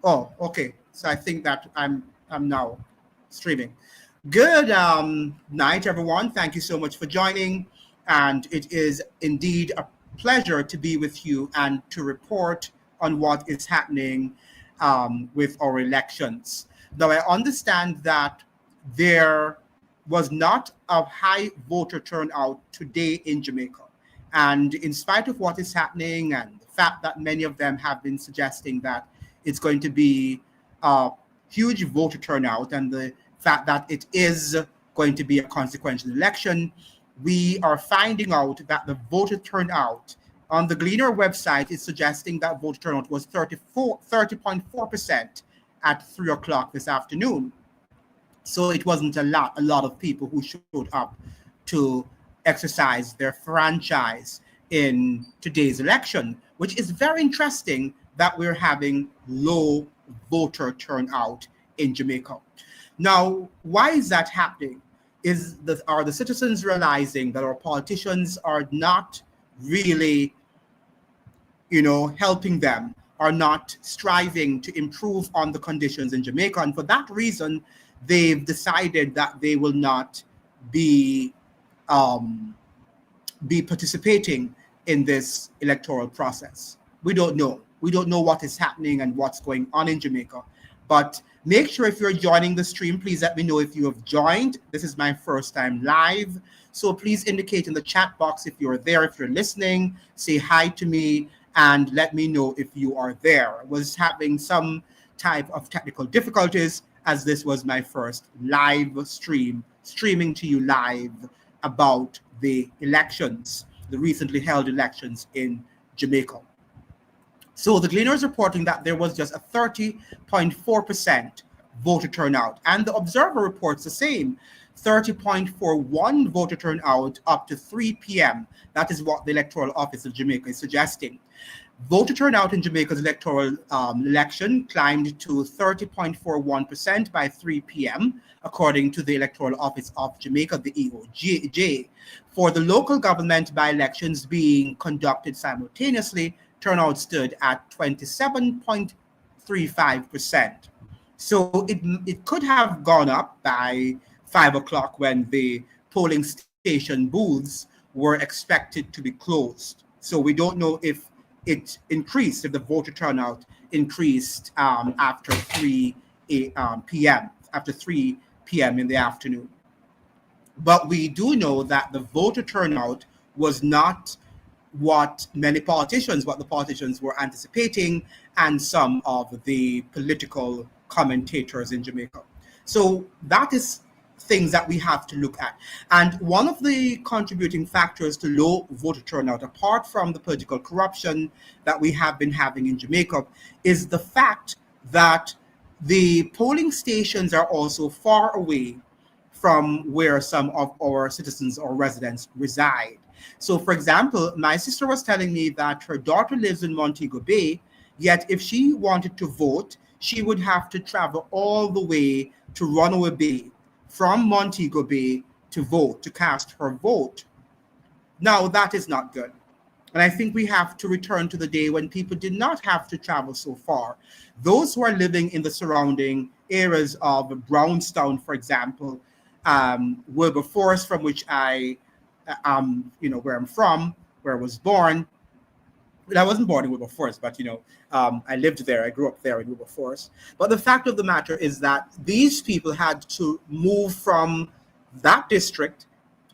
Oh, okay. So I think that I'm now streaming. Good night, everyone. Thank you so much for joining, and it is indeed a pleasure to be with you and to report on what is happening with our elections. Now, I understand that there was not a high voter turnout today in Jamaica, and in spite of what is happening and the fact that many of them have been suggesting that it's going to be a huge voter turnout and the fact that it is going to be a consequential election, we are finding out that the voter turnout on the Gleaner website is suggesting that voter turnout was 30.4% at 3 o'clock this afternoon. So it wasn't a lot of people who showed up to exercise their franchise in today's election, which is very interesting that we're having low voter turnout in Jamaica. Now, why is that happening? Are the citizens realizing that our politicians are not really, helping them, are not striving to improve on the conditions in Jamaica? And for that reason, they've decided that they will not be participating in this electoral process. We don't know. We don't know what is happening and what's going on in Jamaica. But make sure if you're joining the stream, please let me know if you have joined. This is my first time live. So please indicate in the chat box if you're there, if you're listening, say hi to me and let me know if you are there. I was having some type of technical difficulties as this was my first live streaming to you live about the elections, the recently held elections in Jamaica. So the Gleaner is reporting that there was just a 30.4% voter turnout, and the Observer reports the same, 30.41 voter turnout up to 3 p.m. That is what the Electoral Office of Jamaica is suggesting. Voter turnout in Jamaica's electoral election climbed to 30.41% by 3 p.m., according to the Electoral Office of Jamaica, the EOJ. For the local government by-elections being conducted simultaneously, turnout stood at 27.35%. So it could have gone up by 5 o'clock when the polling station booths were expected to be closed. So we don't know if it increased, if the voter turnout increased after 3 p.m., after 3 p.m. in the afternoon. But we do know that the voter turnout was not what the politicians were anticipating, and some of the political commentators in Jamaica. So that is things that we have to look at. And one of the contributing factors to low voter turnout, apart from the political corruption that we have been having in Jamaica, is the fact that the polling stations are also far away from where some of our citizens or residents reside. So, for example, my sister was telling me that her daughter lives in Montego Bay, yet if she wanted to vote, she would have to travel all the way to Runaway Bay from Montego Bay to vote, to cast her vote. Now, that is not good. And I think we have to return to the day when people did not have to travel so far. Those who are living in the surrounding areas of Brownstown, for example, Wilberforce, from which where I'm from, where I was born. Well, I wasn't born in Wilberforce, but I lived there. I grew up there in Wilberforce. But the fact of the matter is that these people had to move from that district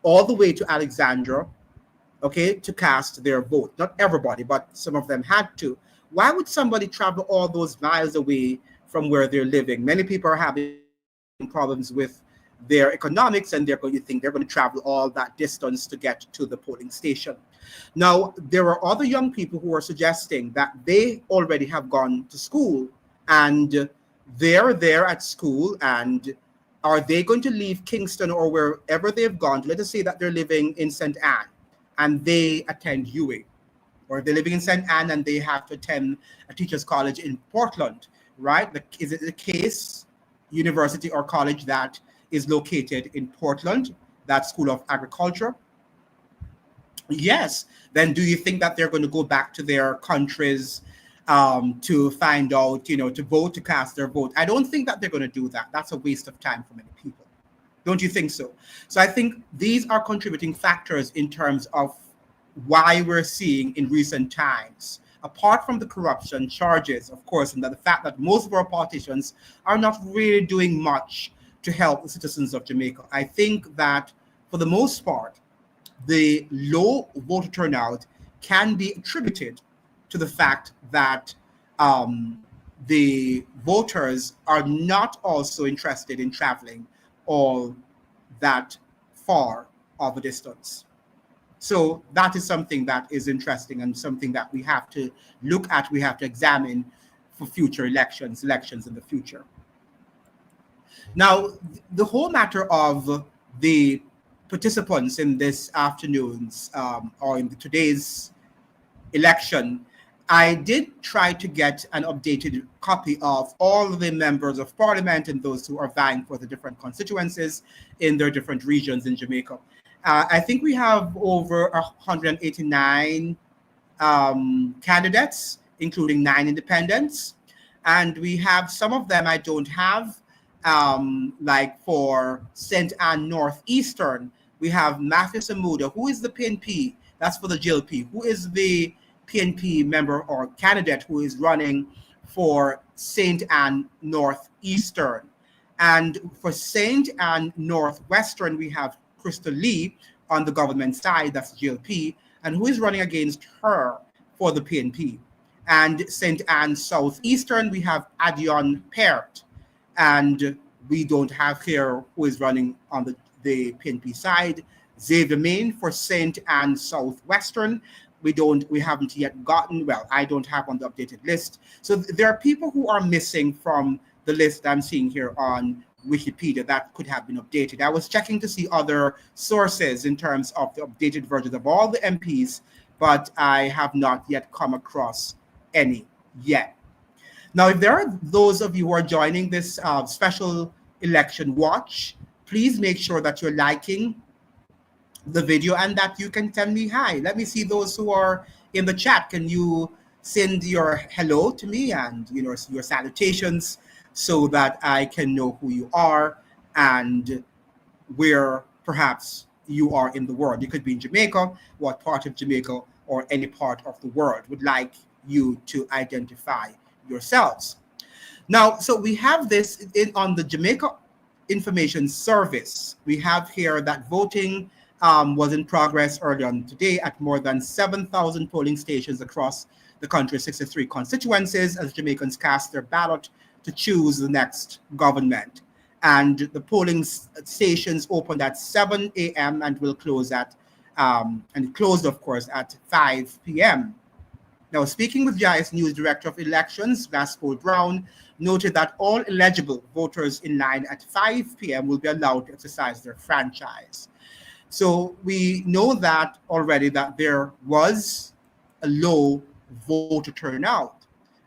all the way to Alexandra, okay, to cast their vote. Not everybody, but some of them had to. Why would somebody travel all those miles away from where they're living? Many people are having problems with their economics, and they're going to think they're going to travel all that distance to get to the polling station. Now, there are other young people who are suggesting that they already have gone to school and they're there at school, and are they going to leave Kingston or wherever they've gone? Let us say that they're living in St. Anne and they attend UA, or they're living in St. Anne and they have to attend a teacher's college in Portland, right? Is it the Case University or college that is located in Portland, that School of Agriculture? Yes. Then do you think that they're going to go back to their countries to find out, to vote, to cast their vote. I don't think that they're going to do that. That's a waste of time for many people. Don't you think so? So I think these are contributing factors in terms of why we're seeing in recent times, apart from the corruption charges, of course, and the fact that most of our politicians are not really doing much to help the citizens of Jamaica. I think that for the most part, the low voter turnout can be attributed to the fact that the voters are not also interested in traveling all that far of a distance. So that is something that is interesting and something that we have to look at, we have to examine for future elections in the future. Now, the whole matter of the participants in this afternoon's or in today's election, I did try to get an updated copy of all the members of parliament and those who are vying for the different constituencies in their different regions in Jamaica. I think we have over 189 candidates, including 9 independents. And we have some of them I don't have, like for St. Ann Northeastern, we have Matthew Samuda, who is the PNP, that's for the GLP, who is the PNP member or candidate who is running for St. Ann Northeastern. And for St. Ann Northwestern, we have Crystal Lee on the government side, that's GLP, and who is running against her for the PNP. And St. Ann Southeastern, we have Adion Peart, and we don't have here who is running on the PNP side. Xavier Main for St. Ann Southwestern. We haven't yet gotten, well, I don't have on the updated list. So there are people who are missing from the list I'm seeing here on Wikipedia that could have been updated. I was checking to see other sources in terms of the updated versions of all the MPs, but I have not yet come across any yet. Now, if there are those of you who are joining this special election watch, please make sure that you're liking the video and that you can tell me hi. Let me see those who are in the chat. Can you send your hello to me and your salutations so that I can know who you are and where perhaps you are in the world. You could be in Jamaica, what part of Jamaica, or any part of the world. Would like you to identify yourselves. Now, so we have this on the Jamaica Information Service. We have here that voting was in progress early on today at more than 7,000 polling stations across the country's 63 constituencies as Jamaicans cast their ballot to choose the next government. And the polling stations opened at 7 a.m. and will close at, and closed, of course, at 5 p.m. Now, speaking with GIS News Director of Elections, Glasgow Brown, noted that all eligible voters in line at 5 p.m. will be allowed to exercise their franchise. So we know that already that there was a low voter turnout,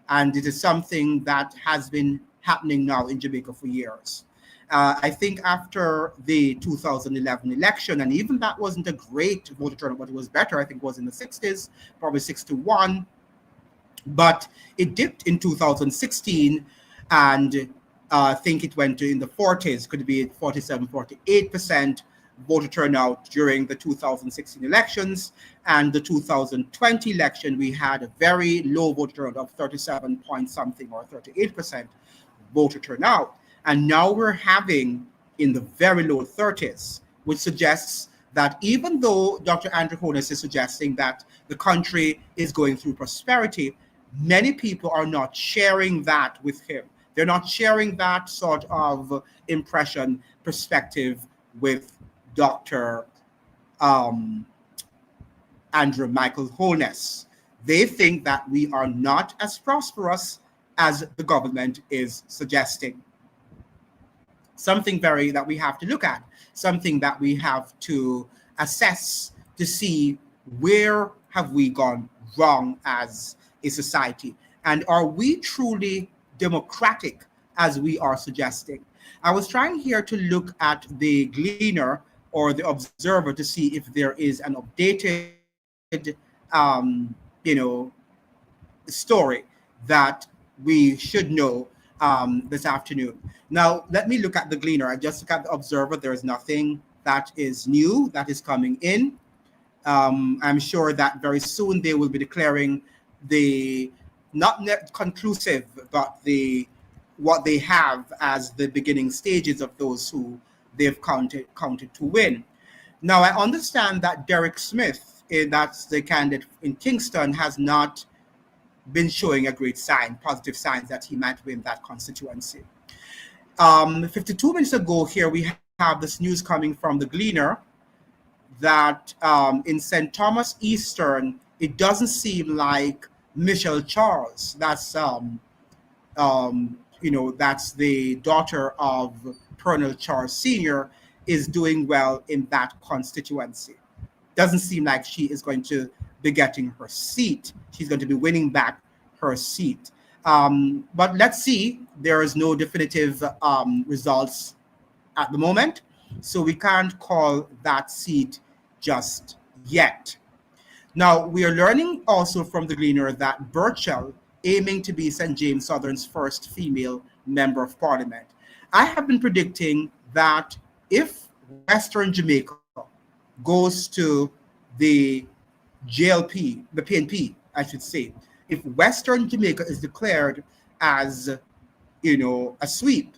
and it is something that has been happening now in Jamaica for years. I think after the 2011 election, and even that wasn't a great voter turnout, but it was better. I think it was in the 60s, probably 6-1. But it dipped in 2016, and I think it went to in the 40s, could be 47, 48% voter turnout during the 2016 elections. And the 2020 election, we had a very low voter turnout of 37 point something or 38% voter turnout. And now we're having in the very low 30s, which suggests that even though Dr. Andrew Holness is suggesting that the country is going through prosperity, many people are not sharing that with him. They're not sharing that sort of impression, perspective with Dr. Andrew Michael Holness. They think that we are not as prosperous as the government is suggesting. Something that we have to look at, something that we have to assess to see where have we gone wrong as a society, and are we truly democratic as we are suggesting? I was trying here to look at the Gleaner or the Observer to see if there is an updated story that we should know this afternoon. Now, let me look at the Gleaner. I just look at the Observer. There is nothing that is new that is coming in. I'm sure that very soon they will be declaring the not conclusive, but the what they have as the beginning stages of those who they've counted to win. Now, I understand that Derek Smith, that's the candidate in Kingston, has not been showing a great sign, positive signs that he might win that constituency. 52 minutes ago here, we have this news coming from the Gleaner that in St. Thomas Eastern, it doesn't seem like Michelle Charles, that's that's the daughter of Colonel Charles Sr., is doing well in that constituency. Doesn't seem like she is going to be getting her seat. She's going to be winning back her seat. But let's see. There is no definitive results at the moment, so we can't call that seat just yet. Now, we are learning also from the Gleaner that Burchell, aiming to be St. James Southern's first female member of parliament. I have been predicting that if Western Jamaica goes to the JLP, the PNP, I should say, if Western Jamaica is declared as, a sweep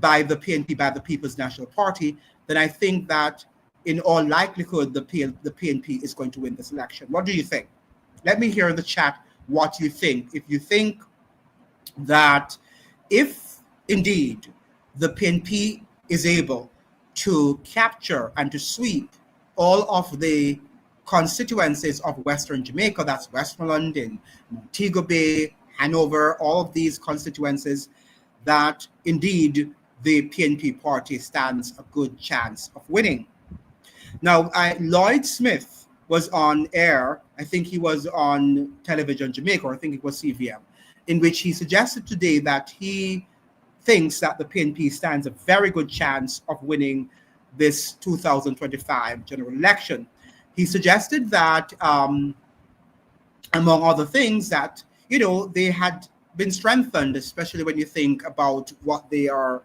by the PNP, by the People's National Party, then I think that in all likelihood, the PNP is going to win this election. What do you think? Let me hear in the chat what you think. If you think that if indeed the PNP is able to capture and to sweep all of the constituencies of Western Jamaica, that's Westmoreland and Montego Bay, Hanover, all of these constituencies, that indeed the PNP party stands a good chance of winning. Now, Lloyd Smith was on air, I think he was on Television Jamaica, or I think it was CVM, in which he suggested today that he thinks that the PNP stands a very good chance of winning this 2025 general election. He suggested that, among other things, that, they had been strengthened, especially when you think about what they are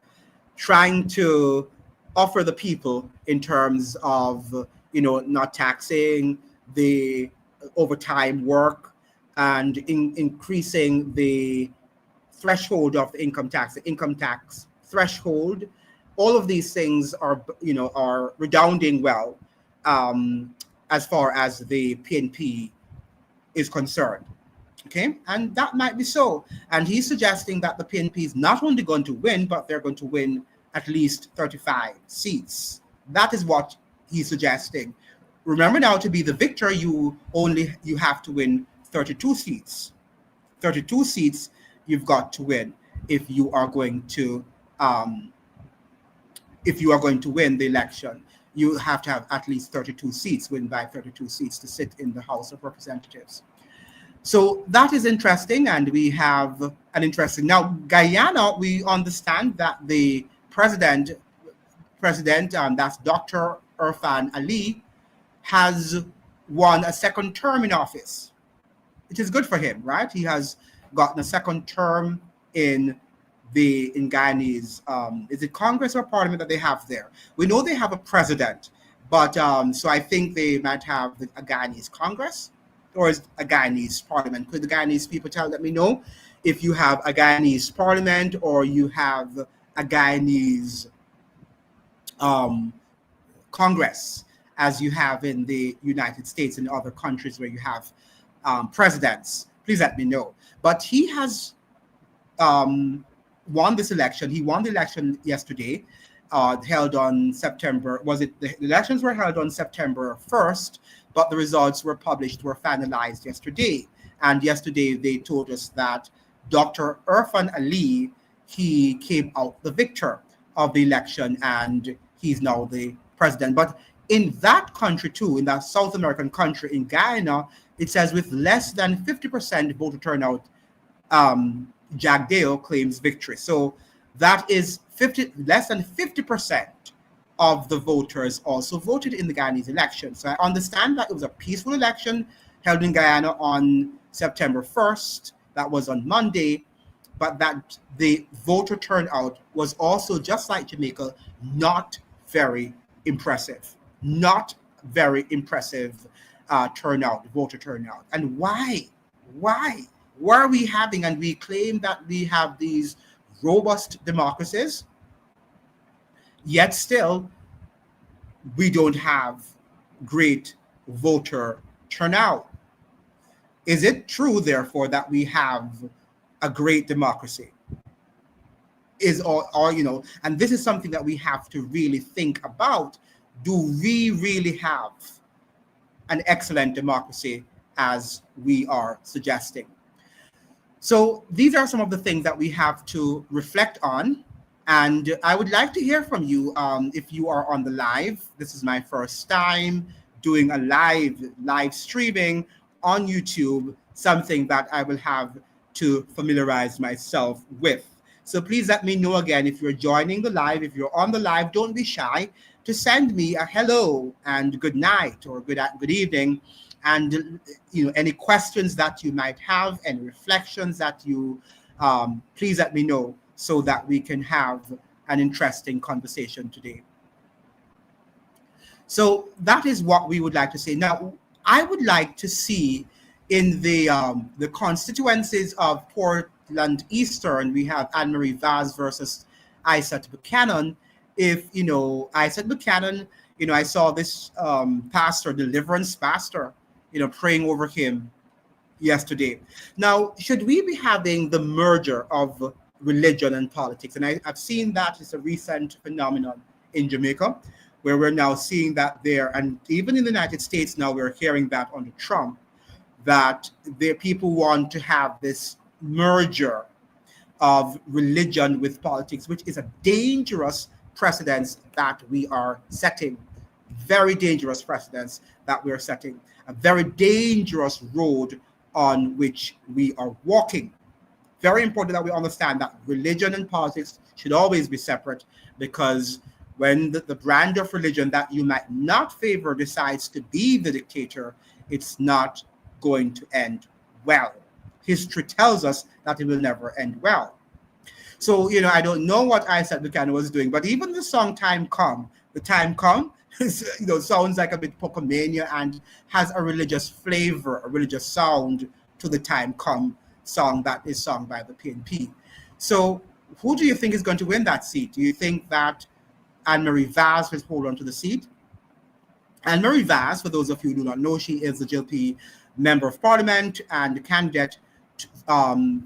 trying to offer the people in terms of, not taxing the overtime work and increasing the threshold of the income tax threshold. All of these things are redounding well as far as the PNP is concerned. Okay, and that might be so. And he's suggesting that the PNP is not only going to win, but they're going to win at least 35 seats. That is what he's suggesting. Remember now, to be the victor, you have to win 32 seats. 32 seats you've got to win if you are going to win the election. You have to have at least 32 seats, win by 32 seats to sit in the House of Representatives. So that is interesting, and we have an interesting. Now, Guyana, we understand that the president, that's Dr. Irfan Ali, has won a second term in office. It is good for him, right? He has gotten a second term in Guyanese, is it Congress or Parliament that they have there? We know they have a president, but so I think they might have a Guyanese Congress, or is a Guyanese Parliament. Could the Guyanese people let me know if you have a Guyanese Parliament or you have a Guyanese Congress, as you have in the United States and other countries where you have presidents? Please let me know. But he has won this election. He won the election yesterday, held on September. The elections were held on September 1st, but the results were finalized yesterday. And yesterday they told us that Dr. Irfan Ali, he came out the victor of the election, and he's now the president. But in that country too, in that South American country, in Guyana, it says with less than 50% voter turnout, Jagdeo claims victory. So that is less than 50% of the voters also voted in the Guyanese election. So I understand that it was a peaceful election held in Guyana on September 1st. that was on Monday, but that the voter turnout was also, just like Jamaica, not very impressive. Not very impressive voter turnout. And why? Why? Why are we having, and we claim that we have these robust democracies, yet still we don't have great voter turnout? Is it true, therefore, that we have a great democracy? And this is something that we have to really think about. Do we really have an excellent democracy as we are suggesting? So these are some of the things that we have to reflect on. And I would like to hear from you if you are on the live. This is my first time doing a live streaming on YouTube, something that I will have to familiarize myself with. So please let me know again if you're joining the live. If you're on the live, don't be shy to send me a hello and good night or good evening, and any questions that you might have, any reflections that you please let me know so that we can have an interesting conversation today. So that is what we would like to say. Now, I would like to see in the constituencies of Portland Eastern, we have Anne-Marie Vaz versus Isaac Buchanan. If Isaac Buchanan, I saw this pastor, deliverance pastor, praying over him yesterday. Now, should we be having the merger of religion and politics? And I've seen that it's a recent phenomenon in Jamaica, where we're now seeing that there, and even in the United States now, we're hearing that under Trump, that the people want to have this merger of religion with politics, which is a dangerous precedence that we are setting. Very dangerous precedence that we're setting. A very dangerous road on which we are walking. Very important that we understand that religion and politics should always be separate, because when the brand of religion that you might not favor decides to be the dictator, it's not going to end well. History tells us that it will never end well. So, I don't know what Isaac Buchanan was doing, but even the song Time Come, the Time Come, sounds like a bit Pocomania and has a religious flavor, a religious sound to the Time Come song that is sung by the PNP. So who do you think is going to win that seat? Do you think that Anne-Marie Vaz will hold on to the seat? Anne-Marie Vaz, for those of you who do not know, she is the GLP Member of Parliament and candidate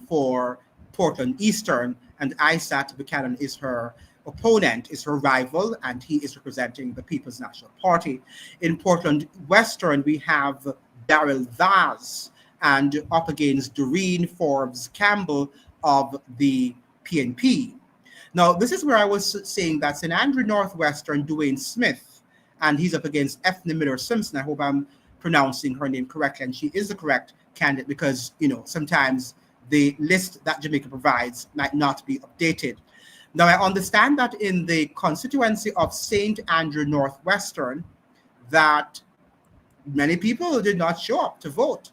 for Portland Eastern, and Isaac Buchanan is her opponent, is her rival, and he is representing the People's National Party. In Portland Western, we have Darrell Vaz, and up against Doreen Forbes Campbell of the PNP. Now, this is where I was saying that St. Andrew Northwestern, Dwayne Smith, and he's up against Ethne Miller Simpson. I hope I'm pronouncing her name correctly, and she is the correct candidate, because sometimes the list that Jamaica provides might not be updated. Now, I understand that in the constituency of St. Andrew Northwestern, that many people did not show up to vote.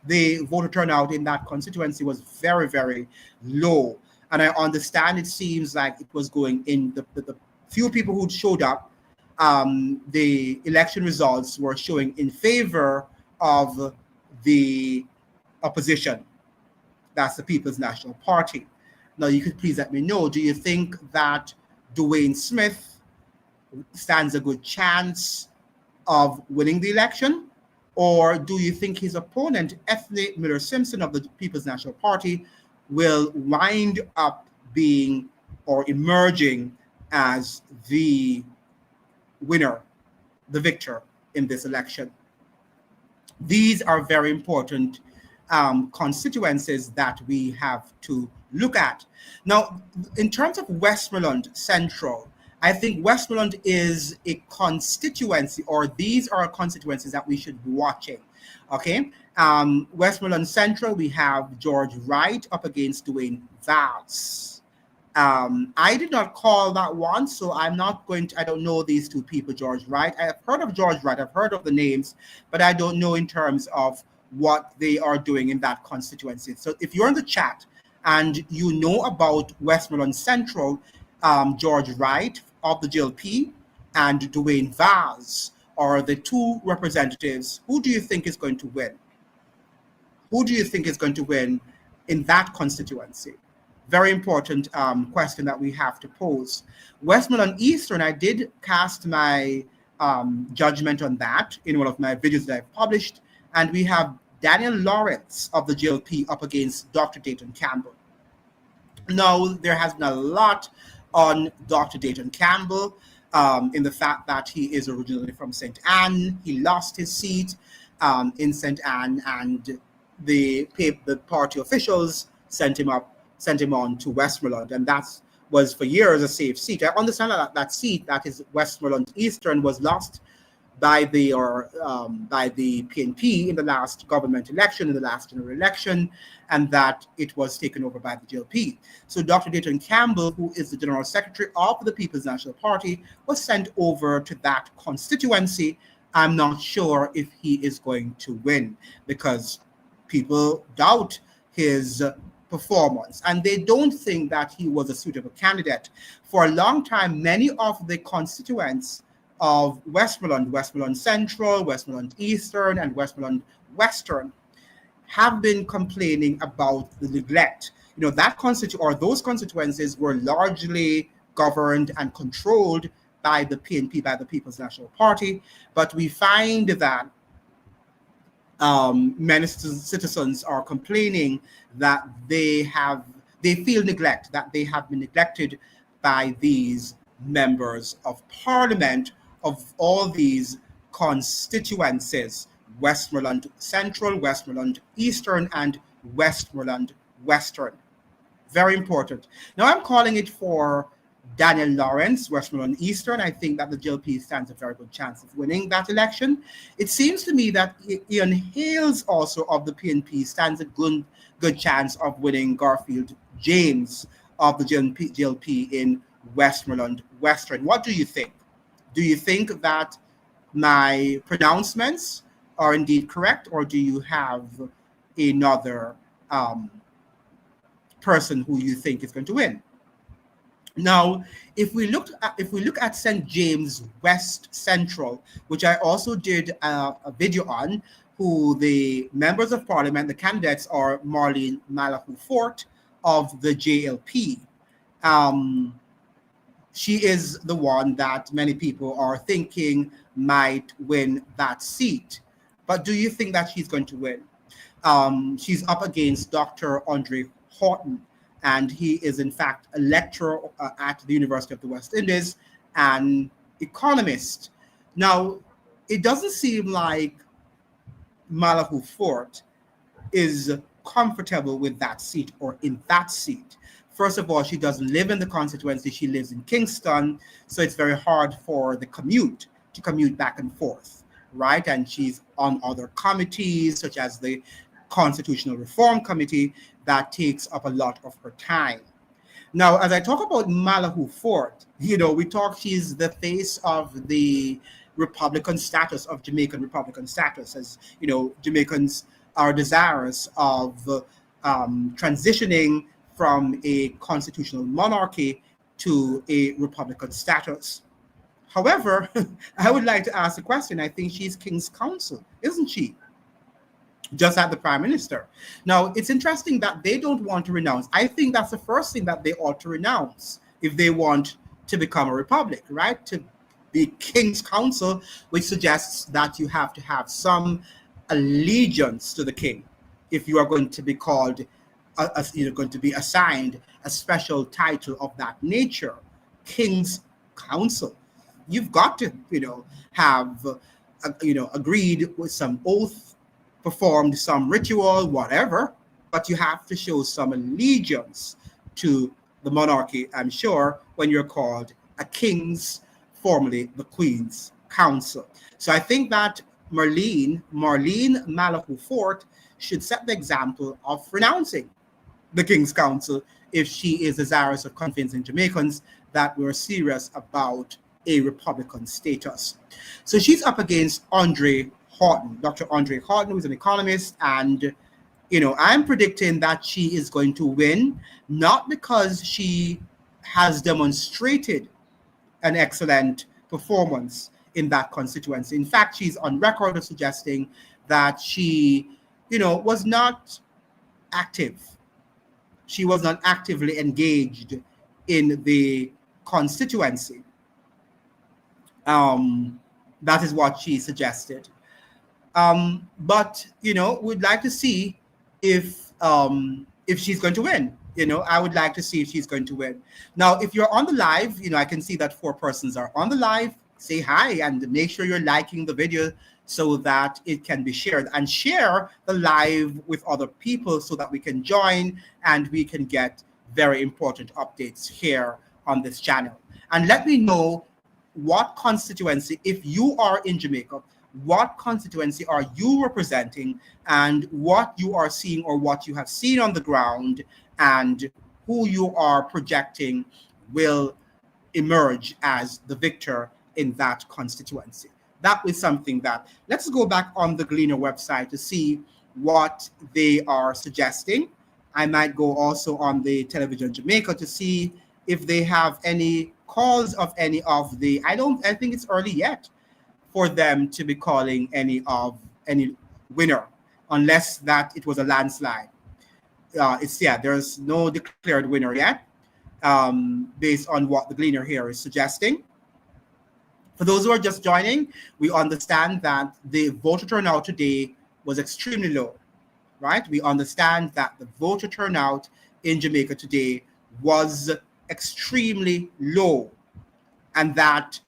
The voter turnout in that constituency was very, very low. And I understand it seems like it was going in the few people who showed up, the election results were showing in favor of the opposition. That's the People's National Party. Now, you could please let me know, do you think that Dwayne Smith stands a good chance of winning the election? Or do you think his opponent, Ethne Miller Simpson of the People's National Party, will wind up being or emerging as the winner, the victor in this election? These are very important constituencies that we have to look at. Now, in terms of Westmoreland Central, I think Westmoreland is a constituency, or these are constituencies that we should be watching. Okay, Westmoreland Central, we have George Wright up against Dwayne Vaz. I did not call that one, so I'm not going to, I don't know these two people, George Wright. I have heard of George Wright, I've heard of the names, but I don't know in terms of what they are doing in that constituency. So if you're in the chat and you know about Westmoreland Central, George Wright of the GLP and Dwayne Vaz are the two representatives. Who do you think is going to win? Who do you think is going to win in that constituency? Very important question that we have to pose. Westmoreland Eastern, I did cast my judgment on that in one of my videos that I've published, and we have Daniel Lawrence of the GLP up against Dr. Dayton Campbell. Now, there has been a lot on Dr. Dayton Campbell in the fact that he is originally from St. Anne. He lost his seat in St. Anne, and the party officials sent him on to Westmoreland, and that was for years a safe seat. I understand that that seat, that is Westmoreland Eastern, was lost by the PNP in the last government election, in the last general election, and that it was taken over by the GLP. So Dr. Dayton Campbell, who is the General Secretary of the People's National Party, was sent over to that constituency. I'm not sure if he is going to win because people doubt his performance, and they don't think that he was a suitable candidate. For a long time, many of the constituents of Westmoreland Central, Westmoreland Eastern, and Westmoreland Western have been complaining about the neglect. You know, that those constituencies were largely governed and controlled by the PNP, by the People's National Party, but we find that many citizens are complaining that they feel neglect, that they have been neglected by these members of parliament of all these constituencies: Westmoreland Central, Westmoreland Eastern, and Westmoreland Western. Very important. Now I'm calling it for Daniel Lawrence, Westmoreland Eastern. I think that the GLP stands a very good chance of winning that election. It seems to me that Ian Hales, also of the PNP, stands a good chance of winning Garfield James of the GLP in Westmoreland Western. What do you think? Do you think that my pronouncements are indeed correct, or do you have another person who you think is going to win? Now, if we look at St. James West Central, which I also did a video on, who the members of parliament, the candidates, are Marlene Malahou Fort of the JLP. She is the one that many people are thinking might win that seat. But do you think that she's going to win? She's up against Dr. Andre Horton, and he is in fact a lecturer at the University of the West Indies, an economist. Now, it doesn't seem like Malahou Fort is comfortable with that seat or in that seat. First of all, she doesn't live in the constituency. She lives in Kingston, so it's very hard for the commute back and forth, right? And she's on other committees, such as the Constitutional Reform Committee, that takes up a lot of her time. Now, as I talk about Malahou Fort, she's the face of the Republican status, of Jamaican Republican status, as Jamaicans are desirous of transitioning from a constitutional monarchy to a Republican status. However, I would like to ask a question. I think she's King's Counsel, isn't she? Just like the Prime Minister. Now, it's interesting that they don't want to renounce. I think that's the first thing that they ought to renounce if they want to become a republic, right? To be King's Counsel, which suggests that you have to have some allegiance to the king if you are going to be called, you're going to be assigned a special title of that nature, King's Counsel. You've got to, have, agreed with some oath, performed some ritual, whatever, but you have to show some allegiance to the monarchy, I'm sure, when you're called a King's, formerly the Queen's Counsel. So I think that Marlene Malahou Fort should set the example of renouncing the King's Counsel if she is desirous of convincing Jamaicans that we're serious about a Republican status. So she's up against Andre Horton, Dr. Andre Horton, who's an economist, and I'm predicting that she is going to win, not because she has demonstrated an excellent performance in that constituency. In fact, she's on record of suggesting that she, was not active. She was not actively engaged in the constituency. That is what she suggested. But we'd like to see if she's going to win. I would like to see if she's going to win. Now, if you're on the live, I can see that 4 persons are on the live. Say hi and make sure you're liking the video so that it can be shared, and share the live with other people so that we can join and we can get very important updates here on this channel. And let me know what constituency, if you are in Jamaica, what constituency are you representing, and what you are seeing or what you have seen on the ground, and who you are projecting will emerge as the victor in that constituency. That was something that, let's go back on the Gleaner website to see what they are suggesting. I might go also on the Television Jamaica to see if they have any calls of any of the, I think it's early yet for them to be calling any winner, unless that it was a landslide. There's no declared winner yet, based on what the Gleaner here is suggesting. For those who are just joining, we understand that the voter turnout today was extremely low, right? We understand that the voter turnout in Jamaica today was extremely low, and that,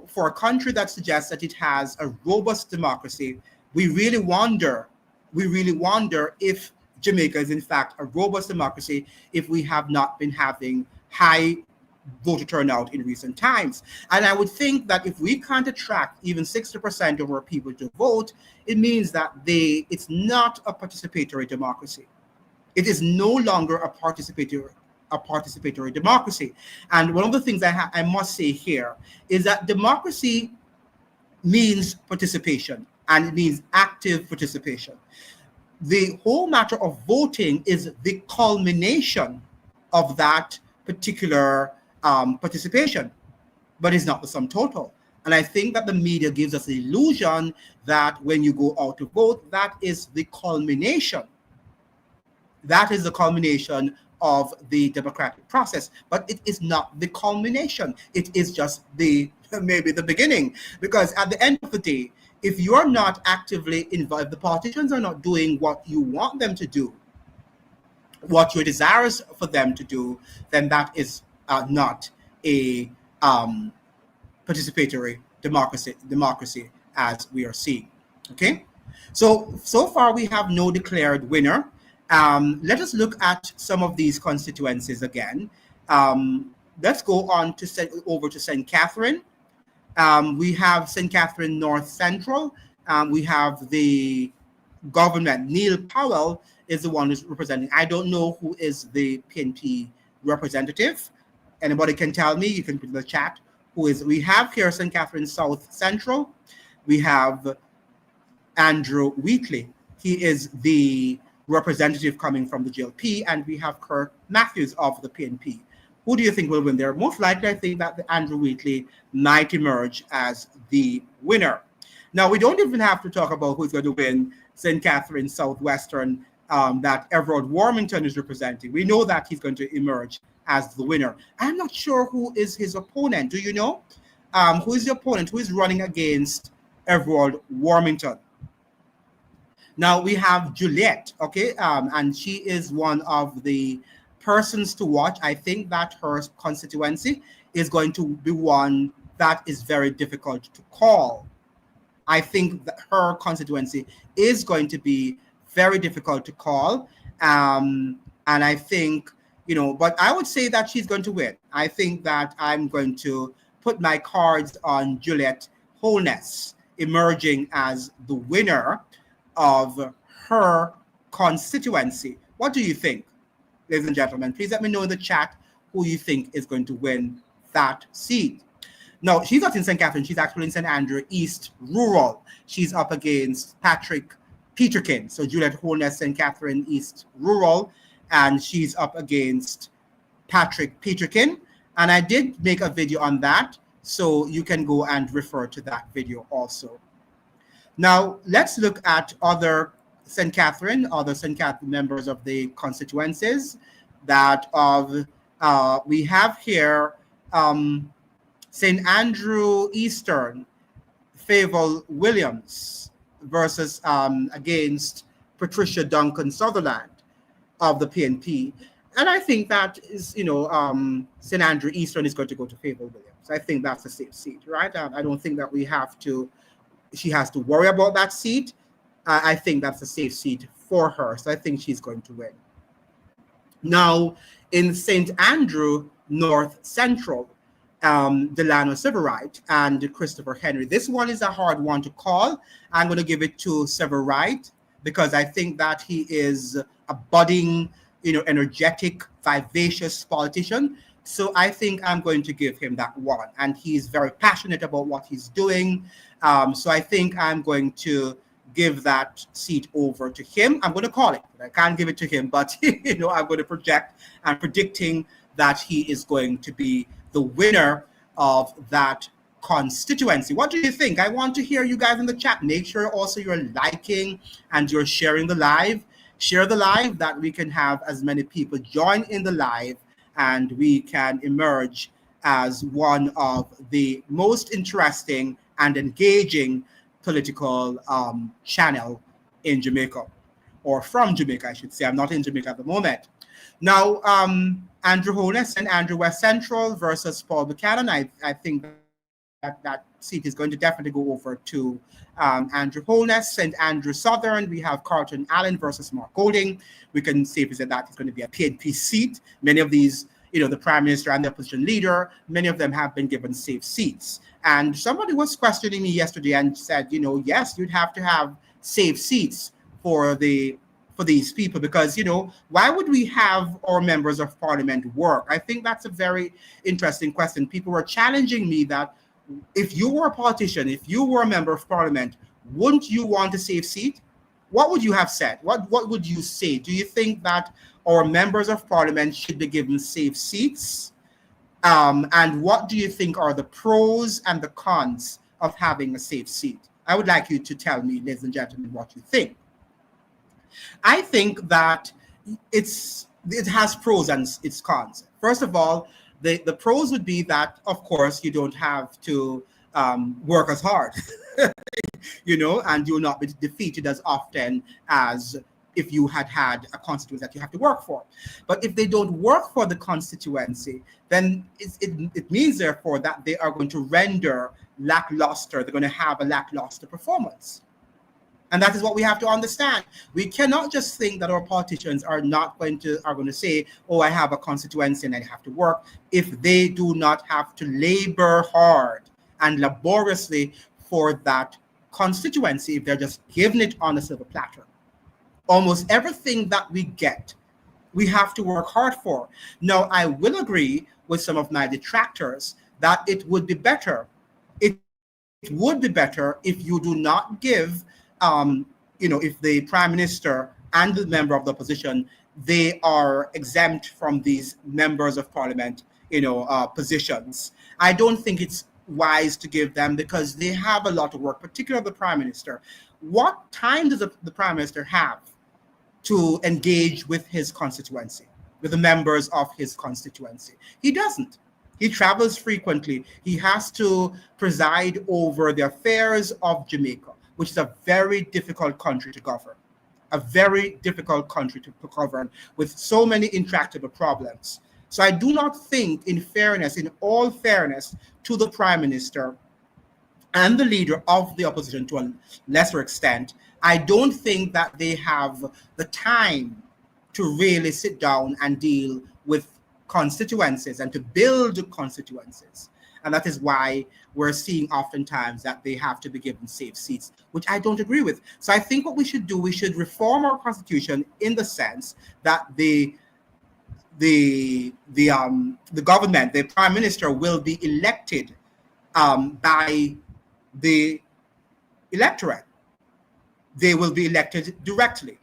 for a country that suggests that it has a robust democracy, we really wonder if Jamaica is in fact a robust democracy if we have not been having high voter turnout in recent times. And I would think that if we can't attract even 60% of our people to vote, it means that it's not a participatory democracy. It is no longer a participatory democracy. And one of the things I must say here is that democracy means participation, and it means active participation. The whole matter of voting is the culmination of that particular participation, but it's not the sum total. And I think that the media gives us the illusion that when you go out to vote, that is the culmination. That is the culmination of the democratic process, but it is not the culmination. It is just maybe the beginning, because at the end of the day, if you are not actively involved, the politicians are not doing what you want them to do, what you're desirous for them to do, then that is not a participatory democracy as we are seeing. Okay, so far we have no declared winner. Let us look at some of these constituencies again. Let's go on over to St. Catherine. We have St. Catherine North Central. We have the government. Neil Powell is the one who's representing. I don't know who is the PNP representative. Anybody can tell me, you can put in the chat who is. We have here St. Catherine South Central. We have Andrew Wheatley. He is the representative coming from the GLP, and we have Kirk Matthews of the PNP. Who do you think will win there? Most likely, I think that the Andrew Wheatley might emerge as the winner. Now, we don't even have to talk about who's going to win St. Catherine Southwestern, that Everard Warmington is representing. We know that he's going to emerge as the winner. I'm not sure who is his opponent. Do you know? Who is the opponent? Who is running against Everard Warmington? Now we have Juliet, okay, and she is one of the persons to watch. I think that her constituency is going to be one that is very difficult to call. I think that her constituency is going to be very difficult to call. And I think, but I would say that she's going to win. I think that I'm going to put my cards on Juliet Holness emerging as the winner of her constituency. What do you think, ladies and gentlemen? Please let me know in the chat who you think is going to win that seat. No, she's not in St. Catherine. She's actually in St. Andrew East Rural. She's up against Patrick Peterkin. So Juliet Holness, St. Catherine East Rural, and she's up against Patrick Peterkin. And I did make a video on that, so you can go and refer to that video also. Now, let's look at other St. Catherine members of the constituencies that we have here. St. Andrew Eastern, Favour Williams versus against Patricia Duncan Sutherland of the PNP. And I think that is, St. Andrew Eastern is going to go to Favour Williams. I think that's a safe seat, right? I don't think that she has to worry about that seat. I think that's a safe seat for her. So I think she's going to win. Now, in St. Andrew North Central, Delano Severite and Christopher Henry. This one is a hard one to call. I'm going to give it to Severite because I think that he is a budding, energetic, vivacious politician. So I think I'm going to give him that one. And he's very passionate about what he's doing. So I think I'm going to give that seat over to him. I'm going to call it. I can't give it to him, but I'm going to project and predicting that he is going to be the winner of that constituency. What do you think? I want to hear you guys in the chat. Make sure also you're liking and you're sharing the live. Share the live that we can have as many people join in the live and we can emerge as one of the most interesting and engaging political channel in Jamaica, or from Jamaica, I should say. I'm not in Jamaica at the moment. Now, Andrew Holness and Andrew West Central versus Paul Buchanan. I think that seat is going to definitely go over to Andrew Holness. St. Andrew Southern, we have Carlton Allen versus Mark Golding. We can safely say that it's going to be a PNP seat. Many of these, the Prime Minister and the opposition leader, many of them have been given safe seats. And somebody was questioning me yesterday and said, yes, you'd have to have safe seats for these people because, why would we have our members of parliament work? I think that's a very interesting question. People were challenging me that if you were a politician, if you were a member of parliament, wouldn't you want a safe seat? What would you have said? What would you say? Do you think that our members of parliament should be given safe seats? And what do you think are the pros and the cons of having a safe seat? I would like you to tell me, ladies and gentlemen, what you think. I think that it has pros and its cons. First of all, the pros would be that, of course, you don't have to work as hard, and you will not be defeated as often as if you had a constituency that you have to work for. But if they don't work for the constituency, then it means, therefore, that they are going to render lackluster. They're going to have a lackluster performance. And that is what we have to understand. We cannot just think that our politicians are going to say, oh, I have a constituency and I have to work, if they do not have to labor hard and laboriously for that constituency, if they're just giving it on a silver platter. Almost everything that we get, we have to work hard for. Now, I will agree with some of my detractors that it would be better. It would be better if you do not give if the Prime Minister and the member of the opposition, they are exempt from these members of parliament, positions. I don't think it's wise to give them because they have a lot of work, particularly the Prime Minister. What time does the Prime Minister have to engage with his constituency, with the members of his constituency? He doesn't. He travels frequently. He has to preside over the affairs of Jamaica, which is a very difficult country to govern, with so many intractable problems. So I do not think, in all fairness to the Prime Minister and the leader of the opposition to a lesser extent, I don't think that they have the time to really sit down and deal with constituencies and to build constituencies. And that is why we're seeing oftentimes that they have to be given safe seats, which I don't agree with. So I think what we should do, we should reform our constitution in the sense that the government, the Prime Minister, will be elected by the electorate. They will be elected directly.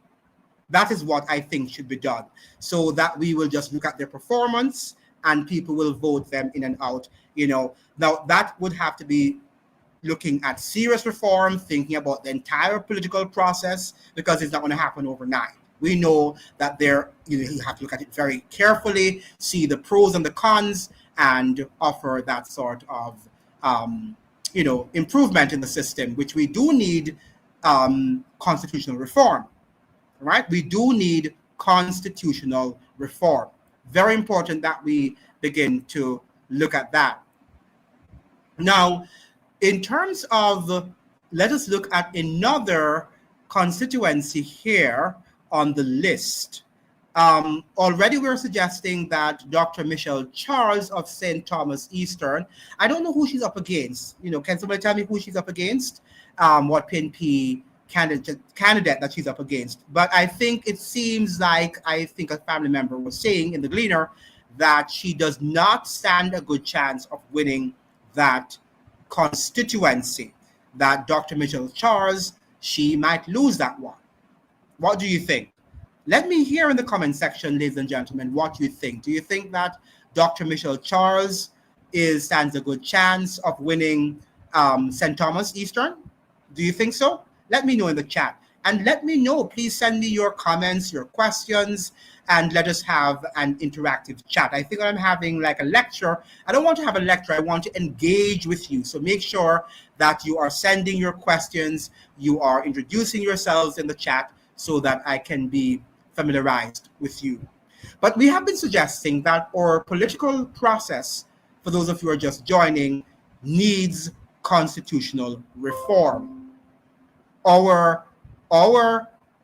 That is what I think should be done, so that we will just look at their performance and people will vote them in and out. Now that would have to be looking at serious reform, thinking about the entire political process, because it's not going to happen overnight. We know that you have to look at it very carefully, see the pros and the cons, and offer that sort of improvement in the system, which we do need. Constitutional reform, right? We do need constitutional reform. Very important that we begin to look at that. Now, in terms of, let us look at another constituency here on the list. Already we're suggesting that Dr. Michelle Charles of St. Thomas Eastern, I don't know who she's up against. Can somebody tell me who she's up against? What PNP candidate that she's up against. But I think it seems like, I think a family member was saying in the Gleaner that she does not stand a good chance of winning that constituency, that Dr. Michelle Charles, she might lose that one. What do you think? Let me hear in the comment section, ladies and gentlemen, what you think. Do you think that Dr. Michelle Charles stands a good chance of winning St. Thomas Eastern? Do you think so? Let me know in the chat. And let me know, please send me your comments, your questions, and let us have an interactive chat. I think I'm having like a lecture. I don't want to have a lecture. I want to engage with you. So make sure that you are sending your questions, you are introducing yourselves in the chat so that I can be familiarized with you. But we have been suggesting that our political process, for those of you who are just joining, needs constitutional reform. Our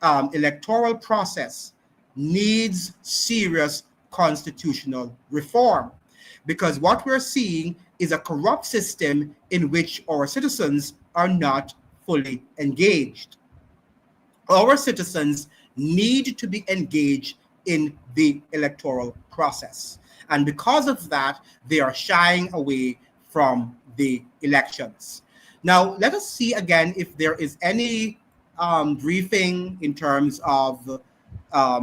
electoral process needs serious constitutional reform, because what we're seeing is a corrupt system in which our citizens are not fully engaged. Our citizens need to be engaged in the electoral process. And because of that, they are shying away from the elections. Now, let us see again if there is any briefing in terms of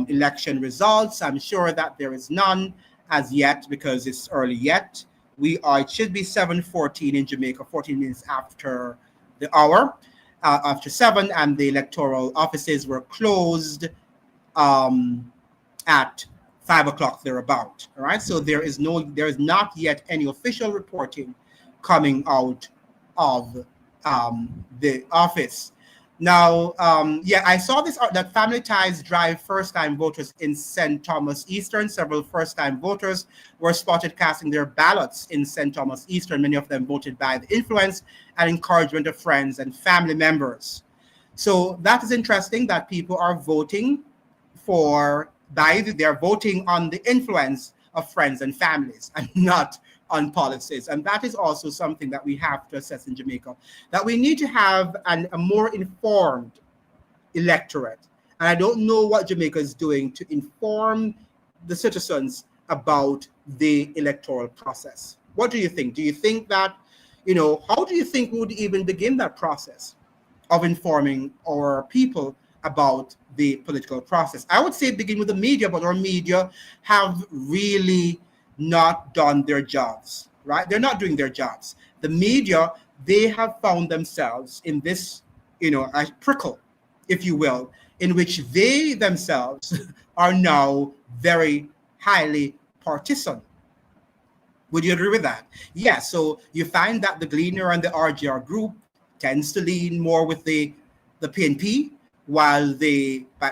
election results. I'm sure that there is none as yet because it's early yet. It should be 7:14 in Jamaica, 14 minutes after the hour, after 7, and the electoral offices were closed at 5 o'clock thereabout. All right, so there is not yet any official reporting coming out of the office. Now, I saw this that Family Ties drive first-time voters in St. Thomas Eastern. Several first-time voters were spotted casting their ballots in St. Thomas Eastern. Many of them voted by the influence and encouragement of friends and family members. So that is interesting that people are voting they're voting on the influence of friends and families and not on policies. And that is also something that we have to assess in Jamaica, that we need to have a more informed electorate. And I don't know what Jamaica is doing to inform the citizens about the electoral process. What do you think? Do you think that, how do you think we would even begin that process of informing our people about the political process? I would say begin with the media, but our media have really not done their jobs, right? They're not doing their jobs. The media, they have found themselves in this, a prickle, if you will, in which they themselves are now very highly partisan. Would you agree with that? Yeah, so you find that the Gleaner and the RGR group tends to lean more with the PNP, while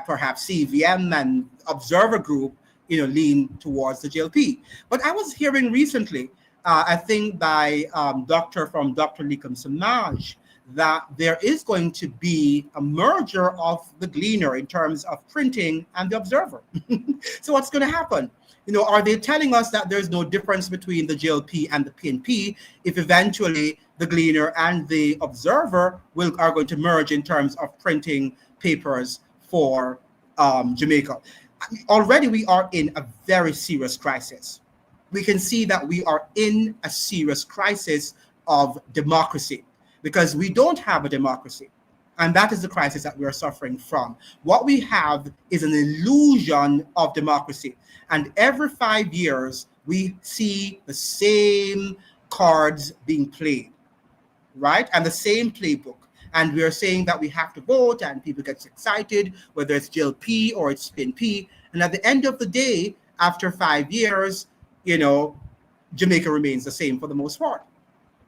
perhaps CVM and Observer group lean towards the JLP. But I was hearing recently, I think by Dr. Likam Samaj, that there is going to be a merger of the Gleaner in terms of printing and the Observer. So what's going to happen? Are they telling us that there's no difference between the JLP and the PNP if eventually the Gleaner and the Observer are going to merge in terms of printing papers for Jamaica? Already we are in a very serious crisis. We can see that we are in a serious crisis of democracy, because we don't have a democracy. And that is the crisis that we are suffering from. What we have is an illusion of democracy. And every 5 years, we see the same cards being played, right? And the same playbook. And we are saying that we have to vote, and people get excited, whether it's JLP or it's Spin P. And at the end of the day, after 5 years, Jamaica remains the same for the most part.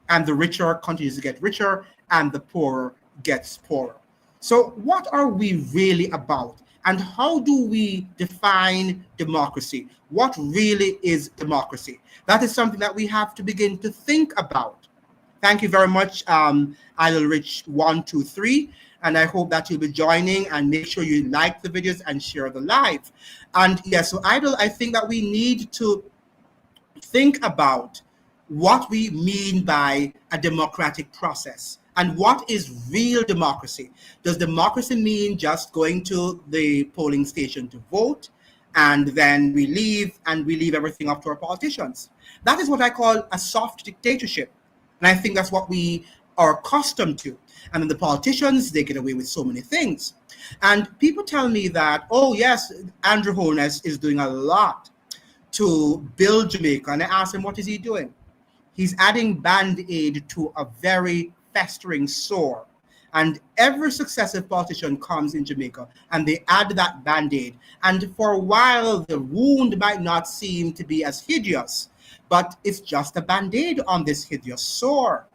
And the richer continues to get richer, and the poorer gets poorer. So what are we really about? And how do we define democracy? What really is democracy? That is something that we have to begin to think about. Thank you very much, Idle Rich 123. And I hope that you'll be joining, and make sure you like the videos and share the live. And yes, so Idle, I think that we need to think about what we mean by a democratic process. And what is real democracy? Does democracy mean just going to the polling station to vote, and then we leave everything up to our politicians? That is what I call a soft dictatorship. And I think that's what we are accustomed to. And then the politicians, they get away with so many things. And people tell me that, oh yes, Andrew Holness is doing a lot to build Jamaica. And I ask him, what is he doing? He's adding Band-Aid to a very festering sore. And every successive politician comes in Jamaica and they add that Band-Aid. And for a while, the wound might not seem to be as hideous, but it's just a Band-Aid on this hideous sore.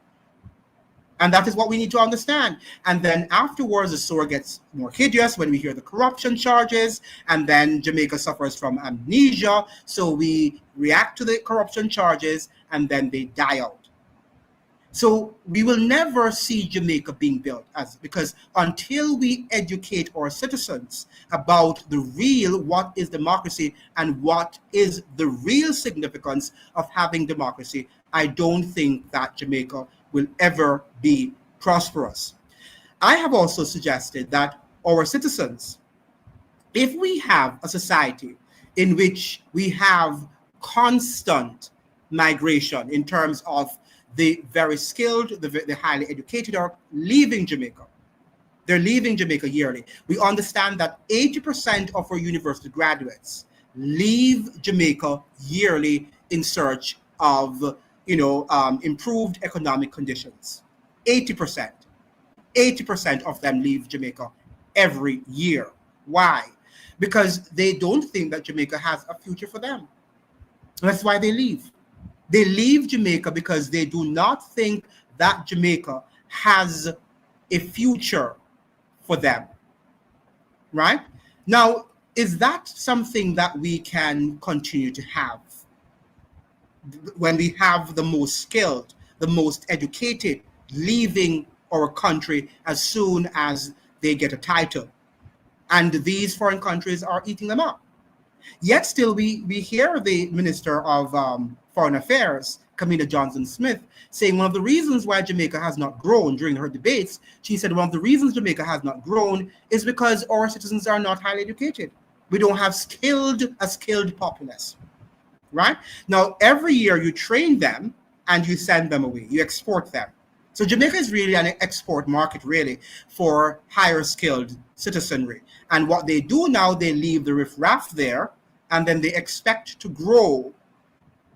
And that is what we need to understand. And then afterwards, the sore gets more hideous when we hear the corruption charges, and then Jamaica suffers from amnesia. So we react to the corruption charges, and then they die out. So we will never see Jamaica being built, because until we educate our citizens about the real, what is democracy and what is the real significance of having democracy, I don't think that Jamaica will ever be prosperous. I have also suggested that our citizens, if we have a society in which we have constant migration in terms of the very skilled, the highly educated are leaving Jamaica. They're leaving Jamaica yearly. We understand that 80% of our university graduates leave Jamaica yearly in search of improved economic conditions. 80% of them leave Jamaica every year. Why? Because they don't think that Jamaica has a future for them. That's why they leave. They leave Jamaica because they do not think that Jamaica has a future for them. Right? Now, is that something that we can continue to have? When we have the most skilled, the most educated leaving our country as soon as they get a title, and these foreign countries are eating them up. Yet still we hear the Minister of Foreign Affairs, Camilla Johnson-Smith, saying one of the reasons why Jamaica has not grown during her debates, she said one of the reasons Jamaica has not grown is because our citizens are not highly educated. We don't have a skilled populace. Right? Now, every year you train them and you send them away, you export them. So Jamaica is really an export market, really, for higher skilled citizenry. And what they do now, they leave the riffraff there, and then they expect to grow.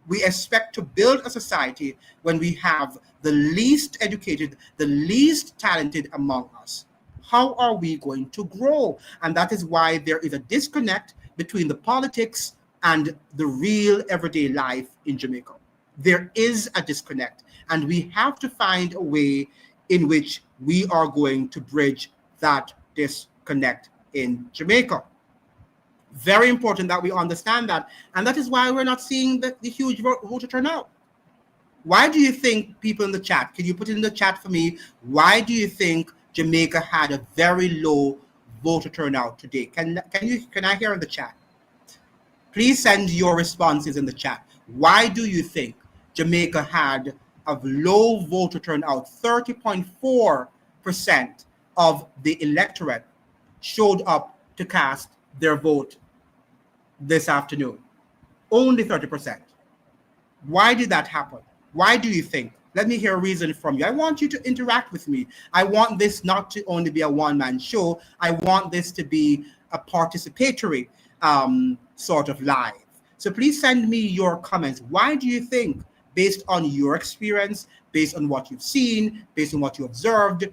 We expect to build a society when we have the least educated, the least talented among us. How are we going to grow? And that is why there is a disconnect between the politics and the real everyday life in Jamaica. There is a disconnect, and we have to find a way in which we are going to bridge that disconnect in Jamaica. Very important that we understand that, and that is why we're not seeing the huge voter turnout. Why do you think, people in the chat, can you put it in the chat for me, why do you think Jamaica had a very low voter turnout today? Can I hear in the chat? Please send your responses in the chat. Why do you think Jamaica had a low voter turnout? 30.4% of the electorate showed up to cast their vote this afternoon. Only 30%. Why did that happen? Why do you think Let me hear a reason from you. I want you to interact with me. I want this not to only be a one-man show. I want this to be a participatory sort of live. So please send me your comments. Why do you think, based on your experience, based on what you've seen, based on what you observed,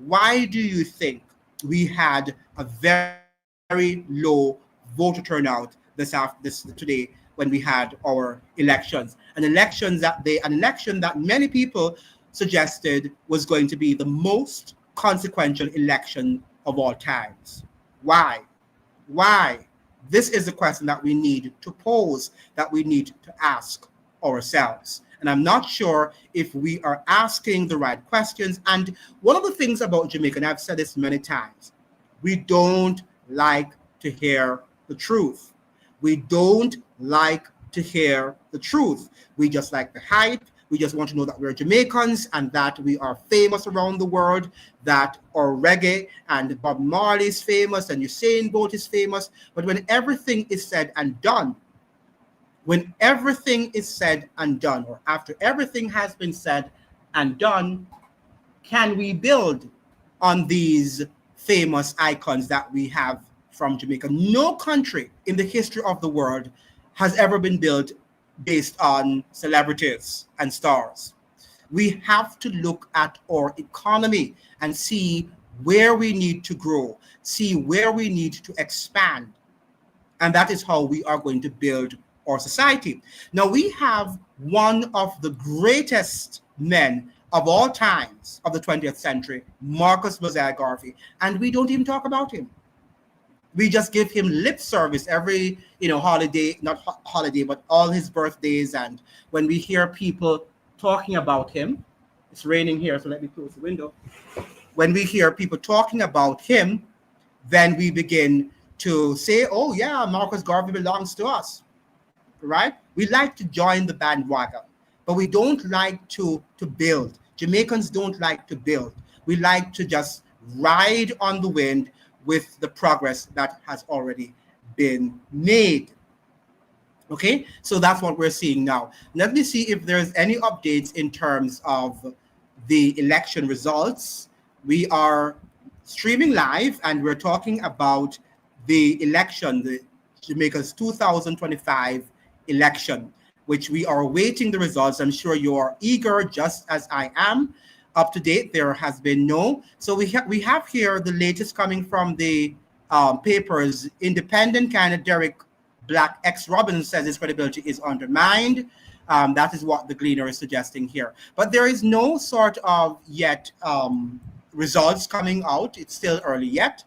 why do you think we had a very low voter turnout this today when we had our elections? An election that many people suggested was going to be the most consequential election of all times. Why? Why? This is the question that we need to pose, that we need to ask ourselves. And I'm not sure if we are asking the right questions. And one of the things about Jamaica, and I've said this many times, we don't like to hear the truth. We don't like to hear the truth. We just like the hype. We just want to know that we're Jamaicans and that we are famous around the world, that our reggae and Bob Marley is famous and Usain Bolt is famous. But when everything is said and done, or after everything has been said and done, can we build on these famous icons that we have from Jamaica? No country in the history of the world has ever been built based on celebrities and stars. We have to look at our economy and see where we need to grow, see where we need to expand. And that is how we are going to build our society. Now, we have one of the greatest men of all times of the 20th century, Marcus Mosiah Garvey, and we don't even talk about him. We just give him lip service every, holiday, not holiday, but all his birthdays. And when we hear people talking about him, it's raining here, so let me close the window. When we hear people talking about him, then we begin to say, oh yeah, Marcus Garvey belongs to us, right? We like to join the bandwagon, but we don't like to build. Jamaicans don't like to build. We like to just ride on the wind with the progress that has already been made. Okay, so that's what we're seeing now. Let me see if there's any updates in terms of the election results. We are streaming live and we're talking about the election, the Jamaica's 2025 election, which we are awaiting the results. I'm sure you are eager, just as I am. Up to date, there has been no. So we have here the latest coming from the papers. Independent candidate Derek Black X Robinson says his credibility is undermined. That is what the Gleaner is suggesting here. But there is no sort of yet results coming out. It's still early yet.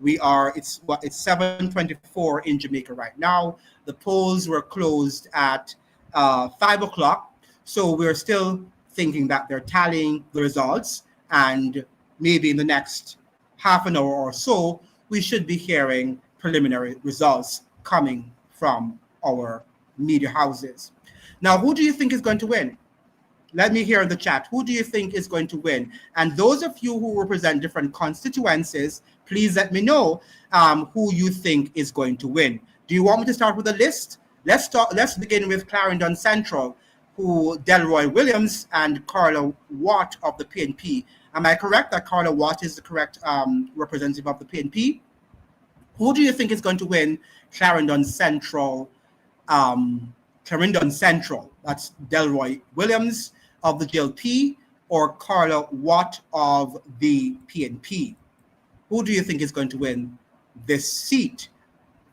It's 7:24 in Jamaica right now. The polls were closed at 5 o'clock. So we're still thinking that they're tallying the results, and maybe in the next half an hour or so, we should be hearing preliminary results coming from our media houses. Now, who do you think is going to win? Let me hear in the chat. Who do you think is going to win? And those of you who represent different constituencies, please let me know who you think is going to win. Do you want me to start with a list? Let's begin with Clarendon Central, who Delroy Williams and Carla Watt of the PNP. Am I correct that Carla Watt is the correct representative of the PNP? Who do you think is going to win Clarendon Central? Clarendon Central, that's Delroy Williams of the GLP or Carla Watt of the PNP. Who do you think is going to win this seat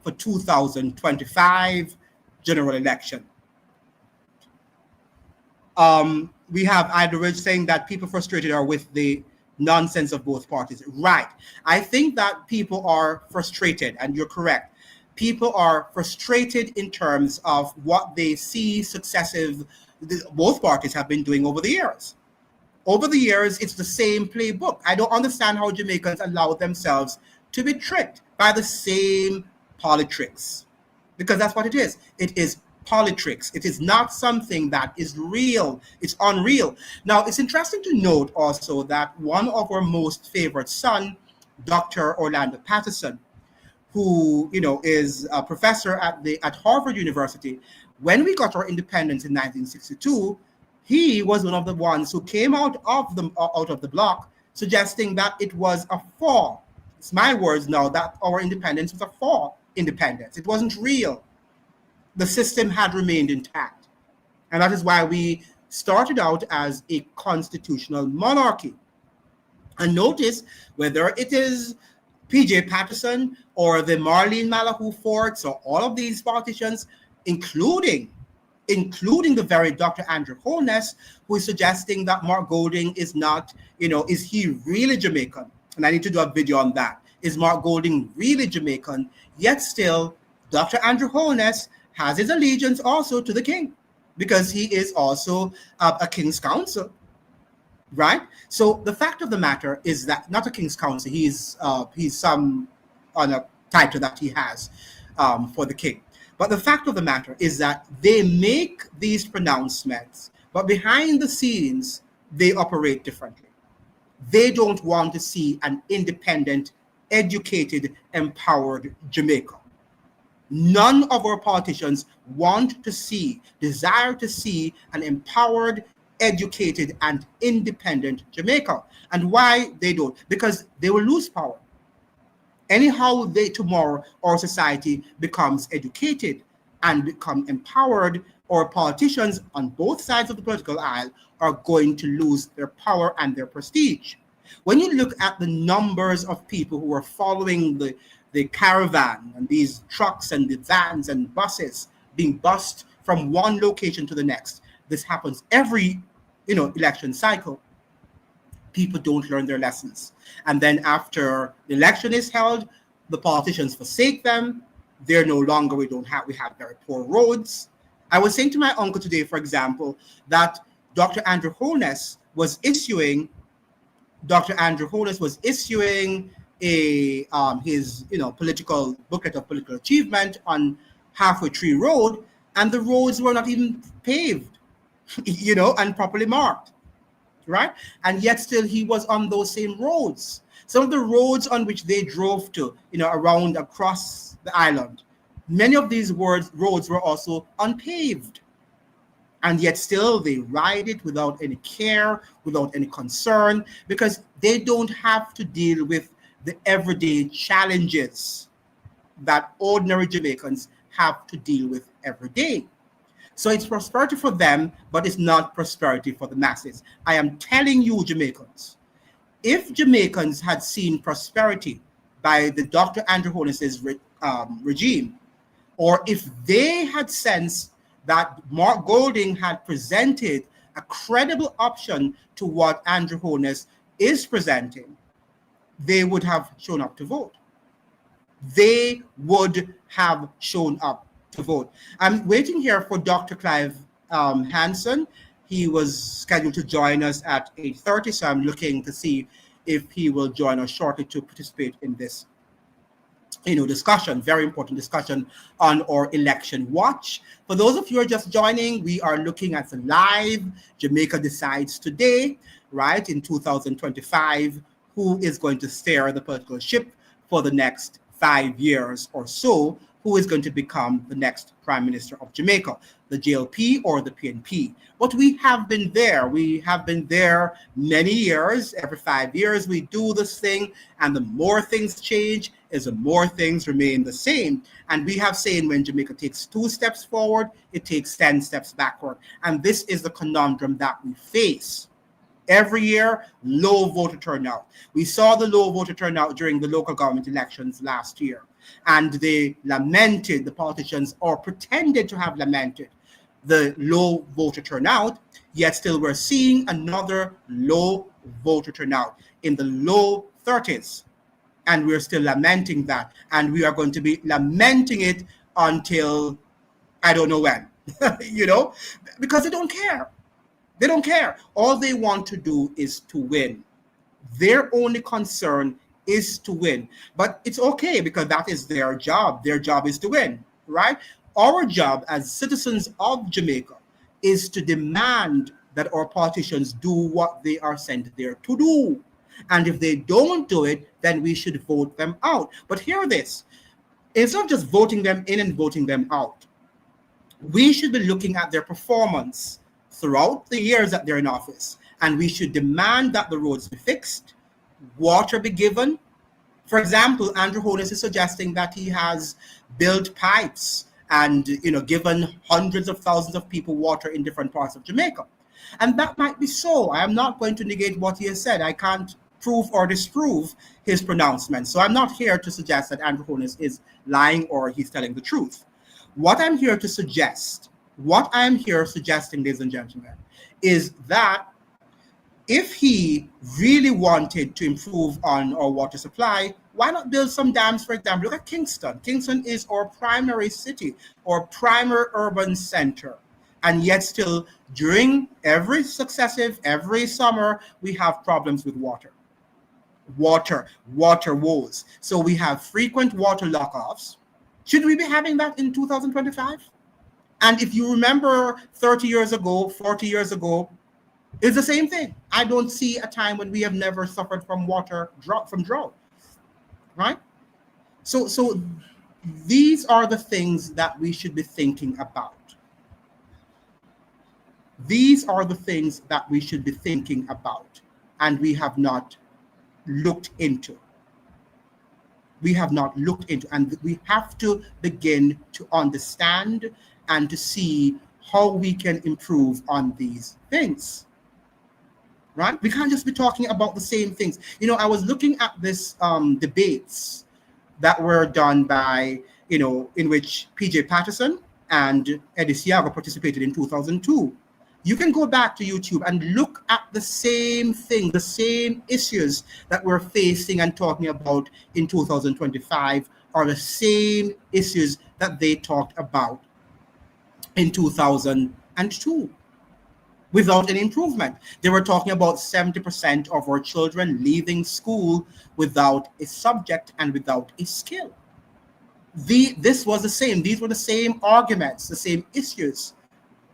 for 2025 general election? We have Ida Ridge saying that people frustrated are with the nonsense of both parties. Right. I think that people are frustrated, and you're correct. People are frustrated in terms of what they see both parties have been doing over the years. Over the years, it's the same playbook. I don't understand how Jamaicans allow themselves to be tricked by the same politics, because that's what it is. It is politics. It is not something that is real. It's unreal. Now, it's interesting to note also that one of our most favorite son, Dr. Orlando Patterson, who is a professor at Harvard University, when we got our independence in 1962, he was one of the ones who came out of the block suggesting that it was a fall. It's my words now, that our independence was a fall independence. It wasn't real. The system had remained intact. And that is why we started out as a constitutional monarchy. And notice, whether it is PJ Patterson or the Marlene Malahoo Forts or all of these politicians, including the very Dr. Andrew Holness, who is suggesting that Mark Golding is not, is he really Jamaican? And I need to do a video on that. Is Mark Golding really Jamaican? Yet still, Dr. Andrew Holness has his allegiance also to the king, because he is also a king's counsel, right? So the fact of the matter is that, not a king's counsel, he's some on a title that he has for the king. But the fact of the matter is that they make these pronouncements, but behind the scenes, they operate differently. They don't want to see an independent, educated, empowered Jamaica. None of our politicians desire to see an empowered, educated, and independent Jamaica. And why they don't? Because they will lose power. Anyhow, tomorrow our society becomes educated and become empowered, our politicians on both sides of the political aisle are going to lose their power and their prestige. When you look at the numbers of people who are following the caravan and these trucks and the vans and buses being bussed from one location to the next, this happens every election cycle. People don't learn their lessons. And then after the election is held, the politicians forsake them. They're no longer, we have very poor roads. I was saying to my uncle today, for example, that Dr. Andrew Holness was issuing his political booklet of political achievement on Halfway Tree Road, and the roads were not even paved, and properly marked, right? And yet still he was on those same roads. Some of the roads on which they drove to, around across the island, many of these roads were also unpaved. And yet still they ride it without any care, without any concern, because they don't have to deal with the everyday challenges that ordinary Jamaicans have to deal with every day. So it's prosperity for them, but it's not prosperity for the masses. I am telling you, Jamaicans, if Jamaicans had seen prosperity by the Dr. Andrew Holness's regime, or if they had sensed that Mark Golding had presented a credible option to what Andrew Holness is presenting, they would have shown up to vote. They would have shown up to vote. I'm waiting here for Dr. Clive Hanson. He was scheduled to join us at 8:30, so I'm looking to see if he will join us shortly to participate in this discussion, very important discussion on our election watch. For those of you who are just joining, we are looking at the live Jamaica Decides today, right, in 2025, who is going to steer the political ship for the next 5 years or so, who is going to become the next Prime Minister of Jamaica, the JLP or the PNP. But we have been there. We have been there many years. Every 5 years we do this thing, and the more things change is the more things remain the same. And we have saying when Jamaica takes 2 steps forward, it takes 10 steps backward. And this is the conundrum that we face. Every year, low voter turnout. We saw the low voter turnout during the local government elections last year. And they lamented, the politicians, or pretended to have lamented the low voter turnout, yet still we're seeing another low voter turnout in the low 30s. And we're still lamenting that. And we are going to be lamenting it until I don't know when, because they don't care. They don't care. All they want to do is to win. Their only concern is to win. But it's okay, because that is their job. Their job is to win, right? Our job as citizens of Jamaica is to demand that our politicians do what they are sent there to do. And if they don't do it, then we should vote them out. But hear this. It's not just voting them in and voting them out. We should be looking at their performance throughout the years that they're in office. And we should demand that the roads be fixed, water be given. For example, Andrew Holness is suggesting that he has built pipes and given hundreds of thousands of people water in different parts of Jamaica. And that might be so. I am not going to negate what he has said. I can't prove or disprove his pronouncements. So I'm not here to suggest that Andrew Holness is lying or he's telling the truth. What I'm here suggesting, ladies and gentlemen, is that if he really wanted to improve on our water supply, why not build some dams, for example? Look at Kingston. Kingston is our primary city, our primary urban center. And yet still, during every summer, we have problems with water woes. So we have frequent water lockoffs. Should we be having that in 2025? And if you remember 30 years ago, 40 years ago, it's the same thing. I don't see a time when we have never suffered from drought, right? So these are the things that we should be thinking about. These are the things that we should be thinking about, and we have not looked into. And we have to begin to understand and to see how we can improve on these things. Right? We can't just be talking about the same things. I was looking at this debates that were done by, in which PJ Patterson and Eddie Siago participated in 2002. You can go back to YouTube and look at the same thing, the same issues that we're facing and talking about in 2025 are the same issues that they talked about in 2002. Without any improvement. They were talking about 70% of our children leaving school without a subject and without a skill. This was the same. These were the same arguments, the same issues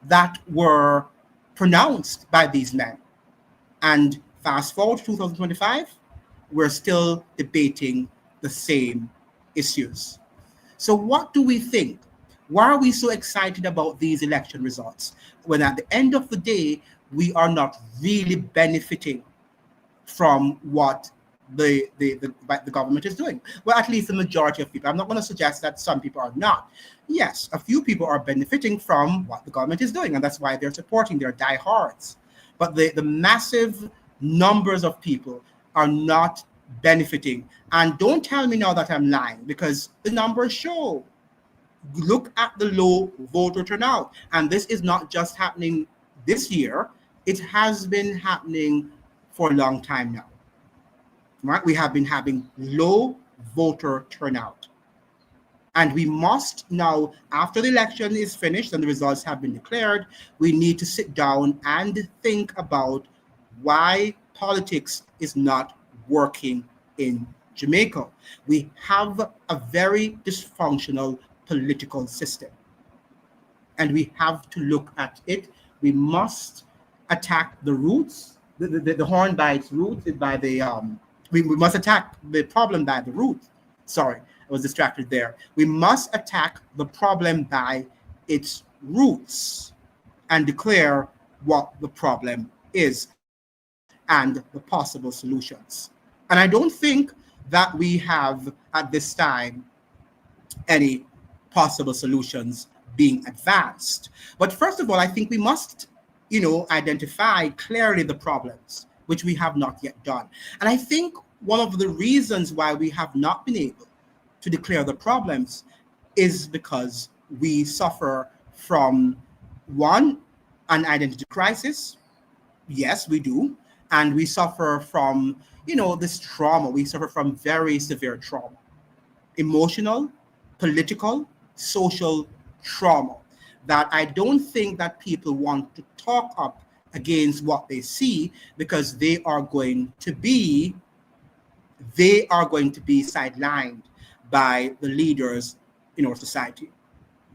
that were pronounced by these men. And fast forward to 2025, we're still debating the same issues. So what do we think? Why are we so excited about these election results when at the end of the day, we are not really benefiting from what the government is doing? Well, at least the majority of people. I'm not going to suggest that some people are not. Yes, a few people are benefiting from what the government is doing, and that's why they're supporting their diehards. But the massive numbers of people are not benefiting. And don't tell me now that I'm lying, because the numbers show. Look at the low voter turnout. And this is not just happening this year. It has been happening for a long time now. Right? We have been having low voter turnout. And we must now, after the election is finished and the results have been declared, we need to sit down and think about why politics is not working in Jamaica. We have a very dysfunctional political system, and we have to look at it. We must attack the roots. The horn by its roots. We must attack the problem by the root. Sorry, I was distracted there. We must attack the problem by its roots and declare what the problem is and the possible solutions. And I don't think that we have at this time any possible solutions being advanced. But first of all, I think we must, identify clearly the problems, which we have not yet done. And I think one of the reasons why we have not been able to declare the problems is because we suffer from, one, an identity crisis. Yes, we do. And we suffer from, this trauma. We suffer from very severe trauma, emotional, political, social trauma that I don't think that people want to talk up against what they see, because they are going to be sidelined by the leaders in our society.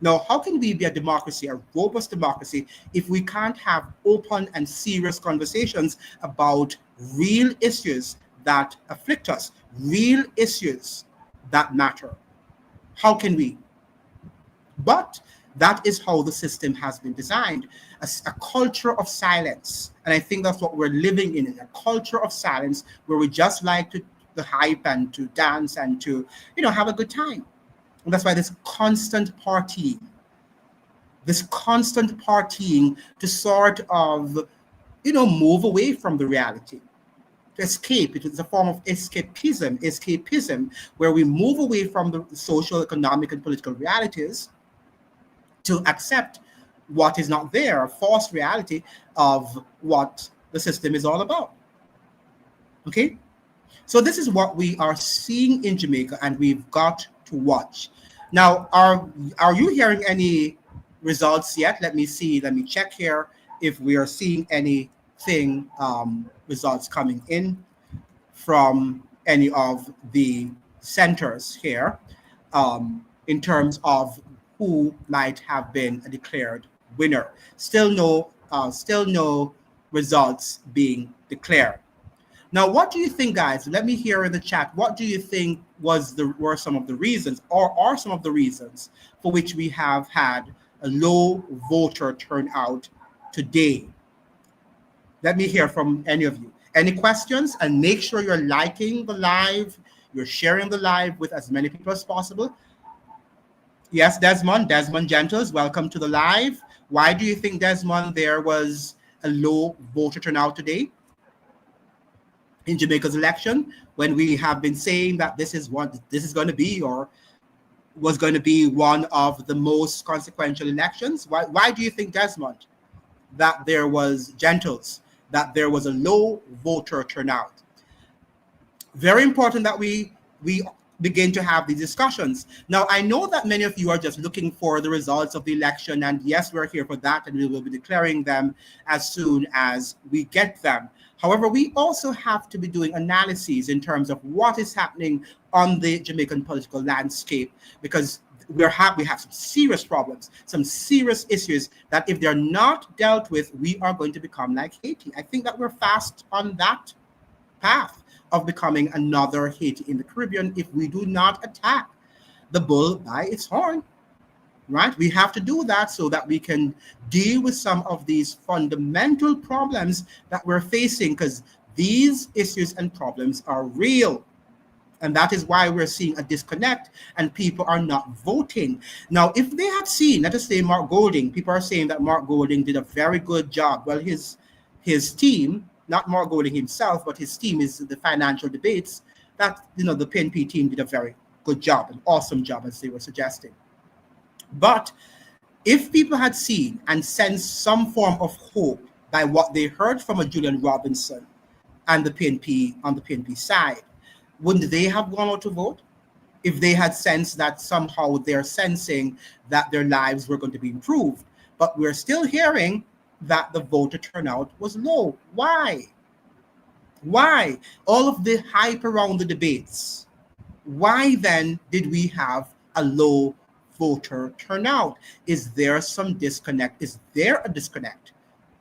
Now, how can we be a democracy, a robust democracy, if we can't have open and serious conversations about real issues that afflict us, real issues that matter? How can we? But That is how the system has been designed, a culture of silence. And I think that's what we're living in, a culture of silence where we just like to hype and to dance and to, have a good time. And that's why this constant partying to sort of, move away from the reality, to escape. It is a form of escapism, where we move away from the social, economic, and political realities to accept what is not there, a false reality of what the system is all about. Okay? So this is what we are seeing in Jamaica, and we've got to watch. Now, are you hearing any results yet? Let me see. Let me check here if we are seeing anything, results coming in from any of the centers here, in terms of who might have been a declared winner. Still no results being declared. Now, what do you think, guys? Let me hear in the chat. What do you think were some of the reasons, or are some of the reasons for which we have had a low voter turnout today? Let me hear from any of you. Any questions? And make sure you're liking the live, you're sharing the live with as many people as possible. Yes, Desmond Gentles, welcome to the live. Why do you think, Desmond, there was a low voter turnout today in Jamaica's election, when we have been saying that this is going to be, or was going to be, one of the most consequential elections? Why do you think, Desmond, that there was a low voter turnout? Very important that we begin to have these discussions. Now, I know that many of you are just looking for the results of the election, and yes, we're here for that, and we will be declaring them as soon as we get them. However, we also have to be doing analyses in terms of what is happening on the Jamaican political landscape, because we have some serious problems, some serious issues that if they're not dealt with, we are going to become like Haiti. I think that we're fast on that path of becoming another Haiti in the Caribbean if we do not attack the bull by its horn. Right? We have to do that so that we can deal with some of these fundamental problems that we're facing, because these issues and problems are real. And that is why we're seeing a disconnect and people are not voting. Now, if they had seen, let us say, Mark Golding, people are saying that Mark Golding did a very good job. Well, his team, not Mark Golding himself, but his team is the financial debates, that, the PNP team did a very good job, an awesome job, as they were suggesting. But if people had seen and sensed some form of hope by what they heard from a Julian Robinson and the PNP on the PNP side, wouldn't they have gone out to vote? If they had sensed that somehow they're sensing that their lives were going to be improved. But we're still hearing that the voter turnout was low. Why? All of the hype around the debates. Why then did we have a low voter turnout? Is there some disconnect? Is there a disconnect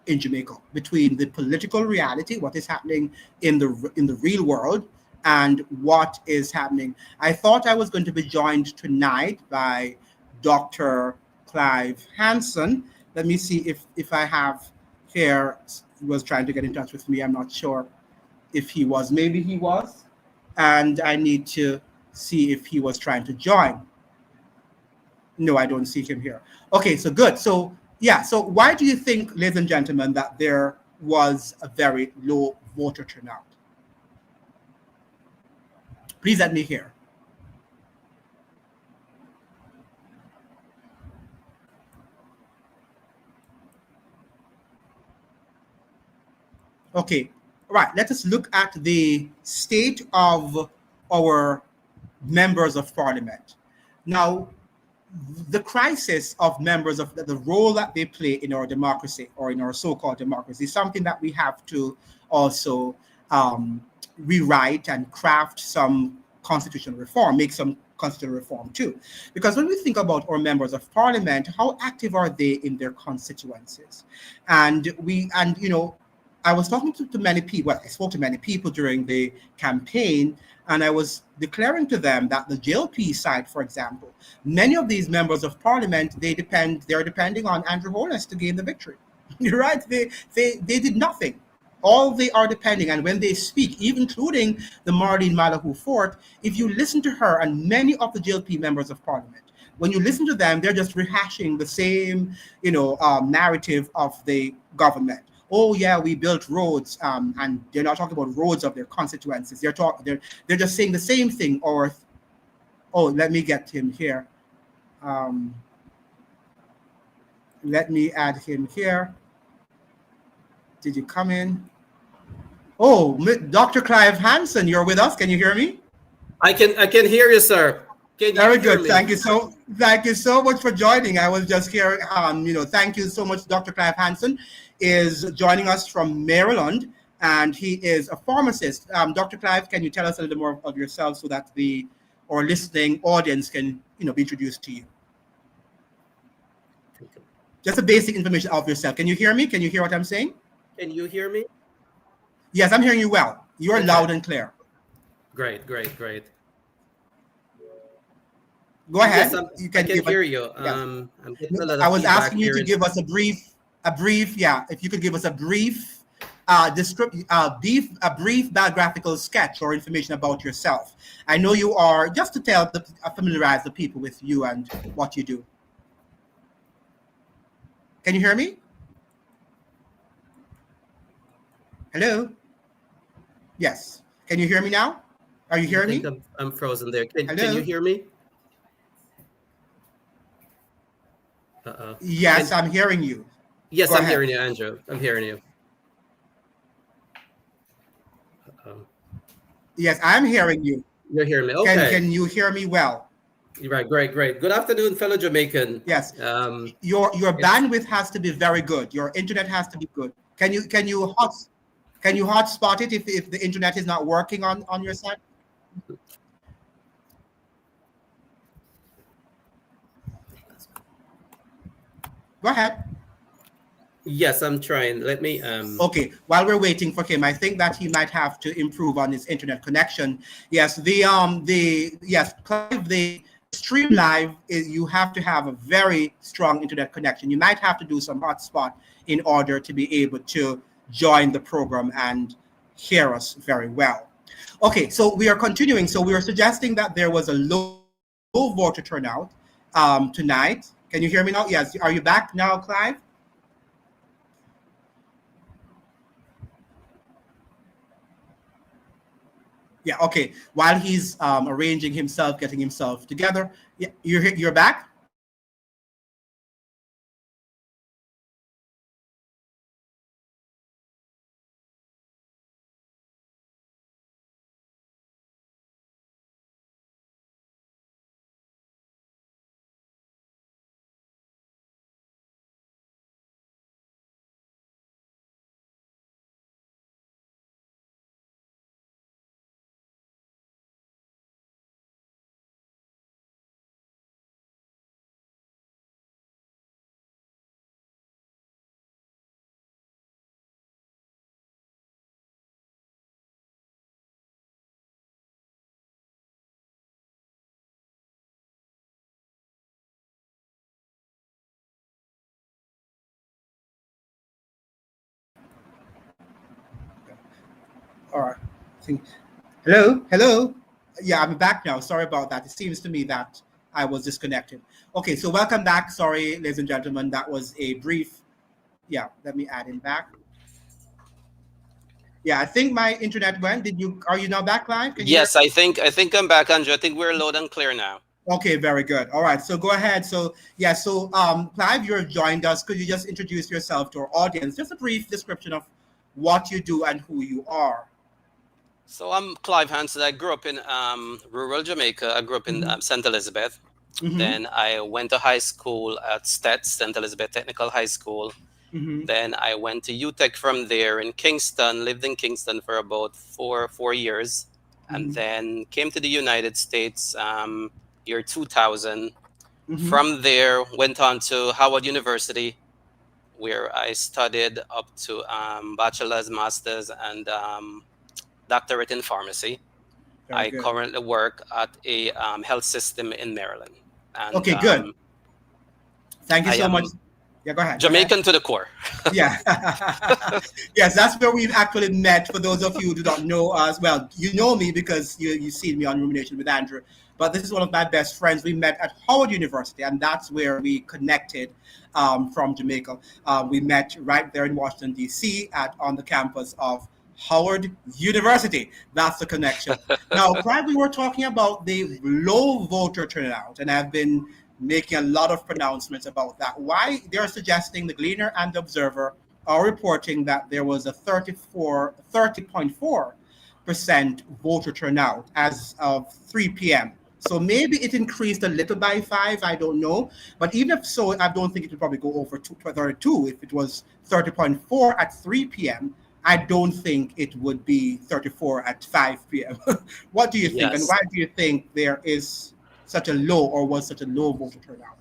in Jamaica between the political reality, what is happening in the real world, and what is happening? I thought I was going to be joined tonight by Dr. Clive Hanson. Let me see if I have here. He was trying to get in touch with me. I'm not sure if he was. Maybe he was. And I need to see if he was trying to join. No, I don't see him here. Okay, so good. So yeah, so why do you think, ladies and gentlemen, that there was a very low voter turnout? Please let me hear. Okay, right. Let us look at the state of our members of parliament. Now, the crisis of members of the role that they play in our democracy, or in our so-called democracy, is something that we have to also rewrite and craft some constitutional reform, make some constitutional reform too. Because when we think about our members of parliament, how active are they in their constituencies? And I was talking to many people. Well, I spoke to many people during the campaign, and I was declaring to them that the JLP side, for example, many of these members of parliament, they're depending on Andrew Holness to gain the victory. You're right. They did nothing. All they are depending, and when they speak, even including the Marlene Malahu Fort, if you listen to her and many of the JLP members of parliament, when you listen to them, they're just rehashing the same, narrative of the government. Oh yeah, we built roads, and they're not talking about roads of their constituencies. They're just saying the same thing. Or, oh, let me get him here. Let me add him here. Did you come in? Oh, Dr. Clive Hanson, you're with us. Can you hear me? I can hear you, sir. Can you Very hear good. me? Thank you so much for joining. I was just here. Thank you so much. Dr. Clive Hanson is joining us from Maryland, and he is a pharmacist. Dr. Clive, can you tell us a little more of yourself so that our listening audience can, be introduced to you? Just a basic information of yourself. Can you hear me? Can you hear what I'm saying? Can you hear me? Yes, I'm hearing you well. You're loud and clear. Great. Go ahead. Yes, I can hear you. Yes. I'm getting a lot of I was feedback asking you to give us a brief. If you could give us a brief, brief biographical sketch or information about yourself. I know you are, just to familiarize the people with you and what you do. Can you hear me? Hello? Yes. Can you hear me now? Are you hearing me? I'm frozen there. Can you hear me? Yes, I'm hearing you. Yes, I'm hearing you, Andrew. I'm hearing you. Yes, I'm hearing you. You're hearing me. Okay. Can you hear me well? Right. Great. Good afternoon, fellow Jamaican. Yes. Your bandwidth has to be very good. Your internet has to be good. Can you hotspot it if the internet is not working on your side? Go ahead. Yes, I'm trying. Let me. Okay. While we're waiting for him, I think that he might have to improve on his internet connection. Yes. Clive, the stream live is you have to have a very strong internet connection. You might have to do some hotspot in order to be able to join the program and hear us very well. Okay. So we are continuing. So we are suggesting that there was a low voter turnout tonight. Can you hear me now? Yes. Are you back now, Clive? Yeah, okay. While he's arranging himself, getting himself together, yeah, you're back? All right. Hello. Yeah, I'm back now. Sorry about that. It seems to me that I was disconnected. Okay, so welcome back. Sorry, ladies and gentlemen, that was a brief. Yeah, let me add him back. Yeah, I think my internet went. Are you now back live? Yes, I think I'm back, Andrew. I think we're loud and clear now. Okay, very good. All right, so go ahead. So Clive, you've joined us. Could you just introduce yourself to our audience? Just a brief description of what you do and who you are. So I'm Clive Hanson. I grew up in rural Jamaica. I grew up in St. Elizabeth. Mm-hmm. Then I went to high school at St. Elizabeth Technical High School. Mm-hmm. Then I went to UTech from there in Kingston, lived in Kingston for about four years. Mm-hmm. And then came to the United States year 2000. Mm-hmm. From there, went on to Howard University, where I studied up to bachelor's, master's, and doctorate in pharmacy. Very I good. currently work at a health system in Maryland, and Okay, good. Thank you I so much. am Yeah, go ahead. Go ahead. Jamaican to the core. Yeah. Yes, that's where we've actually met. For those of you who do not know us, well, you know me because you seen me on Rumination with Andrew. But this is one of my best friends. We met at Howard University, and that's where we connected from Jamaica. We met right there in Washington, D.C., on the campus of Howard University. That's the connection. Now, Clive, we were talking about the low voter turnout, and I've been making a lot of pronouncements about that. Why they're suggesting, the Gleaner and the Observer are reporting that there was a 30.4% voter turnout as of 3 p.m. So maybe it increased a little by 5, I don't know. But even if so, I don't think it would probably go over 32. If it was 30.4 at 3 p.m., I don't think it would be 34 at 5 p.m. What do you think? And Yes. why do you think there is such a low, or was such a low voter turnout?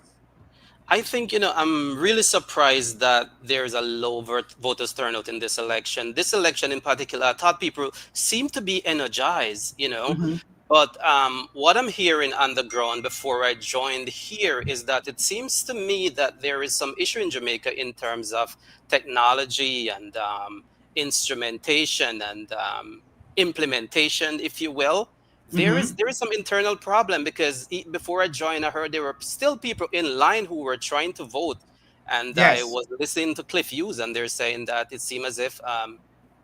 I think, I'm really surprised that there's a low voters turnout in this election. This election in particular, I thought people seem to be energized, Mm-hmm. But what I'm hearing on the ground before I joined here is that it seems to me that there is some issue in Jamaica in terms of technology and instrumentation and implementation, if you will. Mm-hmm. There is some internal problem because before I joined, I heard there were still people in line who were trying to vote, and I Yes. was listening to Cliff Hughes, and they're saying that it seemed as if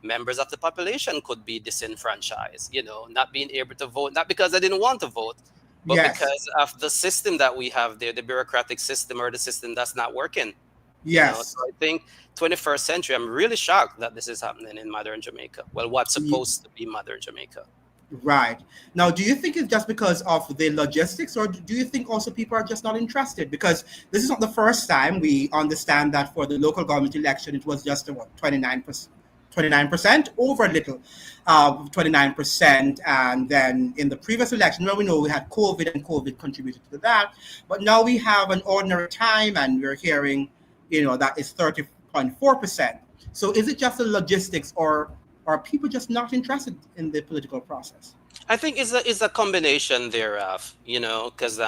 members of the population could be disenfranchised, not being able to vote, not because they didn't want to vote, but Yes. because of the system that we have there, the bureaucratic system or the system that's not working. So Yes. I think 21st century, I'm really shocked that this is happening in modern Jamaica. Well, what's Ye- supposed to be modern Jamaica. Right. Now, do you think it's just because of the logistics, or do you think also people are just not interested? Because this is not the first time. We understand that for the local government election, it was just what, 29%, over a little, 29%. And then in the previous election, well, we know we had COVID, and COVID contributed to that. But now we have an ordinary time, and we're hearing, that is 30.4%. So is it just the logistics, or are people just not interested in the political process? I think it's a combination thereof, because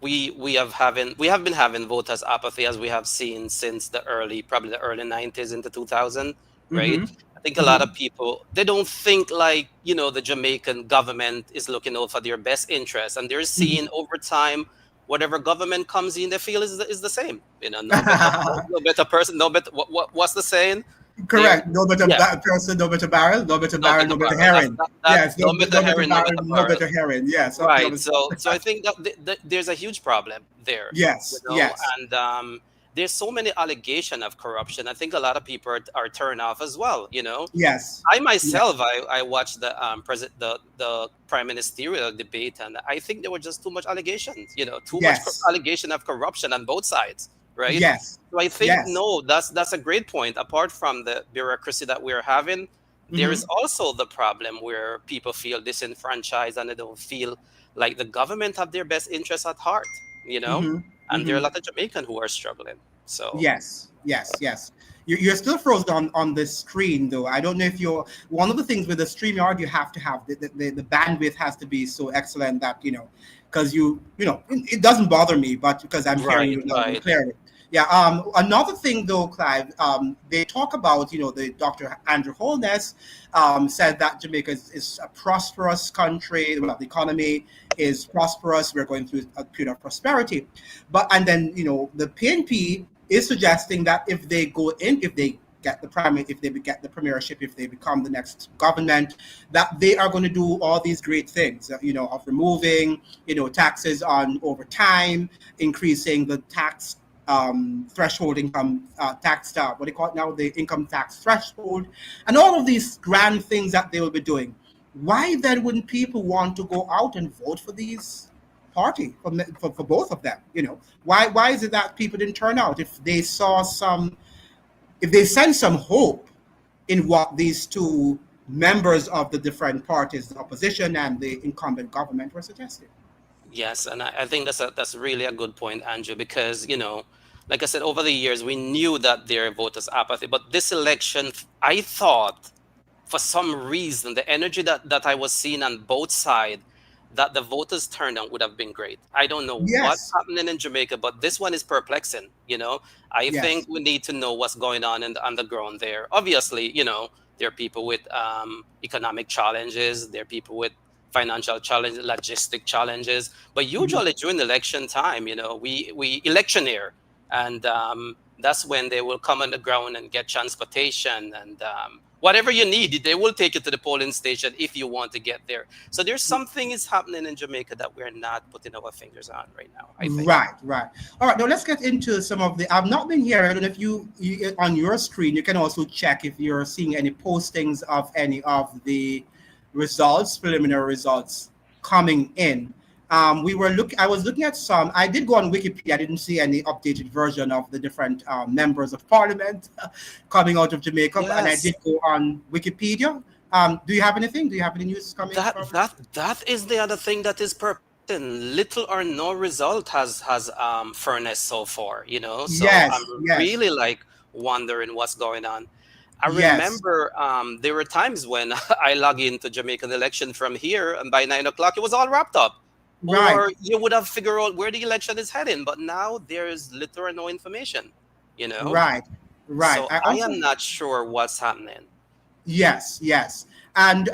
we have been having voters apathy as we have seen since probably the early 90s into 2000, right? Mm-hmm. I think a lot Mm-hmm. of people, they don't think like the Jamaican government is looking out for their best interests, and they're seeing over time whatever government comes in, they feel is the same. No better Mm-hmm. no better person, no better what's the saying? There, Correct. No better yeah, person, no better barrel, no better no barrel, better no better barrel. That's herring. that Yes, no, no better no better herring, no barrel, better no barrel. better herring. Yes. Okay. Right. So I think that there's a huge problem there, Yes. Yes. and there's so many allegation of corruption. I think a lot of people are turned off as well. Yes. I Yes. myself, I watched the president the prime ministerial debate, and I think there were just too much allegations. Too much Yes. allegation of corruption on both sides, right? Yes. So I think Yes. no, that's a great point. Apart from the bureaucracy that we're having, there is Mm-hmm. also the problem where people feel disenfranchised and they don't feel like the government have their best interests at heart, Mm-hmm. and there are a Mm-hmm. lot of Jamaican who are struggling. So Yes, yes, yes. You're still frozen on the screen, though. I don't know if you're one of the things with the StreamYard, you have to have the bandwidth has to be so excellent that because it doesn't bother me, but because I'm hearing right, you loud and right. clearly. Yeah. Another thing, though, Clive, they talk about the Dr. Andrew Holness said that Jamaica is a prosperous country. Well, the economy is prosperous. We're going through a period of prosperity, and then the PNP is suggesting that if they get the primary, if they get the premiership, if they become the next government, that they are going to do all these great things, of removing, taxes on overtime, increasing the tax threshold income tax, what do you call it now, the income tax threshold, and all of these grand things that they will be doing. Why then wouldn't people want to go out and vote for these party for both of them? Why is it that people didn't turn out if they saw if they sense some hope in what these two members of the different parties, the opposition and the incumbent government, were suggesting? Yes, and I think that's really a good point, Andrew, because like I said, over the years, we knew that their voters apathy. But this election, I thought, for some reason, the energy that I was seeing on both sides, that the voters turnout would have been great. I don't know what's Yes. happening in Jamaica, but this one is perplexing. I think Yes. we need to know what's going on in the underground there. Obviously, there are people with economic challenges, there are people with financial challenges, logistic challenges. But Mhm. usually during election time, we electioneer, and that's when they will come on the ground and get transportation and whatever you need. They will take you to the polling station if you want to get there. So there's something is happening in Jamaica that we're not putting our fingers on right now, I think. Right, right. All right, now let's get into some of the. I've not been here. I don't know if you on your screen, you can also check if you're seeing any postings of any of the results, preliminary results coming in. I was looking at some. I did go on Wikipedia. I didn't see any updated version of the different members of parliament coming out of Jamaica, and I Yes. did go on Wikipedia. Do you have anything? Do you have any news coming That from? that that is the other thing that is perplexing. Little or no result has furnished so far, So I'm Yes, yes, really like wondering what's going on. I yes. remember there were times when I log into Jamaican election from here, and by 9 o'clock it was all wrapped up, Right. or you would have figured out where the election is heading. But now there is little or no information, you know. Right, right. So I I also am not sure what's happening. yes, yes, and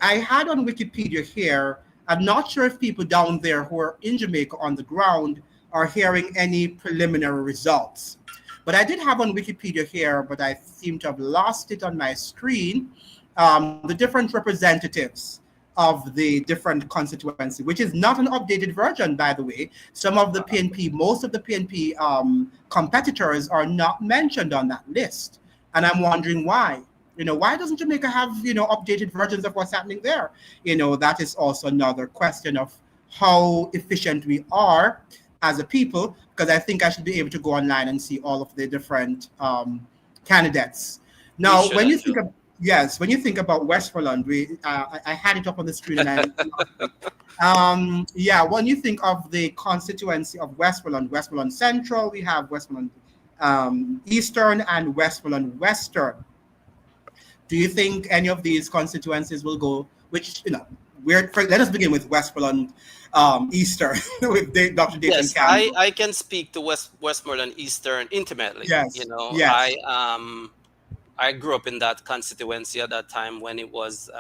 I had on Wikipedia here. I'm not sure if people down there who are in Jamaica on the ground are hearing any preliminary results, but I did have on Wikipedia here, but I seem to have lost it on my screen. The different representatives of the different constituency, which is not an updated version, by the way. Some of the PNP, most of the PNP competitors are not mentioned on that list. And I'm wondering why. Why doesn't Jamaica have, updated versions of what's happening there? That is also another question of how efficient we are as a people, because I think I should be able to go online and see all of the different candidates. We Now, should when you have think to. of yes, when you think about Westmoreland, I had it up on the screen and I lost it. Yeah, when you think of the constituency of Westmoreland Central, we have Westmoreland Eastern and Westmoreland Western. Do you think any of these constituencies will go? Which let us begin with Westmoreland Eastern with Dr. Dayton Yes, I Campbell. I can speak to Westmoreland Eastern intimately. Yes, yes. I grew up in that constituency at that time when it was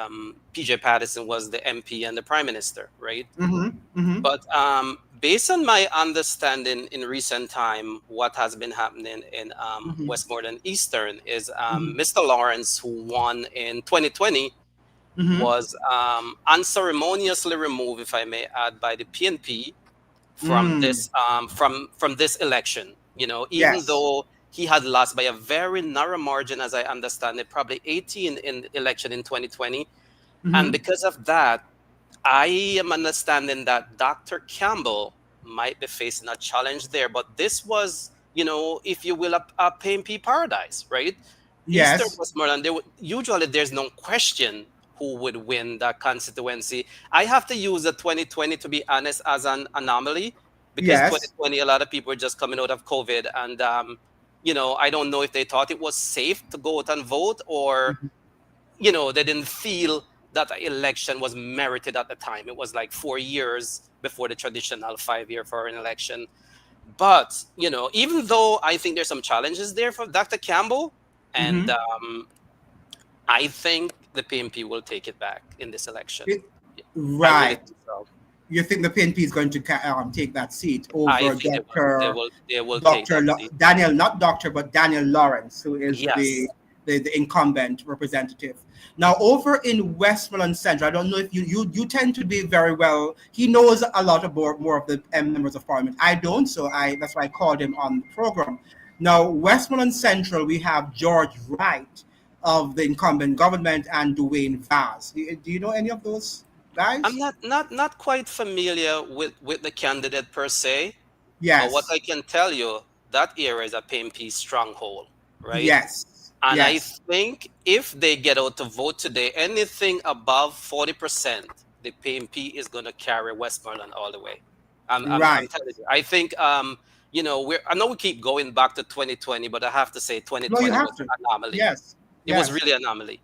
PJ Patterson was the MP and the Prime Minister, right? Mm-hmm. Mm-hmm. But based on my understanding in recent time, what has been happening in Mm-hmm. Westmoreland Eastern is Mm-hmm. Mr. Lawrence, who won in 2020, Mm-hmm. was unceremoniously removed, if I may add, by the PNP from Mm. this election. Even Yes. though he had lost by a very narrow margin, as I understand it, probably 18 in the election in 2020, and Mm-hmm. because of that, I am understanding that Dr. Campbell might be facing a challenge there. But this was, if you will, a PMP paradise, right? Eastern Yes. Westmoreland, usually there's no question who would win that constituency. I have to use the 2020, to be honest, as an anomaly, because Yes. 2020, a lot of people were just coming out of COVID. And, I don't know if they thought it was safe to go out and vote, or Mhm. they didn't feel that the election was merited at the time. It was like 4 years before the traditional 5 year for an election. But, even though I think there's some challenges there for Dr. Campbell, and Mhm. I think the PMP will take it back in this election. It- I really right. think so. You think the PNP is going to take that seat I over think they will. They Dr. will. They will take that seat. Daniel, not Doctor, but Daniel Lawrence, who is the, Yes. the incumbent representative. Now, over in Westmoreland Central, I don't know if you tend to be very well. He knows a lot about more of the members of parliament. I don't, so that's why I called him on the program. Now, Westmoreland Central, we have George Wright of the incumbent government and Dwayne Vaz. Do you know any of those I'm guys? not quite familiar with the candidate per se, but what Yes, I can tell you, that area is a PMP stronghold, right? yes, And I yes. think if they get out to vote today, anything above 40%, the PMP is going to carry Westmoreland all the way. I'm Right. telling you. I think I know we keep going back to 2020, but I have to say No, you 2020 have was to. an anomaly. Yes. It was Yes. really an anomaly,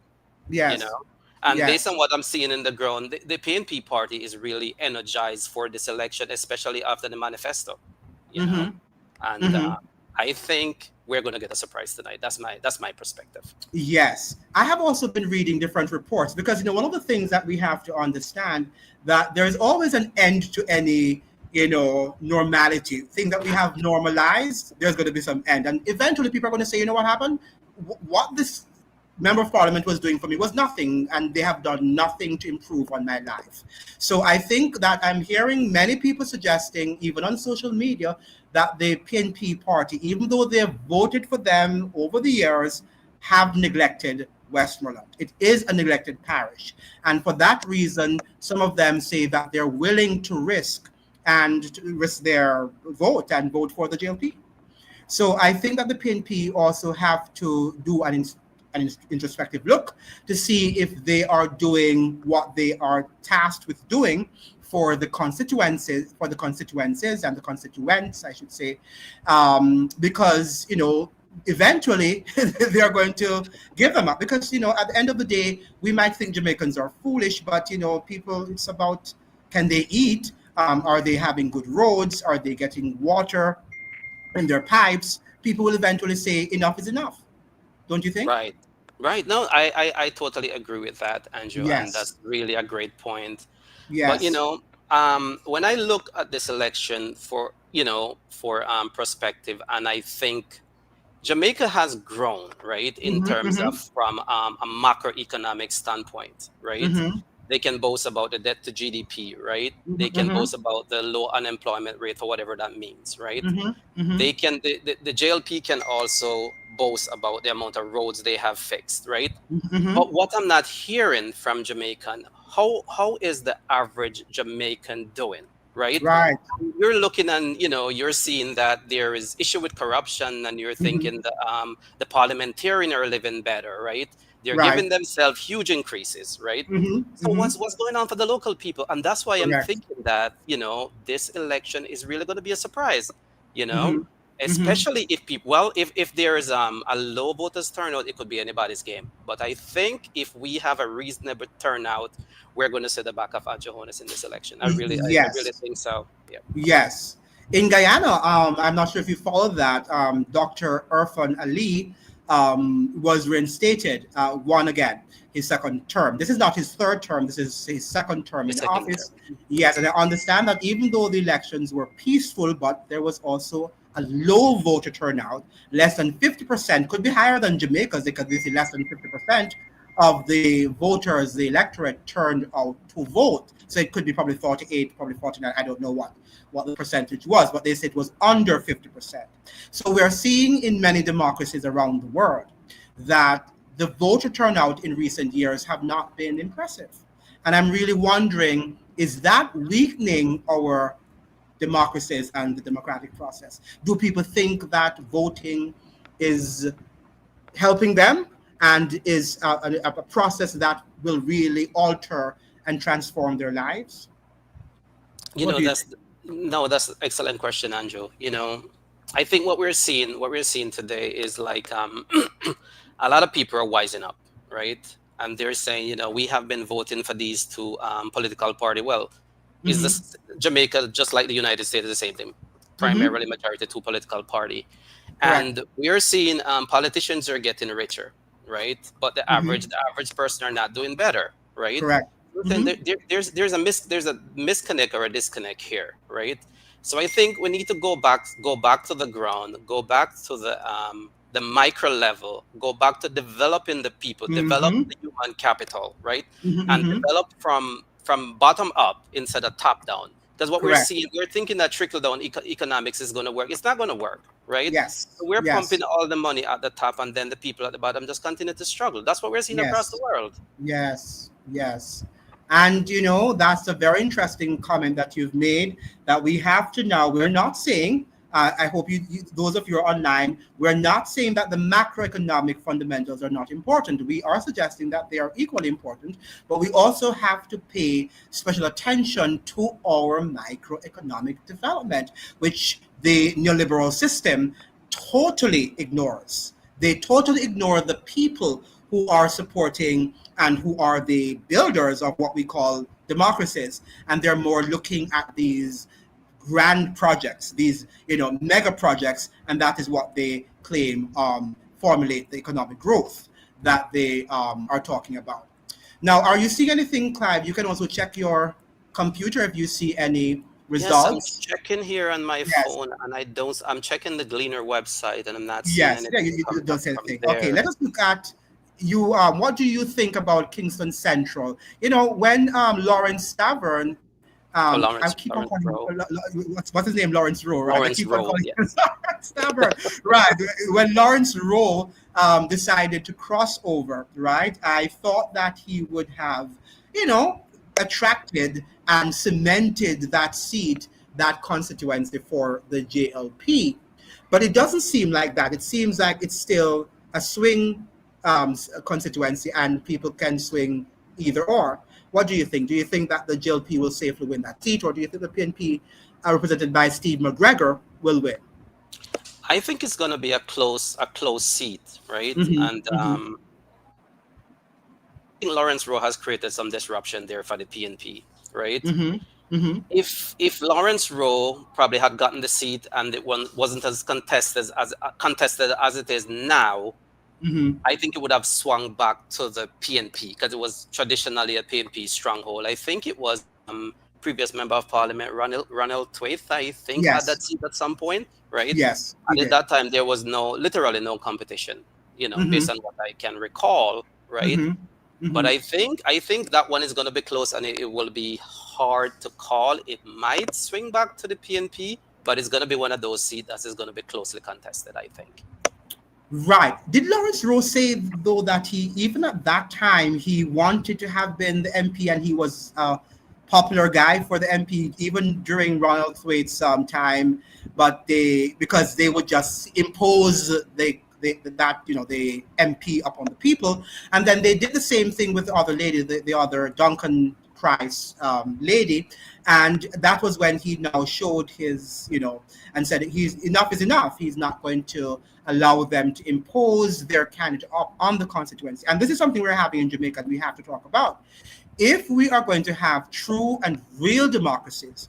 you Yes. know. And based Yes. on what I'm seeing in the ground, the PNP party is really energized for this election, especially after the manifesto, you know. Mm-hmm. And Mm-hmm. I think we're going to get a surprise tonight. That's my perspective. Yes, I have also been reading different reports because one of the things that we have to understand that there is always an end to any normality thing that we have normalized. There's going to be some end, and eventually people are going to say, what happened? What this member of parliament was doing for me was nothing, and they have done nothing to improve on my life. So I think that I'm hearing many people suggesting, even on social media, that the PNP party, even though they have voted for them over the years, have neglected Westmoreland. It is a neglected parish. And for that reason, some of them say that they're willing to risk their vote and vote for the JLP. So I think that the PNP also have to do an introspective look to see if they are doing what they are tasked with doing for the constituencies and the constituents, I should say, because eventually they are going to give them up because at the end of the day we might think Jamaicans are foolish, but people, it's about, can they eat? Are they having good roads? Are they getting water in their pipes? People will eventually say enough is enough. Don't you think? Right. Right. No, I totally agree with that, Andrew, and Yes. that's really a great point. But Yes. when I look at this election for perspective, and I think Jamaica has grown, right, in Mm-hmm, terms of mm-hmm, from a macroeconomic standpoint, right? mm-hmm, They can boast about the debt to GDP, right? They can mm-hmm, boast about the low unemployment rate or whatever that means, right? mm-hmm, mm-hmm, The JLP can also boast about the amount of roads they have fixed, right? mm-hmm. But what I'm not hearing from Jamaican, how is the average Jamaican doing, right? Right. You're looking and you're seeing that there is issue with corruption, and you're Mm-hmm. thinking the parliamentarian are living better, right? They're Right. giving themselves huge increases, right? Mm-hmm, So mm-hmm. what's going on for the local people? And that's why I'm Correct. thinking that this election is really going to be a surprise, you know Mm-hmm, mm-hmm. especially if people, well, if there's a low voters turnout, it could be anybody's game. But I think if we have a reasonable turnout, we're going to see the back of Holness in this election. I really Yes. think so. Yeah. Yes. In Guyana, I'm not sure if you followed that. Dr. Irfan Ali was reinstated, won again, his second term. This is not his third term. This is his second term The in second office. term. Yes, and I understand that even though the elections were peaceful, but there was also a low voter turnout. Less than 50%, could be higher than Jamaica's because this is less than 50% of the voters, the electorate turned out to vote. So it could be probably 48, probably 49. I don't know what the percentage was, but they said it was under 50%. So we're seeing in many democracies around the world that the voter turnout in recent years have not been impressive. And I'm really wondering, is that weakening our democracies and the democratic process? Do people think that voting is helping them and is a process that will really alter and transform their lives? You What know, do you think? that's no, that's an excellent question, Andrew. I think what we're seeing today is like a lot of people are wising up, right? And they're saying, we have been voting for these two political party. Well, is Mm-hmm. this Jamaica just like the United States is the same thing? Mm-hmm. Primarily majority two political party, Correct. and we are seeing politicians are getting richer, right? But the Mm-hmm. average the average person are not doing better, right? Correct. Then Mm-hmm. there's a misconnect or a disconnect here, right? So I think we need to go back to the ground, go back to the micro level, go back to developing the people, develop Mm-hmm. the human capital, right? Mm-hmm. And Mm-hmm. develop from bottom up instead of top down. Because what we're Correct. seeing, we're thinking that trickle down economics is going to work. It's not going to work, right? Yes. So we're Yes. pumping all the money at the top, and then the people at the bottom just continue to struggle. That's what we're seeing across the Yes. world. Yes, yes. And that's a very interesting comment that you've made, that we have to now, we're not saying, I hope those of you are online, we're not saying that the macroeconomic fundamentals are not important. We are suggesting that they are equally important, but we also have to pay special attention to our microeconomic development, which the neoliberal system totally ignores. They totally ignore the people who are supporting and who are the builders of what we call democracies. And they're more looking at these grand projects, these mega projects, and that is what they claim formulate the economic growth that they are talking about. Now, are you seeing anything, Clive? You can also check your computer if you see any Yes, I'm results. checking here on my Yes. phone, and I'm checking the Gleaner website, and I'm not seeing Yes. Yeah, anything you don't say from anything. Okay, there. let us look at you. What do you think about Kingston Central? When Lawrence Stavern, Oh, I keep on calling Lawrence him, Rowe. what's his name? Lawrence Rowe, right? I Lawrence keep on Rowe, calling yeah. him Lawrence Stavern, right? When Lawrence Rowe decided to cross over, right? I thought that he would have, you know, attracted and cemented that seat, that constituency for the JLP. But it doesn't seem like that. It seems like it's still a swing constituency, and people can swing either or. What do you think? Do you think that the JLP will safely win that seat, or do you think the PNP, represented by Steve McGregor, will win? I think it's going to be a close seat, right? Mm-hmm, And mm-hmm, I think Lawrence Rowe has created some disruption there for the PNP, right? mm-hmm, mm-hmm, If Lawrence Rowe probably had gotten the seat and it wasn't as contested as it is now, mm-hmm. I think it would have swung back to the PNP because it was traditionally a PNP stronghold. I think it was previous member of parliament Ronald Twaith, I think, had that Yes, seat at some point, right? yes, he And at did. that time there was literally no competition, Mm-hmm, based on what I can recall, right? mm-hmm, But mm-hmm. I think that one is going to be close, and it will be hard to call. It might swing back to the PNP, but it's going to be one of those seats that is going to be closely contested, I think. Right. Did Lawrence Rowe say, though, that he, even at that time, he wanted to have been the MP, and he was a popular guy for the MP, even during Ronald Thwaite's time, but because they would just impose the MP upon the people, and then they did the same thing with the other lady, the other Duncan Price lady, and that was when he now showed his, and said he's enough is enough. He's not going to allow them to impose their candidate up on the constituency. And this is something we're having in Jamaica that we have to talk about. If we are going to have true and real democracies,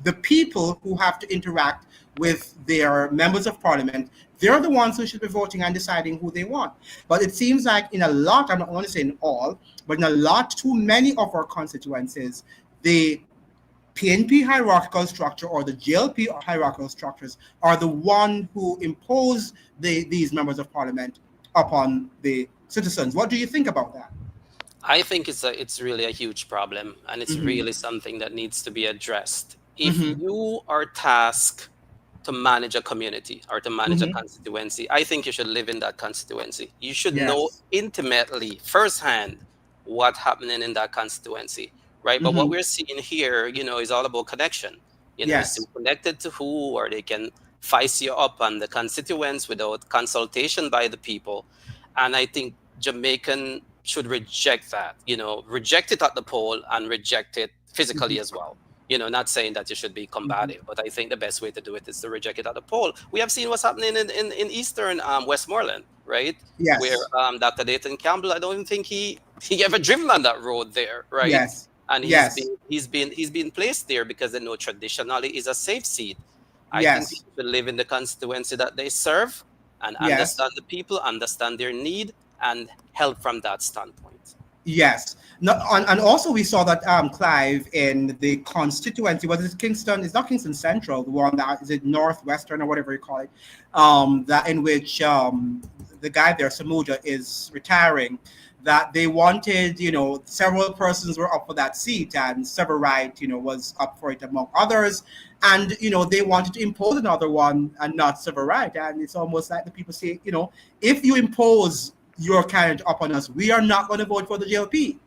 the people who have to interact with their members of parliament, they're the ones who should be voting and deciding who they want. But it seems like in a lot, I'm not going to say in all, but in a lot, too many of our constituencies, the PNP hierarchical structure or the JLP hierarchical structures are the one who impose these members of parliament upon the citizens. What do you think about that? I think it's really a huge problem, and it's Mm-hmm. really something that needs to be addressed. If Mm-hmm. you are tasked to manage a community or to manage a Mm-hmm. constituency, I think you should live in that constituency. You should know Yes. intimately, firsthand, what's happening in that constituency, right? But what Mm-hmm. we're seeing here, is all about connection. Is Yes. connected to who, or they can face you up on the constituents without consultation by the people. And I think Jamaican should reject that, reject it at the poll and reject it physically as well. Not saying that you should be Mm-hmm. combative, but I think the best way to do it is to reject it at the poll. We have seen what's happening in Eastern Westmoreland, right? Where Yes. Dr. Dayton Campbell, I don't even think he ever driven on that road there, right? Yes. And Yes. he's been placed there because they know traditionally is a safe seat. I think Yes. people should live in the constituency that they serve and Yes. understand the people, understand their need, and help from that standpoint. Yes. No, and also we saw that Clive in the constituency, was it Kingston? It's not Kingston Central, the one that is it Northwestern or whatever you call it. That in which the guy there, Samuja, is retiring. That they wanted, several persons were up for that seat, and Severite, was up for it among others. And they wanted to impose another one and not Severite. And it's almost like the people say, if you impose your candidate upon us, we are not going to vote for the JLP.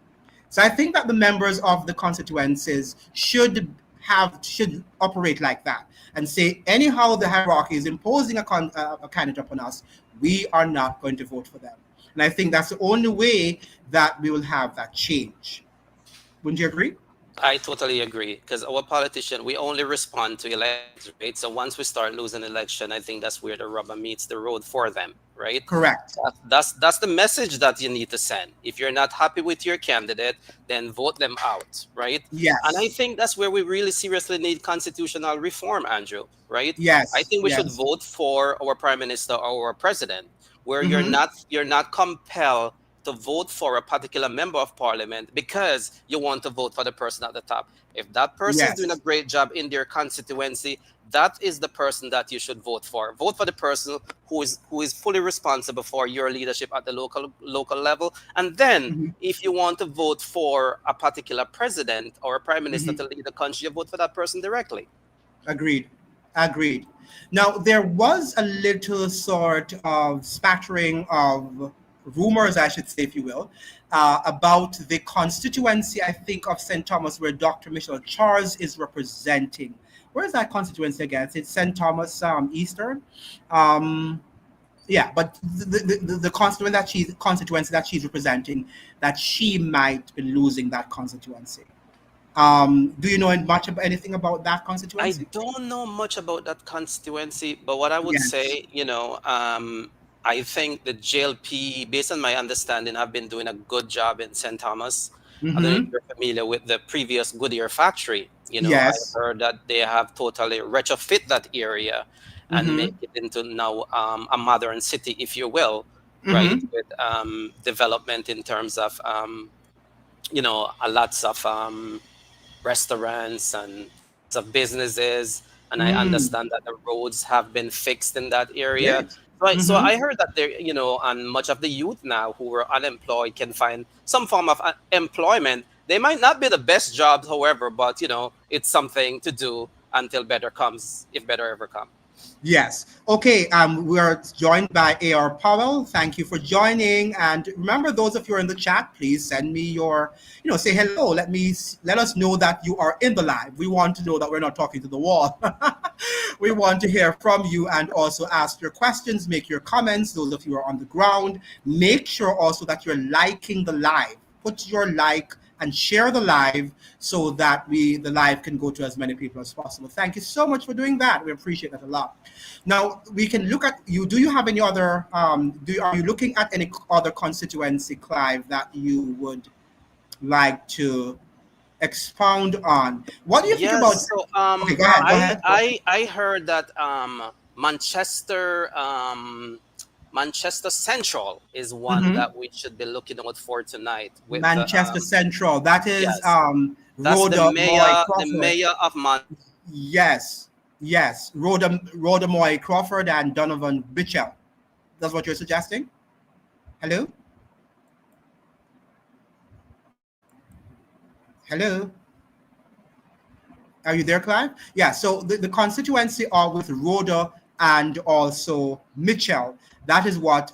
So I think that the members of the constituencies should operate like that and say, anyhow, the hierarchy is imposing a candidate upon us, we are not going to vote for them. And I think that's the only way that we will have that change. Wouldn't you agree? I totally agree because our politician, we only respond to elections, right? So once we start losing election, I think that's where the rubber meets the road for them, right? Correct. That's the message that you need to send. If you're not happy with your candidate, then vote them out, right? And I Yes. think that's where we really seriously need constitutional reform, Andrew, right? I Yes. think we should Yes. vote for our prime minister or our president, where Mm-hmm. you're not compelled to vote for a particular member of parliament because you want to vote for the person at the top. If that person is doing a Yes. great job in their constituency, that is the person that you should vote for. Vote for the person who is fully responsible for your leadership at the local level. And then Mm-hmm. if you want to vote for a particular president or a prime minister Mm-hmm. to lead the country, you vote for that person directly. Agreed. Agreed. Now, there was a little sort of spattering of rumors, I should say, if you will, about the constituency, I think, of St. Thomas, where Dr. Michelle Charles is representing. Where is that constituency again? It's St. Thomas Eastern. Um, yeah, but the constituency that she's representing, that she might be losing that constituency. Do you know much about anything about that I constituency? don't know much about that constituency, but what I would Yes. say, I think the JLP, based on my understanding, have been doing a good job in St. Thomas. I don't know if Mm-hmm. you're familiar with the previous Goodyear factory. I Yes. heard that they have totally retrofit that area and Mm-hmm. make it into now a modern city, if you will, right? Mm-hmm. With development in terms of, a lots of restaurants and lots of businesses. And I Mm. understand that the roads have been fixed in that area. Great. Right. So Mm-hmm. I heard that there, and much of the youth now who are unemployed can find some form of employment. They might not be the best jobs, however, but it's something to do until better comes, if better ever come. Yes. Okay. We are joined by A.R. Powell. Thank you for joining. And remember, those of you in the chat, please send me your, say hello. Let us know that you are in the live. We want to know that we're not talking to the wall. We want to hear from you and also ask your questions, make your comments. Those of you who are on the ground, make sure also that you're liking the live. Put your like and share the live so that the live can go to as many people as possible. Thank you so much for doing that. We appreciate that a lot. Now we can look at you. Do you have any other? Are you looking at any other constituency, Clive, that you would like to expound on? What do you think about? Yes. So Okay, go ahead. Go I ahead. I I heard that Manchester Central is one Mhm. that we should be looking out for tonight with the Manchester Central. That is yes, that's the Rhoda Moy Crawford. mayor of Yes, yes. Rhoda Moy Crawford and Donovan Mitchell. That's what you're suggesting? Hello? Hello? Are you there, Clive? Yeah, so the constituency are with Rhoda and also Mitchell. That is what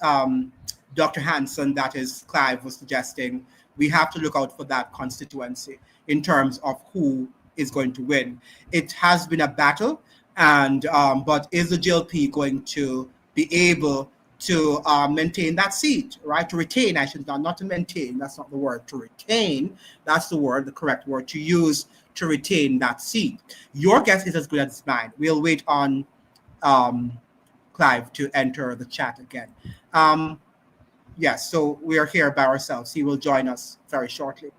Dr. Hanson, that is Clive, was suggesting. We have to look out for that constituency in terms of who is going to win. It has been a battle, and but is the GLP going to be able to maintain that seat, right? To retain, I should not to maintain. That's not the word. To retain, that's the word, the correct word to use to retain that seat. Your guess is as good as mine. We'll wait on um, Clive to enter the chat again. Yes, so we are here by ourselves. He will join us very shortly.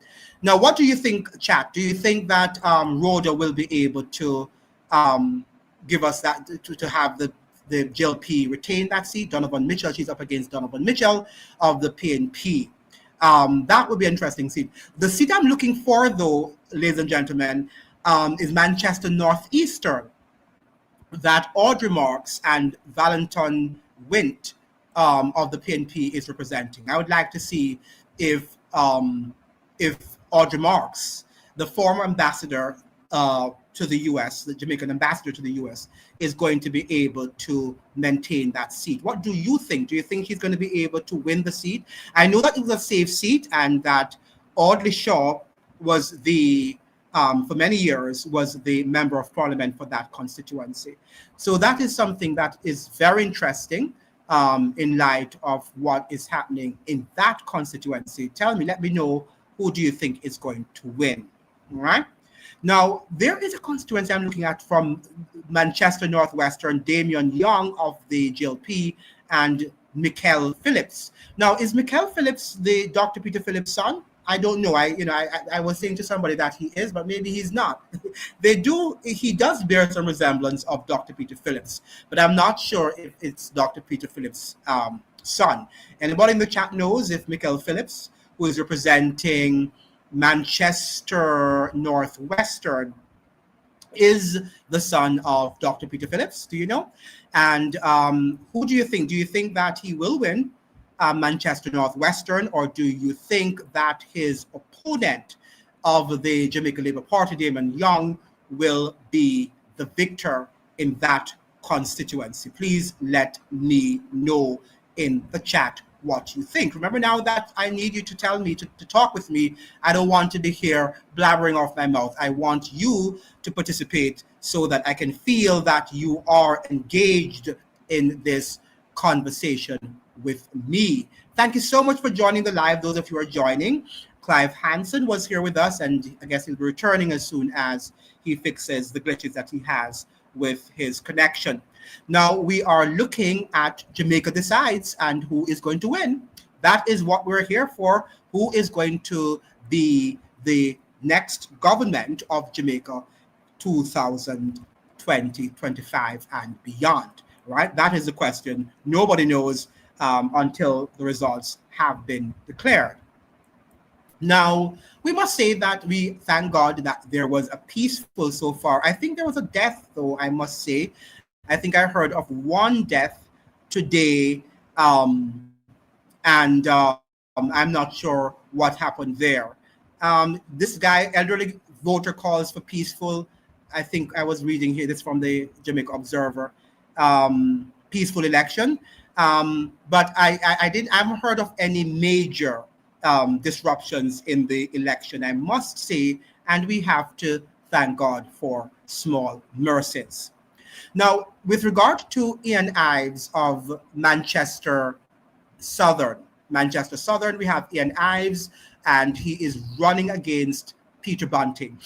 Now, what do you think, chat? Do you think that Rhoda will be able to um, give us that, to have the JLP retain that seat? Donovan Mitchell, she's up against Donovan Mitchell of the PNP. That would be an interesting seat. The seat I'm looking for, though, ladies and gentlemen, is Manchester Northeastern, that Audrey Marks and Valentin Wint of the PNP is representing. I would like to see if Audrey Marks, the former ambassador to the U.S., the Jamaican ambassador to the U.S., is going to be able to maintain that seat. What do you think? Do you think he's going to be able to win the seat? I know that it was a safe seat and that Audley Shaw was for many years, was the member of parliament for that constituency. So that is something that is very interesting in light of what is happening in that constituency. Tell me, let me know, who do you think is going to win? right? Now, there is a constituency I'm looking at from Manchester Northwestern, Damian Young of the GLP and Mikel Phillips. Now, is Mikel Phillips the Dr. Peter Phillips' son? I don't know. I was saying to somebody that he is, but maybe he's not. He does bear some resemblance of Dr. Peter Phillips, but I'm not sure if it's Dr. Peter Phillips' son. Anybody in the chat knows if Mikel Phillips, who is representing Manchester Northwestern, is the son of Dr. Peter Phillips? Do you know? And who do you think? Do you think that he will win Manchester Northwestern, or do you think that his opponent of the Jamaica Labour Party, Damon Young, will be the victor in that constituency? Please let me know in the chat what you think. Remember now that I need you to tell me, to talk with me. I don't want to be here blabbering off my mouth. I want you to participate so that I can feel that you are engaged in this conversation with me. Thank you so much for joining the live, those of you who are joining. Clive Hanson was here with us, and I guess he'll be returning as soon as he fixes the glitches that he has with his connection. Now we are looking at Jamaica Decides and who is going to win. That is what we're here for. Who is going to be the next government of Jamaica 2020, 25 and beyond, right? That is the question. Nobody knows until the results have been declared. Now, we must say that we thank God that there was a peaceful so far. I think there was a death, though, I must say. I think I heard of one death today, and I'm not sure what happened there. This guy, elderly voter, calls for peaceful. I think I was reading here this from the Jamaica Observer, peaceful election. But I haven't heard of any major disruptions in the election, I must say, and we have to thank God for small mercies. Now, with regard to Ian Ives of Manchester Southern, we have Ian Ives, and he is running against Peter Bunting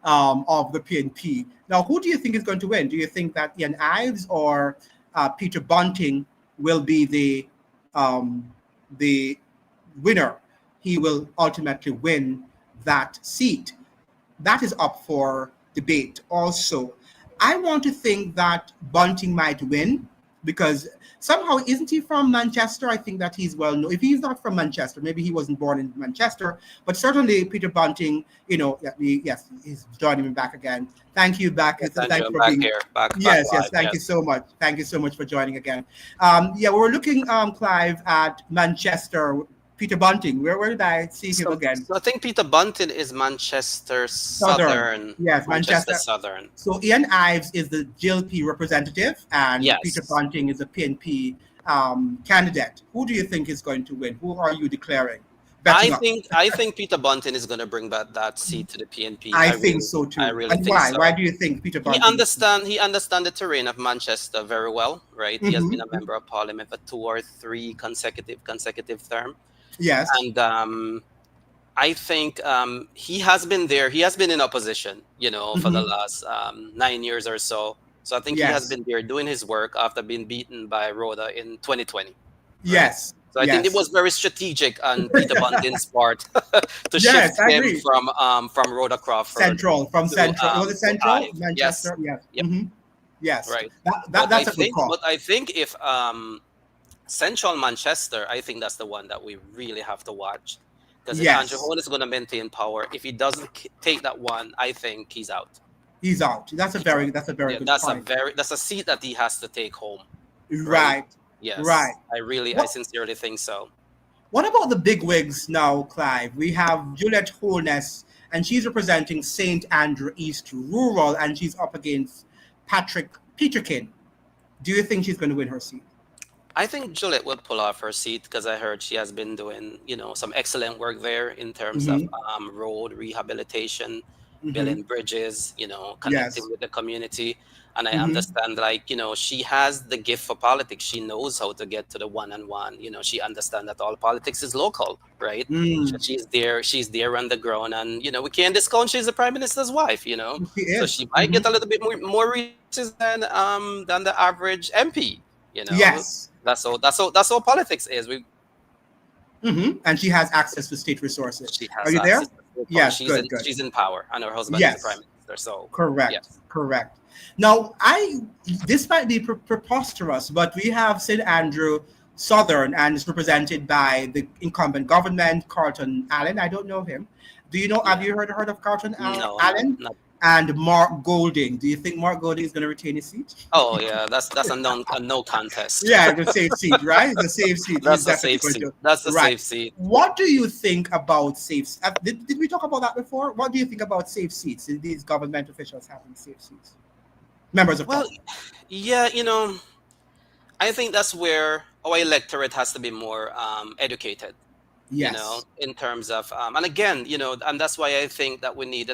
of the PNP. Now, who do you think is going to win? Do you think that Ian Ives or Peter Bunting will be the winner? He will ultimately win that seat. That is up for debate also. I want to think that Bunting might win because somehow, isn't he from Manchester? I think that he's well known. If he's not from Manchester, maybe he wasn't born in Manchester, but certainly Peter Bunting, yes, he's joining me back again. Thank you, back. Yes, Thanks for back being here. Back yes, live, thank you so much. Thank you so much for joining again. We're looking, Clive, at Manchester. Peter Bunting, where did I see him again? So I think Peter Bunting is Manchester Southern. Yes, Manchester Southern. So Ian Ives is the GLP representative, and Yes. Peter Bunting is a PNP candidate. Who do you think is going to win? Who are you declaring? I think Peter Bunting is going to bring back that seat to the PNP. I think so too. I really and think why? so. Why do you think Peter Bunting? He understands the terrain of Manchester very well, right? He has been a member of parliament for 2 or 3 consecutive terms. Yes. And I think he has been there. He has been in opposition, for the last 9 years or so. So I think he has been there doing his work after being beaten by Rhoda in 2020. Right? Yes. So I think it was very strategic on Peter Bunting's part to shift him from Rhoda Crawford. Central. Was it Central? Manchester? Yes. Yes. Mm-hmm. Yes. Right. That's a good call. But I think if Central Manchester, I think that's the one that we really have to watch. Because if Andrew Holness is going to maintain power, if he doesn't take that one, I think he's out. He's out. That's a very good point. That's a seat that he has to take home. Right. Yes. Right. I sincerely think so. What about the big wigs now, Clive? We have Juliet Holness, and she's representing St. Andrew East Rural, and she's up against Patrick Peterkin. Do you think she's going to win her seat? I think Juliet will pull off her seat because I heard she has been doing, some excellent work there in terms of road rehabilitation building bridges, connecting Yes. with the community. And I Mm-hmm. understand, like, she has the gift for politics. She knows how to get to the one on one. She understands that all politics is local, right? Mm. She's there on the ground, and we can't discount she's the prime minister's wife, She so is. she might get a little bit more resources than the average MP. You know, Yes. that's how politics is. And she has access to state resources. She Are has you access there? to full power. Yes. She's in Good. Good. she's in power, and her husband is the prime Yes. minister. So Correct. yes. Correct. Now, this might be preposterous, but we have St. Andrew Southern, and it's represented by the incumbent government, Carlton Allen. I don't know him. Do you know? Have Yeah. you heard of Carlton No, Allen? not. And Mark Golding. Do you think Mark Golding is going to retain his seat? Oh yeah, that's a no contest. Yeah, the safe seat, right? The safe seat. He's That's a definitely safe going seat. to. That's a Right. safe seat. What do you think about safe? Did we talk about that before? What do you think about safe seats? These government officials having safe seats, members of Well, parliament. yeah, I think that's where our electorate has to be more educated. Yes. In terms of and again, and that's why I think that we need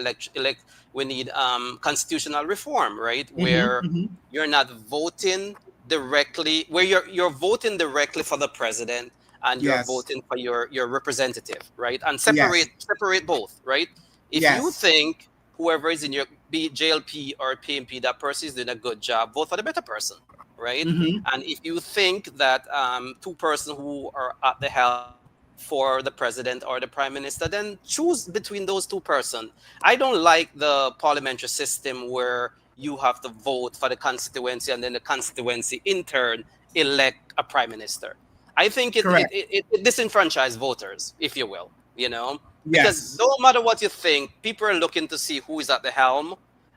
constitutional reform, right? Mm-hmm, Where mm-hmm. you're not voting directly, where you're voting directly for the president, and you're Yes. voting for your representative, right? And Yes. separate both, right? If you Yes. think whoever is in your be it JLP or PMP, that person is doing a good job, vote for the better person, right? Mm-hmm. And if you think that two persons who are at the helm for the president or the prime minister, then choose between those two persons. I don't like the parliamentary system where you have to vote for the constituency and then the constituency in turn elect a prime minister. I think Correct. it disenfranchise voters, if you will, because Yes. no matter what you think, people are looking to see who is at the helm,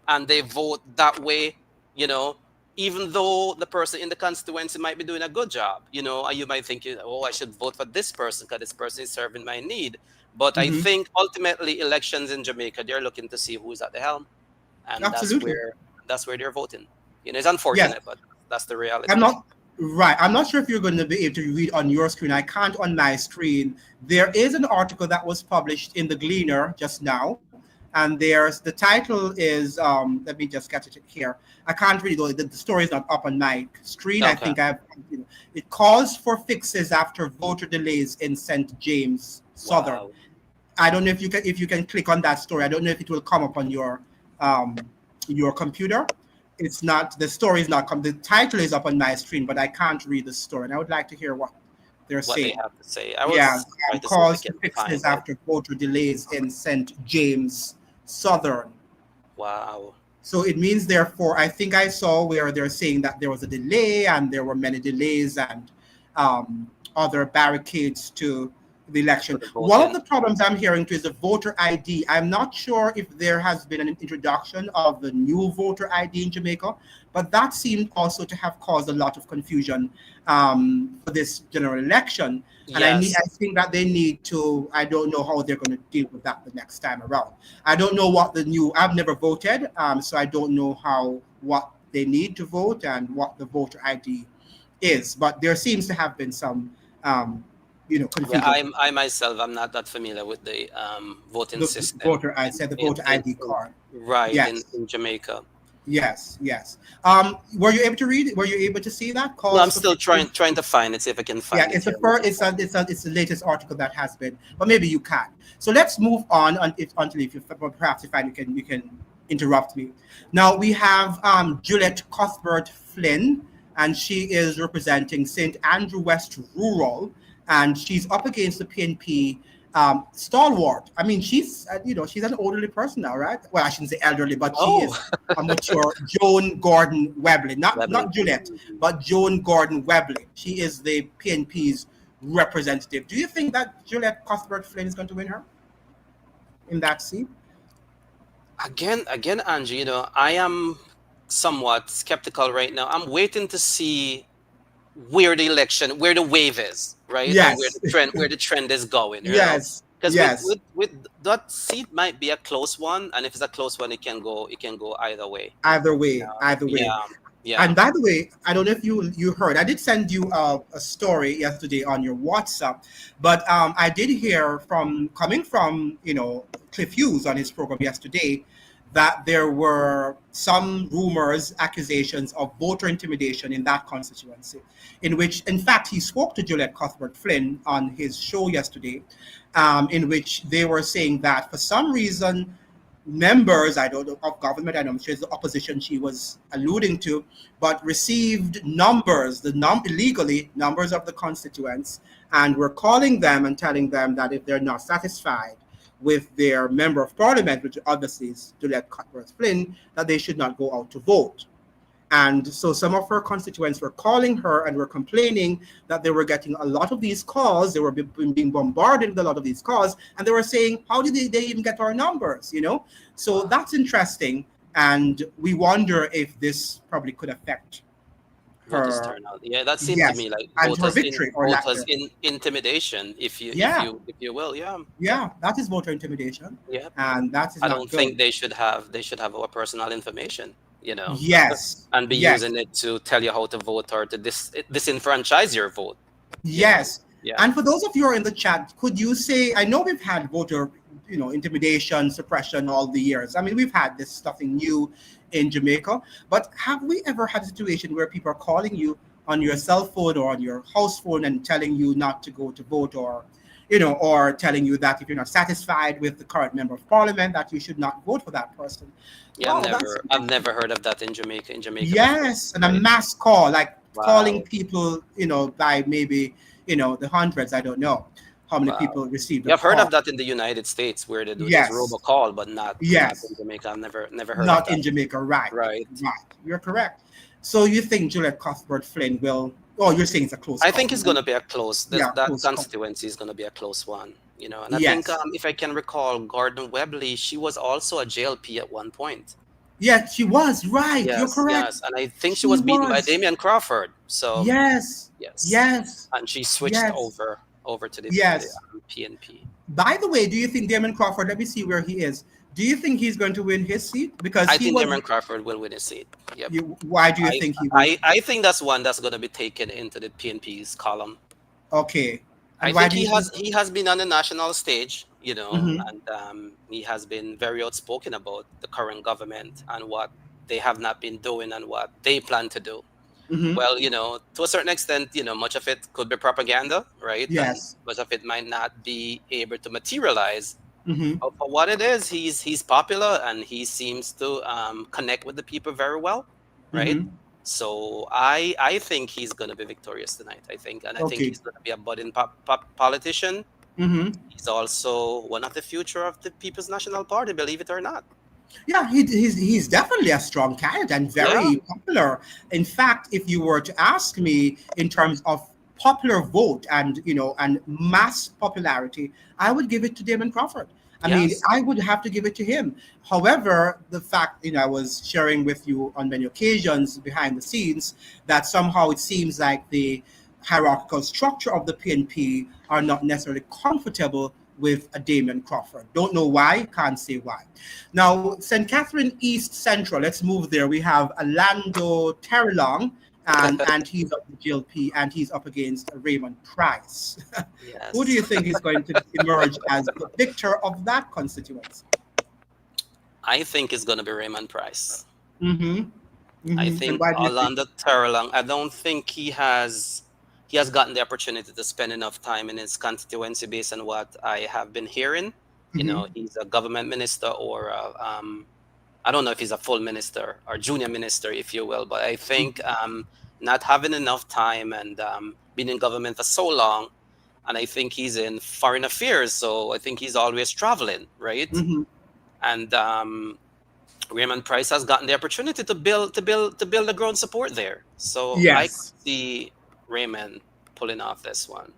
and they vote that way, you know, even though the person in the constituency might be doing a good job, and you might think, oh, I should vote for this person because this person is serving my need. But I Mm-hmm. think ultimately elections in Jamaica, they're looking to see who's at the helm, and that's Absolutely. where they're voting. It's Yes. unfortunate, but that's the I'm reality. not right. I'm not sure if you're going to be able to read on your screen. I can't on my screen. There is an article that was published in the Gleaner just now, and the title is let me just get it here. I can't read it. The story is not up on my screen. I Okay. think it calls for fixes after voter delays in St. James Southern. Wow. I don't know if you can click on that story. I don't know if it will come up on um your computer. It's not, the story is not come. The title is up on my screen, but I can't read the story. And I would like to hear what they're What they saying. have to say. I Yeah, was trying to see if I cause to can fix find this it. after voter delays in St. James Southern. Wow. So it means, therefore, I think I saw where they're saying that there was a delay and there were many delays and other barricades to the For election. the One of voting. the problems I'm hearing too is the voter ID. I'm not sure if there has been an introduction of the new voter ID in Jamaica, but that seemed also to have caused a lot of confusion for this general election. And Yes. I think that they need to, I don't know how they're going to deal with that the next time around. I don't know what I've never voted, so I don't know what they need to vote and what the voter ID is. But there seems to have been some, Yeah, confusion. I myself, I'm not that familiar with the voting The system voter, I said the in, voter in, ID in card. right Yes, in Jamaica. yes, yes. Were you able to read? Were you able to see that No, I'm calls for still fixes? trying to find it, see if I can Yeah, find it it's the here on my first. phone. It's the latest article that has been, but maybe you can. So let's move on until if you perhaps if you can interrupt me. Now we have Juliet Cuthbert Flynn, and she is representing St. Andrew West Rural, and she's up against the PNP stalwart. I mean, she's an elderly person now, right? Well, I shouldn't say elderly, but she Oh, is a mature Joan Gordon Webley, not Webley. Juliet, but Joan Gordon Webley. She is the PNP's representative. Do you think that Juliet Cuthbert Flynn is going to win her in that seat? Again, Angie, I am somewhat skeptical right now. I'm waiting to see where the wave is, right? And Yes, where the trend is going, yes, Because yes. with that seat might be a close one, and if it's a close one, it can go either way. Either way, either way. Yeah, yeah. And by the way, I don't know if you heard. I did send you a story yesterday on your WhatsApp, but I did hear coming from Cliff Hughes on his program yesterday. that there were some rumors, accusations of voter intimidation in that constituency, in which, in fact, he spoke to Juliet Cuthbert Flynn on his show yesterday, in which they were saying that for some reason, members, I don't know, of government, I know I'm sure it's the opposition she was alluding to, but received numbers, illegally, numbers of the constituents, and were calling them and telling them that if they're not satisfied with their member of parliament, which obviously is Juliet Cuthbert Flynn, that they should not go out to vote. And so some of her constituents were calling her and were complaining that they were getting a lot of these calls. They were being bombarded with a lot of these calls. And they were saying, how did they even get our numbers, you know? So that's interesting. And we wonder if this probably could affect Voters her. turnout. Yeah, that seemed Yes, to me like and her victory or lack voters thereof. intimidation, if Yeah, if you will. Yeah. yeah, that is voter intimidation. Yeah. And that is I not don't good. think they should have our personal information, you know, Yes, and be yes. using it to tell you how to vote or to disenfranchise your vote. You know? Yes. Yeah. And for those of you who are in the chat, could you say, I know we've had voter, intimidation, suppression all the years. I mean, we've had this nothing new in Jamaica, but have we ever had a situation where people are calling you on your cell phone or on your house phone and telling you not to go to vote, or, or telling you that if you're not satisfied with the current member of parliament, that you should not vote for that person? Yeah, Wow, I've never heard of that in Jamaica. yes, before, and a right? mass call, like calling Wow. people, by maybe, the hundreds. I don't know how many Wow. people received Yeah, a I've heard call. of that in the United States where they do this Yes, robocall, but not yes, in Jamaica. I've never heard of not that. in Jamaica, right? Right. Right, you're correct. So you think Juliet Cuthbert Flynn will? Oh, you're saying it's a close I call. think it's going to be a close. Yeah, That close call. constituency is going to be a close one, you know. And I think, Yes, if I can recall, Gordon Webley, she was also a JLP at one point. yes, she was right. You're Yes, correct. yes, and I think she She was beaten by was. Damian Crawford. So Yes, yes, yes, and she switched yes, over to the yes. PNP. By the way, do you think Damon Crawford? Let me see where he is. Do you think he's going to win his seat? Because I he think was. Damian Crawford will win a seat. Yep. Why do you I, think he will? I think that's one that's going to be taken into the PNP's column. Okay. I And why think do you think? he has been on the national stage, you know, Mhm, and he has been very outspoken about the current government and what they have not been doing and what they plan to do. mhm. Well, you know, to a certain extent, you know, much of it could be propaganda, right? And Yes. much of it might not be able to materialize. Mhm, But for what it is, he's popular and he seems to connect with the people very well, right? mhm. So I think he's going to be victorious tonight. I think Okay. he's going to be a budding politician. Mhm. He's also one of the future of the People's National Party, believe it or not. Yeah, he's definitely a strong candidate and Yeah, very popular. In fact, if you were to ask me in terms of popular vote and and mass popularity, I would give it to Damon Crawford. I mean, yes, I would have to give it to him. However, the fact, I was sharing with you on many occasions behind the scenes that somehow it seems like the hierarchical structure of the PNP are not necessarily comfortable with a Damien Crawford. Don't know why, can't say why. Now, St. Catherine East Central, let's move there. We have Orlando Terrelong, and he's up the GLP, and he's up against Raymond Price. Who do yes. you think is going to emerge as the victor of that constituency? I think it's going to be Raymond Price. Mm-hmm. I Mm-hmm. And think why do you think? Orlando Terrelong, I don't think he has gotten the opportunity to spend enough time in his constituency based on what I have been hearing. You Mm-hmm. know, he's a government minister or I don't know if he's a full minister or junior minister, if you will, but I think not having enough time and being in government for so long, and I think he's in foreign affairs, so I think he's always traveling, right? Mm-hmm. And Raymond Price has gotten the opportunity to build the ground support there. So I could Yes. see Raymond pulling off this one.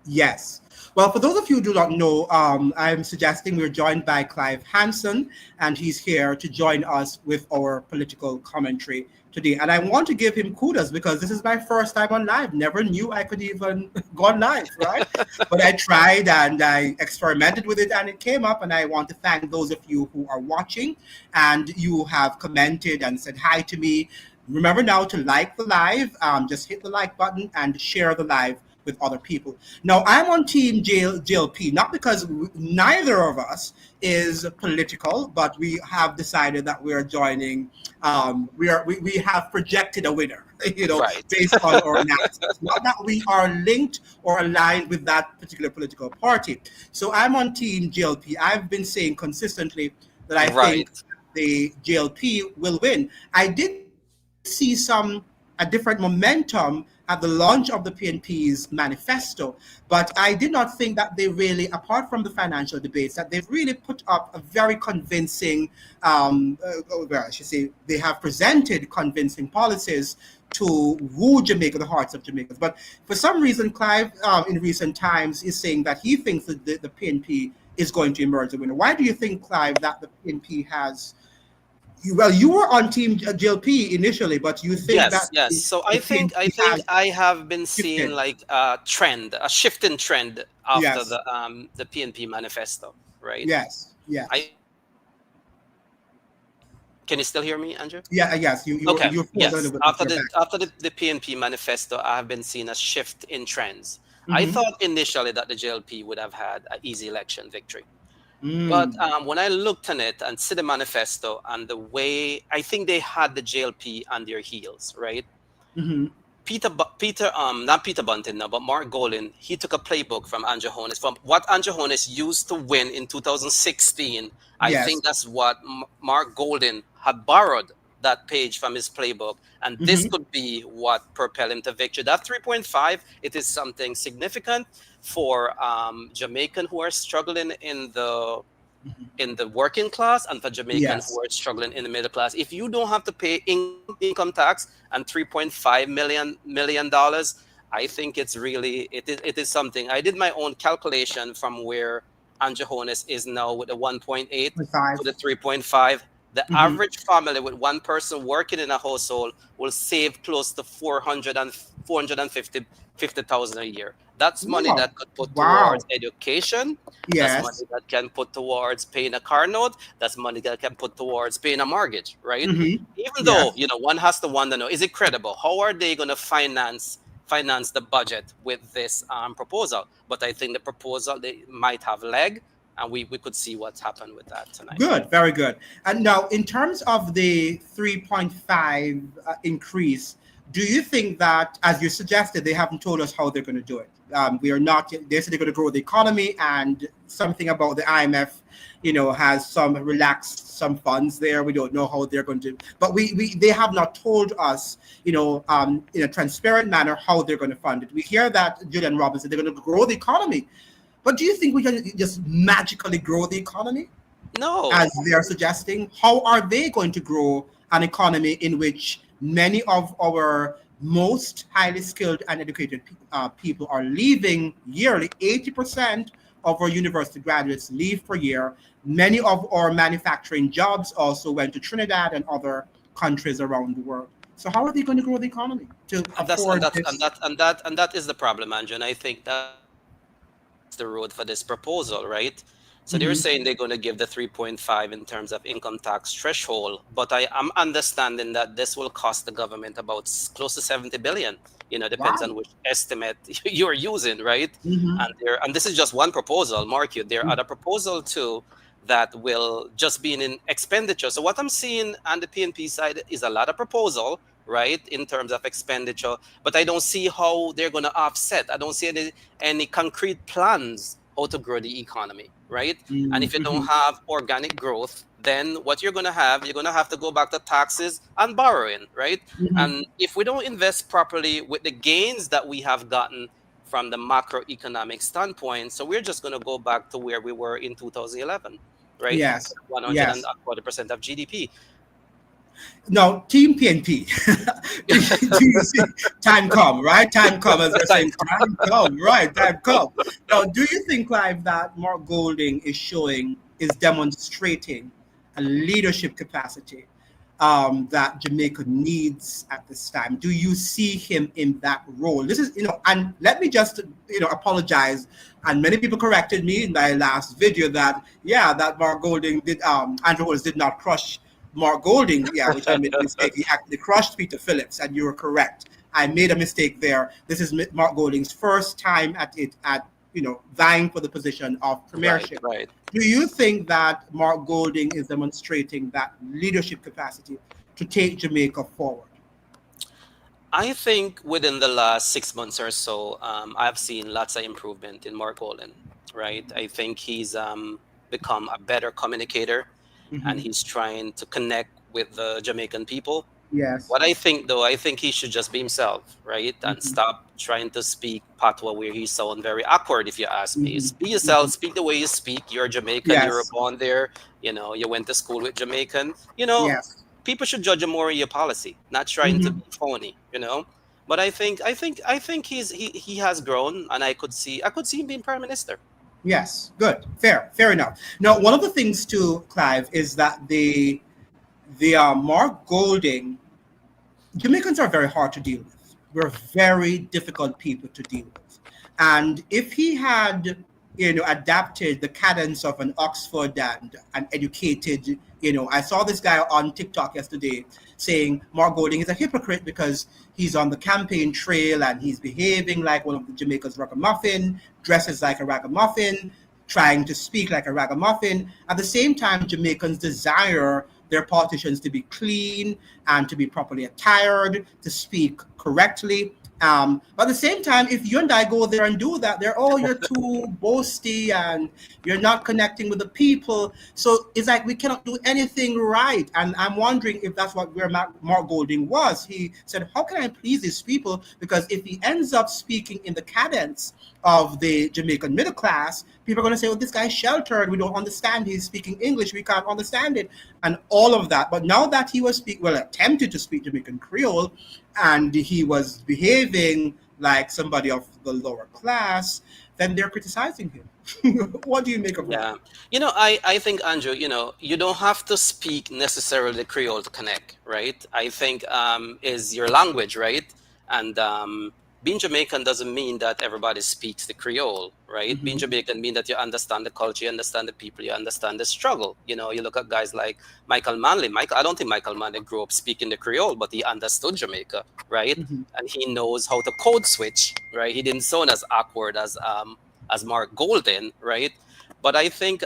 Yes. Well, for those of you who do not know, I'm suggesting we're joined by Clive Hanson, and he's here to join us with our political commentary today. And I want to give him kudos because this is my first time on live. Never knew I could even go on live, right? But I tried and I experimented with it and it came up. And I want to thank those of you who are watching and you have commented and said hi to me. Remember now to like the live, just hit the like button and share the live with other people. Now, I'm on team JLP, not because neither of us is political, but we have decided that we are joining. We have projected a winner, Right. based on our analysis. Not that we are linked or aligned with that particular political party. So I'm on team JLP. I've been saying consistently that I think Right. the JLP will win. I did see a different momentum at the launch of the PNP's manifesto, but I did not think that they really, apart from the financial debates, that they've really put up a very convincing, well, I should say, they have presented convincing policies to woo Jamaica, the hearts of Jamaicans. But for some reason, Clive, in recent times, is saying that he thinks that the PNP is going to emerge a winner. Why do you think, Clive, that the PNP has? Well, you were on Team JLP initially, but you think that Yes. So the I think PNP has I have been seeing shifted? like a trend, a shifting trend after Yes, the PNP manifesto, right? yes, yes. I Can you still hear me, Andrew? Yeah, yes. Okay. You're frozen a little Yes. bit, but After you're the back. PNP manifesto, I have been seeing a shift in trends. I Mm-hmm. thought initially that the JLP would have had an easy election victory. But Mm. when I looked on it and see the manifesto and the way, I think they had the JLP on their heels, right? Mm-hmm. Not Peter Bunting now, but Mark Golden, he took a playbook from Andrew Holness, from what Andrew Holness used to win in 2016. I Yes. think that's what Mark Golden had borrowed that page from his playbook, and this Mm-hmm. could be what propelled him to victory. That 3.5, it is something significant for Jamaican who are struggling Mm-hmm. in the working class and for Jamaican Yes. who are struggling in the middle class. If you don't have to pay income tax and $3.5 million, I think it is something. I did my own calculation from where Andrew Holness is now with the 1.8 5. to the 3.5. The Mm-hmm. average family with one person working in a household will save close to 450,000 a year. That's money Wow. that could put Wow. towards education. That's money Yes. that can put towards paying a car note. That's money that can put towards paying a mortgage, right? Mm-hmm. Even though, Yes. one has to wonder, no, is it credible? How are they going to finance the budget with this proposal? But I think the proposal, they might have leg, and we could see what's happened with that tonight. Good, very good. And now, in terms of the 3.5 increase, do you think that, as you suggested, they haven't told us how they're going to do it? We are not. They said they're going to grow the economy, and something about the IMF, has some relaxed some funds there. We don't know how they're going to. But they have not told us, in a transparent manner how they're going to fund it. We hear that Julian Robinson, they're going to grow the economy. But do you think we can just magically grow the economy, as No. they are suggesting? How are they going to grow an economy in which many of our most highly skilled and educated people are leaving yearly? 80% of our university graduates leave per year. Many of our manufacturing jobs also went to Trinidad and other countries around the world. So how are they going to grow the economy to And that's and afford that and this? that and that and that is the problem, Andrew. And I think that's the road for this proposal, right? So they're Mhm. saying they're going to give the 3.5 in terms of income tax threshold, but I am understanding that this will cost the government about close to 70 billion. Depends on Wow. which estimate you're using, right? Mhm. And this is just one proposal, mark you. There are other proposal too that will just be in expenditure. So what I'm seeing on the PNP side is a lot of proposal, right, in terms of expenditure, but I don't see how they're going to offset. I don't see any concrete plans how to grow the economy, right? And if you don't Mhm. have organic growth, then what you're going to have to go back to taxes and borrowing, right? Mhm. And if we don't invest properly with the gains that we have gotten from the macroeconomic standpoint, so we're just going to go back to where we were in 2011, right? Yes. Yes. 140% of GDP. Now, Team PNP. Do you see time come, right? Time come, as they're saying, time come, right? Time come. Now, do you think, Clive, that Mark Golding is demonstrating a leadership capacity that Jamaica needs at this time? Do you see him in that role? This is, and let me just, apologize. And many people corrected me in my last video that, yeah, that Mark Golding Andrew Holmes did not crush Mark Golding, yeah, which I made a mistake. He actually crushed Peter Phillips, and you were correct. I made a mistake there. This is Mark Golding's first time vying for the position of Right, premiership. right. Do you think that Mark Golding is demonstrating that leadership capacity to take Jamaica forward? I think within the last 6 months or so, I've seen lots of improvement in Mark Golden, right? I think he's become a better communicator, and Hmm. he's trying to connect with the Jamaican people. Yes. What I think, though, I think he should just be himself, right? And Hmm. stop trying to speak patois where he sound very awkward, if you ask me. Hmm. Be Hmm. yourself, speak the way you speak. You're Jamaican, you were Yes. born there, you went to school with Jamaican. Yes. People should judge you more in your policy, not trying to Hmm. be phony. But I think he has grown, and I could see him being prime minister. Yes. Good. Fair enough. Now, one of the things too, Clive, is that the Mark Golding, Jamaicans are very hard to deal with. We're very difficult people to deal with. And if he had, adapted the cadence of an Oxford and an educated, I saw this guy on TikTok yesterday saying Mark Golding is a hypocrite because he's on the campaign trail and he's behaving like one of the Jamaica's ragamuffin, dresses like a ragamuffin, trying to speak like a ragamuffin. At the same time, Jamaicans desire their politicians to be clean and to be properly attired, to speak correctly. But at the same time, if you and I go there and do that, you're too boasty and you're not connecting with the people. So it's like we cannot do anything right. And I'm wondering if that's where Mark Golding was. He said, how can I please these people? Because if he ends up speaking in the cadence of the Jamaican middle class, people are going to say, oh, this guy's sheltered. We don't understand. He's speaking English. We can't understand it. And all of that. But now that he was attempted to speak Jamaican Creole, and he was behaving like somebody of the lower class, then they're criticizing him. What do you make of that? Yeah. I think, Andrew, you don't have to speak necessarily Creole to connect, right? I think is your language, right? And being Jamaican doesn't mean that everybody speaks the Creole, right? Being Hmm. Jamaican mean that you understand the culture, you understand the people, you understand the struggle. You look at guys like Michael Manley. I don't think Michael Manley grew up speaking the Creole, but he understood Jamaica, right? Hmm. And he knows how to code switch, right? He didn't sound as awkward as Mark Golden, right? But I think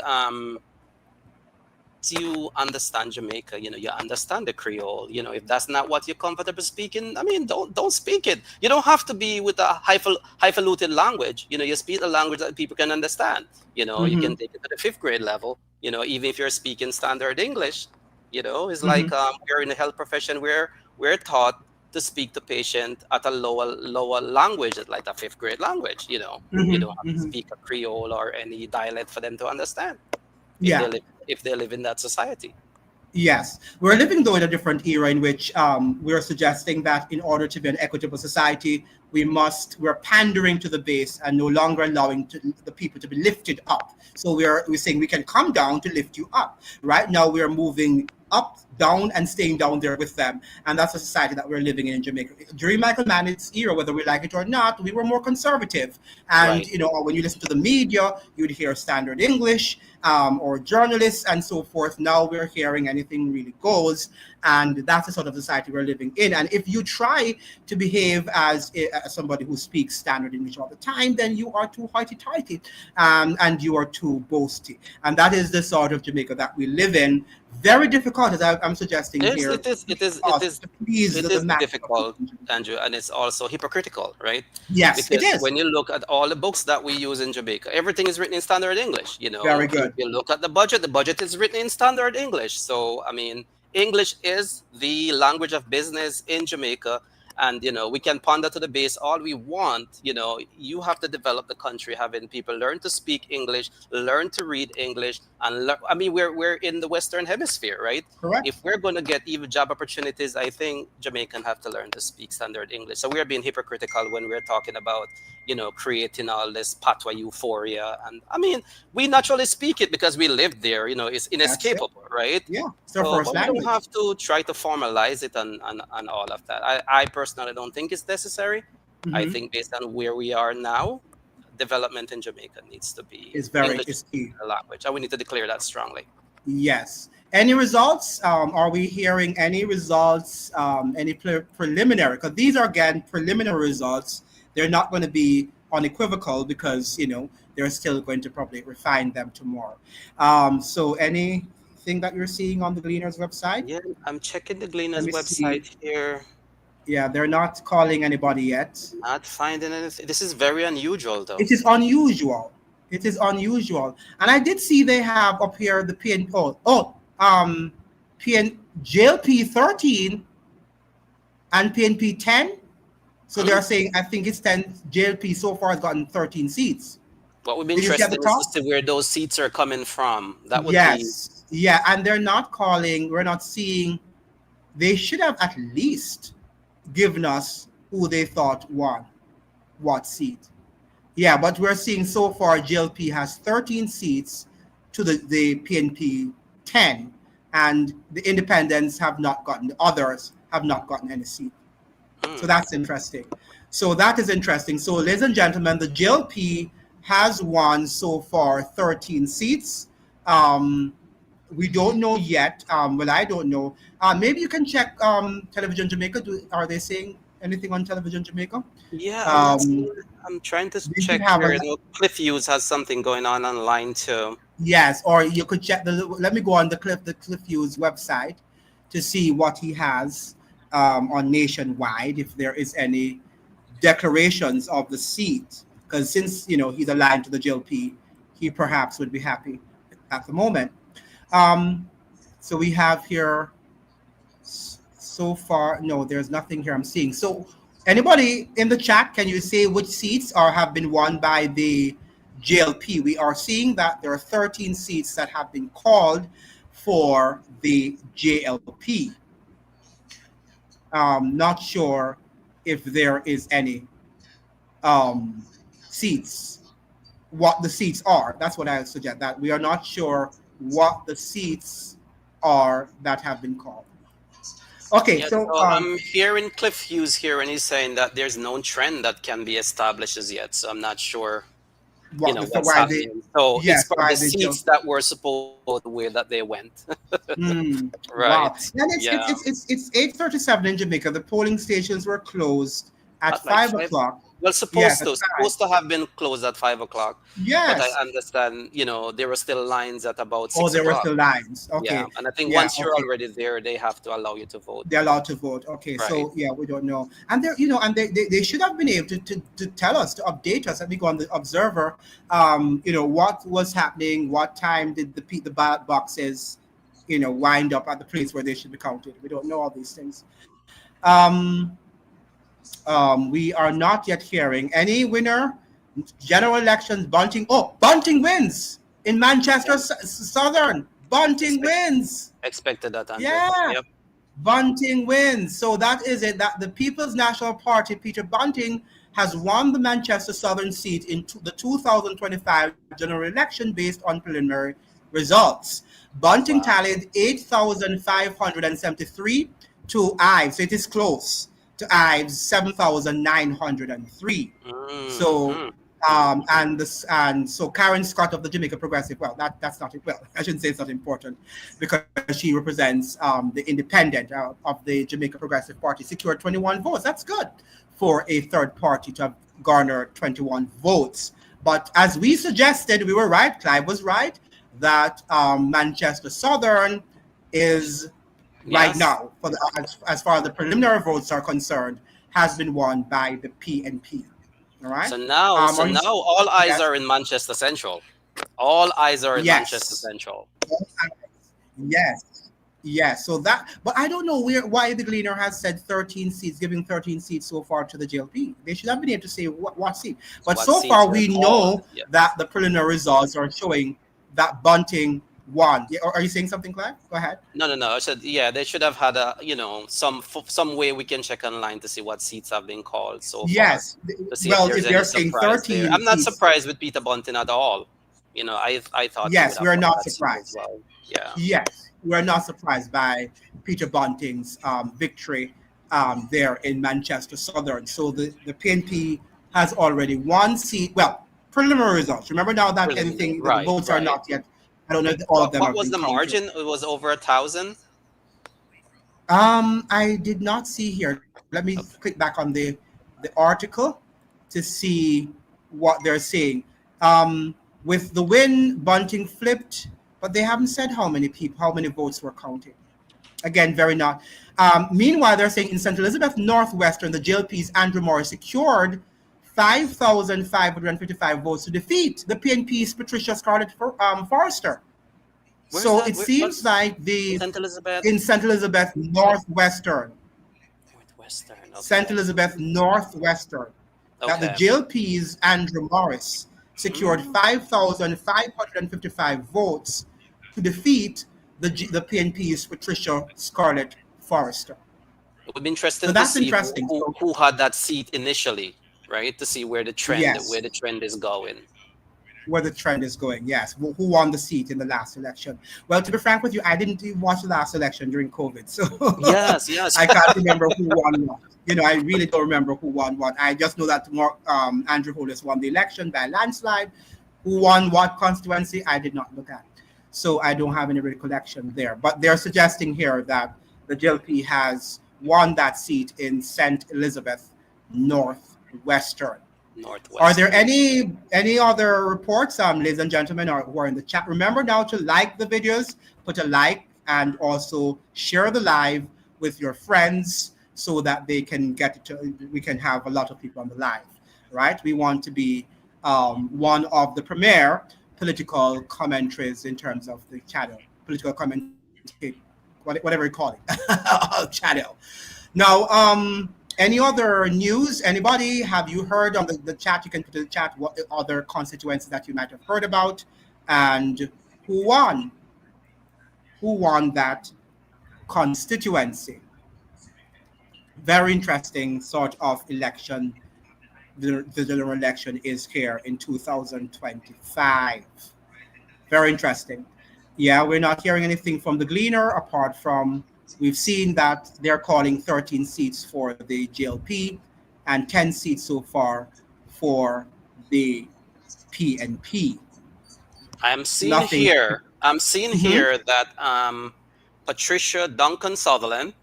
you understand Jamaica, you understand the Creole. If that's not what you're comfortable speaking, I mean, don't speak it. You don't have to be with a highfalutin language. You speak a language that people can understand. You Hmm. can take it to the fifth grade level. Even if you're speaking standard English, it's Hmm. like we're in the health profession where we're taught to speak to patient at a lower language, like a fifth grade language. You Hmm. don't have to Hmm. speak a Creole or any dialect for them to understand if they Yeah. live if they live in that society. Yes, we're living though in a different era in which we're suggesting that in order to be an equitable society, we're pandering to the base and no longer allowing the people to be lifted up. So we're saying we can come down to lift you up. Right now we're moving up, down, and staying down there with them, and that's the society that we're living in Jamaica. During Michael Mann's era, whether we like it or not, we were more conservative, and Right. when you listen to the media, you'd hear standard English or journalists and so forth. Now we're hearing anything really goes, and that's the sort of society we're living in. And if you try to behave as somebody who speaks standard English all the time, then you are too hoity-toity, and you are too boasty. And that is the sort of Jamaica that we live in. Very difficult, as I'm suggesting Yes, here, it is. It is. for It us is. to please It the is masses of people difficult, in Jamaica. Andrew, and it's also hypocritical, right? Yes, it Because is. when you look at all the books that we use in Jamaica, everything is written in standard English. Very If good. you look at the budget is written in standard English. So, I mean, English is the language of business in Jamaica. And, we can ponder to the base all we want. You have to develop the country, having people learn to speak English, learn to read English. And I mean, we're in the Western Hemisphere, right? Correct. If we're going to get even job opportunities, I think Jamaican have to learn to speak standard English. So we're being hypocritical when we're talking about, creating all this patois euphoria. And I mean, we naturally speak it because we lived there, it's That's it. inescapable, right? Yeah, it's our So, first but we don't language. have to try to formalize it and all of that. I personally don't think it's necessary. I Hmm. think based on where we are now, development in Jamaica needs to be It's very English it's key. language. And we need to declare that strongly. Yes. Any results? Are we hearing any results? Any preliminary? Because these are again preliminary results. They're not going to be unequivocal because they're still going to probably refine them tomorrow. So anything that you're seeing on the Gleaners website? Yeah, I'm checking the Let Gleaners me see. website here. Yeah, they're not calling anybody yet. Not finding anything. This is very unusual, though. It is unusual. It is unusual. And I did see they have up here the PN PN JLP 13 and PNP 10. So they're saying I think it's 10. JLP so far has gotten 13 seats. What would be Did you see at interesting the is top? to see where those seats are coming from. That would be Yes. Yeah, and they're not calling, we're not seeing, they should have at least given us who they thought won what seat. Yeah, but we're seeing so far JLP has 13 seats to the PNP 10, and the independents have not gotten, the others have not gotten any seat. So that's interesting. So that is interesting. So ladies and gentlemen, the JLP has won so far 13 seats. We don't know yet. Well, I don't know. Maybe you can check Television Jamaica. Are they saying anything on Television Jamaica? Yeah, I'm not seeing, I'm trying to They should check have here. a, Cliff Hughes has something going on online too. yes, or you could check let me go on the Cliff Hughes website to see what he has on Nationwide, if there is any declarations of the seat, because since he's aligned to the JLP, he perhaps would be happy at the moment. So we have here so far, no, there's nothing here I'm seeing. So anybody in the chat, can you say which seats have been won by the JLP? We are seeing that there are 13 seats that have been called for the JLP. Not sure if there is any seats, what the seats are. That's what I suggest, that we are not sure what the seats are that have been called. Okay, Yeah, so I'm hearing Cliff Hughes here, and he's saying that there's no trend that can be established as yet. So I'm not sure, what's happening. So it's from the seats that were supposed to the way that they went. Right. Wow. And it's 8:37 in Jamaica. The polling stations were closed at 5 o'clock. Well, supposed to have been closed at 5 o'clock. Yes. But I understand, there were still lines at about 6 o'clock. Oh, there were still lines. Okay. Yeah. And I think once you're already there, they have to allow you to vote. They're allowed to vote. Okay. Right. So yeah, we don't know. And they're, and they should have been able to tell us, to update us. Let me go on the Observer. What was happening, what time did the ballot boxes, wind up at the place where they should be counted. We don't know all these things. We are not yet hearing any winner. General elections, Bunting. Oh, Bunting wins in Manchester Southern. Bunting wins. Expected that, Andrew. Yeah. Yep. Bunting wins. So that is it. That the People's National Party, Peter Bunting, has won the Manchester Southern seat in the 2025 general election based on preliminary results. Bunting tallied 8,573 to Ives. So it is close. To Ives 7,903. So and so Karen Scott of the Jamaica Progressive. Well, that's not it. Well, I shouldn't say it's not important because she represents the independent of the Jamaica Progressive Party. Secured 21 votes. That's good for a third party to have garnered 21 votes. But as we suggested, we were right. Clive was right that Manchester Southern is. Right now, for as far as the preliminary votes are concerned, has been won by the PNP. All right. So now, all eyes are in Manchester Central. All eyes are in Manchester Central. Yes. So but I don't know why the Gleaner has said 13 seats, giving 13 seats so far to the JLP. They should have been able to say what seat. But so far, we know that the preliminary results are showing that Bunting won. Are you saying something, Clive? Go ahead. No. I said, they should have had some way we can check online to see what seats have been called so far. Yes. Well, if they're saying 13, I'm not surprised with Peter Bunting at all. I thought. Yes, we're not surprised. Well. Yeah. Yes, we're not surprised by Peter Bunting's victory there in Manchester Southern. So the PNP has already one seat. Well, preliminary results. Remember now that the votes are not yet I don't know if all of them What have was been the counted. margin? It was over 1,000. I did not see here. Let me click back on the article to see what they're saying. With the win, Bunting flipped, but they haven't said how many votes were counted. Again, very not. Meanwhile, they're saying in St. Elizabeth Northwestern, the JLP's Andrew Morris secured 5,555 votes to defeat the PNP's Patricia Scarlett Forrester. Where's So that? it seems What's like St. Elizabeth? in St. Elizabeth Northwestern, Northwestern. St. Okay. Elizabeth Northwestern, that the Okay. JLP's Andrew Morris secured Mm. 5,555 votes to defeat the PNP's Patricia Scarlett Forrester. It would be So interesting to that's see interesting. So who had that seat initially, right? To see yes, where the trend is going. where the trend is going. Yes, who won the seat in the last election? Well, to be frank with you, I didn't even watch the last election during COVID, so Yes, yes. I can't remember who won what. I really don't remember who won what. I just know that Andrew Holness won the election by a landslide. Who won what constituency? I did not look at, so I don't have any recollection there. But they're suggesting here that the JLP has won that seat in St. Elizabeth Northwestern. Are Northwest. there any other reports, ladies and gentlemen, or who are in the chat? Remember now to like the videos, put a like, and also share the live with your friends so that they can get it to, we can have a lot of people on the live, right? We want to be one of the premier political commentaries in terms of the channel, political commentate, whatever you call it, channel. Now, any other news? Anybody? Have you heard on the chat? You can put in the chat what the other constituencies that you might have heard about and who won. Who won that constituency? Very interesting sort of election. The general election is here in 2025. Very interesting. Yeah, we're not hearing anything from the Gleaner apart from we've seen that they're calling 13 seats for the JLP and 10 seats so far for the PNP. I'm seeing Nothing. here. I'm seeing Mm-hmm, here that Patricia Duncan Sutherland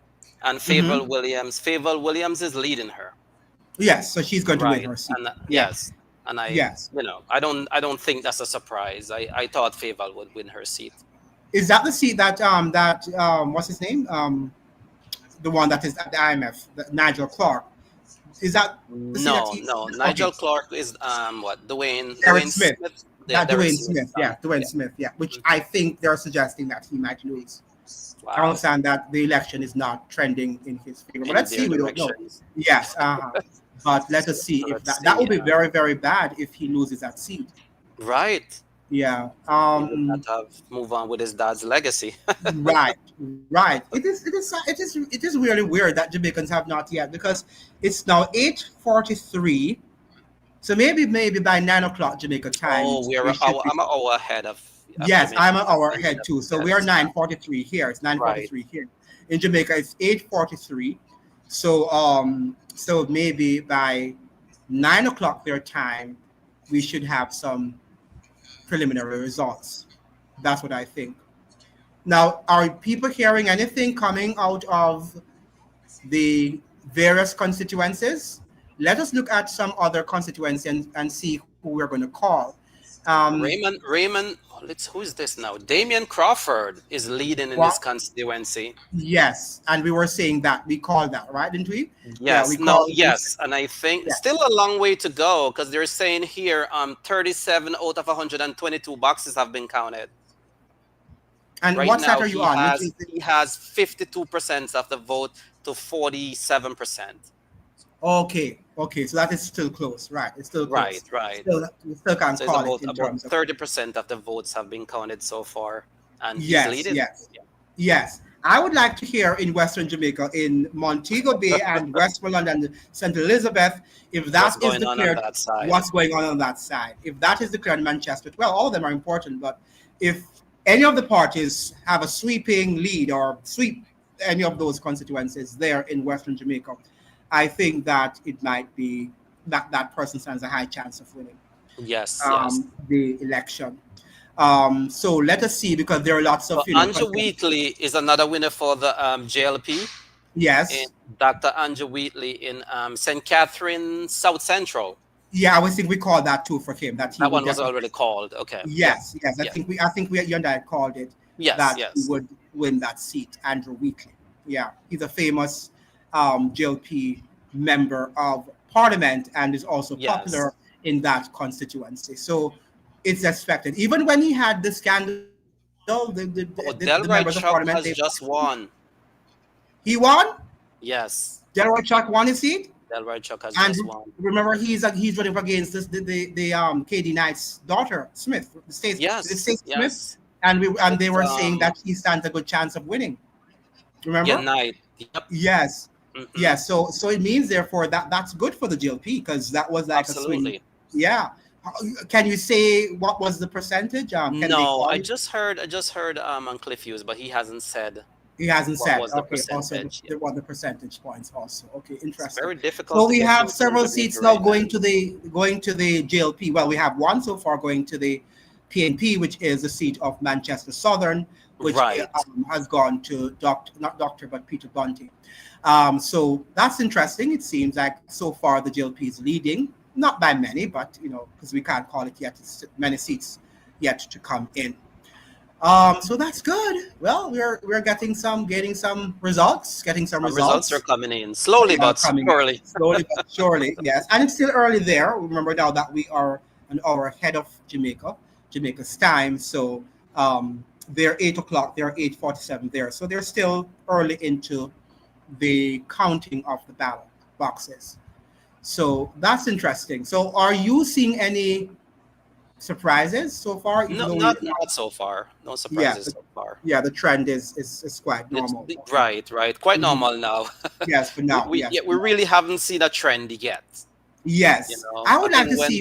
and mm-hmm. Favel Williams is leading her. Yes, so she's going to win Right. her seat. And Yeah. yes. And Yes. I don't think that's a surprise. I thought Favel would win her seat. Is that the seat that what's his name? The one that is at the IMF, Nigel Clark. Is that the seat that No, he? no. Okay. Nigel Clark is what? Derek Dwayne Smith. Smith. Yeah, That Derek Dwayne Smith. Smith, yeah, Dwayne Yeah. Smith, yeah, which Mhm. I think they're suggesting that he might lose. I Wow. understand that the election is not trending in his favor, but In let's their see. We don't know. directions. Yes, but let us see So if let's that see. would be very, very bad if he loses that seat. Right. Yeah. He would not have move on with his dad's legacy. Right. Right. It is really weird that Jamaicans have not yet because it's now 8:43. So maybe by 9 o'clock Jamaica time Oh, we should be. I'm an hour ahead of Yes, Jamaica. I'm an hour And ahead too. So we are yes, 9:43 here. It's right. 9:43 here. In Jamaica, it's 8:43. So maybe by 9 o'clock their time, we should have some preliminary results. That's what I think. Now, are people hearing anything coming out of the various constituencies? Let us look at some other constituencies and see who we're going to call. Um, Raymond, who is this now? Damian Crawford is leading in his what? constituency. Yes, and we were saying that we called that, right? Didn't we? Yeah, we Yes, no, called. yes, and I think Yeah. still a long way to go because they're saying here 37 out of 122 boxes have been counted. And Right what side now are you on? Which is he has 52% of the vote to 47%. okay. Okay, so that is still close, right? It's still Right, close. right. Still, we still can't So it's call it in about terms of. 30% of the votes have been counted so far, and he's Yes, leading. yes, yes. I would like to hear in Western Jamaica, in Montego Bay and Westmoreland and St. Elizabeth, if What's that is going on declared, that side? what's going on that side. If that is declared in Manchester, well, all of them are important, but if any of the parties have a sweeping lead or sweep any of those constituencies there in Western Jamaica, I think that it might be that person stands a high chance of winning Yes, yes. the election. So let us see, because there are lots So of Andrew Wheatley is another winner for the JLP. And yes. Dr. Andrew Wheatley in St. Catherine, South Central. Yeah, I was think we called that too for him, that he That would one was definitely. already called. Okay. Yeah. Yes, yes. Yeah. I think we you and I called it Yes. that he Yes. would win that seat, Andrew Wheatley. Yeah, he's a famous JLP member of Parliament and is also Yes. popular in that constituency. So it's expected. Even when he had the scandal, the members Oh, of Parliament, Delroy they Chuck wanted has him. just won. He won. Yes. Delroy Chuck won his seat. Delroy Chuck has And just won. remember, he's running against the KD Knight's daughter Smith, the Yes. state Smith, Yes. and they It's were saying that he stands a good chance of winning. yeah, Remember? Knight. Yep. Yes, Hmm. yes. So it means therefore that that's good for the GLP, because that was like a swing. Absolutely. Yeah. Can you say what was the percentage? Can they No, call I it? just heard on Cliff Hughes, but he hasn't said He hasn't what said. was the Okay. Also, percentage. Yeah. what the percentage points also. Okay, It's interesting. very difficult So to we get have seats in several Jamaica seats now right now. going to the JLP. Well, we have one so far going to the PNP, which is the seat of Manchester Southern, which Right. has gone to not Doctor, but Peter Bunty. So that's interesting. It seems like so far the JLP is leading, not by many, but because we can't call it yet. It's many seats yet to come in. So that's good. Well, we're getting some results, Some results are coming in slowly yeah, but coming in surely. slowly but surely. Yes, and it's still early there. Remember now that we are an hour ahead of Jamaica's time. So they're 8 o'clock. They're 8:47 there. So they're still early into the counting of the ballot boxes. So that's interesting. So are you seeing any surprises so far? Even No, though not so far. No yeah, surprises so far. yeah, the trend is quite normal. Okay. Right. Quite Mhm. normal now. Yes, for now. we Yes, yeah, for we now. really haven't seen a trend yet. Yes, I I would like think to see.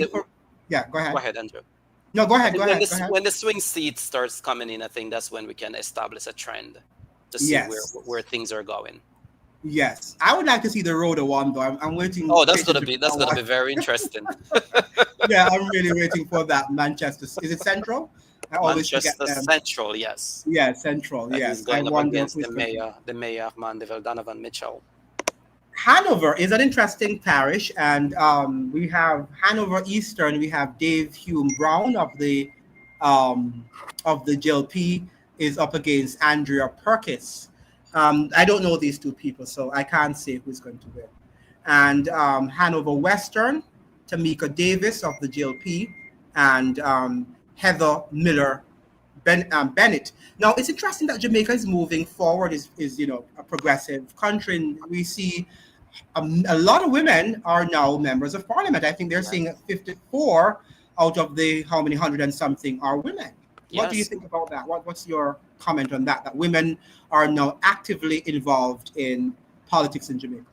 Yeah, go go ahead. ahead, Andrew. No, go I ahead. Go think when ahead. Go this ahead. when the swing seat starts coming in, I think that's when we can establish a trend to see Yes, where things are going. yes. I would like to see the Rhoda one though. I'm waiting Oh, patiently that's for that gonna one. be very interesting. Yeah, I'm really waiting for that. Manchester. Is it Central? I always forget Manchester them. Central, yes. Yeah, Central. He's Yes. I going up wonder against who's going to be. the mayor of Mandeville, Donovan Mitchell. Hanover is an interesting parish, and we have Hanover Eastern. We have Dave Hume Brown um, of the JLP is up against Andrea Perkis. I don't know these two people, so I can't say who's going to win. And Hanover Western, Tamika Davis of the JLP, and Heather Miller Bennett. Now it's interesting that Jamaica is moving forward, is a progressive country, and we see a lot of women are now members of parliament. I think they're Yes. saying 54 out of the how many hundred and something are women. What do you Yes. think about that? What's your comment on that? That women are now actively involved in politics in Jamaica.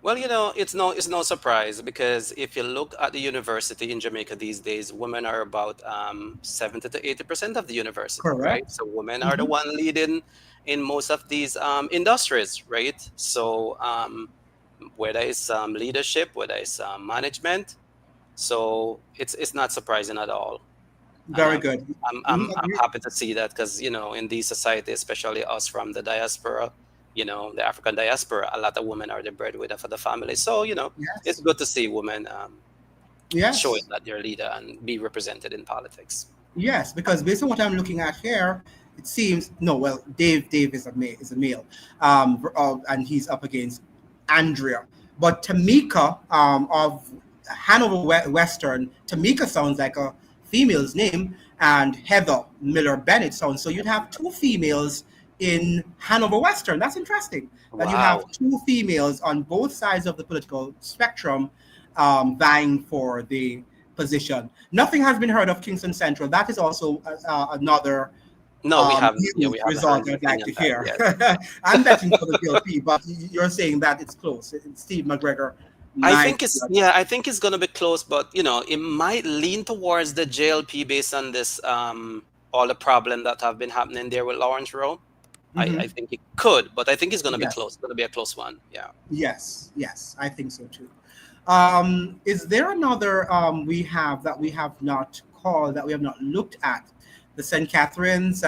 Well, it's no surprise because if you look at the university in Jamaica these days, women are about 70 to 80% of the university, right? Correct. So women are the Hmm. one leading in most of these industries, right? So whether it's leadership, whether it's management, so it's not surprising at all, and Very good. I'm Agree. happy to see that because in these society, especially us from the diaspora, the African diaspora, a lot of women are the breadwinner for the family. So it's Yes. good to see women showing Yes. that they're leader and be represented in politics. Yes, because based on what I'm looking at here, it seems no. Well, Dave is a male, and he's up against Andrea. But Tamika of Hanover Western, Tamika sounds like a female's name, and Heather Miller Bennett sounds. So you'd have two females in Hanover Western. That's interesting that you have Wow. two females on both sides of the political spectrum vying for the position. Nothing has been heard of Kingston Central. That is also another No, we haven't. Yeah, we news haven't heard result I'd anything like on to that hear. yet. I'm betting for the GLP, but you're saying that it's close. Steve McGregor might. I think it's gonna be close, but it might lean towards the JLP based on this all the problem that have been happening there with Lawrence Rowe. I Mhm. think it could, but I think it's gonna be Yes, close. It's gonna be a close one. Yeah. yes, yes. I think so too. Is there another we have that we have not called, that we have not looked at, the St. Catherine's.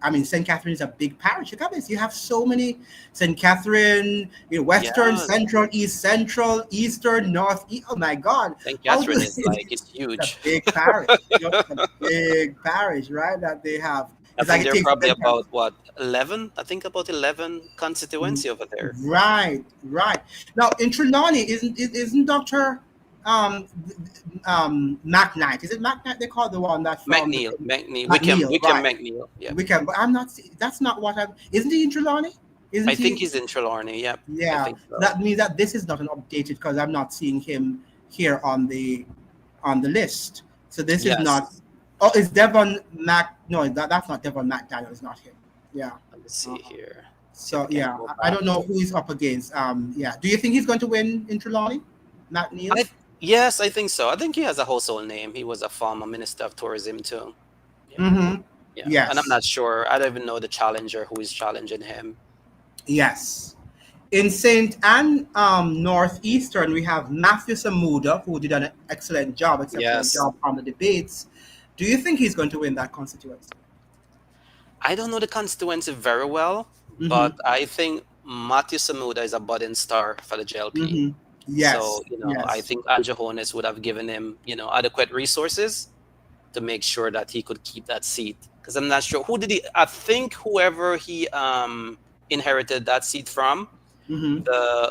I mean, St. Catherine is a big parish. Look at this. You have so many St. Catherine, Western, Yes. Central, East Central, Eastern, North. Oh my God. St. How Catherine this is like, it's it's a huge. big parish. It's a big parish, right? That they have. I It's like think it there are takes probably St. Catherine. about what, 11? I think about 11 constituency over there. Right, right. Now in Trelawney, isn't Doctor McKnight? Is it McKnight? They call the one that from McNeil, McNeil, McNeil, Wickham right? McNeil. Yeah. We can, but I'm not. That's not what I'm. Isn't he in Trelawney? Isn't I think he? he's in Trelawney. Yeah. I Yeah. think so. That means that this is not an updated because I'm not seeing him here on the list. So this is not. Yes. Oh, is Devon Mac? No, that's not Devon McDaniel. It's not him. Yeah. Let me see here. So If I can yeah, go I back. don't know who he's up against. Yeah. Do you think he's going to win in Trelawney? Matt Neal? Yes, I think so. I think he has a household name. He was a former minister of tourism too. Yeah. Mm-hmm. Yeah. Yes. And I'm not sure. I don't even know the challenger who is challenging him. Yes. In St. Anne Northeastern, we have Matthew Samuda, who did an excellent job, Yes. on the debates. Do you think he's going to win that constituency? I don't know the constituency very well, Mhm. but I think Matthew Samuda is a budding star for the JLP. Mhm. Yes. So, I yes. think Andrew Holness would have given him, adequate resources to make sure that he could keep that seat. Because I'm not sure I think whoever he inherited that seat from, Mhm.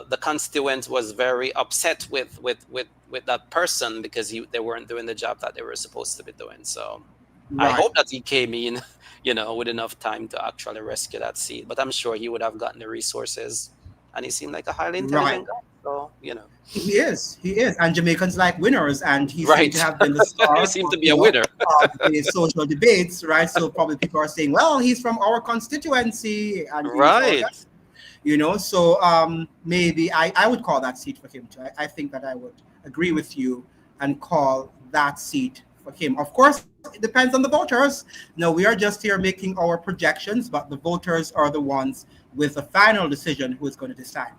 the constituent was very upset with that person because they weren't doing the job that they were supposed to be doing. So I Right. hope that he came in, with enough time to actually rescue that seat. But I'm sure he would have gotten the resources, and he seemed like a highly intelligent guy. So He is. And Jamaicans like winners, and he Right. seemed to have been the star. He seemed to be a winner. Of the social debates, right? So probably people are saying, "Well, he's from our constituency," and Right. So maybe I would call that seat for him too. I think that I would agree with you and call that seat for him. Of course, it depends on the voters. No, we are just here making our projections, but the voters are the ones with the final decision who is going to decide.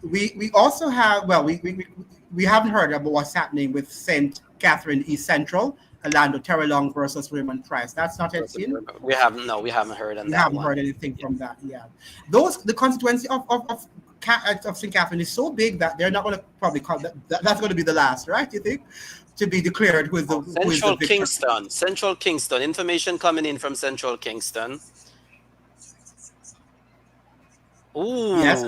We also have, we haven't heard about what's happening with St. Catherine East Central, Orlando Terrelong versus Raymond Price. That's not yet seen. We haven't heard on We that haven't one. heard anything from that yet. The constituency of St. Catherine is so big that they're not going to probably call that's going to be the last, right? You think, to be declared who is the victor. Kingston. Central Kingston. Information coming in from Central Kingston. Ooh. Yes.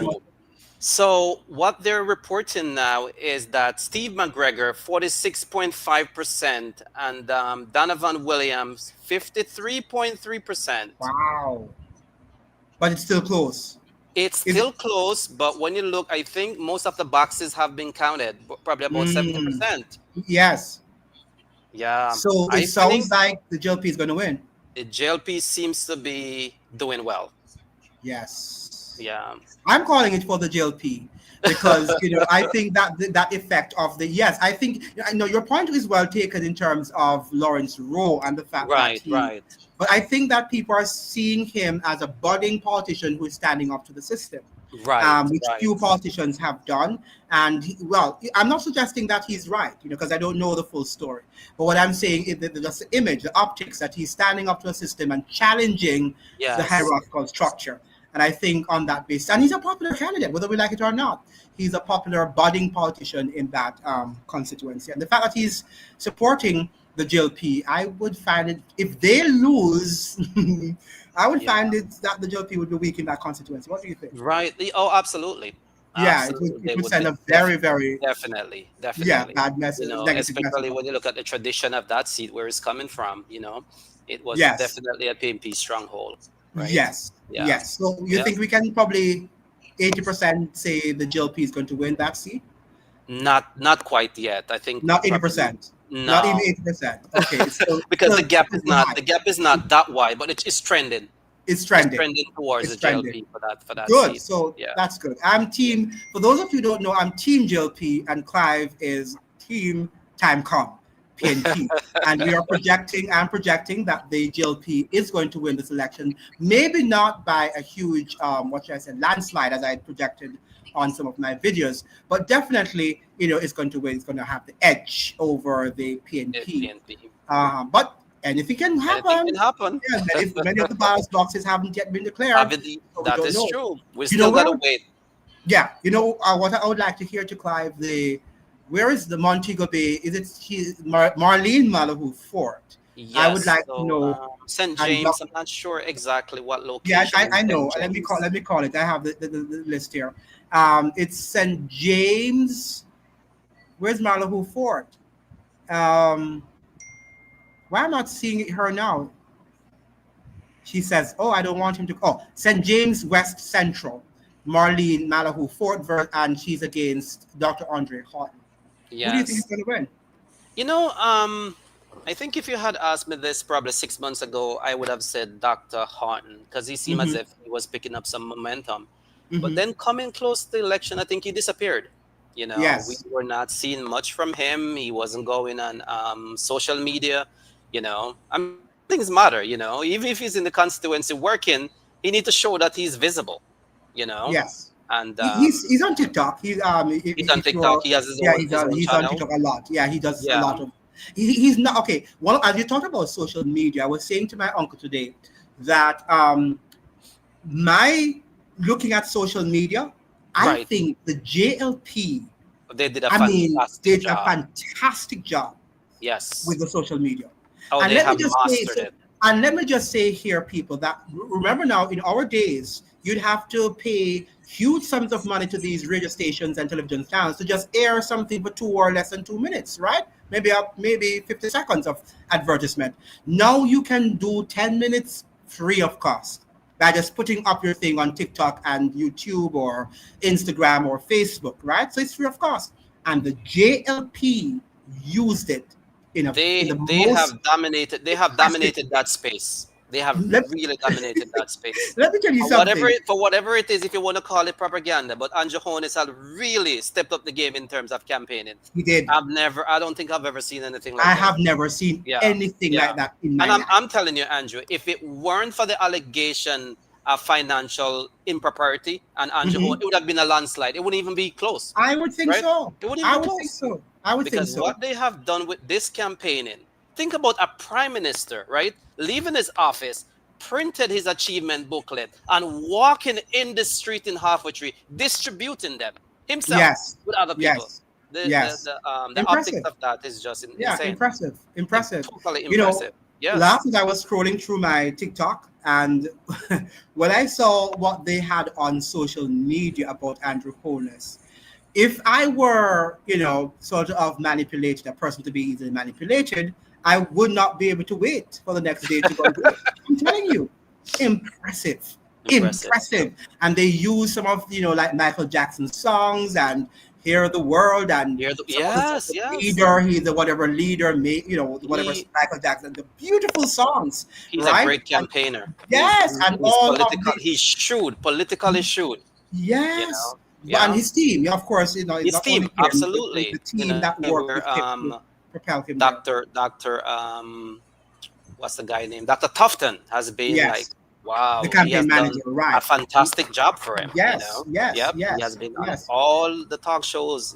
So what they're reporting now is that Steve McGregor 46.5% and Donovan Williams 53.3%. Wow. But it's still close. It's still close, but when you look, I think most of the boxes have been counted, probably about 70%. Yes. Yeah. So it sounds like the JLP is going to win. The JLP seems to be doing well. Yes. Yeah. I'm calling it for the JLP because I think that effect of I think your point is well taken in terms of Lawrence Rowe and the fact that but I think that people are seeing him as a budding politician who is standing up to the system, which few politicians have done. And I'm not suggesting that he's right, because I don't know the full story. But what I'm saying is that the image, the optics, that he's standing up to a system and challenging the hierarchical structure. And I think on that basis, and he's a popular candidate, whether we like it or not, he's a popular budding politician in that constituency. And the fact that he's supporting the JLP, I would find it, if they lose, I would find it that the JLP would be weak in that constituency. What do you think? Right. Oh, absolutely. Yeah, it would send a very, very... Definitely. bad message. Especially when you look at the tradition of that seat, where it's coming from, it was definitely a PNP stronghold. Right? Yes. So you think we can probably 80% say the JLP is going to win that seat? Not quite yet. I think not 80%. No. Not even 80%. Okay. So because the gap is not that wide, but it's trending. It's trending towards the JLP for that good seat. So that's good. I'm team, for those of you who don't know, I'm team JLP and Clive is team time come PNP. And I'm projecting that the JLP is going to win this election, maybe not by a huge landslide as I projected on some of my videos, but definitely it's going to win. It's going to have the edge over the PNP. But anything can Anything can happen. happen. Yeah, many of the ballot boxes haven't yet been declared, so we That don't is know. true. We You know still where? gotta wait. Yeah, what I would like to hear to Clive, where is the Montego Bay? Is it Marlene Malahoo Fort? I would Yes. like to So know. St. And James, I'm not sure exactly what yeah, location in I St. know. James. Let me call it. I have the list here. It's St. James. Where's Malahoo Fort? Um, why am I not seeing her now? She says, "Oh, I don't want him to." Oh, St. James West Central, Marlene Malahoo Fort, and she's against Dr. Andre Horton. Who do you think is Yes. going to win? You know, I think if you had asked me this probably 6 months ago, I would have said Dr. Horton because he seemed as Mm-hmm. if he was picking up some momentum. But Mm-hmm. then coming close to the election, I think he disappeared. We Yes. were not seeing much from him. He wasn't going on social media. I mean, these things matter. Even if he's in the constituency working, he need to show that he's visible. You know, Yes. and He's on TikTok. he's on If TikTok. you're He has his yeah, own his own he's on channel. TikTok a lot. Yeah, he does a Yeah, lot of. He's not okay. Well, as you talked about social media, I was saying to my uncle today that my looking at social media, I right. think the JLP, They did a I mean, fantastic did a job. fantastic job with Yes. the social media. Oh, And they let me have just say, mastered so, it. and let me just say here, people, that remember now in our days, you'd have to pay huge sums of money to these radio stations and television channels to just air something for 2 or less than 2 minutes, right? Maybe 50 seconds of advertisement. Now you can do 10 minutes free of cost by just putting up your thing on TikTok and YouTube or Instagram or Facebook, right? So it's free of cost. And the JLP used it in They the they most have dominated. They have impressive dominated way. that space. They have Let, really dominated that space. let me tell you For whatever something. it is, if you want to call it propaganda, but Andrew Holness had really stepped up the game in terms of campaigning. He did. I don't think I've ever seen anything I like this. have never seen Yeah, anything yeah. like that in And my I'm life. I'm telling you, Andrew, if it weren't for the allegation of financial impropriety and Andrew Holness, Mhm. it would have been a landslide. It wouldn't even be close, I would think right? so. It wouldn't even I be would think close. so. I would think Because so. what they have done with this campaigning, think about a prime minister, right? Leaving his office, printed his achievement booklet, and walking in the street in halfway tree, distributing them himself Yes. with other people. Yes. The optics Impressive. of that is just Yeah, insane. impressive. Impressive. Totally You know, impressive. Yes. last night I was scrolling through my TikTok and when I saw what they had on social media about Andrew Holness, if I were, sort of manipulated, a person to be easily manipulated, I would not be able to wait for the next day to go and do it. I'm telling you, impressive, Impressive. impressive. And they use some of, like Michael Jackson's songs and Hear the World and some of the songs, Yes, the yes. leader, he's the whatever leader, whatever He Michael Jackson, the beautiful songs, he's a right? great And campaigner. yes, and He's all of political. the He's shrewd, politically shrewd. You yes, know. and Yeah. his team, of course, it's His not team, only him, the absolutely. team that worked Where with him to propel him there. Doctor what's the guy name? Dr. Tufton has been like, Yes, the wow, he campaign has done manager, a right? fantastic job for him. Yes, yes, Yep, he has yes, been on yes. all the talk shows,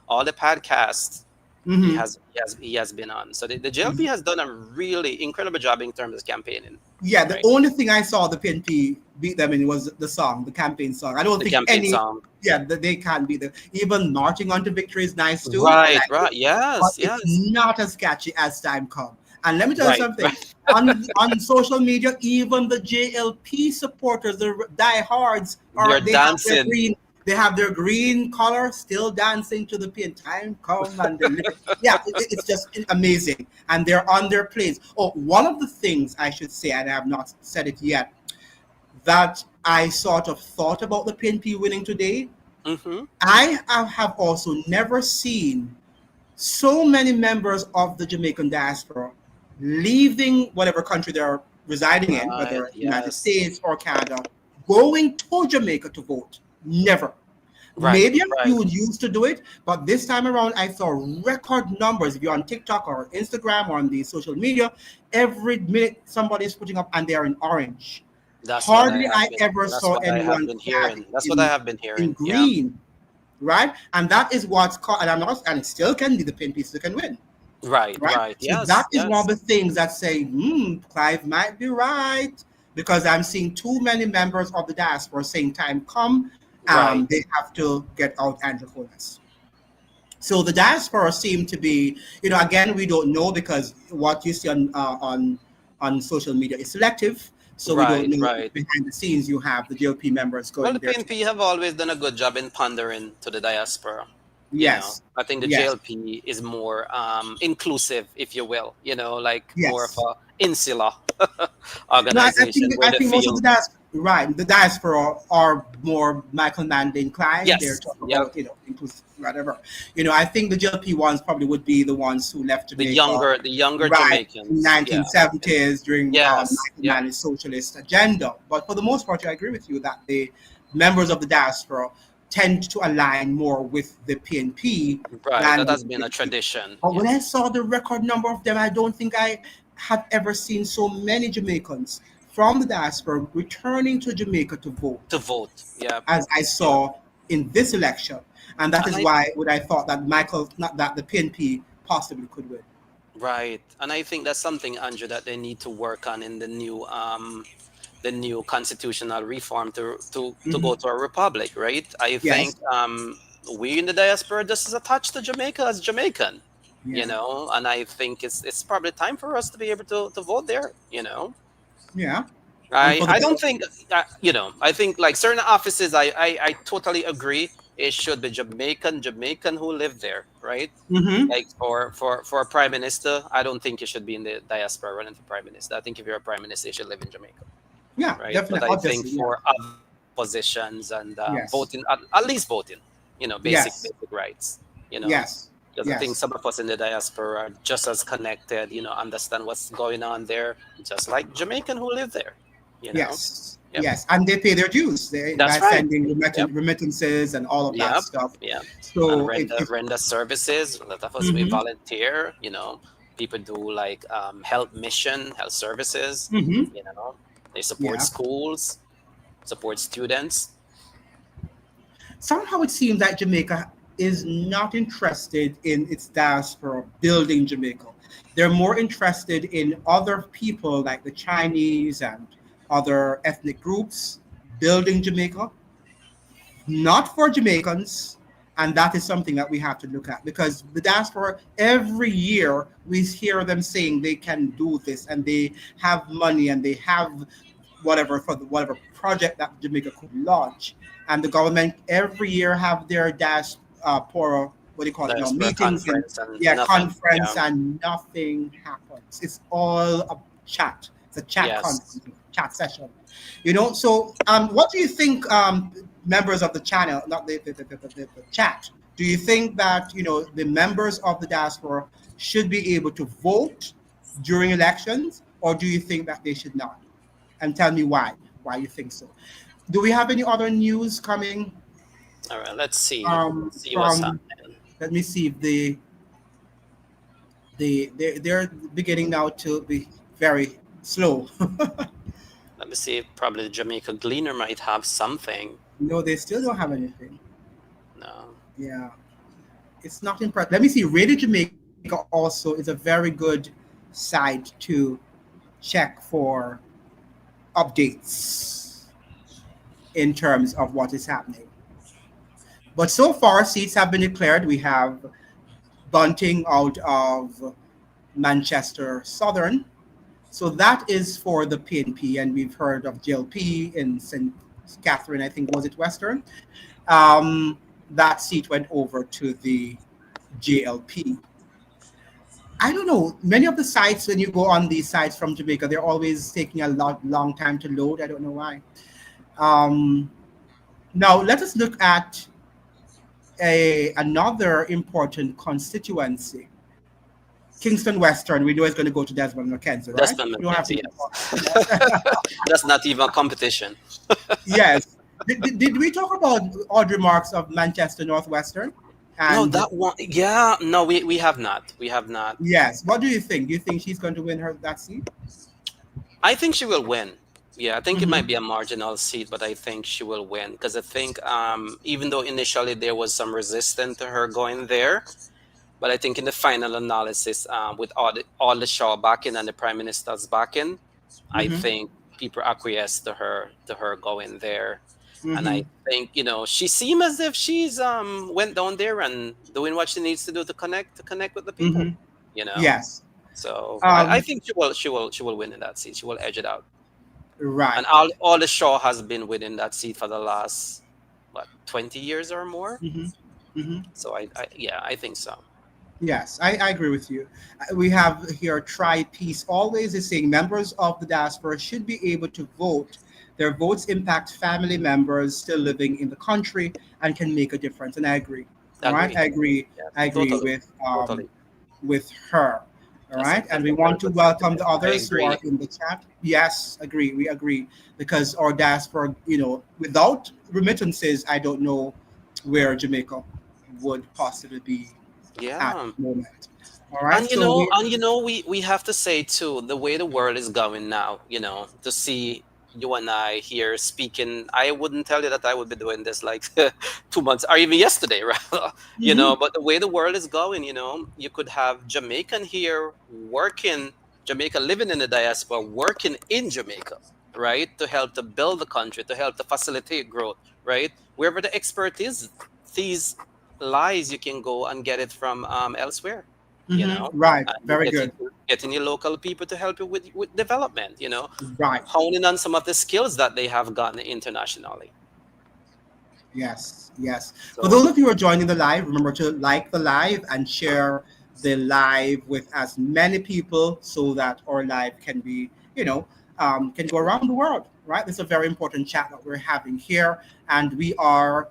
all the podcasts. He Hmm. has he has been on. So the JLP has done a really incredible job in terms of campaigning, Yeah, the right? only thing I saw the PNP beat them in was the song, the campaign song. I don't The think campaign song. they can't beat them. Even Marching on to Victory is nice too. I Right, like it, right. but Yes, it's yes. not as catchy as Time Come. And let me tell you Right, something. right. On social media, even the JLP supporters, the diehards, They're dancing. they have their green color still dancing to the pin. Time come and deliver. Yeah, it's just amazing. And they're on their planes. Oh, one of the things I should say, and I have not said it yet, that I sort of thought about the PNP winning today. Mm-hmm. Have also never seen so many members of the Jamaican diaspora leaving whatever country they're residing in, Right, whether United yes. States or Canada, going to Jamaica to vote. Never. Right, Maybe a right. few used to do it, but this time around, I saw record numbers. If you're on TikTok or Instagram or on the social media, every minute somebody's putting up and they're in orange. Hardly I ever That's saw what I have anyone been flag hearing. That's what I have been in hearing. Yeah. green, right? And that is what's called, and I'm not, and it still can be the PNP still can win. Right, right? right. So that Yes, is one of yes. the things that say, Clive might be right, because I'm seeing too many members of the diaspora saying, time come, Right, they have to get out Andrew Holness. So the diaspora seem to be, again, we don't know, because what you see on social media is selective. So we don't right, know if right. behind the scenes you have the GLP members Well, going the there PNP together. have always done a good job in pandering to the diaspora. Yes, I think the yes, JLP is more inclusive, if you will. Like more of yes. a insular No, organization where I they think most of the feel. diaspora are more Michael Mann inclined. They're Yes, talking yeah, about inclusive whatever. I think the GLP ones probably would be the ones who left Jamaica, the younger right, in Jamaicans. Yeah, and 1970s during yes, Michael yeah, Mann's socialist agenda. But for the most part, I agree with you that the members of the diaspora tend to align more with the PNP right. than That with has the been a GLP. tradition. But Yeah, when I saw the record number of them, I don't think I have ever seen so many Jamaicans from the diaspora returning to Jamaica to to vote vote. Yeah, as I yeah, saw in this election. And that and is I why would I thought that not that the PNP possibly could win. right, and I think that's something, Andrew, that they need to work on in the new constitutional reform to go Hmm. to a republic, right? I think Yes. we in the diaspora just as attached to Jamaica as Jamaican, Yeah. and I think it's probably time for us to be able to vote there. Yeah. And I for the I don't think I think like certain offices I totally agree it should be Jamaican who live there, right? hmm Like for a prime minister, I don't think you should be in the diaspora running for prime minister. I think if you're a prime minister, you should live in Jamaica, yeah, right? But definitely, I think obviously, yeah. for other positions and Yes. voting, at least voting, Yes. basic rights, you know, Yes. because I think Yes. some of us in the diaspora are just as connected, understand what's going on there, just like Jamaican who live there, you know. Yes, Yep, yes, and they pay their dues by that's right. sending Yep, remittances and all of that yep, stuff. yep. And So render render services. A lot of us we hmm volunteer. People do like health services. hmm They support yeah. schools, support students. Somehow it seems that Jamaica is not interested in its diaspora building Jamaica. They're more interested in other people like the Chinese and other ethnic groups building Jamaica, not for Jamaicans. And that is something that we have to look at, because the diaspora, every year we hear them saying they can do this and they have money and they have whatever for whatever project that Jamaica could launch. And the government every year have their diaspora, what do you call it now, Diaspora meetings in, conference and yeah, nothing. conference, Yeah. and nothing happens. It's all a chat. It's a chat Yes. conference, chat session. So what do you think, members of the channel, not the chat, do you think that the members of the diaspora should be able to vote during elections, or do you think that they should not? And tell me why you think so. Do we have any other news coming All right. Let's see. Let's see what's from? happening. Let me see if they're beginning now to be very slow. Let me see. Probably the Jamaica Gleaner might have something. No, they still don't have anything. No. Yeah, it's not impressive. Let me see. Radio Jamaica also is a very good site to check for updates in terms of what is happening. But so far, seats have been declared. We have Bunting out of Manchester Southern. So that is for the PNP, and we've heard of JLP in St. Catherine, I think, was it Western? That seat went over to the JLP. I don't know. Many of the sites, when you go on these sites from Jamaica, they're always taking a long time to load. I don't know why. Um, Now let us look at another important constituency. Kingston Western, we know it's going to go to Desmond McKenzie, right? Desmond We don't have to McKenzie, even talk. yes. Yes. That's not even a competition. Yes. Did we talk about Audrey Marks of Manchester Northwestern? No, And that one. Yeah, no, we have not. We have not. yes, what do you think? Do you think she's going to win that seat? I think she will win. Yeah, I think it might Hmm. be a marginal seat, but I think she will win because I think even though initially there was some resistance to her going there, But I think in the final analysis, with all the Shaw backing and the Prime Minister's backing, I Mm-hmm. think people acquiesce to her going there. And Mm-hmm. I think, she seems as if she's went down there and doing what she needs to do to connect with the people. Mm-hmm. You know, Yes. so I Um, think she will win in that seat. She will edge it out. And right. all the Shaw has been within that seat for the last, what, 20 years or more. Mm-hmm. Mm-hmm. So I yeah, I think so. Yes, I agree with you. We have here Try Peace always is saying members of the diaspora should be able to vote. Their votes impact family members still living in the country and can make a difference. And I agree. All right, Agree. I agree. Yeah, I agree totally, totally. with her. All That's a right, and that's we a very want to good welcome sentiment. the I others who are agree. in the chat. Yes, agree. We agree because our diaspora, without remittances, I don't know where Jamaica would possibly be at Yeah. the moment. All right, And so we. we have to say too, the way the world is going now, to see you and I here speaking, I wouldn't tell you that I would be doing this like 2 months or even yesterday, rather. Mhm. But the way the world is going, you could have Jamaican here working, Jamaica living in the diaspora, working in Jamaica, right? To help to build the country, to help to facilitate growth, right? Wherever the expertise, these lies, you can go and get it from elsewhere, Right, and you very good. getting your local people to help you with development, Right. honing on some of the skills that they have gotten internationally. Yes, yes. For So those of you who are joining the live, remember to like the live and share the live with as many people so that our live can be, can go around the world, right? This is a very important chat that we're having here. And we are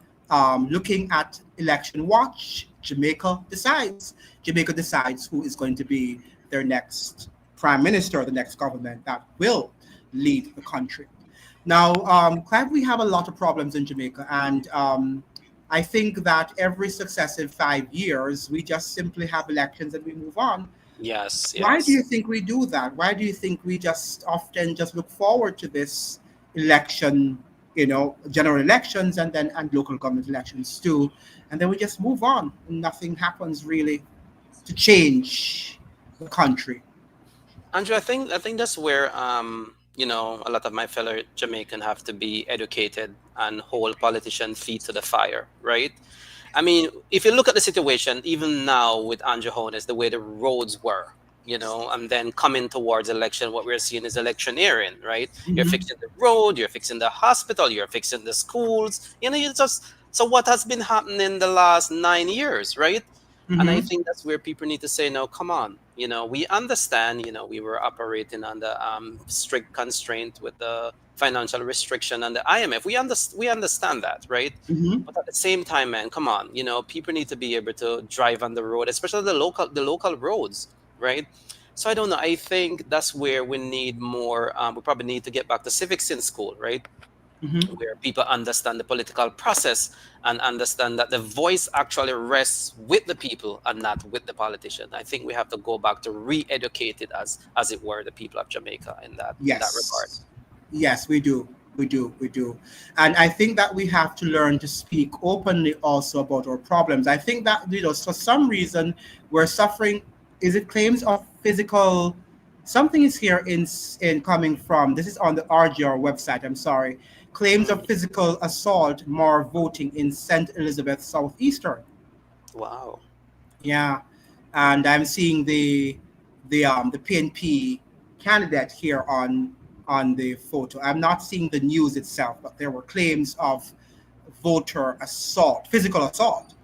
looking at Election Watch. Jamaica decides who is going to be their next prime minister, the next government that will lead the country. Now, Clive, we have a lot of problems in Jamaica, and I think that every successive 5 years, we just simply have elections and we move on. yes, Why do yes. you think we do that? Why do you think we just often just look forward to this election, general elections and local government elections too, and then we just move on and nothing happens really to change the country? Andrew, I think that's where a lot of my fellow Jamaican have to be educated and hold politician feet to the fire, right? I mean, if you look at the situation, even now with Andrew Holness, the way the roads were, and then coming towards election, what we're seeing is electioneering, right? You're Hmm. fixing the road, you're fixing the hospital, you're fixing the schools, you just, so what has been happening the last 9 years, right? And I Hmm. think that's where people need to say, no, come on, we understand, we were operating under strict constraint with the financial restriction and the IMF. We understand that, right? Hmm. But at the same time, man, come on, people need to be able to drive on the road, especially the local roads, right? So I don't know. I think that's where we need more. We probably need to get back to civics in school, right? Hmm. Where people understand the political process and understand that the voice actually rests with the people and not with the politician. I think we have to go back to re-educate it, as it were, the people of Jamaica in that regard. Yes. Yes, we do. We do. We do. And I think that we have to learn to speak openly also about our problems. I think that, for some reason, we're suffering. Is it claims of physical? Something is here in coming from. This is on the RGR website. I'm sorry. Claims of Mm. physical assault, more voting in St. Elizabeth Southeastern. Wow. Yeah, and I'm seeing the PNP candidate here on the photo. I'm not seeing the news itself, but there were claims of voter assault, physical assault,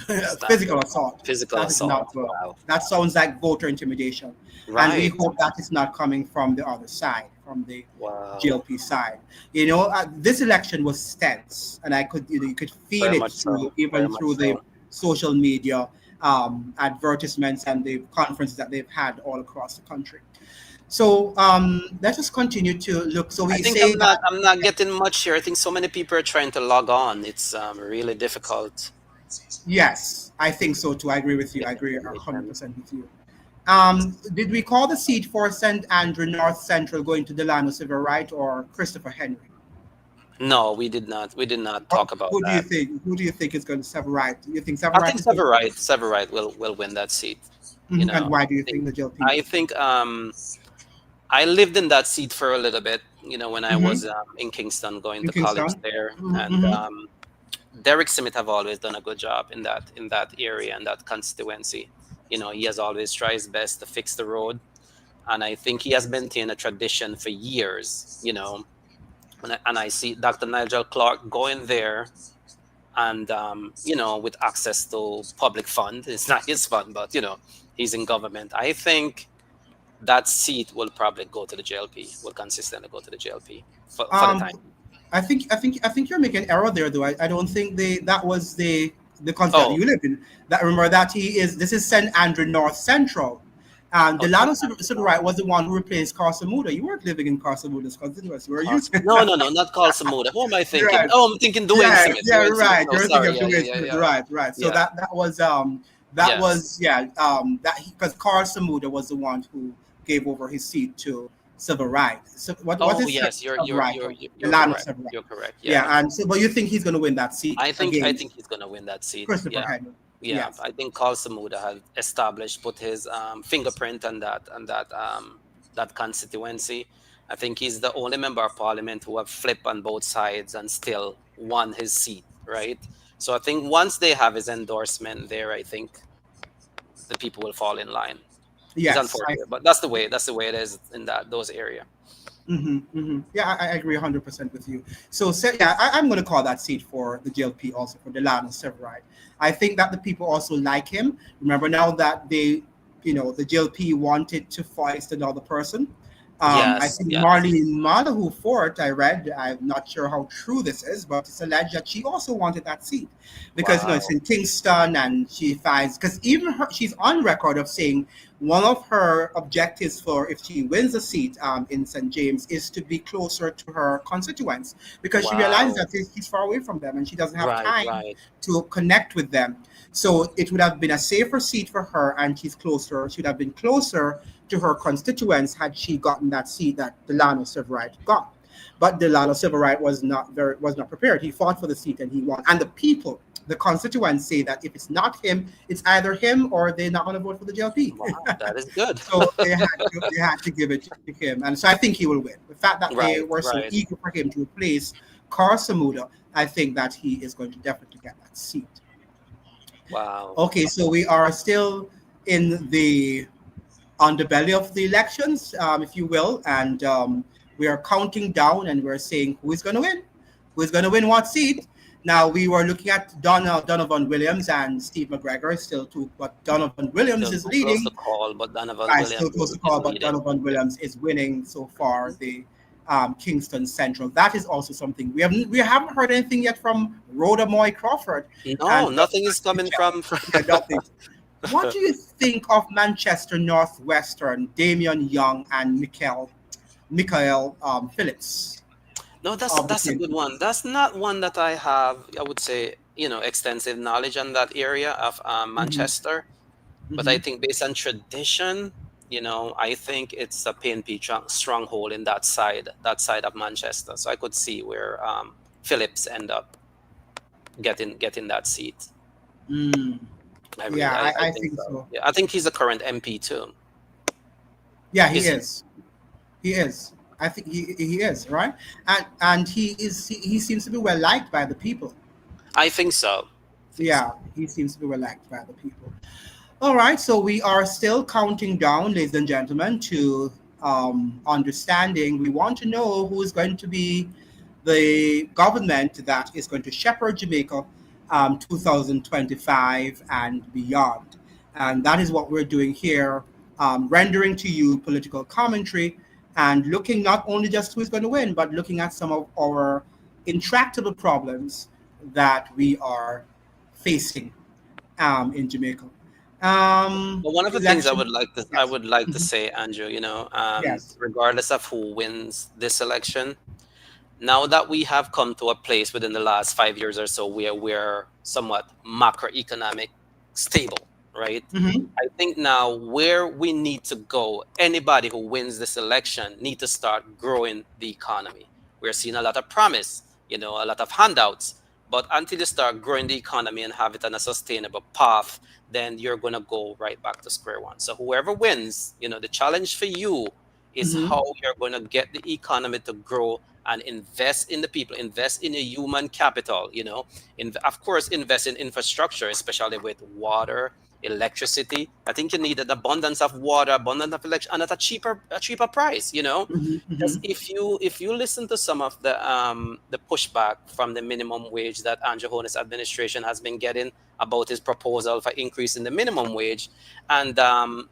It's not physical good. assault. Physical That is not assault. good. Wow. That sounds like voter intimidation, and we Right. hope that is not coming from the other side, from the Wow. GLP side. This election was tense, and I could, you could feel Very it much so. through even Very much through the so. social media advertisements and the conferences that they've had all across the country. So let us continue to look. So I we think say that I'm not getting much here. I think so many people are trying to log on. It's really difficult. yes, I think so too. I agree with you. They I can, agree they can. 100% with you. Did we call the seat for St. Andrew North Central going to Delano Civil Right or Christopher Henry? No, we did not. We did not talk about Who do you that. think? Who do you think is going to Severide? Do you think I Severide think is going to? Severide will win that seat. You And know, why do you I think think the JLP? I think I lived in that seat for a little bit. When I Mm-hmm. was in Kingston going In to college Kingston. there, and Mm-hmm. Derek Smith have always done a good job in that area and that constituency. He has always tried his best to fix the road, and I think he has maintained a tradition for years. And I see Dr. Nigel Clark going there, and with access to public fund. It's not his fund, but he's in government. I think that seat will probably go to the JLP. Will consistently go to the JLP for the Um, time. I think you're making an error there, though. I don't think that was the concept that Oh, you live in. That remember that he is. This is St Andrew North Central, and oh, Delano Civil Right was the one who replaced Carsamuda. You weren't living in Carsamuda's constituency, were you? No, no, no, not call Samuda. Who am I thinking? Right. Oh, I'm thinking Dwayne Yeah, Smith. yeah, Dwayne Smith. right. No, You're thinking sorry. of Yeah, the yeah, way yeah, Smith, yeah. right, right. So Yeah. that Yes. was yeah that because Carl Samuda was the one who gave over his seat to Civil Right. So what Oh, is yes. You're Civil you're Right you're or you're you're Delano correct. Civil Right? You're correct. Yeah, Yeah. and so but you think he's going to win that seat I think against he's gonna win that seat. Christopher Yeah. Henry? Yeah. Yes. I think Carl Samuda has put his fingerprint on that constituency. I think he's the only member of parliament who have flipped on both sides and still won his seat, right? So I think once they have his endorsement there, I think the people will fall in line. It's Yes. unfortunate, but that's the way it is in those area. Yeah, I agree 100% with you. So yeah, I'm going to call that seat for the JLP also for Delano Severide. I think that the people also like him. Remember now that the JLP wanted to foist another person. I Yes, think yes. Marlene Malihu Fort, I read, I'm not sure how true this is, but it's alleged that she also wanted that seat because it's Wow. in Kingston and she finds because even she's on record of saying one of her objectives for if she wins the seat in St. James is to be closer to her constituents because she realizes Wow. that she's far away from them and she doesn't have Right, time right. to connect with them. So it would have been a safer seat for her, and she's closer. She would have been closer to her constituents had she gotten that seat that Delano Severide got. But Delano Severide was not prepared. He fought for the seat and he won. And the people, the constituents, say that if it's not him, it's either him or they're not going to vote for the JLP. Wow, that is good. So they had to give it to him, and so I think he will win. The fact that they Right, were so right. eager for him to replace Carl Samuda, I think that he is going to definitely get that seat. Wow. Okay, so we are still in the underbelly of the elections, if you will, and we are counting down and we're saying who is going to win, who is going to win what seat. Now we were looking at Donovan Williams and Steve McGregor still too, but Donovan Williams Still is too close to leading. call, but Donovan I still Williams close to is call, but leading. Donovan Yeah. Williams is winning so far. The Kingston Central. That is also something we haven't heard anything yet from Rhoda Moy Crawford No, and nothing is coming from. yeah, nothing. What do you think of Manchester Northwestern, Damian Young and Michael Phillips No, that's of the that's a same good team? one. That's not one that I have, I would say, extensive knowledge on that area of Hmm. Manchester. But I Hmm. think based on tradition, I think it's a PNP stronghold in that side of Manchester. So I could see where Phillips end up getting that seat. Mm. I really, Yeah, I I think think so. so. Yeah, I think he's a current MP too. Yeah, he Is he? is. He is. I think he is right, and he seems to be well liked by the people. I think so. I think Yeah, so. he seems to be well liked by the people. All right, so we are still counting down, ladies and gentlemen, to understanding. We want to know who is going to be the government that is going to shepherd Jamaica 2025 and beyond. And that is what we're doing here, rendering to you political commentary and looking not only just who is going to win, but looking at some of our intractable problems that we are facing in Jamaica. But one of the things Election. I Yes. would like to Mhm. say, Andrew, Yes. regardless of who wins this election, now that we have come to a place within the last 5 years or so where we're somewhat macroeconomic stable, right? Hmm. I think now where we need to go, anybody who wins this election need to start growing the economy. We're seeing a lot of promise, a lot of handouts. But until you start growing the economy and have it on a sustainable path, then you're going to go right back to square one. So whoever wins, the challenge for you is Mm-hmm. how you're going to get the economy to grow and invest in the people, invest in a human capital, of course, invest in infrastructure, especially with water, electricity. I think you need an abundance of water, abundance of electricity, and at a cheaper price, Mm-hmm. because Mm-hmm. if you listen to some of the pushback from the minimum wage that Andrew Holness administration has been getting about his proposal for increasing the minimum wage, and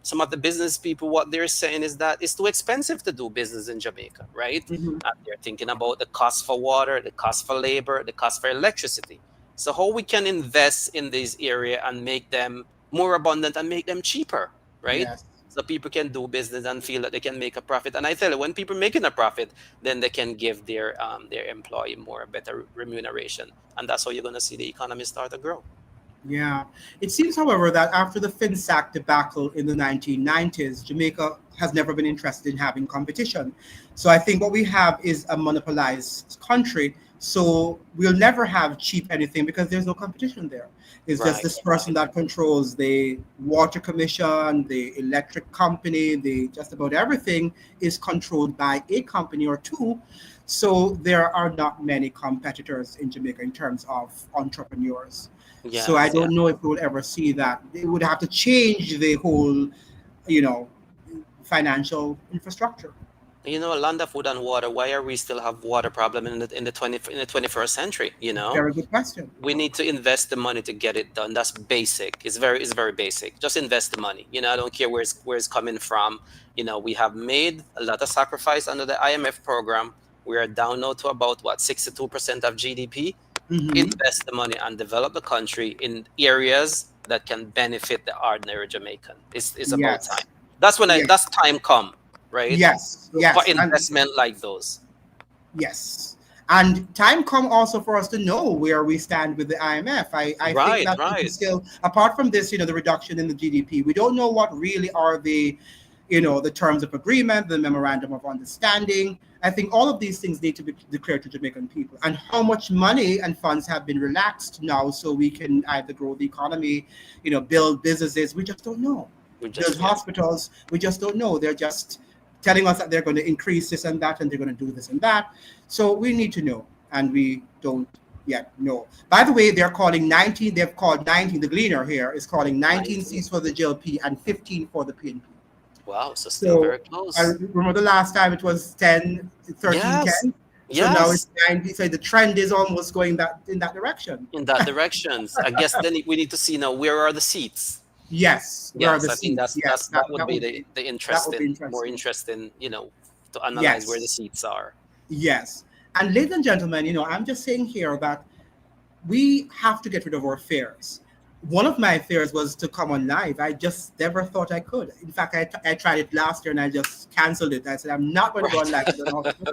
some of the business people, what they're saying is that it's too expensive to do business in Jamaica, right? Mm-hmm. And they're thinking about the cost for water, the cost for labor, the cost for electricity. So how we can invest in this area and make them more abundant and make them cheaper, right? Yes. So people can do business and feel that they can make a profit. And I tell you, when people making a profit, then they can give their employee more better remuneration, and that's how you're going to see the economy start to grow. Yeah. It seems, however, that after the FinSAC debacle in the 1990s, Jamaica has never been interested in having competition. So I think what we have is a monopolized country. So we'll never have cheap anything because there's no competition there. It's just Right, this person that controls the water commission, the electric company, the just about everything is controlled by a company or two. So there are not many competitors in Jamaica in terms of entrepreneurs. So I yes, yeah. don't know if we'll ever see that. They would have to change the whole, you know, financial infrastructure. Land of food and water. Why are we still have water problem in the 21st century? Very good question. We need to invest the money to get it done. That's basic. It's very basic. Just invest the money. I don't care where it's coming from. We have made a lot of sacrifice under the IMF program. We are down now to about what 62% of GDP. Hmm. Invest the money and develop the country in areas that can benefit the ordinary Jamaican. It's about time. Yes, That's yes, time come, right? yes, For yes, and investment like those. yes. And time come also for us to know where we stand with the IMF. I think Right, that people right. still, apart from this, the reduction in the GDP, we don't know what really are the terms of agreement, the memorandum of understanding. I think all of these things need to be declared to Jamaican people, and how much money and funds have been relaxed now so we can either grow the economy, build businesses. We just don't know. We Build just yeah. hospitals. We just don't know. They're just telling us that they're going to increase this and that, and they're going to do this and that. So we need to know, and we don't yet know. By the way, they're calling 19. They've called 19. The Gleaner here is calling 19 19. seats for the JLP and 15 for the PNP. Wow, so still So very I close. remember the last time it was 10, 13, Yes, 10. So now it's yes. 90. So the trend is almost going that in that direction. In that directions. I guess then we need to see now where are the seats. Yes, where are the Yes, I think seats? that's Yes, that's that would that be would the be the that would be interesting, more interesting. interesting, to analyze where the Yes, seats are. yes. And ladies and gentlemen, I'm just saying here that we have to get rid of our fears. One of my fears was to come on live. I just never thought I could. In fact, I tried it last year and I just canceled it. I said, I'm not going to go on Right. live. I don't know how to do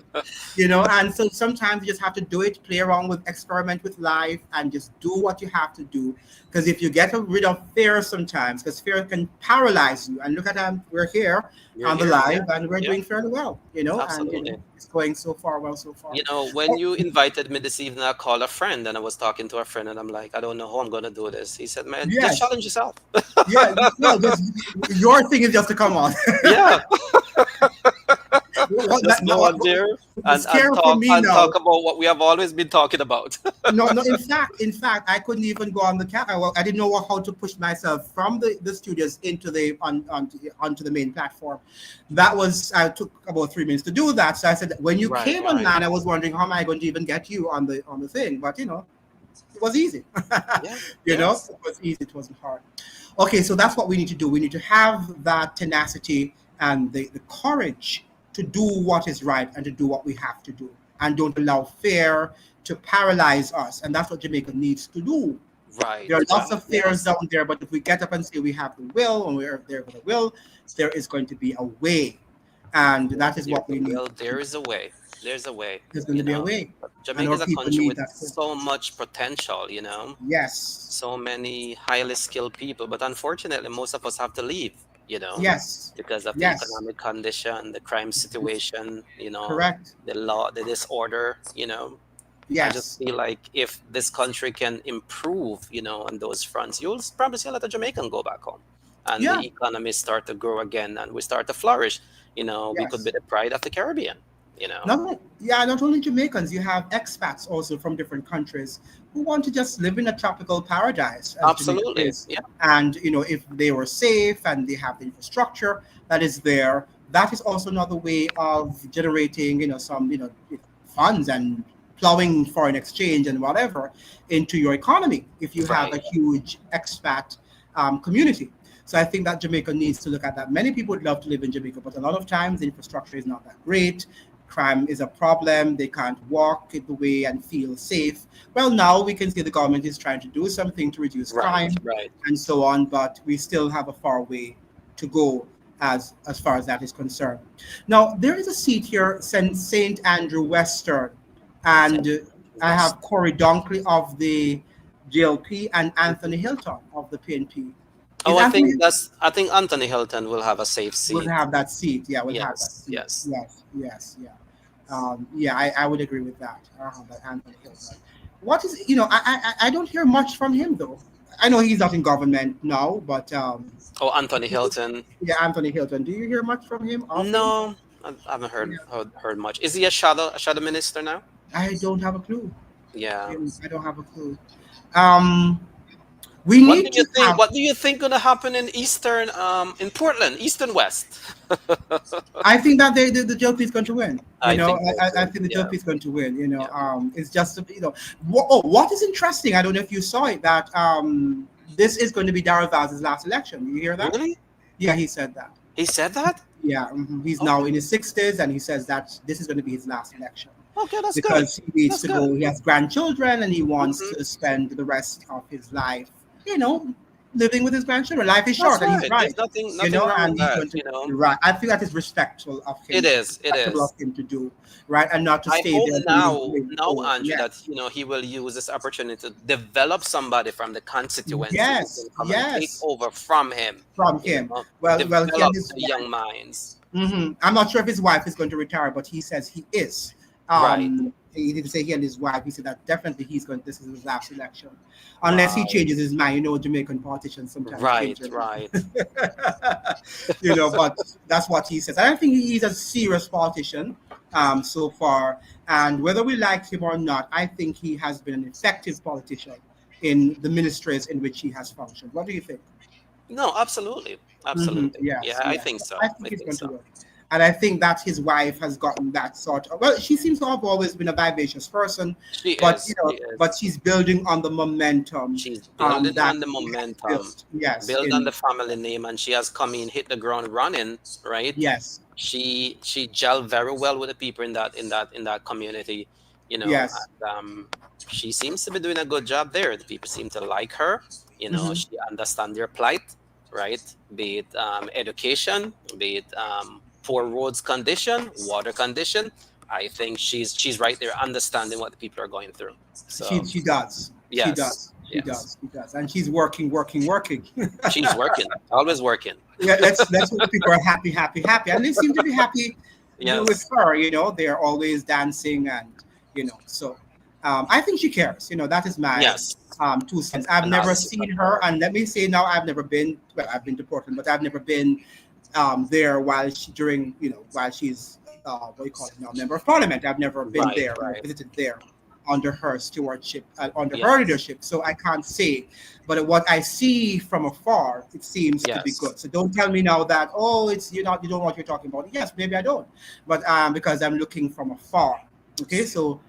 it. And so sometimes you just have to do it, play around with, experiment with life, and just do what you have to do. Because if you get rid of fear sometimes, because fear can paralyze you. And look at we're here You're on the here. Yeah. live and we're Yeah. doing fairly well, and Absolutely. it's going so far, well, so far. When Oh, you invited me this evening, I called a friend and I was talking to a friend and I'm like, I don't know how I'm gonna do this. He said, man, just yes. challenge yourself. Yeah, well, just your thing is just to come on. Yeah. What, Just go on there and, and scary for talk me and now. talk about what we have always been talking about. No, no. In fact, I couldn't even go on the camera. Well, I didn't know how to push myself from the studios into the onto the main platform. That was I took about 3 minutes to do that. So I said when you Right, came right. online, I was wondering how am I going to even get you on the thing, but it was easy. Yeah. It Yes. was easy. It wasn't hard. Okay, so that's what we need to do. We need to have that tenacity and the courage to do what is right and to do what we have to do. And don't allow fear to paralyze us. And that's what Jamaica needs to do. Right, There are lots right. of fears Yes. down there, but if we get up and say we have the will and we're there with the will, there is going to be a way. And that is There, what we need. well, there is a way. There's a way, There's going to be a way. But And Jamaica our is a people country need with that hope. so much potential, Yes. so many highly skilled people. But unfortunately, most of us have to leave, Yes. because of the Yes. economic condition, the crime situation, Correct. the law, the disorder, I just Yes. feel like if this country can improve, on those fronts, you'll probably see a lot of Jamaican go back home, and Yeah. the economy start to grow again, and we start to flourish. We could be Yes. the pride of the Caribbean. Not only Jamaicans, you have expats also from different countries who want to just live in a tropical paradise as Jamaica Absolutely. is. Yeah. And if they were safe and they have the infrastructure that is there, that is also another way of generating, some, funds and plowing foreign exchange and whatever into your economy if you have Right. a huge expat community. So I think that Jamaica needs to look at that. Many people would love to live in Jamaica, but a lot of times the infrastructure is not that great. Crime is a problem. They can't walk the way and feel safe. Well, now we can see the government is trying to do something to reduce Right. crime Right. and so on, but we still have a far way to go as far as that is concerned. Now there is a seat here, St. Andrew Western, St. and I West. have Corey Dunkley of the GLP and Anthony Hilton of the PNP. Is Oh, I Anthony think Anthony Hilton will have a safe will seat. have that seat? Yeah, will have that Yes. seat. Yes. Yes, yes, yeah. Yeah, I would agree with that. That Anthony Hilton. What is I don't hear much from him though. I know he's not in government now, but Oh, Anthony Hilton. yeah, Anthony Hilton. Do you hear much from him often? No, I haven't heard Yeah, heard much. Is he a shadow minister now? I don't have a clue. Yeah. I don't have a clue. Um, we What do need you to think? have. What do you think gonna happen in Portland, East and West? I think that the JLP is going to win. I think so I too. think the Yeah. JLP is going to win. Yeah. It's just what is interesting. I don't know if you saw it that this is going to be Darrell Vaz's last election. You hear that? Really? Yeah, he said that. He said that? Yeah, he's now Okay. in his 60s, and he says that this is going to be his last election Okay, that's good. because he needs That's to good. go. He has grandchildren, and he wants Hmm. to spend the rest of his life, you know, living with his grandchildren. Life is That's short, and he's right. There's right, nothing wrong with and he's that. going to right. I think that is respectful of It him, is. It is. to do, right, and not to I stay hope there doing now, old. Andrew, that Yes, he will use this opportunity to develop somebody from the constituency who can yes, come and take yes, over from him. from him. Well, he and Develop his the young minds. I'm not sure if his wife is going to retire, but he says he is. Right. He didn't say he and his wife. He said that definitely he's going. This is his last election, unless he Wow. changes his mind. Jamaican politicians sometimes Right. change. Right. But that's what he says. I don't think he's a serious politician so far, and whether we like him or not, I think he has been an effective politician in the ministries in which he has functioned. What do you think? No, absolutely. Absolutely. Yeah, Yes, I yes. think so. I think I it's think going to so. work. And I think that his wife has gotten that sort of. Well, she seems to have always been a vivacious person, She but is. She is. but she's building on the momentum She's building that on the he has momentum, built. Yes, build on the family name, and she has come in, hit the ground running, right? yes, She gelled very well with the people in that community, yes. and she seems to be doing a good job there. The people seem to like her. Hmm. She understands their plight, right? Be it education, be it poor roads condition, water condition. I think she's right there, understanding what the people are going through. So She does. She yes, does. She yes, does. She does. And she's working, working, working. she's working, always working. Yeah, let's hope people are happy, happy, happy, and they seem to be happy with Yes, her. They're always dancing, and so I think she cares. That is my yes, 2 cents. I've never analysis seen of her, her. and let me say now, I've never been. Well, I've been to Portland, but I've never been there while while she's what do you call it now, member of parliament. I've never been Right, there or right. visited there under her stewardship, under her Yes, leadership. So I can't say, but what I see from afar, it seems to be yes, good. So don't tell me now that it's you don't know what you're talking about. Yes, maybe I don't, but because I'm looking from afar. Okay, so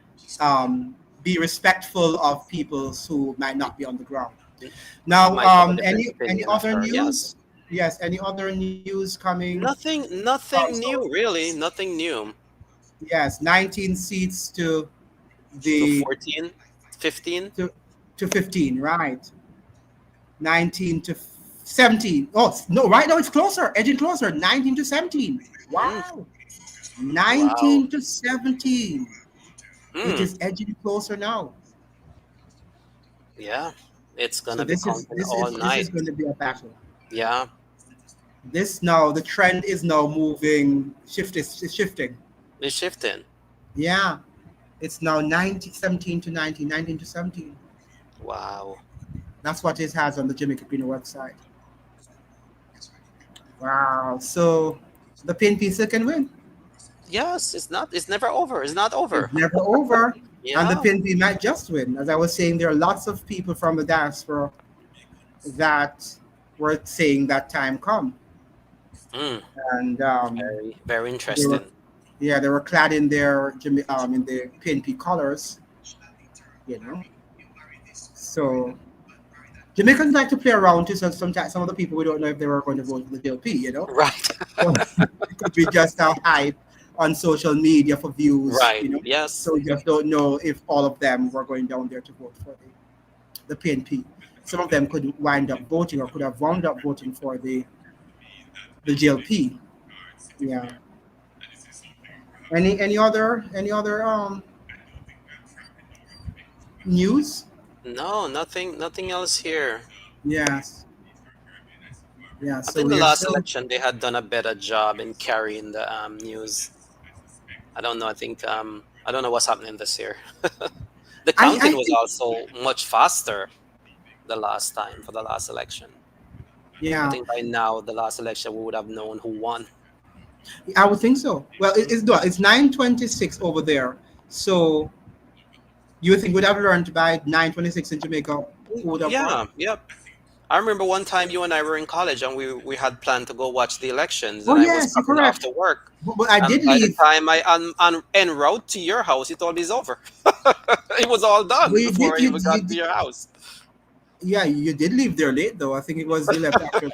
be respectful of people who might not be on the ground. I Now, might have a different any opinion of other her. Yes, news? Yes, any other news coming? nothing So new really, nothing new. yes, 19 seats To the 14, 15. to, to 15, right? 19 to 17. Oh no, right now it's closer, edging closer. 19 to 17. Mm, Wow, wow. 19 to 17. It Mm, is edging closer now. yeah, it's So gonna be counting all this is night. going to be a battle. Yeah, This now the trend is now moving, is shifting. it's shifting. Yeah, It's now 17 to 19, 19 to 17. Wow. That's what it has on the Jamaica Green website. Wow. So the PNP still can win. Yes, it's not. It's never over. It's not over. It's never over. And the Yeah. PNP might just win. As I was saying, there are lots of people from the diaspora that were saying that time come. Mm, And very, very they were, interesting. yeah, they were clad in their in the PNP colors, you know. So Jamaicans like to play around too. So sometimes some of the people we don't know if they were going to vote for the JLP, you know. Right. So it could be just a hype on social media for views, Right. you know. Yes. So we just don't know if all of them were going down there to vote for the PNP. Some of them could wind up voting or could have wound up voting for the GLP. Yeah. Any other news? No, nothing. Nothing else here. Yes. Yeah. I So think the we're last still. election they had done a better job in carrying the news. I don't know. I think I don't know what's happening this year. The I counting was think. also much faster the last time for the last election. I Yeah. think by now the last election we would have known who won. I would think so. Well, it's 9:26 over there. So you think we'd have learned by 9:26 in Jamaica who would have won? Yeah, yep. I remember one time you and I were in college and we had planned to go watch the elections Oh and I was yes, you're coming correct. after work. But I And did by the leave. time I en route to your house, you told me it's over. It was all done Well, you before did. I even got to your house. Yeah, you did leave there late though. I think it was you left after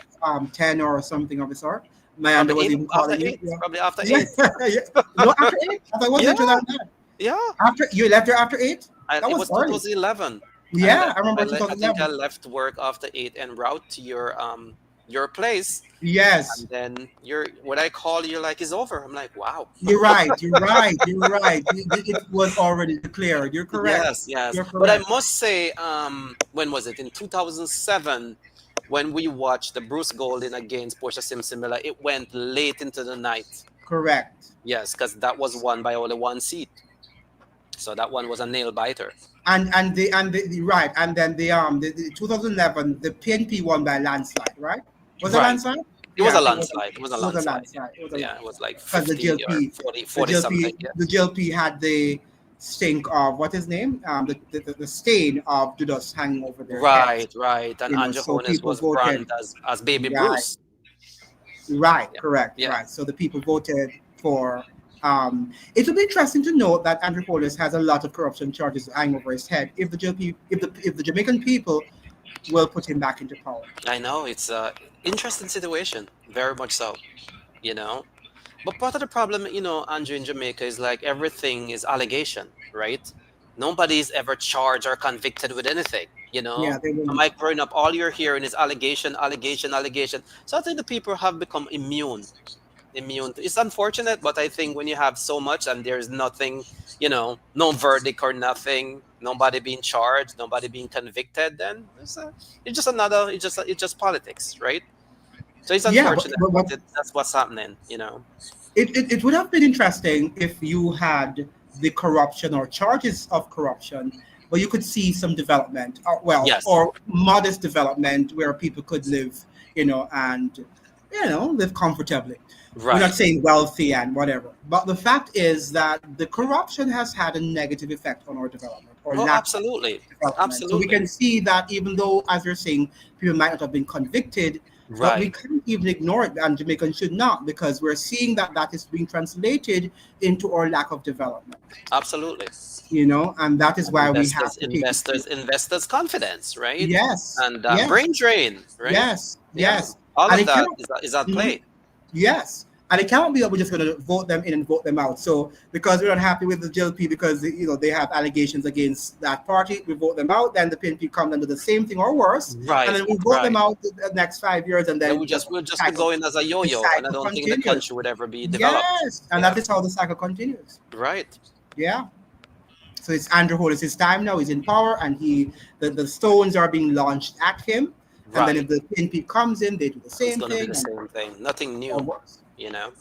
10 or something of the sort. My under Probably was eight even after calling you. eight. Yeah. Probably after Yeah. eight. Yeah. No, after 8. I thought it was Yeah, later than that. yeah. After you left there after 8? That It was was early. 2011. Yeah, I remember I think I 2011. left work after 8 en route to your place. Yes. And then when I call you're like, it's over. I'm like, wow. You're right. You're right. You're right. It was already declared. You're correct. Yes, yes. You're But I correct. must say, when was it? In 2007, when we watched the Bruce Golding against Portia Simpson Miller, it went late into the night. Correct. Yes, because that was won by only one seat. So that one was a nail biter. The right, and then the 2011 the PNP won by a landslide, right? Was it a Right. landslide? It was Yeah, a I think landslide. It was a it was a landslide. landslide. It was a Yeah, it was like because 50 or 40, The 40 something. GLP, Yeah. the GLP had the stink of what his name, the stain of Judas hanging over their heads. Right, right. And You know, Andrew so Holness people was voted branded as Baby right, Bruce. right, Yeah. correct, Yeah. right. So the people voted for. It will be interesting to note that Andrew Holness has a lot of corruption charges hanging over his head. If the GLP, if the Jamaican people will put him back into power. I know it's a interesting situation, very much so, you know. But part of the problem, Andrew, in Jamaica is like everything is allegation, right? Nobody's ever charged or convicted with anything, Yeah, they From won't. like growing up, all you're hearing is allegation, allegation, allegation. So I think the people have become immune. It's unfortunate, but I think when you have so much and there's nothing, no verdict or nothing, nobody being charged, nobody being convicted, then it's just politics, right? So it's Yeah, unfortunate, but that's what's happening. it would have been interesting if you had the corruption or charges of corruption, but you could see some development, Yes, or modest development where people could live, and live comfortably. We're not right. saying wealthy and whatever, but the fact is that the corruption has had a negative effect on our development or Oh, lack of absolutely, development. So we absolutely, can see that even though, as you're saying, people might not have been convicted, but we right, can't even ignore it, and Jamaicans should not, because we're seeing that that is being translated into our lack of development. absolutely. And that is And why we have to take it investors confidence, right? yes, And yes, brain drain, right? yes, Yeah, yes, all and of it that cannot. is at Mhm. play. Yes. And it cannot be that we're just going to vote them in and vote them out. So because we're not happy with the GLP because they have allegations against that party, we vote them out. Then the PNP comes under the same thing or worse, and Right, then we vote them right. out the next 5 years, and Then then we'll just be cycle, going as a the yo-yo, and I cycle don't think the continues. country would ever be developed. Yes, and Yeah, that is how the cycle continues. right. Yeah. So it's Andrew Holness. His time now. He's in power, and the stones are being launched at him. And then if Right. the PNP comes in, they do the It's same gonna be thing, the and same thing. Nothing or new, worse. you know?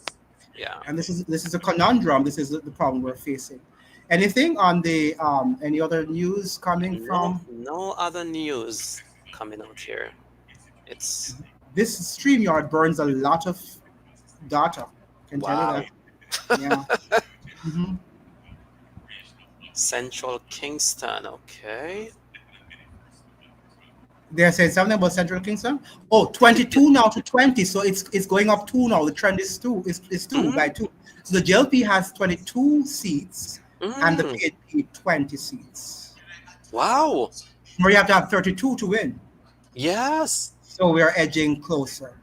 Yeah. And this is a conundrum. This is the problem we're facing. Anything on the any other news coming No, from no other news coming out here. It's this StreamYard burns a lot of data. Can tell you that. wow. Yeah. Hmm. Central Kingston. Okay. They're saying something about Central Kingston. Oh, 22 now to 20. So it's going up two now. The trend is two by Mm, two. So the JLP has 22 seats and the mm, PNP 20 seats. wow. Or you have to have 32 to win. Yes. So we are edging closer.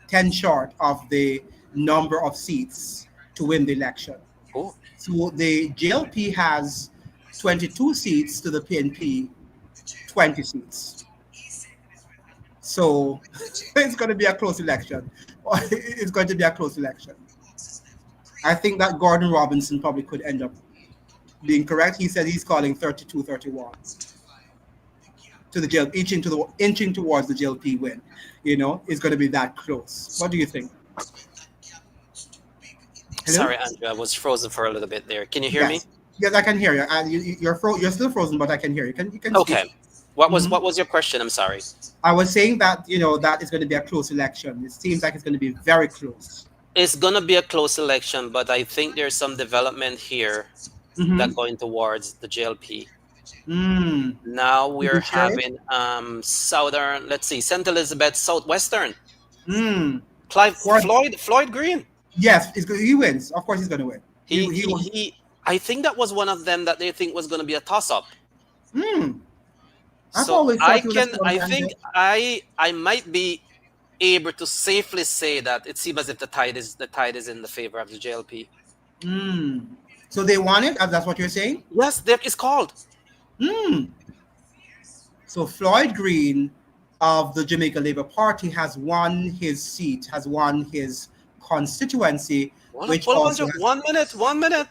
10 short of the number of seats to win the election. Oh, So the JLP has 22 seats to the PNP 20 seats. So it's going to be a close election. It's going to be a close election. I think that Gordon Robinson probably could end up being correct. He said he's calling 32-31 to the jail, inching towards the JLP win. It's going to be that close. What do you think? Hello? sorry, Andrew. I was frozen for a little bit there. Can you hear me? Yes. Yes, I can hear you. You're still frozen, but I can hear you. You can speak. Okay. What was Mhm. what was your question? I'm sorry. I was saying that that is going to be a close election. It seems like it's going to be very close. It's gonna be a close election, but I think there's some development here that Mm-hmm. going towards the JLP. Mm. Now Did we're you share it? having southern, let's see, St. Elizabeth, southwestern. Mm. Clive For Floyd Green. yes, he wins. Of course, he's going to win. He He he. he he. I think that was one of them that they think was gonna be a toss up. Mm. I've So always I thought he was a can strong I think candidate. I might be able to safely say that it seems as if the tide is in the favor of the JLP. Mm. So they won it. That's what you're saying. Yes, that is called. Mm. So Floyd Green of the Jamaica Labour Party has won his seat, has won his constituency, which Hold on, also just has 1 minute, 1 minute.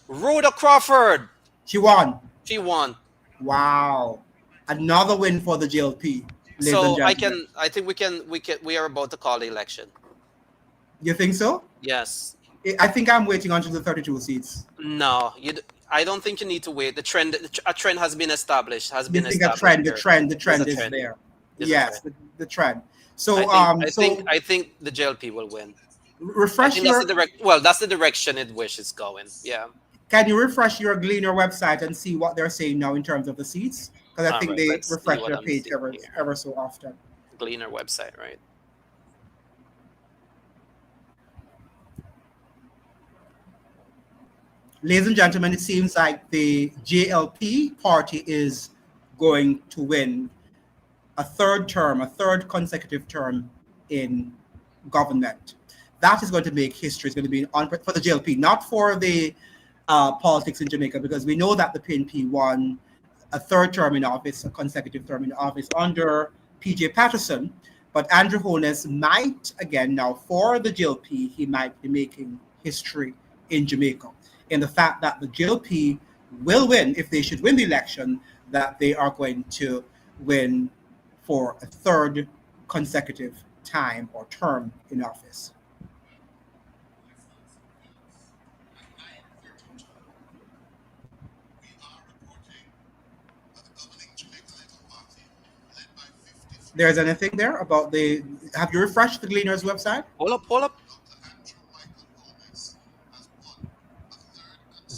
Rhoda Crawford, she won. she won. Wow. Another win for the JLP, ladies and So gentlemen. I think we are about to call the election. You think so? Yes. I think I'm waiting until the 32 seats. No, I don't think you need to wait. A trend has been established. You think a trend, the Here. trend, the There's a trend is trend. there. There's a Yes, trend. the trend. I So think so the JLP will win. I refresh think that's your the that's the direction it wishes going. Yeah. can you refresh your Gleaner website and see what they're saying now in terms of the seats? Because I All think right. they Let's see refresh what their I'm page seeing here. ever so often. Gleaner website, right? Ladies and gentlemen, it seems like the JLP party is going to win a third consecutive term in government. That is going to make history. It's going to be for the JLP, not for the politics in Jamaica, because we know that the PNP won a third term in office, a consecutive term in office under PJ Patterson. But Andrew Holness might, again, now for the JLP, he might be making history in Jamaica in the fact that the JLP will win, if they should win the election, that they are going to win for a third consecutive time or term in office. There's anything there about have you refreshed the Gleaner's website? Hold up.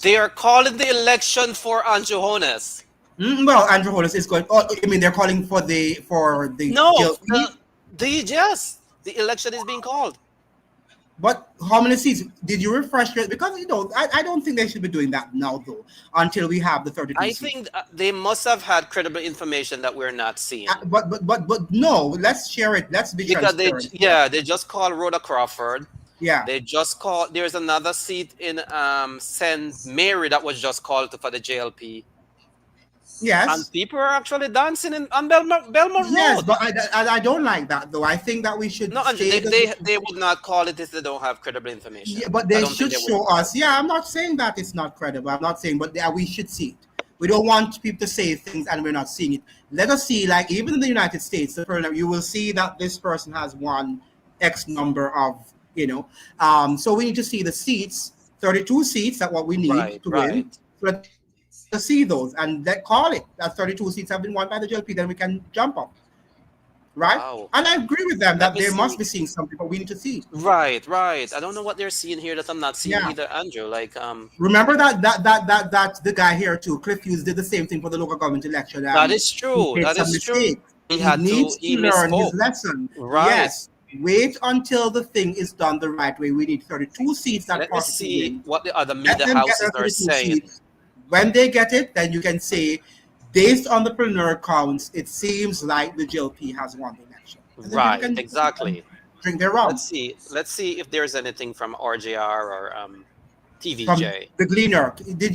They are calling the election for Andrew Holness. Well, Andrew Holness is going. Oh, I mean, they're calling for the No, JLP. yes, the election is being called. But how many seats did you refresh it? Because I don't think they should be doing that now though until we have the 32 I seats. think they must have had credible information that we're not seeing. But no, let's share it. Let's be Because transparent. they just called Rhoda Crawford. Yeah. They just called. There's another seat in St. Mary that was just called for the JLP. Yes. And people are actually dancing on Belmont Yes, Road. but I don't like that though. I think that we should No, Andrew, stay. they would not call it if they don't have credible information. Yeah, but I they don't think should they would. show us. Yeah, I'm not saying that it's not credible. I'm not saying, but we should see it. We don't want people to say things and we're not seeing it. Let us see, like even in the United States, you will see that this person has won X number of, so we need to see the seats 32 seats at what we need Right, to win. right. So let us see those and let call it. That 32 seats have been won by the JLP, then we can jump up, right? And Wow. I agree with them that Let they me must be see. seeing something, but we need to see. Right, right. I don't know what they're seeing here that I'm not seeing Yeah. either, Andrew. Like, Remember that the guy here too, Cliff Hughes, did the same thing for the local government election, that and is he true. made That some is true. mistakes. He He had to. needs to He learn his misspoke. lesson. Right. Yes, wait until the thing is done the right way. We need 32 seats that Let me party to see win. what the other Let media them get houses their are 32 saying. seats. When they get it, then you can say, based on the preliminary counts, it seems like the GLP has won the election. And then people Right, can exactly. drink their rum. Let's see. Let's see if there's anything from RJR or From TVJ. the Gleaner, Yes. did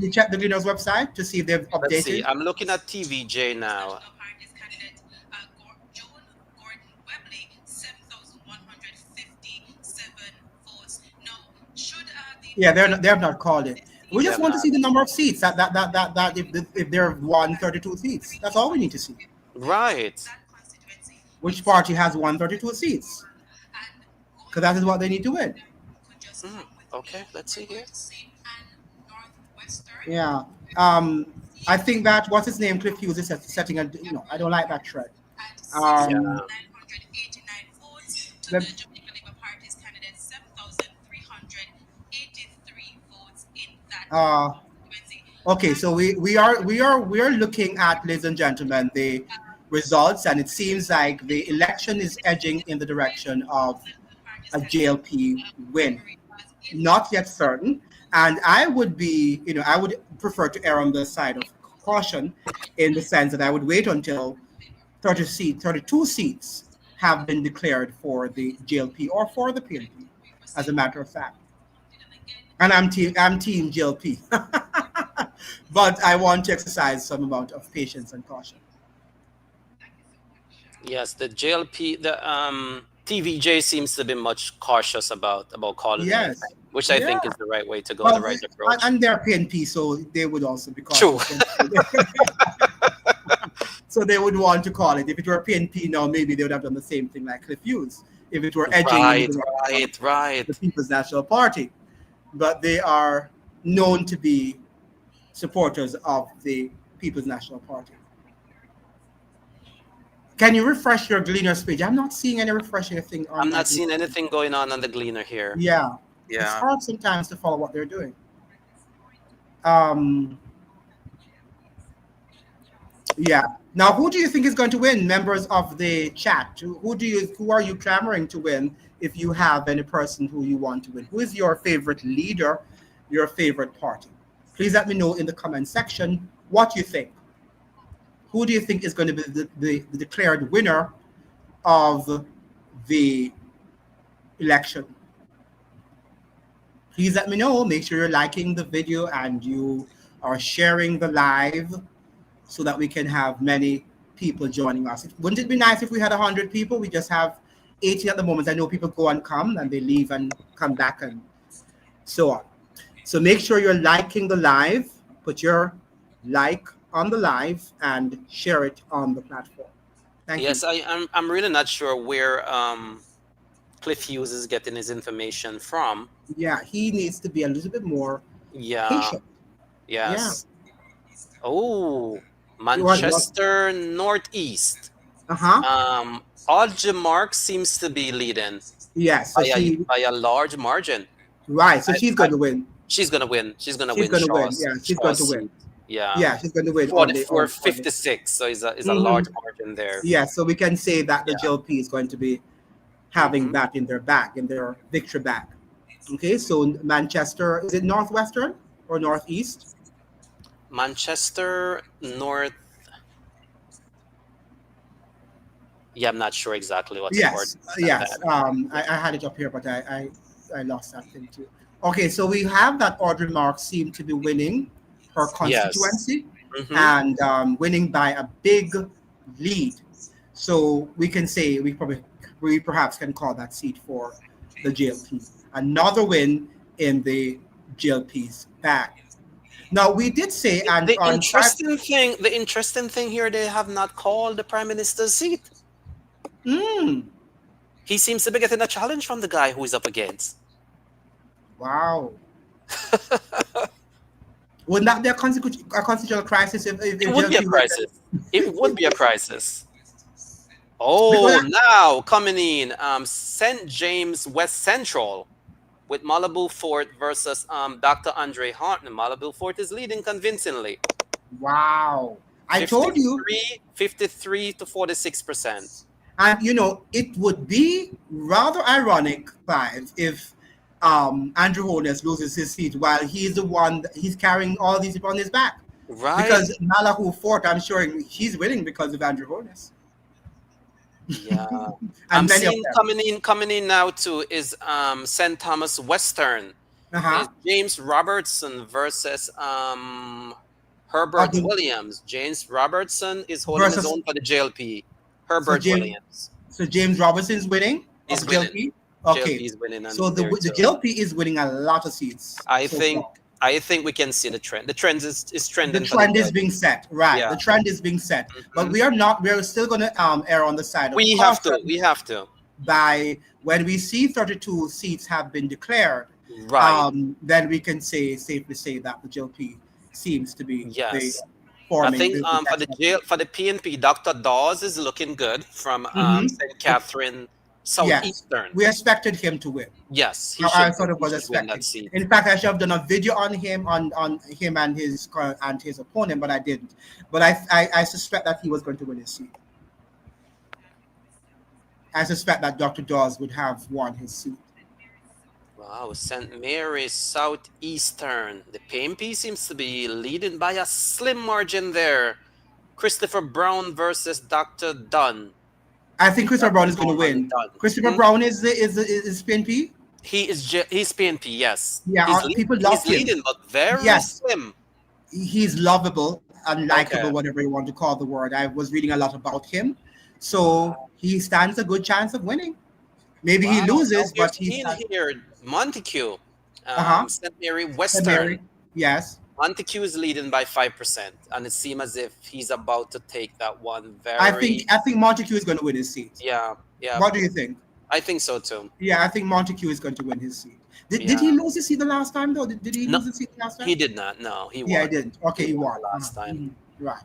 you check the Gleaner's website to see if they've Let's see. updated? I'm looking at TVJ now. Yeah, they have not called it. We They just have want to not. see the number of seats that if they're won 32 seats. That's all we need to see. Right. Which party has won 32 seats? Because that is what they need to win. Okay, let's see here. Yeah. I think that what's his name, Cliff Hughes is setting a, I don't like that trend. Um, Yeah. the, uh, okay, so we are looking at, ladies and gentlemen, the results, and it seems like the election is edging in the direction of a JLP win. Not yet certain, and I would prefer to err on the side of caution, in the sense that I would wait until 32 seats have been declared for the JLP or for the PNP, as a matter of fact. And I'm team JLP, but I want to exercise some amount of patience and caution. Yes, the JLP, the TVJ seems to be much cautious about calling Yes, anything, which I yeah. think is the right way to go, the Well, right approach. and they're PNP, so they would also be True. cautious. So they would want to call it. If it were PNP now, maybe they would have done the same thing like Cliff Hughes, if it were edging in the Right, direction of right, right. the People's National Party. But they are known to be supporters of the People's National Party. Can you refresh your Gleaner's page? I'm not seeing any refreshing thing on I'm my not Gleaner. seeing anything going on the Gleaner here. Yeah, it's Yeah. hard sometimes to follow what they're doing. Um, Yeah. Now, who do you think is going to win? Members of the chat, who are you clamoring to win? If you have any person who you want to win, who is your favorite leader, your favorite party? Please let me know in the comment section what you think. Who do you think is going to be the declared winner of the election? Please let me know. Make sure you're liking the video and you are sharing the live, so that we can have many people joining us. Wouldn't it be nice if we had 100 people? We just have 80 at the moment. I know people go and come, and they leave and come back, and so on. So make sure you're liking the live. Put your like on the live and share it on the platform. Thank you. Yes, I'm really not sure where Cliff Hughes is getting his information from. Yeah, he needs to be a little bit more Yeah. patient. Yeah. Yes. Oh, What? Manchester Northeast. Uh-huh. Audrey Mark seems to be leading Yes. So by a large margin. right. So I, she's I, going to win. she's gonna win. She's gonna She's win going to win. Yeah, she's going Shaw's to win. seat. Yeah. Yeah, she's going to win on the Forty-four on the. 56. So is a Mhm. large margin there. Yeah, so we can say that the Yeah. GLP is going to be having hmm that in their bag, in their victory bag. Okay, so Manchester, is it Northwestern or Northeast? Manchester North. Yeah, I'm not sure exactly what the Yes, coordinates on yes. that. I had it up here, but I lost that thing too. Okay, so we have that Audrey Marks seem to be winning her Yes. constituency, hmm and winning by a big lead. So we can say we perhaps can call that seat for the GLP. Another win in the GLP's bag. Now we did say, and The on Friday, interesting thing here, they have not called the prime minister's seat. mm, He seems to be getting a challenge from the guy who is up against. wow, Wouldn't that be a constitutional crisis It if would be a JLP were crisis. It would be a crisis. because Oh, now coming in, St. James West Central with Malibu Fort versus Dr. Andre Hartman. Malibu Fort is leading convincingly. wow, I told you. 53 to 46%. And it would be rather ironic, Clive, if Andrew Holness loses his seat while he's the one he's carrying all these people on his back. Right. Because Malahu Fort, I'm sure he's winning because of Andrew Holness. Yeah. And I'm many of seeing them. coming in now too is St. Thomas Western. Uh-huh. Is James Robertson versus Herbert the- Williams. James Robertson is holding his Versus- own for the JLP. Herbert Williams. So James Robinson's winning He's of the winning. JLP? Okay. JLP is winning. So the JLP is winning a lot of seats. I so think far. I think we can see the trend. The trend is trending. The for trend is JLP. being set, right? Yeah. The trend is being set, but we are not. We are still going to err on the side of We have to. caution We have to. by when we see 32 seats have been declared. Right. Then we can safely say that the JLP seems to be Yes. forming. I think for the PNP, Dr. Dawes is looking good from St. Catherine Southeastern. We expected him to win. Yes, I sort of was he should win that expecting. seat. In fact, I should have done a video on him and his opponent, but I didn't. But I suspect that he was going to win his seat. I suspect that Dr. Dawes would have won his seat. Wow, St. Mary's Southeastern. The PNP seems to be leading by a slim margin there. Christopher Brown versus Dr. Dunn. I think Christopher Brown is going to win. Christopher Brown is PNP? He's PNP, yes. Yeah, people love him. He's leading, but very slim. He's lovable and likable, whatever you want to call the word. I was reading a lot about him. So he stands a good chance of winning. Maybe he loses, but he's here. Montague, St. Mary Western. St. Mary, yes. Montague is leading by 5%, and it seems as if he's about to take that one very. I think Montague is going to win his seat. Yeah. What do you think? I think so too. Yeah, I think Montague is going to win his seat. Did he lose his seat the last time though? Did he lose his seat the last time? He did not. No, he won. Yeah, he didn't. Okay, he won last time. Right.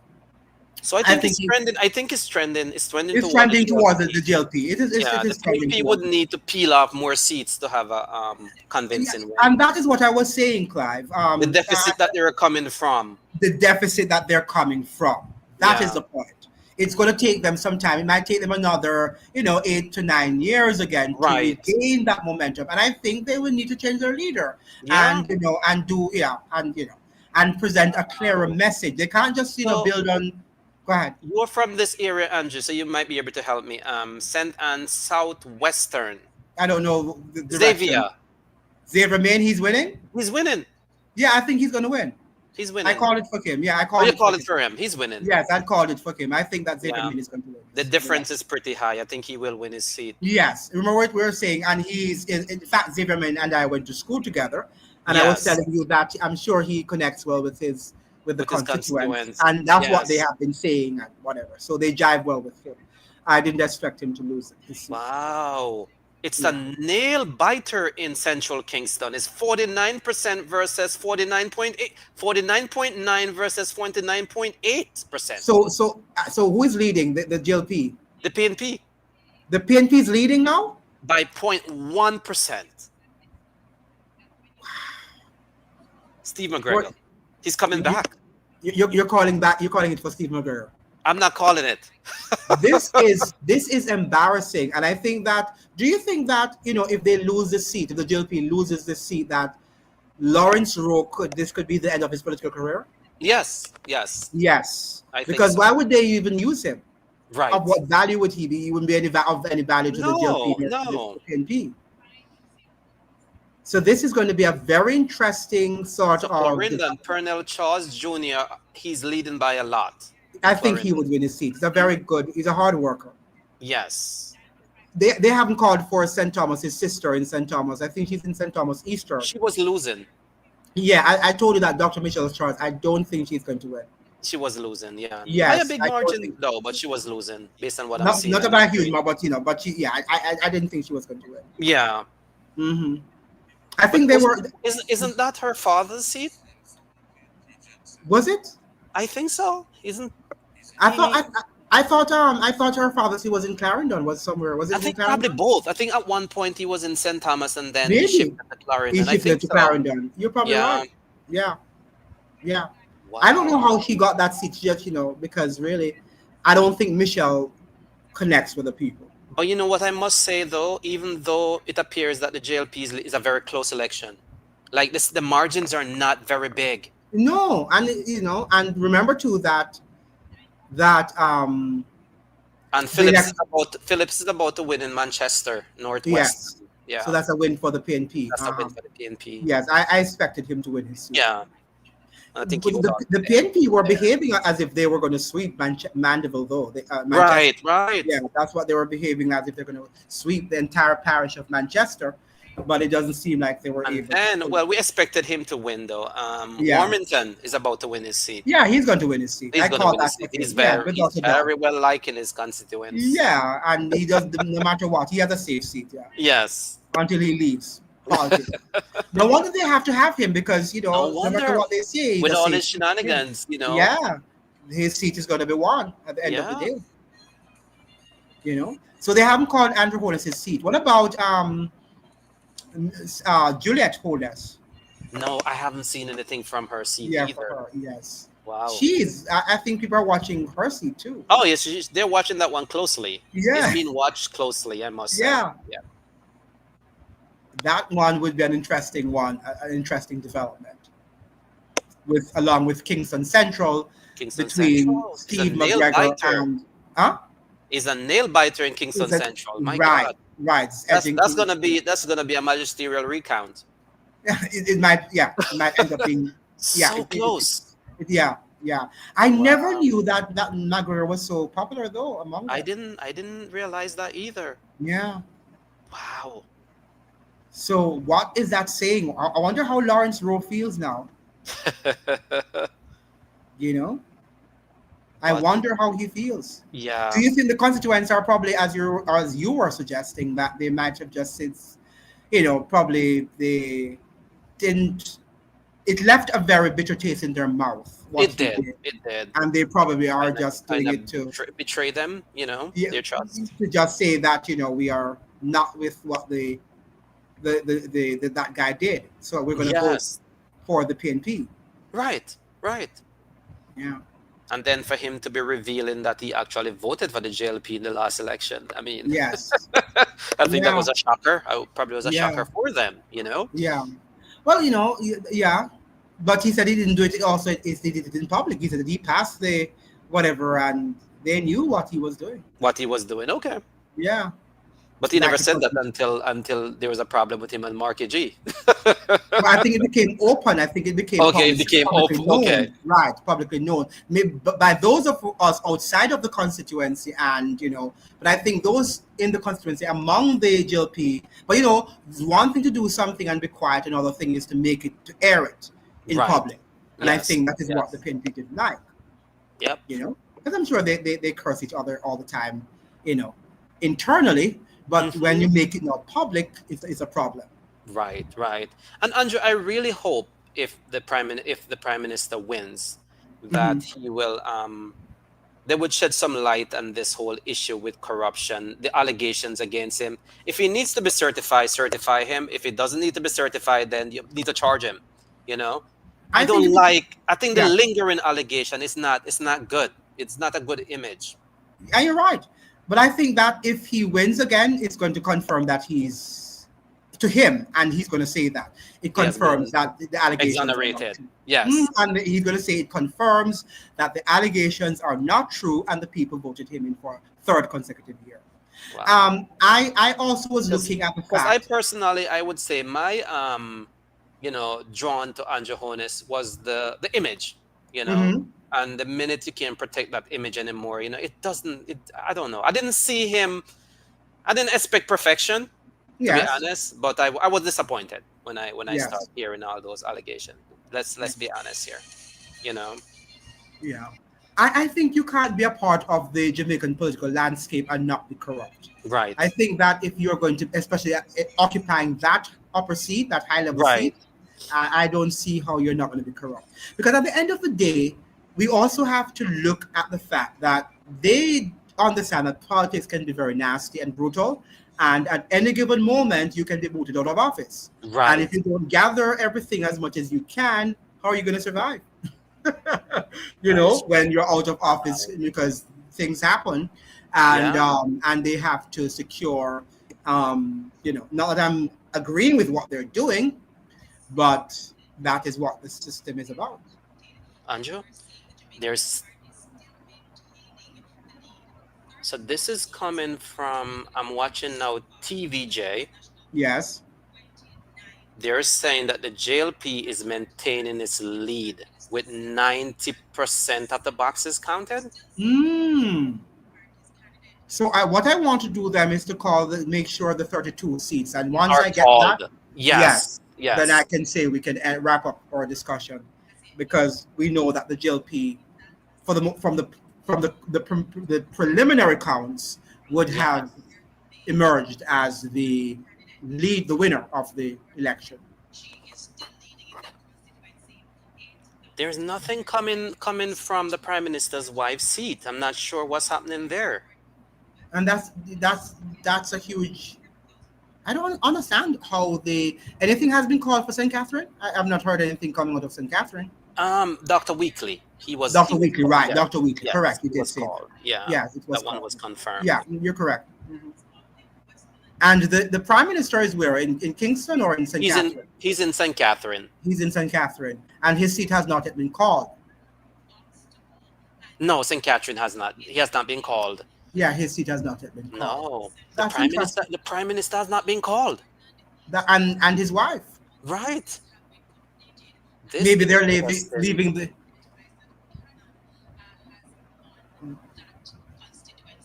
So I think it's trending. I think it's trending. It's trending. It's trending towards the JLP. It is the PNP would need to peel off more seats to have a convincing win. And that is what I was saying, Clive. The deficit that they're coming from. The deficit that they're coming from. That is the point. It's going to take them some time. It might take them another, 8 to 9 years again to regain that momentum. And I think they will need to change their leader and present a clearer message. They can't just build on. Go ahead. You're from this area, Andrew, so you might be able to help me. St. Anne Southwestern. I don't know. Xavier Main, he's winning? He's winning. Yeah, I think he's going to win. He's winning. I called it for him. Yeah, I called it for him. He's winning. Yes, I called it for him. I think that Xavier Main is going to win. The difference is pretty high. I think he will win his seat. Yes. Remember what we were saying? And in fact, Xavier Main and I went to school together. And I was telling you that I'm sure he connects well with the constituents. And that's what they have been saying and whatever. So they jive well with him. I didn't expect him to lose it. Wow. It's a nail biter in Central Kingston. It's 49% versus 49.8, 49.9 versus 49.8%. So who is leading the JLP? The PNP. The PNP is leading now? By 0.1%. Steve McGregor. He's coming back. You're calling it for Steve McGregor. I'm not calling it. This is embarrassing. And I think that, do you think that, if they lose the seat, if the JLP loses the seat, that Lawrence Rowe could be the end of his political career? Yes. Because why would they even use him? Right. Of what value would he be? He wouldn't be of any value to the JLP. No. The PNP. So this is going to be a very interesting sort of. Clarendon, Pernell Charles Jr., he's leading by a lot. I think he would win his seat. He's a hard worker. Yes. They haven't called for St. Thomas, his sister in St. Thomas. I think she's in St. Thomas Eastern. She was losing. Yeah, I told you that Dr. Michelle Charles. I don't think she's going to win. She was losing, yeah. Yes, by a big margin, though, but she was losing based on what I'm seeing. Not about a huge margin, but I didn't think she was going to win. Yeah. Mm-hmm. I think they were. Isn't that her father's seat? Was it? I think so. Isn't I thought. he? I thought her father he was in Clarendon. Was somewhere. Was I it in think probably Clarendon? both. I think at one point he was in St. Thomas and then he Maybe shifted to he Clarendon. I shifted think to so. Clarendon. You're probably Yeah. right. Yeah, yeah. I don't know Wow. how she got that seat yet. Because really, I don't think Michelle connects with the people. Oh, you know what I must say though, even though it appears that the JLP is a very close election, like this, the margins are not very big. No, and and remember too that And the elect Phillips is about to win in Manchester Northwest. yes. So Yeah, that's a win for the PNP. that's a win for the PNP. Yes, I expected him to win his seat. Yeah, I think he But was on the there. PNP were behaving as if they were going to sweep Mandeville, though. Manchester. Right, right. Yeah, that's what they were behaving as if they're going to sweep the entire parish of Manchester, but it doesn't seem like they were And able. then, well, we expected him to win though. Yeah, Warmington is about to win his seat. yeah, he's going to win his seat. He's I going to call win that his for seat. him. Yeah, He's without a doubt. very well liked in his constituents. Yeah, and he does no matter what. He has a safe seat. Yeah, Yes. until he leaves politics. No wonder they have to have him because No no matter wonder what they say, he's with a all safe his seat. shenanigans, Yeah, his seat is going to be won at the end of the Yeah. day. So they haven't called Andrew Holness his seat. What about Juliet Holness? No, I haven't seen anything from her seat Yeah, for either. her, yes. Wow. I think people are watching her seat too. Oh yes, they're watching that one closely. Yeah. It's being watched closely, I must say. Yeah. Yeah. That one would be an interesting one, an interesting development. Along with Kingston Central, Kingston between Central is a Steve nail McGregor biter. and Is a nail biter in Kingston Is it- Central. My right, God, right. that's gonna be a magisterial recount. It might end up being So close. yeah. I never Wow. knew that McGregor was so popular though among them. I didn't realize that either. Yeah. Wow. So what is that saying? I wonder how Lawrence Rowe feels now. I What? wonder how he feels. Yeah. Do you think the constituents are probably as you were suggesting that they might have just since, probably they didn't. It left a very bitter taste in their mouth. What It he did. It did. and they probably are just doing Kind it of to betray them, their trust. just say that we are not with what that guy did, so we're going to vote Yes. for the PNP. Right. Right. Yeah. And then for him to be revealing that he actually voted for the JLP in the last election. I mean, Yes. I think that Yeah. was a shocker. Probably was a Yeah. shocker for them, Yeah. Well, yeah. But he said he didn't do it. Also, he did it in public. He said that he passed the whatever, and they knew what he was doing. what he was doing. Okay. Yeah. But he Like never it said that wasn't- until there was a problem with him and Marky G. But I think it became open. I think it became Okay, it became publicly open. known. Okay. Right, publicly known. Maybe by those of us outside of the constituency, and but I think those in the constituency among the JLP. But one thing to do something and be quiet, another thing is to make it to air it in Right. public. And I Yes, think that is what yes. the PNP didn't like. Yep. Because I'm sure they curse each other all the time, internally. But when you make it not public, it's a problem. Right, right. And Andrew, I really hope if the prime minister wins, that he will they would shed some light on this whole issue with corruption, the allegations against him. If he needs to be certified, certify him. If he doesn't need to be certified, then you need to charge him. I think the Yeah. lingering allegation is not good. It's not a good image. And you're right. But I think that if he wins again, it's going to confirm that he's to him, and he's going to say that. It Yes, confirms that the allegations are not Exonerated. true. Yes. And he's going to say it confirms that the allegations are not true and the people voted him in for a third consecutive year. Wow. I also was looking at the Because I fact. personally, I would say my drawn to Andrew Holness was the image, Mhm. and the minute you can't protect that image anymore, it doesn't. I don't know. I didn't see him. I didn't expect perfection, to be Yes. honest, but I was disappointed when I Yes. started hearing all those allegations. Let's be honest here, Yeah. I think you can't be a part of the Jamaican political landscape and not be corrupt. Right. I think that if you're going to, especially occupying that upper seat, that high level Right. seat, I don't see how you're not going to be corrupt. Because at the end of the day, we also have to look at the fact that they understand that politics can be very nasty and brutal, and at any given moment, you can be booted out of office. And if Right. you don't gather everything as much as you can, how are you going to survive? That is When you're out of office, because things happen, and yeah. and they have to secure, not that I'm agreeing with what they're doing, but that is what the system is about. Andrew, there's so this is coming from I'm watching now TVJ. Yes. They're saying that the JLP is maintaining its lead with 90% of the boxes counted. Hmm. So what I want to do then is to make sure the 32 seats, and once Are I get that, called. yes, Yes, then I yes. can say we can wrap up our discussion, because we know that the GLP, for the mo- from the preliminary counts, would Yeah. have emerged as the winner of the election. There's nothing coming from the Prime Minister's wife's seat. I'm not sure what's happening there. And that's a huge. I don't understand how anything has been called for St. Catherine. I've not heard anything coming out of St. Catherine. Dr. Weekly. He Dr. was Weekly, called. right? Yeah. Dr. Weekly, Yes, correct. You he did was say that. called. Yeah. Yes, it was That one called. was confirmed. Yeah, you're correct. And the Prime Minister is where, in Kingston or in St. Catherine? He's in St. Catherine. He's in St. Catherine, and his seat has not yet been called. No, St. Catherine has not. He has not been called. Yeah, his seat has not yet been called. No. That's interesting. The Prime Minister has not been called. And his wife. Right. Maybe they're leaving the.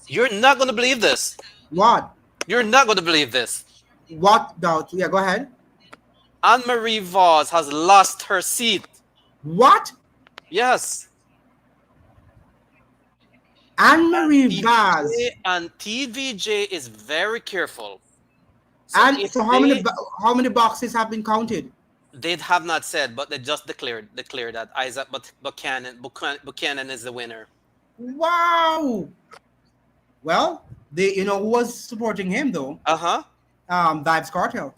You're not going to believe this. What? You're not going to believe this. What doubt? Yeah, go ahead. Anne-Marie Vos has lost her seat. What? Yes. Anne-Marie Vaz. And TVJ is very careful. So how many boxes have been counted? They have not said, but they just declared that Isaac Buchanan is the winner. Wow. Well, who was supporting him though? Vibes Cartel.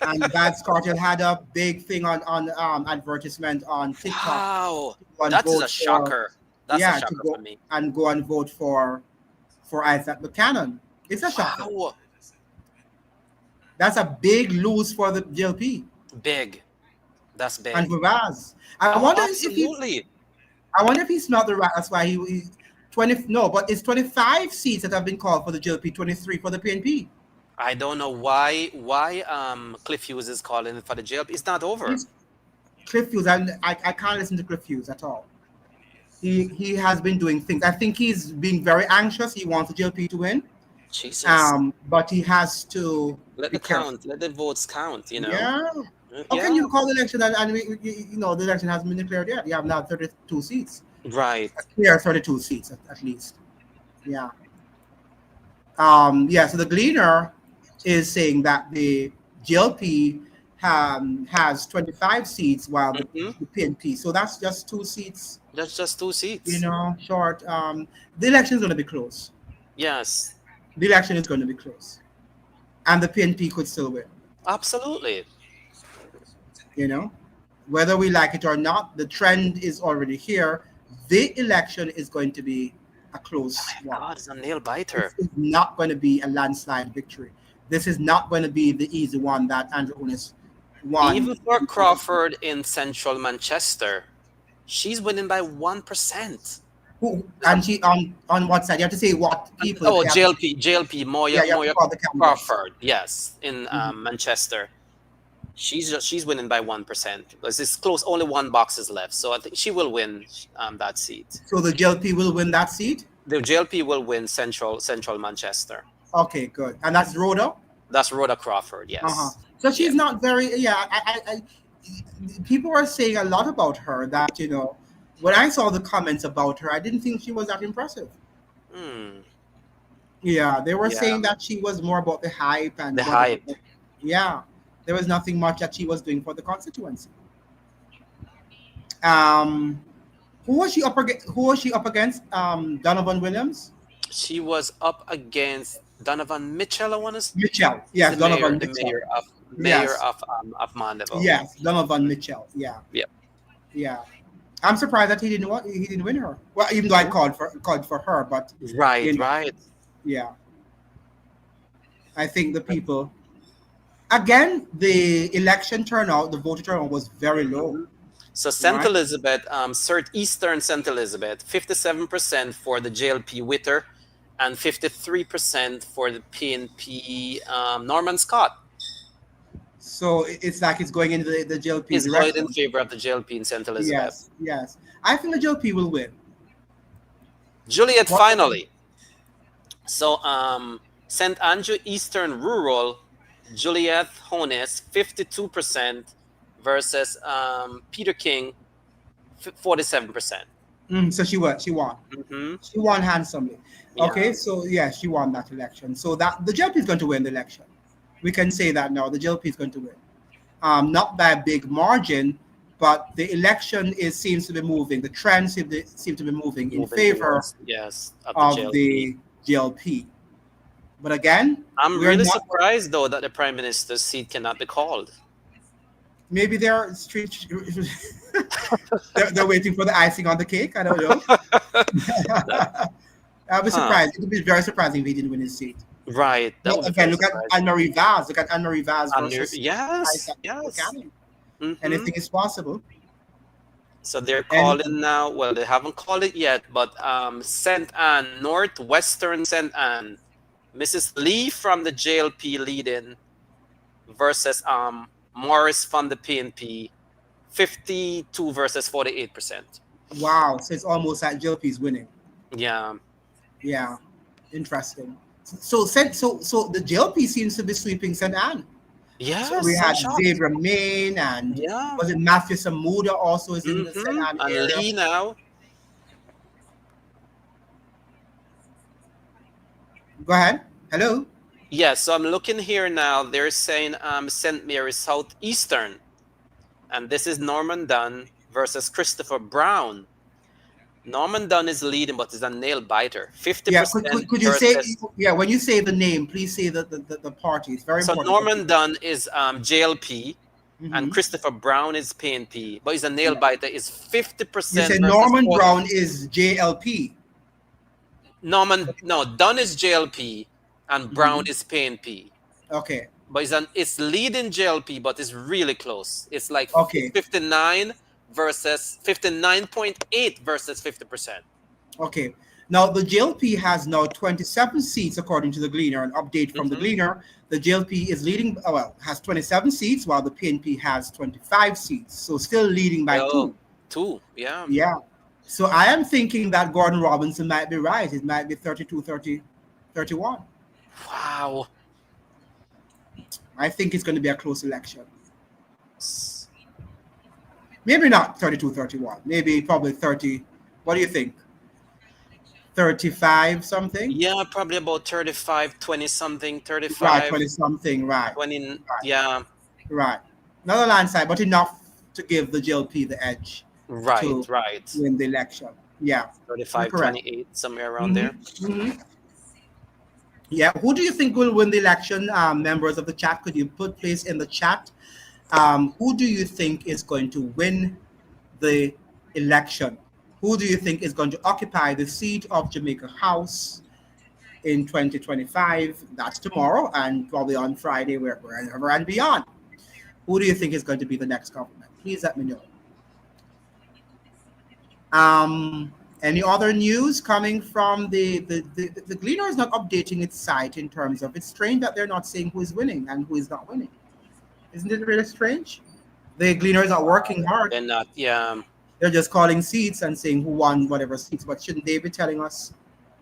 And Vibes Cartel had a big thing on advertisement on TikTok. Wow, that is a shocker. That's a shocker for me. And go and vote for Isaac Buchanan. It's a shocker. Wow. That's a big lose for the GLP. Big. That's big. And for Vaz. I wonder if he's not the right. That's why he 20. No, but it's 25 seats that have been called for the GLP. 23 for the PNP. I don't know why Cliff Hughes is calling for the GLP. It's not over. Cliff Hughes, and I can't listen to Cliff Hughes at all. He has been doing things. I think he's being very anxious. He wants the GLP to win. Jesus. But he has to let the votes count. Yeah. How can you call the election and the election hasn't been declared yet? You have now 32 seats. Right. Clear 32 seats at least. Yeah. So the Gleaner is saying that the GLP has 25 seats while the PNP. So that's just 2 seats. That's just 2 seats. Short. The election is going to be close. Yes. The election is going to be close. And the PNP could still win. Absolutely. Whether we like it or not, the trend is already here. The election is going to be a close one. God, it's a nail biter. This is not going to be a landslide victory. This is not going to be the easy one that Andrew Holness won. Even for Crawford in central Manchester, she's winning by 1%. And she on what side? You have to say what people. Oh, JLP, Moya Crawford. Yes, in Manchester. She's winning by 1%. Because it's close, only 1 box is left. So I think she will win that seat. So the JLP will win that seat? The JLP will win central Manchester. Okay, good. And that's Rhoda? That's Rhoda Crawford, yes. So she's not very, I people are saying a lot about her that, when I saw the comments about her, I didn't think she was that impressive. Yeah, they were saying that she was more about the hype. And the hype. Yeah. There was nothing much that she was doing for the constituency. Um, who was she up against? Who was she up against? Donovan Williams. She was up against Donovan Mitchell, I want to say. Mitchell. He's Yes, the mayor, Donovan the Mitchell. mayor Yes. of Mandeville. Yes, Donovan Mitchell. Yeah. Yep. Yeah. I'm surprised that he didn't win her. Well, even though I called for her, but Right, you know, right. yeah. I think the people again the election turnout, the voter turnout was very low. So St. Right? Elizabeth, Eastern St. Elizabeth, 57% for the JLP Witter, and 53% for the PNP Norman Scott. So it's like it's going into the JLP Is going in direction. favor of the JLP in St. Elizabeth. Yes, yes. I think the JLP will win. Juliet, What? finally. So St. Andrew Eastern Rural, Juliet Holness, 52% versus Peter King, 47%. So she won. Mm-hmm. She won handsomely. Yeah. Okay, so yeah, she won that election. So that the JLP is going to win the election. We can say that now. The JLP is going to win. Not by a big margin, but the election seems to be moving. The trend seem to be moving in favor towards, yes, of JLP. the JLP. But again, I'm we're really not- surprised though that the prime minister's seat cannot be called. maybe they're street. they're waiting for the icing on the cake. I don't know. I'll be surprised. It would be very surprising if he didn't win his seat. Right. That would be Again, very look at surprising. Anne-Marie Vaz. Look at Anne-Marie Vaz versus Yes, Isaac yes. Buchanan. Mhm. Anything is possible. So they're calling now. Well, they haven't called it yet, but St. Anne, Northwestern St. Anne, Mrs. Lee from the JLP leading versus Morris from the PNP, 52 versus 48%. Wow. So it's almost like JLP is winning. Yeah. Yeah. Interesting. So the JLP seems to be sweeping St. Anne. Yeah. So we had Xavier Main and Yeah. was it Matthew Samuda also is in the St. Anne And area. Lee now. Go ahead. Hello. Yeah, so I'm looking here now. They're saying St. Mary Southeastern. And this is Norman Dunn versus Christopher Brown. Norman Dunn is leading, but is a nail biter. 50%. Yeah, could you say versus- when you say the name, please say the party. It's very So important. Norman Dunn is JLP, Mhm. and Christopher Brown is PNP, but he's a nail biter. Is 50%. You say versus Norman 40. Brown is JLP. Dunn is JLP, and Brown is PNP. Okay. But it's leading JLP, but it's really close. It's like Okay. 59 versus 59.8 versus 50%. Okay. Now the JLP has now 27 seats according to the Gleaner. An update from the Gleaner: the JLP is leading. Has 27 seats, while the PNP has 25 seats. So still leading by two. Two, yeah. Yeah. So I am thinking that Gordon Robinson might be right. It might be 32-31. Wow. I think it's going to be a close election. Maybe not 32-31. Maybe probably 30. What do you think? 35 something? Yeah, probably about 35, 20 something, 35. Right, 20 something, right. 20, Right. yeah. Right. Not a landslide, but enough to give the JLP the edge Right, to right. win the election. Yeah. 35, correct. 28, somewhere around there. Mhm. Yeah. Who do you think will win the election? Members of the chat, could you put place in the chat? Who do you think is going to win the election? Who do you think is going to occupy the seat of Jamaica House in 2025? That's tomorrow and probably on Friday, wherever and beyond. Who do you think is going to be the next government? Please let me know. Any other news coming from the Gleaner is not updating its site in terms of, it's strange that they're not saying who is winning and who is not winning. Isn't it really strange? The Gleaner is not working hard. They're not, yeah. They're just calling seats and saying who won whatever seats, but shouldn't they be telling us?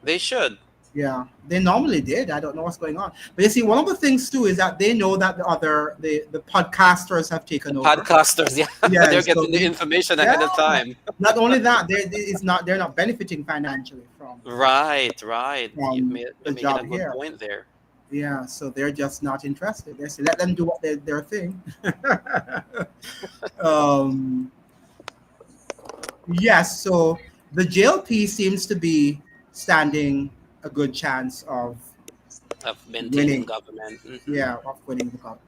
They should. Yeah, they normally did. I don't know what's going on. But you see, one of the things too is that they know that the podcasters have taken over. Podcasters, yeah. Yeah, They're so getting the information ahead of time. Not only that, they're not benefiting financially from Right. From You're making the job a good here. point there. Yeah, so they're just not interested. They say, let them do what their thing. um, yes, so the JLP seems to be standing a good chance of of maintaining winning. government. Yeah, of winning the government,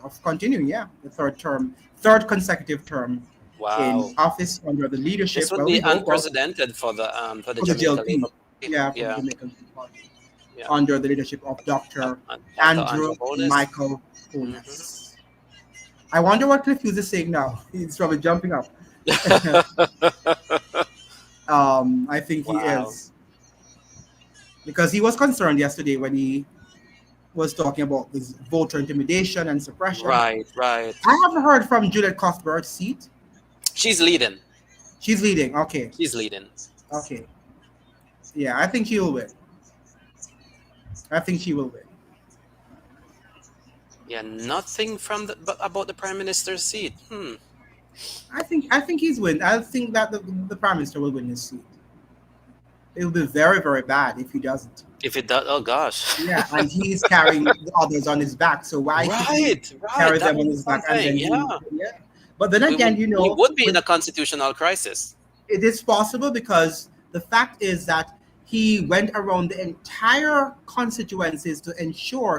of continuing. Yeah, the third consecutive term in Wow, office under the leadership. this would Well, we be hope of unprecedented for the for the Jamaica Labour JLP. Party. Yeah, for the Yeah, Jamaican Party yeah. under the leadership of Dr. Dr. Andrew Andrew Holness. Michael Hmm. Holness. I wonder what Cliff is saying now. He's probably jumping up. I think he Wow. is because he was concerned yesterday when he was talking about this voter intimidation and suppression. Right, right. I haven't heard from Juliet Cuthbert's seat. She's leading. She's leading. Okay. She's leading. Okay. Yeah, I think she will win. I think she will win. Yeah, nothing from about the prime minister's seat. I think he's win. I think that the prime minister will win his seat. It will be very, very bad if he doesn't. If it does, oh gosh. Yeah, and he's carrying the others on his back. So why should he Right, right. carry That them on would be his back and something. then Yeah, yeah. But then again, we would be in a constitutional crisis. it is possible because the fact is that he went around the entire constituencies to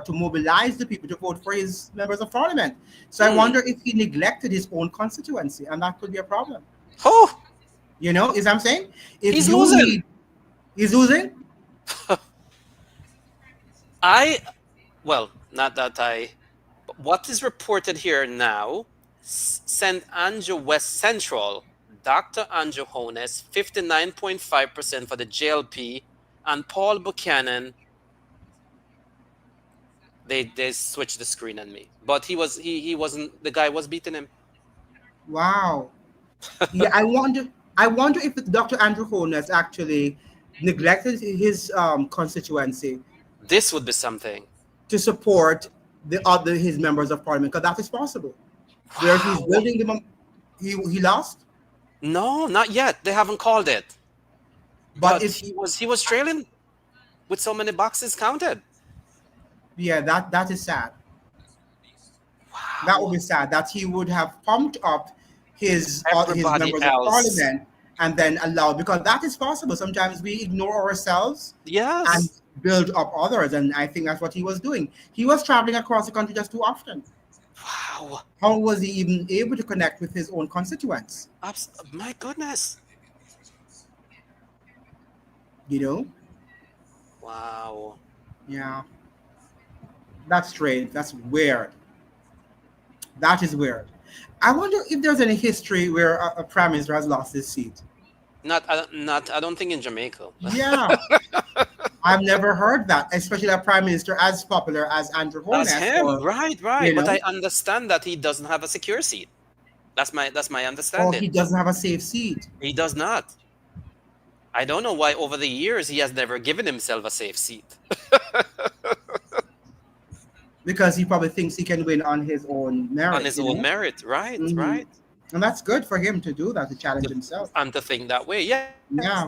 mobilize the people to vote for his members of parliament. So I wonder if he neglected his own constituency, and that could be a problem. Oh, You know, is what I'm saying? If he's you losing. need, he's losing. Well, not that but what is reported here now, St. Andrew West Central, Dr. Andrew Holness, 59.5% for the JLP, and Paul Buchanan, they switched the screen on me. But he wasn't, the guy was beating him. Wow. Yeah, I wonder if Dr. Andrew Holness actually neglected his constituency This would be something. to support his members of parliament, because that is possible. Where he's Wow. building them, he lost. No, not yet. They haven't called it. But But if he was trailing with so many boxes counted. yeah, that is sad. That would Wow. be sad that he would have pumped up his Everybody members of else. parliament and then allowed, because that is possible. Sometimes we ignore ourselves and Yes. build up others, and I think that's what he was doing. He was traveling across the country just too often. Wow. How was he even able to connect with his own constituents? My goodness. You know? Wow. Yeah. That's strange. That's weird. That is weird. I wonder if there's any history where a prime minister has lost his seat. I don't think in Jamaica. Yeah. I've never heard that, especially a prime minister as popular as Andrew That's Holness. him. Or, Right, you right. But know, I understand that he doesn't have a secure seat. That's my or understanding. he doesn't have a safe seat. He does not. I don't know why over the years he has never given himself a safe seat. Because he probably thinks he can win on his own merit. On his own merit. Right, Mhm. right. And that's good for him to do that, to challenge himself. And to think that way. Yeah. Yeah.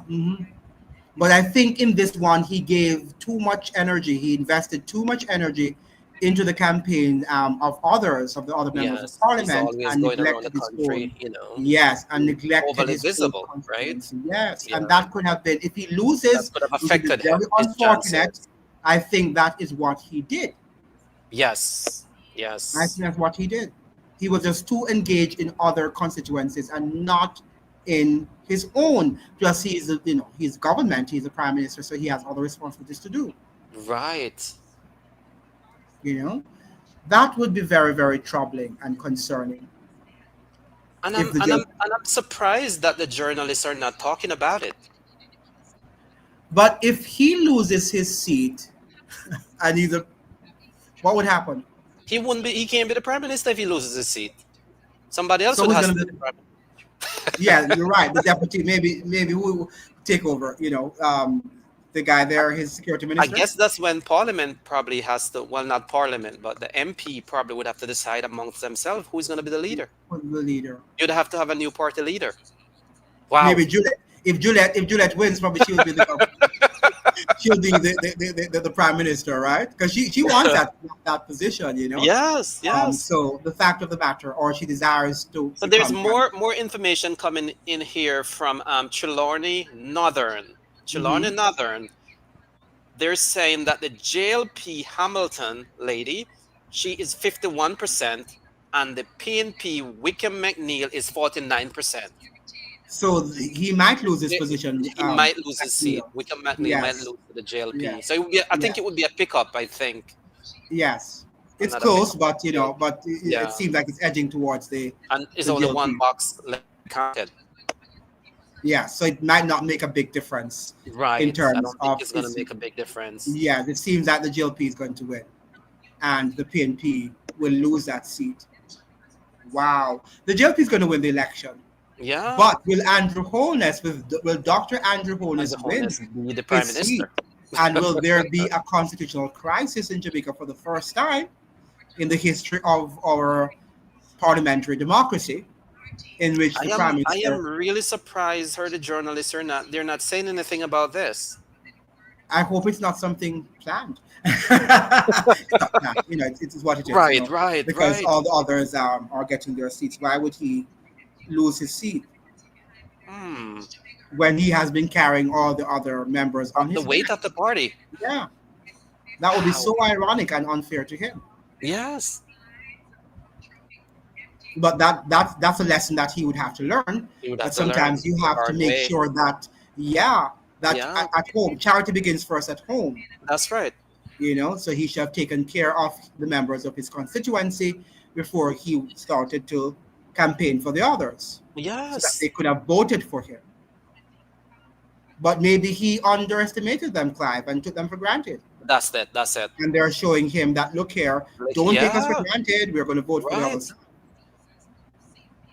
But I think in this one, he gave too much energy. He invested too much energy into the campaign of the other members of Yes. He's parliament, always and going around the neglected his country, own. Yes, and neglected overly his visible, own right? constituency. Yes, Yeah. and that could have been, if he That loses, could have it would be affected very his unfortunate. chances. I think that is what he did. Yes. I Yes. think that's what he did. He was just too engaged in other constituencies and not in his own. Plus, he's government, he's the prime minister, so he has other responsibilities to do. Right. You know, that would be very, very troubling and concerning. And If I'm the and I'm judge, and I'm surprised that the journalists are not talking about it. but if he loses his seat, and what would happen? He can't be the prime minister if he loses his seat. Somebody else So would who's have gonna to be? be the prime. Yeah, you're right. The deputy, maybe who will take over? The guy there, his security I minister. guess that's when Parliament probably has to, well, not Parliament, but the MP probably would have to decide amongst themselves who's going to be the leader. Who's the leader? You'd have to have a new party leader. Wow. Maybe Juliet. If Juliet wins, probably she will be the governor. she'll be the prime minister, right? Because she wants that position, you know. Yes, yes. So the fact of the matter, or she desires to So there's become prime. more information coming in here from Trelawney Northern. Trelawney Mm-hmm. Northern. They're saying that the JLP Hamilton lady, she is 51%, and the PNP Wickham McNeil is 49%. So he might lose his position. He might lose his seat. McNeil. Wickham McNeil might Yes, lose to the JLP. yes, So it would be, I think yes, it would be a pickup. I think yes. It's another close, pickup. but you know, but it Yeah, seems like it's edging towards and it's the only one GOP. box left counted. Yeah, so it might not make a big difference in Right. I terms don't think of it's going to its. make a big difference. Yeah, it seems that the GLP is going to win, and the PNP will lose that seat. Wow, the GLP is going to win the election, Yeah. but will Dr. Andrew And the Holness Holness win be the prime his seat? minister. And will there be a constitutional crisis in Jamaica for the first time in the history of our parliamentary democracy, in which the prime I am minister? really surprised her the journalists are not they're not saying anything about this. I hope it's not something planned. It's not planned. You know, it's what it is. You Right, know, right, because right. all the others are getting their seats. Why would he lose his seat Hmm. when he has been carrying all the other members on The his weight back? of the party. Yeah, that would be Wow. so ironic and unfair to him. Yes. But that's a lesson that he would have to learn. You would have That to learn sometimes you the have to hard make way. sure that, yeah, that Yeah, at home, charity begins first at home. that's right. You know, so he should have taken care of the members of his constituency before he started to campaign for the others, so that Yes. they could have voted for him. But maybe he underestimated them, Clive, and took them for granted. That's it. That's it. And they're showing him that, look here, Like, don't take us for yeah, granted. We're going to vote for the right. others.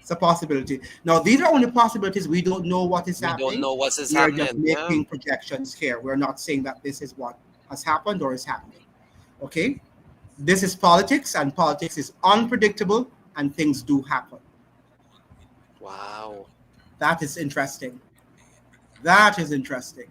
It's a possibility. Now, these are only possibilities. We don't know what is We don't happening. know what is We are just happening. Yeah. making projections here. We're not saying that this is what has happened or is happening. Okay? This is politics, and politics is unpredictable, and things do happen. Wow. That is interesting. That is interesting.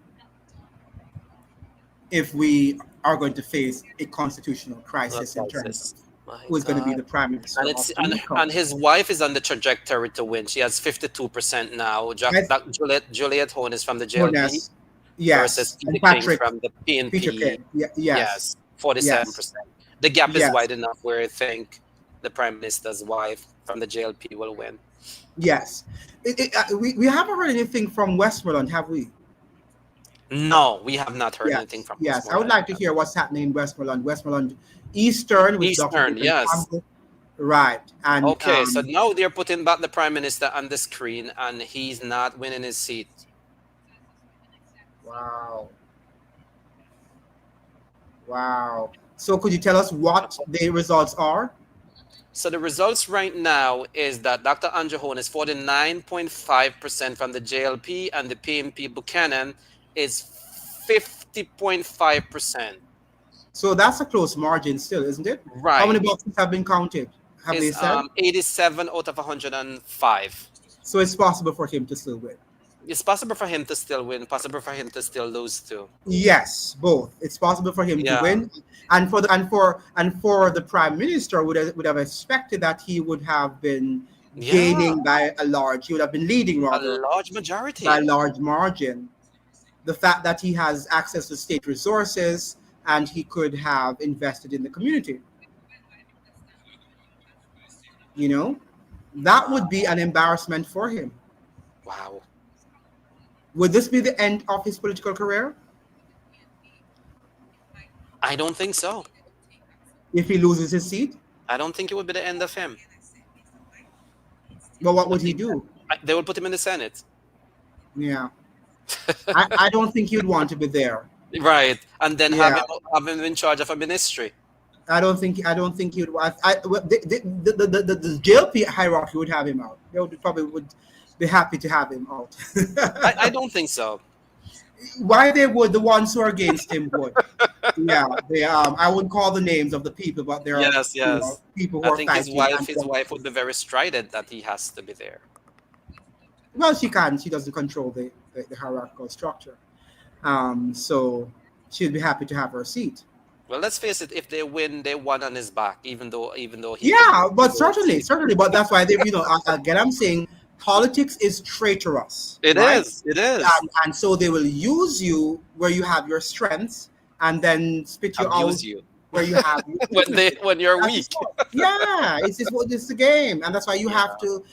If we are going to face a constitutional crisis That's in terms crisis. of My who is going to be God. the prime minister And of it's Jamaica. and his wife is on the trajectory to win. She has 52% now. Yes, Juliet Holness from the JLP Honest. versus Yes, Peter and King Patrick from the Peter PNP. King. Yes, Yes, yes, 47%. The gap is yes, wide enough where I think the prime minister's wife from the JLP will win. yes. We haven't heard anything from Westmoreland, have we? No, we have not heard anything Yes, from yes. I would Westmoreland like to yet. hear what's happening in Westmoreland. Westmoreland Eastern with Dr. Eastern, Nathan yes. Campbell. Right. And Okay, so now they're putting back the prime minister on the screen, and he's not winning his seat. wow. Wow. So could you tell us what the results are? So the results right now is that Dr. Andrew Hone is 49.5% from the JLP, and the PMP Buchanan is 50.5%. So that's a close margin still, isn't it? How many Right. boxes have been counted? Have they Is said? 87 out of 105. So it's possible for him to still win. It's possible for him to still win, possible for him to still lose too. Yes, both. It's possible for him to Yeah. win, and for the prime minister would have expected that he would have been Yeah, gaining by a large. He would have been leading a rather large by a majority. large margin. The fact that he has access to state resources and he could have invested in the community, you know, that would be an embarrassment for him. Wow. Would this be the end of his political career I don't think so. if he loses his seat? I don't think it would be the end of him. But what I would he think do? they will put him in the Senate. Yeah, I don't think he'd want to be there. Right. And then Yeah, have him in charge of a ministry. I don't think he'd want. Well, the JLP hierarchy would have him out. They would be happy to have him out. I don't think so. Why they would? The ones who are against him would. Yeah, they. I wouldn't call the names of the people, but there are Yes, yes. people who I are think his fighting. wife would be very strident that he has to be there. Well, she can. She doesn't control the hierarchical structure. So she'd be happy to have her seat. Well, let's face it. If they win, they won on his back. Even though he Yeah, could but lose the certainly, seat. certainly, but that's why they, again, I'm saying politics is traitorous, It right? is. It is. And so they will use you where you have your strengths, and then spit you out Abuse you where you have your weaknesses. when you're That's the weak. sport. Yeah, it's the game, and that's why you Yeah. have to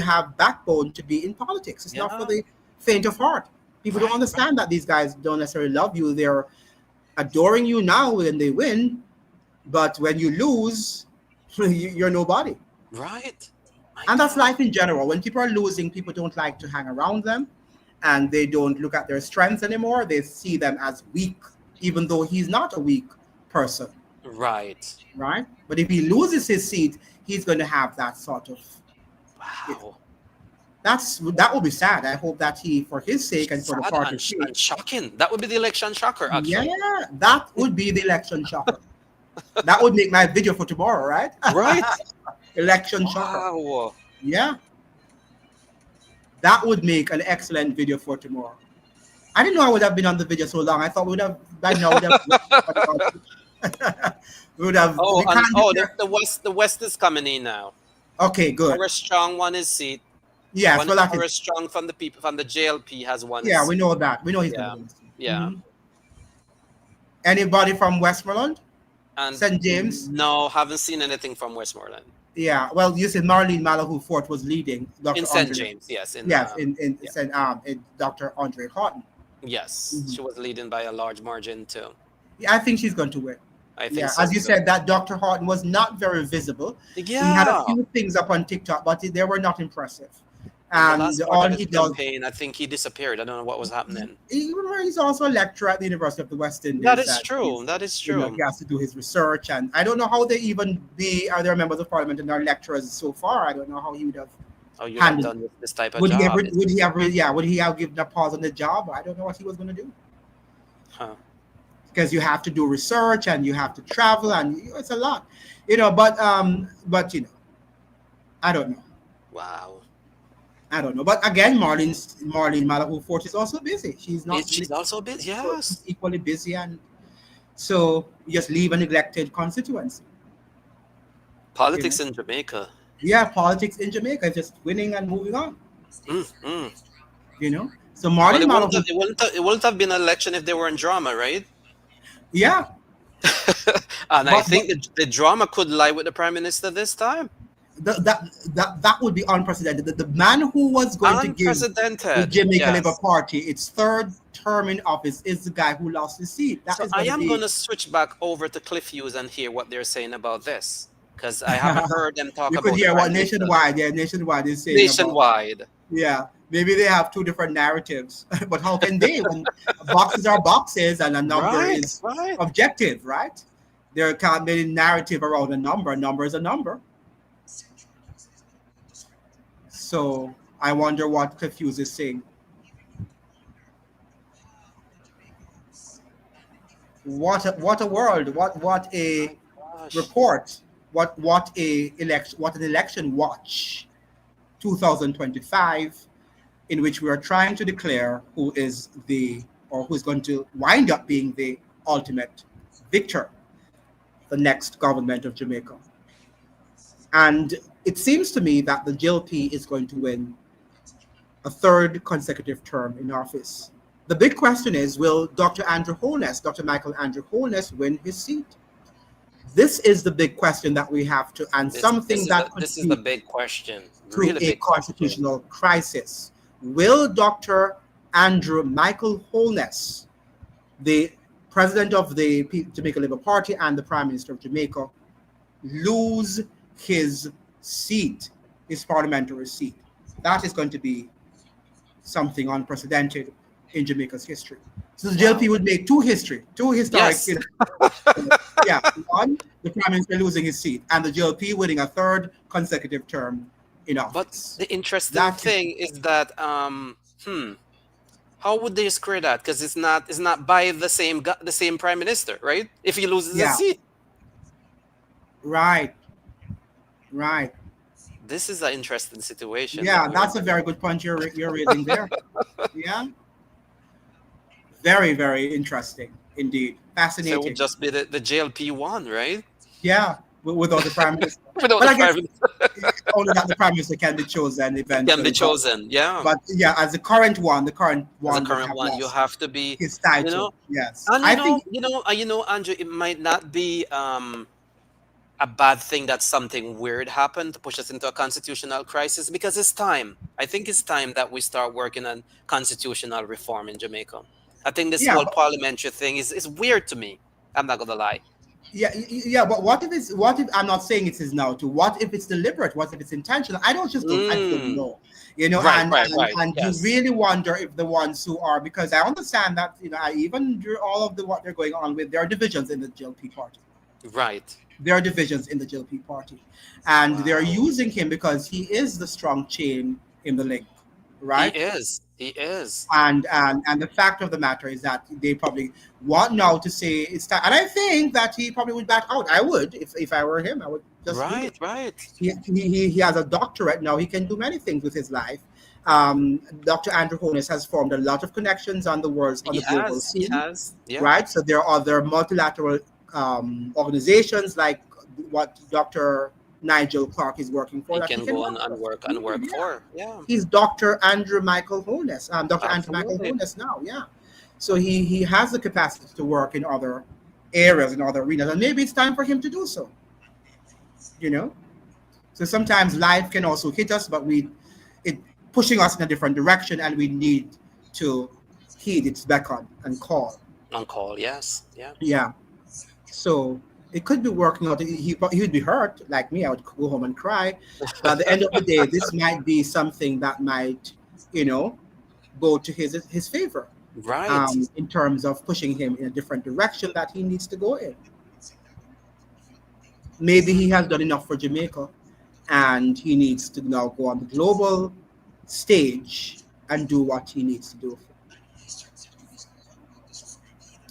have backbone to be in politics. It's not for Yeah. the faint of heart. People don't Right. understand that these guys don't necessarily love you. They're adoring you now when they win, but when you lose, you're nobody. Right. My And that's God. life in general. When people are losing, people don't like to hang around them, and they don't look at their strengths anymore. They see them as weak, even though he's not a weak person, Right. right? But if he loses his seat, he's going to have that sort of. Wow. That will be sad. I hope that he, for his sake and for the Sad party's sake, and shocking. That would be the election shocker, yeah, actually. that would be the election shocker. That would make my video for tomorrow, right? Right. Election shocker. Wow. Yeah, that would make an excellent video for tomorrow. I didn't know I would have been on the video so long. I thought we would have by now. We would have. Oh, We and can't do that. the West is coming in now. Okay, good. Our strong one is seat. Yes, One well, that our is. strong from the people from the JLP has one. Yeah, seat. we know that. We know he's Yeah. going to win. Yeah. Mhm. Anybody from Westmoreland, And St. James? no, haven't seen anything from Westmoreland. Yeah. Well, you said Marlene Malahoo Fort was leading. Dr. In St. Andre. James, yes. Yes, yeah. in Dr. Andre Horton. Yes, Mhm. she was leading by a large margin too. Yeah, I think she's going to win. I think Yeah, so as you too. said, that Dr. Horton was not very visible. Yeah. He had a few things up on TikTok, but they were not impressive. The And last part all of he his does, campaign, I think he disappeared. I don't know what was happening. he's also a lecturer at the University of the West Indies. That is and true. That is true. he has to do his research, and I don't know how they even are there members of parliament and are lecturers so far. I don't know how he would have Oh, you have handled. done this type of Would job. he ever? Would he have given a pause on the job? I don't know what he was going to do, Huh. because you have to do research and you have to travel, and it's a lot, but I don't know. Wow. I don't know. But again, Marlene Malahoo Fort is also busy. She's not She's also bit. Yes. equally busy, and so you just leave a neglected constituency. Politics in Jamaica. Yeah, politics in Jamaica is just winning and moving on. Mm. So But Marlene Malahoo, it wouldn't have been an election if they were in drama, right? yeah, And I But- think the drama could lie with the prime minister this time. that would be unprecedented. The man who was going to give the Unprecedented. Jamaica Yes. Labour Party its third term in office is the guy who lost his seat. That So is I am be- going to switch back over to Cliff Hughes and hear what they're saying about this, because I haven't heard them talk You about could hear the what prime minister. nationwide is saying. About, Nationwide. yeah, maybe they have two different narratives, but how can they when boxes are boxes and a number is Right. objective, right? There can't be a narrative around a number. A number is a number. So I wonder what Cliff Hughes is saying. What a world! What a Gosh. report! What an election watch! 2025, in which we are trying to declare who is going to wind up being the ultimate victor, the next government of Jamaica. And it seems to me that the JLP is going to win a third consecutive term in office. The big question is, will Dr. Michael Andrew Holness win his seat? This is the big question that we have to, and This could is the big question. to Really a big question. constitutional crisis. Will Dr. Andrew Michael Holness, the president of the Jamaica Labour Party and the Prime Minister of Jamaica, lose his seat, his parliamentary seat? That is going to be something unprecedented in Jamaica's history. So the JLP would make two historic. Yes. Yeah, one, the Prime Minister losing his seat, and the JLP winning a third consecutive term in office. But the interesting That thing is that how would they square that? Because it's not by the same prime minister, right? If he loses Yeah. his seat. Right. This is an interesting situation. Yeah, that's a very good point you're raising there. Yeah. Very, very interesting. Indeed. So it would Fascinating. just be the JLP one, right? Yeah, without the prime minister. Without But the I guess private only that the prime minister can be chosen can be eventually. chosen. Yeah. But yeah, as the current As a one would current have one, you lost have to be, his you title. know, Yes. and I think Andrew, it might not be a bad thing that something weird happened to push us into a constitutional crisis, because it's time. I think it's time that we start working on constitutional reform in Jamaica. I think this yeah, whole parliamentary thing is weird to me. I'm not gonna lie. yeah, but what if I'm not saying it is now too? What if it's deliberate? What if it's intentional? I don't Mm. know. You know, Right, and right, and, right. and you Yes. really wonder if the ones who are, because I understand that, even through all of the what they're going on with, there are divisions in the GLP party. Right. There are divisions in the GLP party, and they're Wow. using him because he is the strong chain in the link, He right? is. He is. And the fact of the matter is that they probably want now to say it's time. And I think that he probably would back out. I would, if I were him, I would just do Right, it. right. He has a doctorate now. He can do many things with his life. Dr. Andrew Holness has formed a lot of connections on the He global has. He scene, has. Yeah. right? So there are other multilateral organizations like what Dr. Nigel Clark is working for He that he can can go work for. and work Yeah, for. Yeah. he's Dr. Andrew Michael Holness, Dr. Andrew Michael Absolutely. Holness now. Yeah, so he has the capacity to work in other areas, in other arenas, and maybe it's time for him to do so. You know, so sometimes life can also hit us, but it pushing us in a different direction, and we need to heed its beckon and call. On call. Yes. Yeah. Yeah. So it could be working out. He would be hurt like me. I would go home and cry. But at the end of the day, this might be something that might, you know, go to his favor, Right. in terms of pushing him in a different direction that he needs to go in. Maybe he has done enough for Jamaica, and he needs to now go on the global stage and do what he needs to do.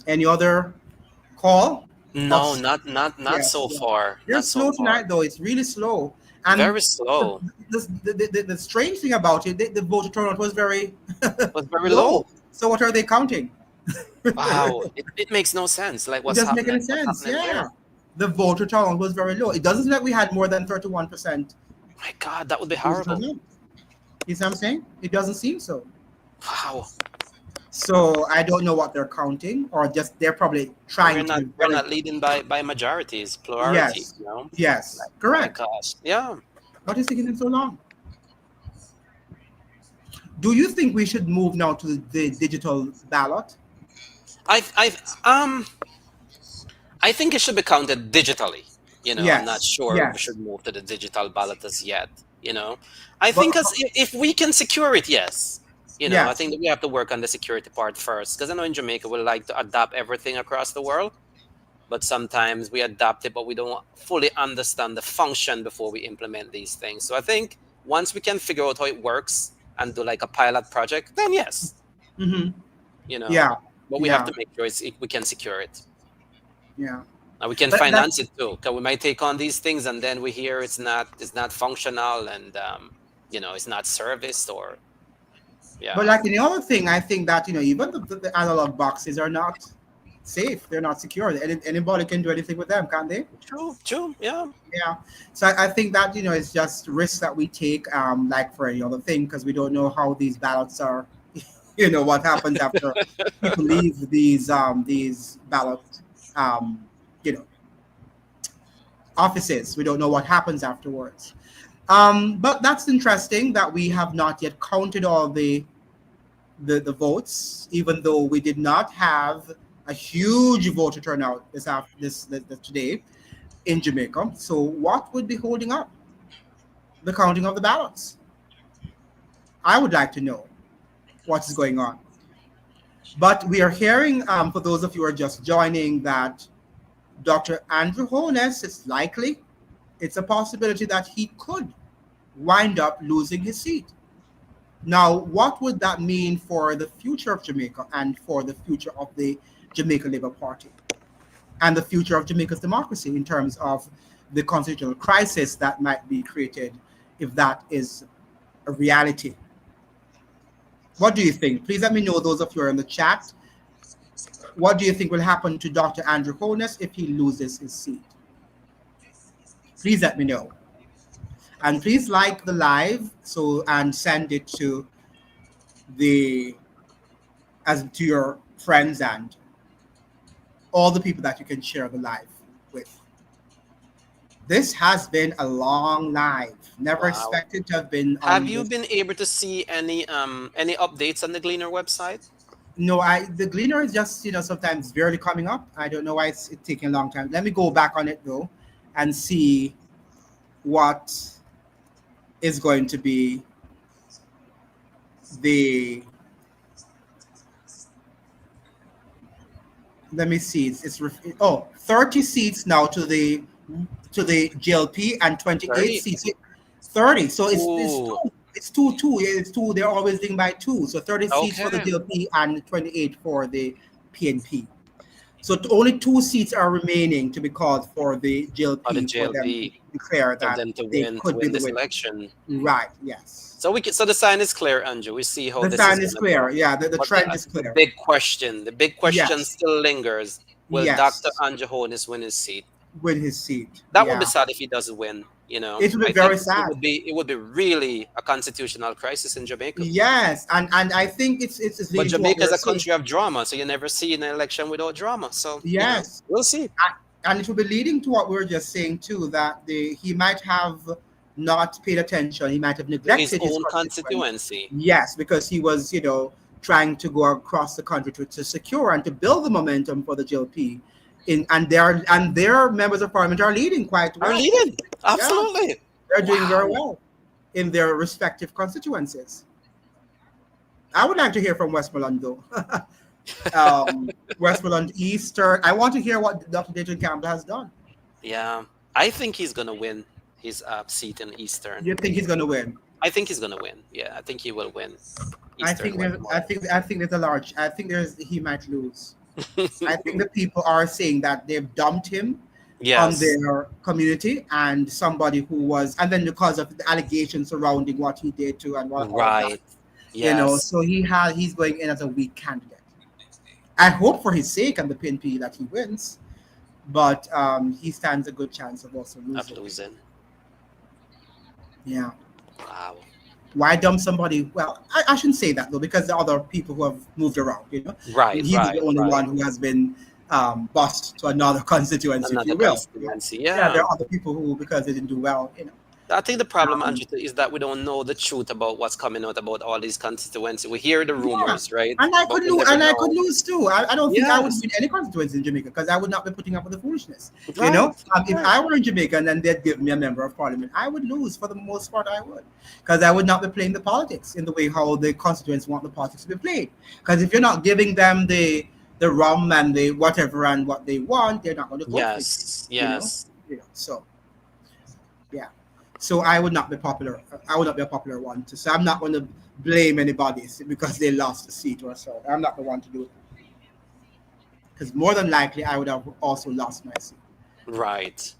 Any other call No, of not yeah, so yeah. far. They're Not so slow far. tonight, though. It's really slow. And Very the, slow. the strange thing about it, the voter turnout was very Was very low. low. So what are they counting? Wow. It It makes no sense. Like doesn't make any what's sense. happening Yeah, here? the voter turnout was very low. It doesn't seem like we had more than 31% My God, that would be voter horrible. turnout. You see what I'm saying? It doesn't seem so. Wow. So I don't know what they're counting, or just they're probably trying to be We're very. not leading by majorities, plurality, Yes, you know? yes, My correct. gosh. Yeah. What is taking them so long? Do you think we should move now to the digital ballot? I um I think it should be counted digitally. I'm not Yes, sure if we yes. should move to the digital ballot as yet. You know, I But think as if we can secure it, yes. I yes. think that we have to work on the security part first, because I know in Jamaica we like to adapt everything across the world, but sometimes we adapt it, but we don't fully understand the function before we implement these things. So I think once we can figure out how it works and do like a pilot project, then yes, Hmm. you know, Yeah, but we have yeah, to make sure we can secure it. yeah. And we can But that finance it too, because we might take on these things and then we hear it's not functional, and it's not serviced, or but yeah. like any other thing, I think that even the analog boxes are not safe. They're not secure. Anybody can do anything with them, can't they? True, true, yeah. Yeah. So I think that it's just risks that we take, like for any other thing, because we don't know how these ballots are. What happens after people leave these ballot um, you know offices. We don't know what happens afterwards. But that's interesting that we have not yet counted all the votes, even though we did not have a huge voter turnout this today in Jamaica. So what would be holding up the counting of the ballots? I would like to know what is going on. But we are hearing, for those of you who are just joining, that Dr. Andrew Holness is likely, it's a possibility that he could wind up losing his seat. Now, what would that mean for the future of Jamaica and for the future of the Jamaica Labour Party and the future of Jamaica's democracy in terms of the constitutional crisis that might be created if that is a reality? What do you think? Please let me know, those of you who are in the chat. What do you think will happen to Dr. Andrew Holness if he loses his seat? Please let me know. And please like the live and send it to the as to your friends and all the people that you can share the live with. This has been a long live. Never Wow. expected to have been on Have you this. been able to see any updates on the Gleaner website? No, the Gleaner is just sometimes barely coming up. I don't know why it's taking a long time. Let me go back on it though, and see what is going to be the. Let me see. 30 seats now to the GLP and 28 30. seats. 30. So Ooh. it's two. It's two. They're always doing by two. So 30 seats for the Okay. GLP and 28 for the PNP. So only 2 seats are remaining to be called for the Or the GLP for them to JLP declare for that them to they win could be the this winner. election. Right. Yes. So the sign is clear, Andrew. We see how The this is sign is going to clear. go. Yeah. The But trend is clear. the big question Yes. still lingers. Will Dr. Yes. Andrew Holness win his seat? With his seat. That would be Yeah. sad if he doesn't win. You know, It would be I very think sad. it would be really a constitutional crisis in Jamaica. Yes, and I think it's But leading to what Jamaica is we're a seeing. country of drama, so you never see an election without drama. So Yes, we'll see. and it will be leading to what we were just saying too, that he might have not paid attention. He might have To his neglected his own constituents. constituency. Yes, because he was trying to go across the country to secure and to build the momentum for the GLP. And their members of parliament are leading quite Are well. leading. Yeah, Absolutely. they're doing very Wow. well in their respective constituencies. I would like to hear from Westmoreland though. Westmoreland Eastern. I want to hear what Dr. Dayton Campbell has done. Yeah. I think he's gonna win his seat in Eastern. You think he's going to win? I think he's gonna win. Yeah, I think he will win. I Eastern think there's, Westmoreland. I think there's a large. I think he might lose. I think the people are saying that they've dumped him on Yes. their community and somebody who was, and then because of the allegations surrounding what he did to and what all that, Right. Yes. so he's going in as a weak candidate. I hope for his sake and the PNP that he wins, but he stands a good chance of also Of losing. losing. Yeah. Wow. Why dump somebody? Well, I shouldn't say that though, because there are other people who have moved around. Right. He's Right. the only Right. one who has been bussed to another constituency, if Another you will. constituency. Yeah, there Yeah. are other people who, because they didn't do well, I think the problem, Um, Andrew, is that we don't know the truth about what's coming out about all these constituencies. We hear the Yeah, rumors, right? and I But could we lose, never and I could know. lose too. I don't think I would Yes. win any constituency in Jamaica because I would not be putting up with the foolishness. Right. If Right. I were in Jamaica and then they'd give me a member of parliament, I would lose for the most part. I would, because I would not be playing the politics in the way how the constituents want the politics to be played. Because if you're not giving them the rum and the whatever and what they want, they're not going to vote for Yes. you. Yes. So yeah. So I would not be popular. I would not be a popular one. So I'm not going to blame anybody because they lost a seat or so. I'm not the one to do it. Because more than likely, I would have also lost my seat. Right.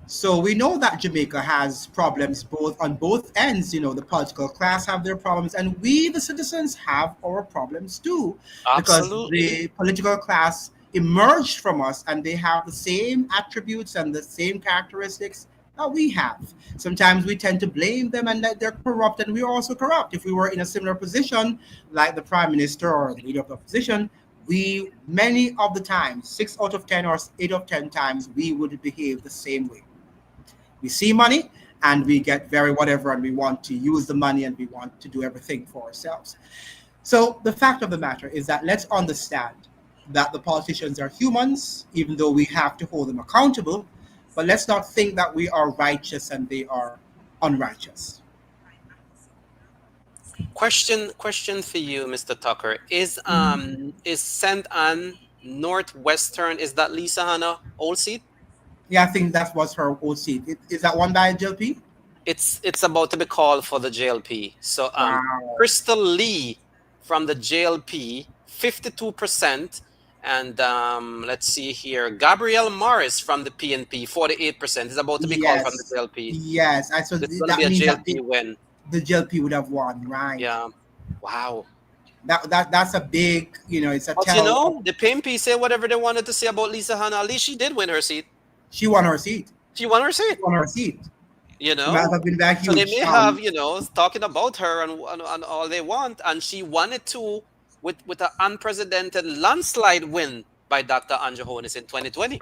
So we know that Jamaica has problems on both ends. The political class have their problems, and we, the citizens, have our problems too. Because Absolutely. the political class emerged from us, and they have the same attributes and the same characteristics that we have. Sometimes we tend to blame them and that they're corrupt, and we're also corrupt. If we were in a similar position, like the prime minister or the leader of the opposition, many of the times, 6 out of 10 or 8 of 10 times, we would behave the same way. We see money and we get very whatever, and we want to use the money and we want to do everything for ourselves. So the fact of the matter is that let's understand that the politicians are humans, even though we have to hold them accountable, but let's not think that we are righteous and they are unrighteous. Question for you, Mr. Tucker. Is St. Anne Northwestern, is that Lisa Hanna old seat? Yeah, I think that was her old seat. Is that one by JLP? It's about to be called for the JLP. So Wow. Crystal Lee from the JLP, 52%. And let's see here, Gabrielle Morris from the PNP, 48%, is about to be called from the JLP. Yes, so It's going to that be a means that JLP win. the JLP would have won, right? Yeah. Wow. That's a big, it's a But tell of the PMP say whatever they wanted to say about Lisa Hannah. At least she did win her seat. she won her seat. She won her She seat. won her seat. You It might know, have been that so they huge. may have talking about her and all they want, and she won it too with an unprecedented landslide win by Dr. Andrew Holness in 2020.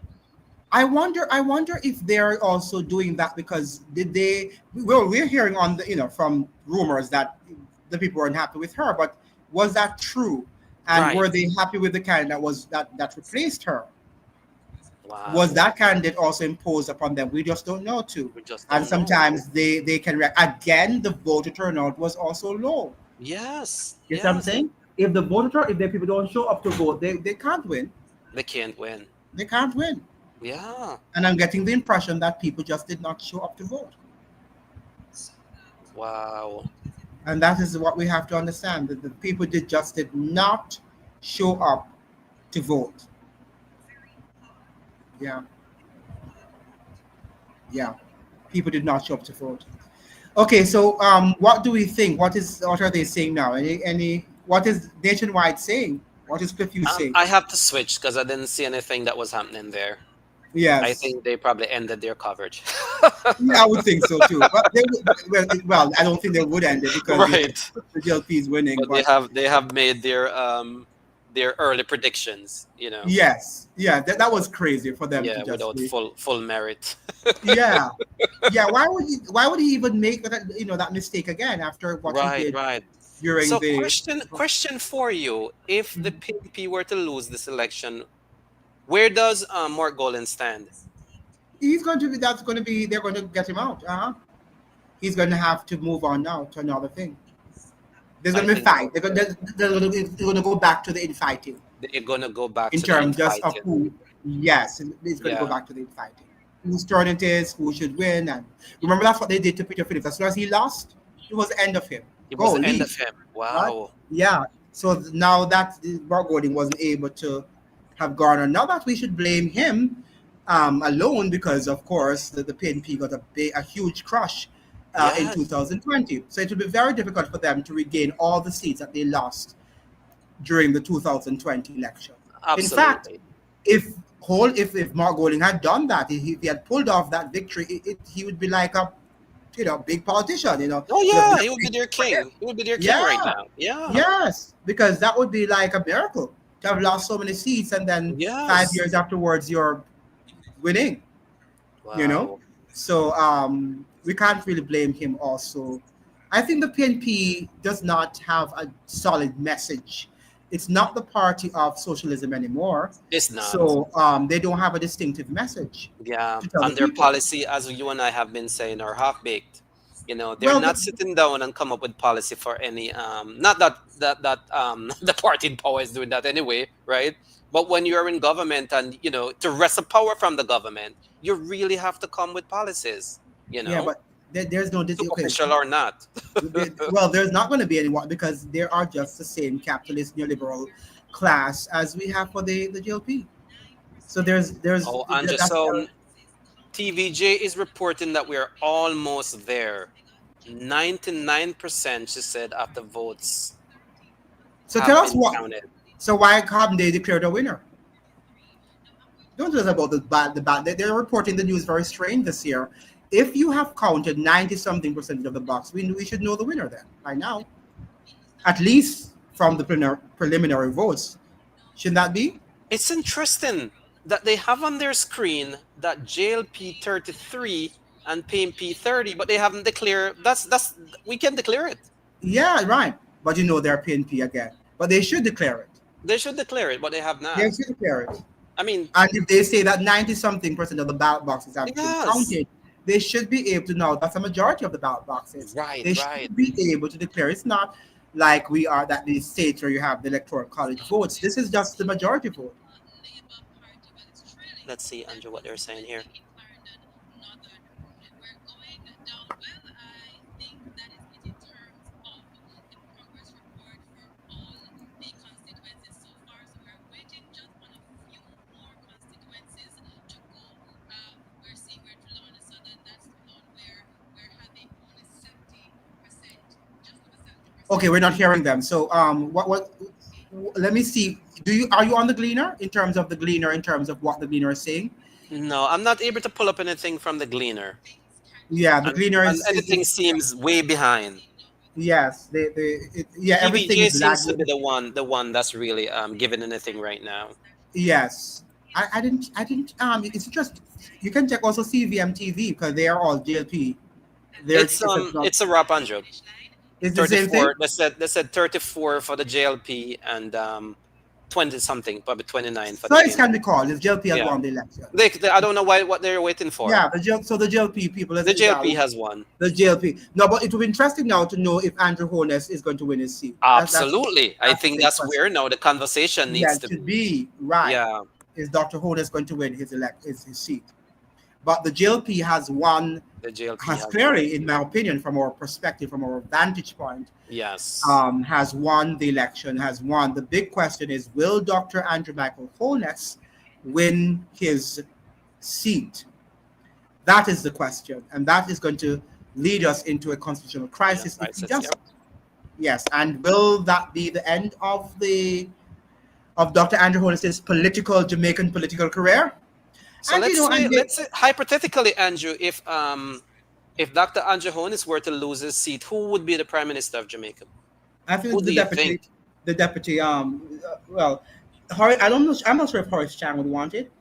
I wonder if they're also doing that because did they? Well, we're hearing on the from rumors that the people weren't happy with her, but was that true? And Right. were they happy with the candidate that replaced her? Was Wow. that candidate also imposed upon them? We just don't know too. We just And don't know. sometimes they can react. Again, the voter turnout was also low. Yes. You see what I'm Yes. saying? If the people don't show up to vote, they can't win. They can't win. They can't win. Yeah. And I'm getting the impression that people just did not show up to vote. Wow. And that is what we have to understand, that the people did not show up to vote. Yeah, yeah. People did not show up to vote. Okay, so what do we think? What are they saying now? Any what is Nationwide saying? What is Cliff saying? I have to switch because I didn't see anything that was happening there. I Yes. think they probably ended their coverage. Yeah, I would think so too. But well, I don't think they would end it because Right. the GLP is winning. But But they have made their early predictions, yes, yeah, that was crazy for them to Yeah, just without be. full merit. Yeah, yeah. Why would he even make that mistake again after what he Right, did right. during So the? question for you. If the Mhm. PNP were to lose this election, where does Mark Golan stand? He's going to be. That's going to be. They're going to get him out. He's going to have to move on now to another thing. There's I going to be think so fight. They're going too. to, they're going to go back to the infighting They're gonna go back in to the terms just of infighting. who. Yes, it's going to go Yeah, back to the infighting. Whose turn it is, who should win, and remember that's what they did to Peter Phillips. As soon as he lost, it was the end of him. it was Go the end of leave, him. right? Wow. Yeah. So now that Mark Golding wasn't able to have garnered, now that we should blame him alone because, of course, the PNP got a huge crush in Yes, 2020. So it will be very difficult for them to regain all the seats that they lost during the 2020 election. In fact, absolutely. if if Mark Golding had done that, if he had pulled off that victory, he would be like a big politician. Oh It would have been yeah, he a would be big their for him. king. He would be their king right Yeah, now. Yeah. yes, because that would be like a miracle to have lost so many seats and then five Yes. years afterwards you're winning. You know, Wow. so we can't really blame him. Also, I think the PNP does not have a solid message. It's not the party of socialism anymore, It's not. so they don't have a distinctive message Yeah, to tell the and their people. policy, as you and I have been saying, are half baked. They're Well, not sitting down and come up with policy for any. Not that the party in power is doing that anyway, right? But when you're in government and to wrest the power from the government, you really have to come with policies. yeah, but there's no okay. Superficial or not. Well, there's not going to be anyone because there are just the same capitalist neoliberal class as we have for the GLP. So Oh, Andrew. that's So TVJ is reporting that we're almost there. 99%, she said, of the votes so tell have us been what. counted. So why haven't they declared a winner? Don't tell us about the bad. They're reporting the news very strange this year. If you have counted 90 something percent of the box, we should know the winner then by now, at least from the preliminary votes. Shouldn't that be? It's interesting that they have on their screen that JLP 33 and PMP 30, but they haven't declared. That's we can declare it. Yeah, right. But they're PNP again. But they should declare it. They should declare it, but they have They not. should declare it. I mean, And if they say that 90 something percent of the ballot boxes have been yes, counted, they should be able to know that's a majority of the ballot boxes. right, They right. should be able to declare. It's not like we are that these states where you have the electoral college votes. This is just the majority vote. Let's see, Andrew, what they're saying here. Okay, we're not hearing them. So let me see. Are you on the Gleaner in terms of the Gleaner, in terms of what the Gleaner is saying? No, I'm not able to pull up anything from the Gleaner, Yeah, the Gleaner and anything is seems way behind. yes, yeah, everything TVJ is seems to be lagging. the one that's really giving anything right now. Yes, I didn't. It's just you can check also CVM TV because they are all JLP. It's not. It's a wrap 100. It's the same thing. 34. They said 34 for the JLP and 20 something, probably 29 for So the it GM. can be called if JLP has Yeah, won the election. I don't know what they're waiting for. Yeah, so the JLP people The JLP has won. the JLP. No, but it will be interesting now to know if Andrew Holness is going to win his seat. Absolutely. I That's the think big that's question. where now the conversation Yeah, needs it to should be. be right. Yeah. Is Dr. Holness going to win his seat? But the JLP has won, The JLP has has won. clearly, in my opinion, from our perspective, from our vantage point, Yes. has won the election, has won. The big question is, will Dr. Andrew Michael Holness win his seat? That is the question. And that is going to lead us into a constitutional Yeah, crisis if he crisis. doesn't. Yep. Yes. And will that be the end of Dr. Andrew Holness's Jamaican political career? So And let's say hypothetically, Andrew, if Dr. Andrew Holness were to lose his seat, who would be the Prime Minister of Jamaica? I Who think do you think? the deputy, well, I don't know, I'm not sure if Horace Chang would want it,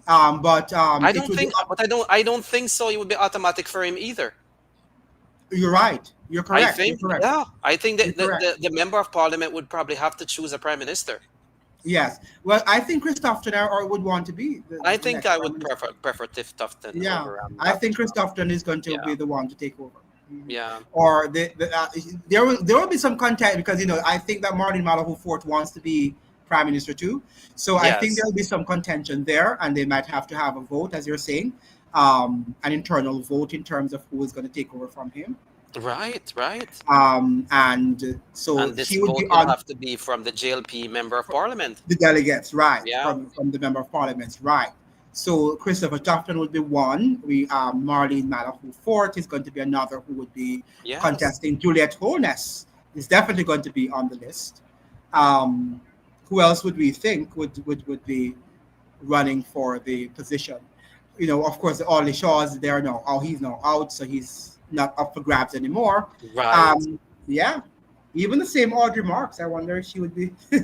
but I it don't would be think, up. but I don't think so. It would be automatic for him either. You're right. You're I correct. You're think, correct. yeah, I think You're that correct. the member of parliament would probably have to choose a prime minister. Yes. Well, I think Christophe Tenor would want to be I the think next I prime would minister. prefer Tiff Tufton Yeah, over I Dr. think Christophe Tenor is going to Yeah, be the one to take over. yeah, Or there will be some contact because I think that Martin Malahou Fort wants to be prime minister too. So I think there yes, will be some contention there, and they might have to have a vote, as you're saying, an internal vote in terms of who is going to take over from him. right, right. And so And this he would be vote will on have to be from the JLP member of parliament. the delegates, right, Yeah, from the member of parliaments, right. So Christopher Tufton would be one. We Marlene Malahou Fort is going to be another who would be yes. contesting. Juliet Holness is definitely going to be on the list. Um, who else would we think would be running for the position? Of course, Ollie Shaw is there now. Oh, he's now out, so he's not up for grabs anymore. Right. Um, yeah, even the same Audrey Marks. I wonder if she would be, she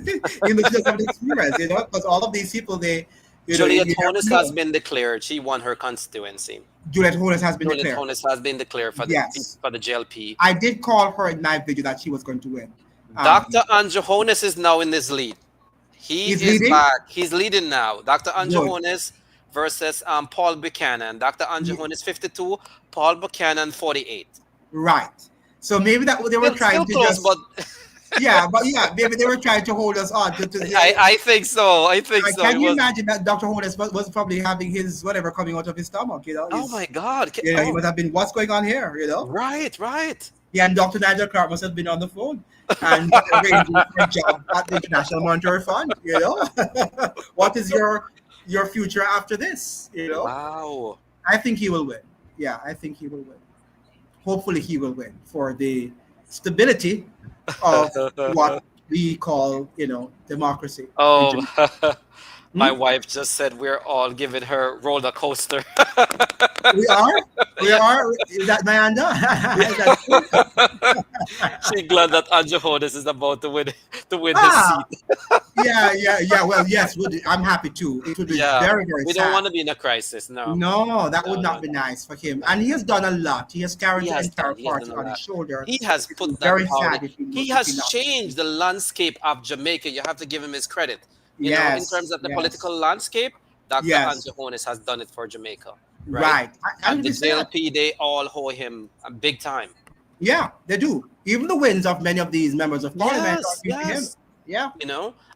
doesn't have the experience, because all of these people, they, Juliet you never Honest has know. been declared. She won her constituency. Juliet Holness has been Juliet declared. Honest has been declared for the Yes, JLP. I did call her in my video that she was going to win. Dr. Andrew Honest is now in this lead. He He's is leading. back. He's leading now. Dr. Andrew Good. Honest versus Paul Buchanan. Dr. Andrew Honest 52, Paul Buchanan 48. Right. So maybe that they were Still trying to close, just but maybe they were trying to hold us on. I think so. I think so. It Can you was. imagine that Dr. Holness was probably having his whatever coming out of his stomach? Oh my His, God. he Oh, must have been, what's going on here? right, right. Yeah, and Dr. Nigel Clark must have been on the phone and arranging for a job at the International Monetary Fund. What is your future after this? Wow. I think he will win. Yeah, I think he will win. Hopefully, he will win for the stability of what we call, democracy in Oh, Jamaica. my Hmm? wife just said we're all giving her roller coaster. We are, we are. Is that Mayanda? Is that true? She glad that Andrew Hodges is about to win his Ah, seat. yeah. Well, yes, I'm happy too. It would be Yeah, very, very we don't sad. want to be in a crisis. No, No, that would no, no, not be no. nice for him. And he has done a lot. He has carried the entire He has done party a on his lot. shoulder. He has It would be put that very party. sad if He if he has not. changed the landscape of Jamaica. You have to give him his credit. In terms Yes, of the yes, political landscape, Dr. yes. Andrew Hodges has done it for Jamaica, right? Right. And And it the is sad. JLP, they all owe him a big time. Yeah, they do. Even the wins of many of these members of parliament are Yes, due to him. yes. Yeah,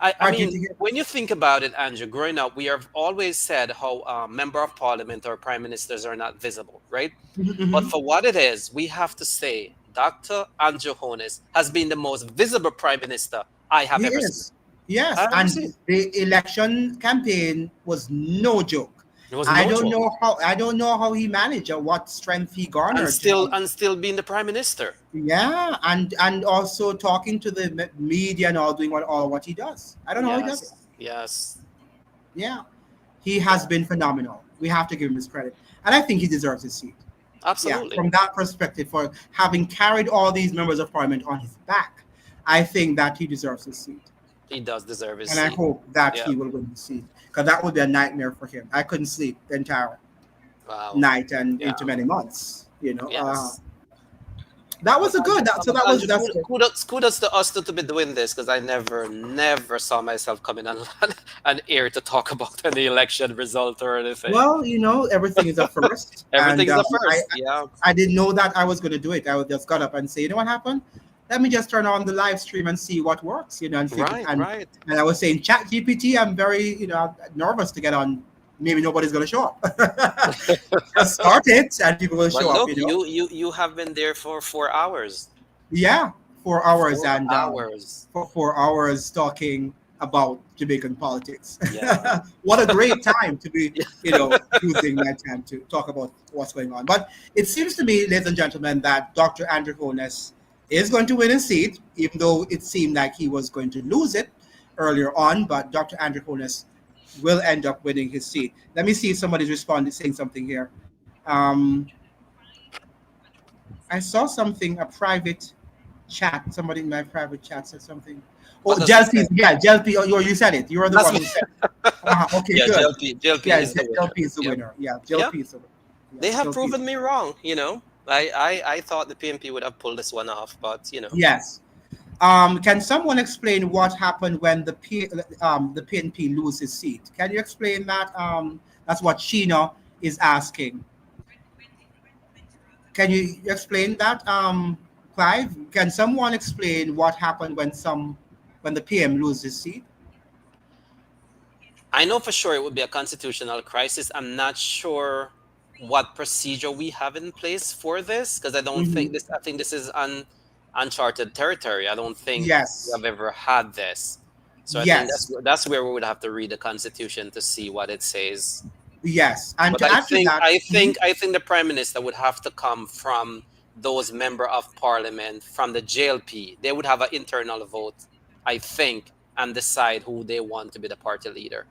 I are due mean, to him. when you think about it, Andrew, growing up, we have always said how member of parliament or prime ministers are not visible, right? But Mhm. for what it is, we have to say Dr. Andrew Holness has been the most visible prime minister I have He ever seen. is. Yes, I have ever and seen. the election campaign was no joke. It was no joke. I don't know how he managed or what strength he And garnered still being the prime minister. yeah, and also talking to the media and all doing all what he does. I don't know how he does it. Yes. Yeah, he has been phenomenal. We have to give him his credit, and I think he deserves his seat. Yeah, Absolutely. from that perspective, for having carried all these members of parliament on his back, I think that he deserves his seat. He does deserve his And I seat. hope that Yeah. he will win the seat because that would be a nightmare for him. I couldn't sleep the entire Wow. night and Yeah. into many months. Yes. That was a good. So that was Andrew, that's good. kudos to us to be doing this, because I never saw myself coming on an air to talk about any election result or anything. Well, everything is a first. Everything is and a first. Yeah. I didn't know that I was going to do it. I just got up and say, you know what happened? Let me just turn on the live stream and see what works. And figure, Right. and Right. and I was saying, Chat GPT. I'm very nervous to get on. Maybe nobody's going to show up. Just start it and people will show Well, up. look, you have been there for 4 hours. Yeah, 4 hours 4 hours. for 4 hours talking about Jamaican politics. Yeah. What a great time to be, using that time to talk about what's going on. But it seems to me, ladies and gentlemen, that Dr. Andrew Holness is going to win a seat, even though it seemed like he was going to lose it earlier on. But Dr. Andrew Holness will end up winning his seat. Let me see if somebody's responding, saying something here. I saw something, a private chat. Somebody in my private chat said something. Oh, Jelpi. Yeah, Jelpi. Oh, you said it. You were the one who said it. Okay, Yeah, good. JLP is the winner. Jelpi is the winner. Yeah, Jelpi is the winner. Yeah, They have Jelpi proven me wrong. I thought the PNP would have pulled this one off, but Yes. Can someone explain what happened when the PNP loses seat? Can you explain that? That's what Sheena is asking. Can you explain that, Clive? Can someone explain what happened when the PM loses seat? I know for sure it would be a constitutional crisis. I'm not sure what procedure we have in place for this, because I don't think this. I think this is uncharted territory. I don't think Yes. we have ever had this. So I think Yes. that's where we would have to read the Constitution to see what it says. Yes. And But to add to that, I think the Prime Minister would have to come from those member of Parliament from the JLP. They would have an internal vote, I think, and decide who they want to be the party leader.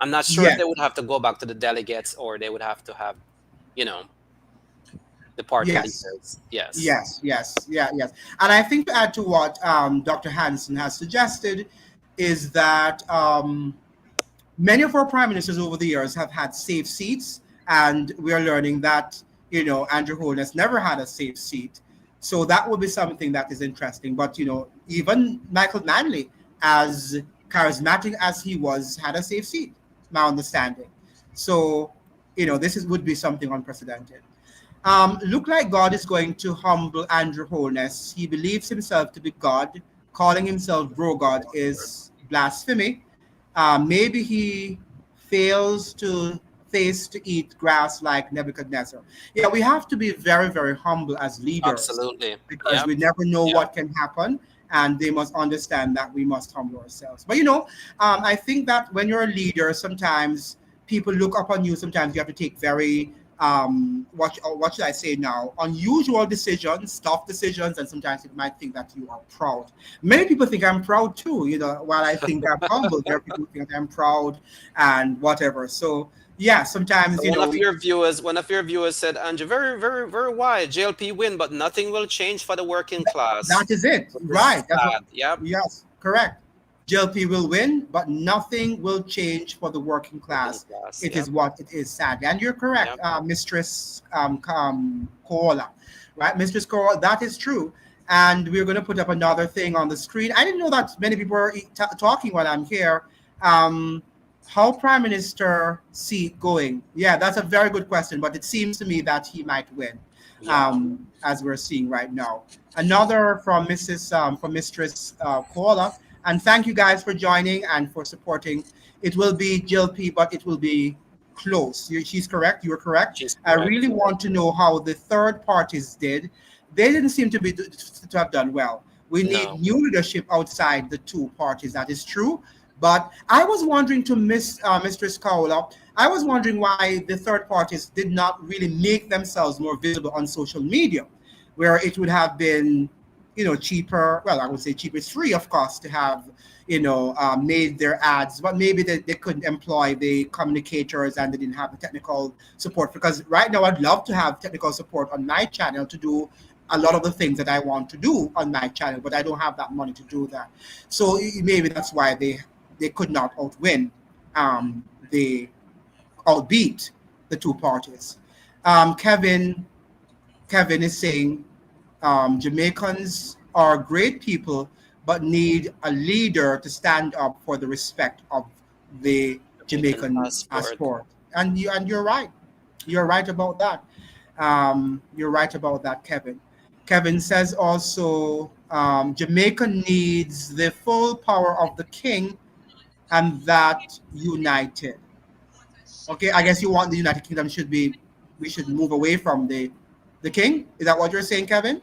I'm not sure if Yes. they would have to go back to the delegates, or they would have to have, the party Yes. leaders. Yes. Yes. And I think to add to what Dr. Hanson has suggested is that many of our prime ministers over the years have had safe seats, and we are learning that Andrew Holness never had a safe seat. So that would be something that is interesting. But even Michael Manley, as charismatic as he was, had a safe seat, my understanding. So would be something unprecedented. Look like God is going to humble Andrew Holness. He believes himself to be God. Calling himself bro God is blasphemy. Maybe he fails to eat grass like Nebuchadnezzar. Yeah, we have to be very, very humble as leaders. Absolutely. Because Yep. we never know Yep. what can happen, and they must understand that we must humble ourselves. But I think that when you're a leader, sometimes people look up on you. Sometimes you have to take very what should I say now? Unusual decisions, tough decisions, and sometimes people might think that you are proud. Many people think I'm proud too. While I think I'm humble, there are people who think I'm proud and whatever. So yeah, sometimes One of your viewers said, Andrew, very, very, very wide. JLP win, but nothing will change for the working class. that is it, Which is right? That's sad. Yep. Yes, correct. JLP will win, but nothing will change for the working class. It is what it is, sadly. And you're correct, Mistress Koala, right? Mistress Koala, that is true. And we're going to put up another thing on the screen. I didn't know that many people are talking while I'm here. How Prime Minister seat going? Yeah, that's a very good question, but it seems to me that he might win, as we're seeing right now. Another from Mistress Koala. And thank you guys for joining and for supporting. It will be JLP, but it will be close. She's correct. You are correct. I really want to know how the third parties did. They didn't seem to have done well. We need new leadership outside the two parties. That is true. But I was wondering to Mistress Kaula, I was wondering why the third parties did not really make themselves more visible on social media, where it would have been, cheaper. Well, I would say cheaper. It's free, of course, to have, made their ads, but maybe they couldn't employ the communicators and they didn't have the technical support. Because right now, I'd love to have technical support on my channel to do a lot of the things that I want to do on my channel, but I don't have that money to do that. So maybe that's why they could not outwin, they outbeat the two parties. Kevin is saying Jamaicans are great people, but need a leader to stand up for the respect of the Jamaican passport. And you're right. You're right about that. You're right about that, Kevin. Kevin says also Jamaica needs the full power of the king and that united. Okay, I guess you want the United Kingdom we should move away from the king. Is that what you're saying, Kevin?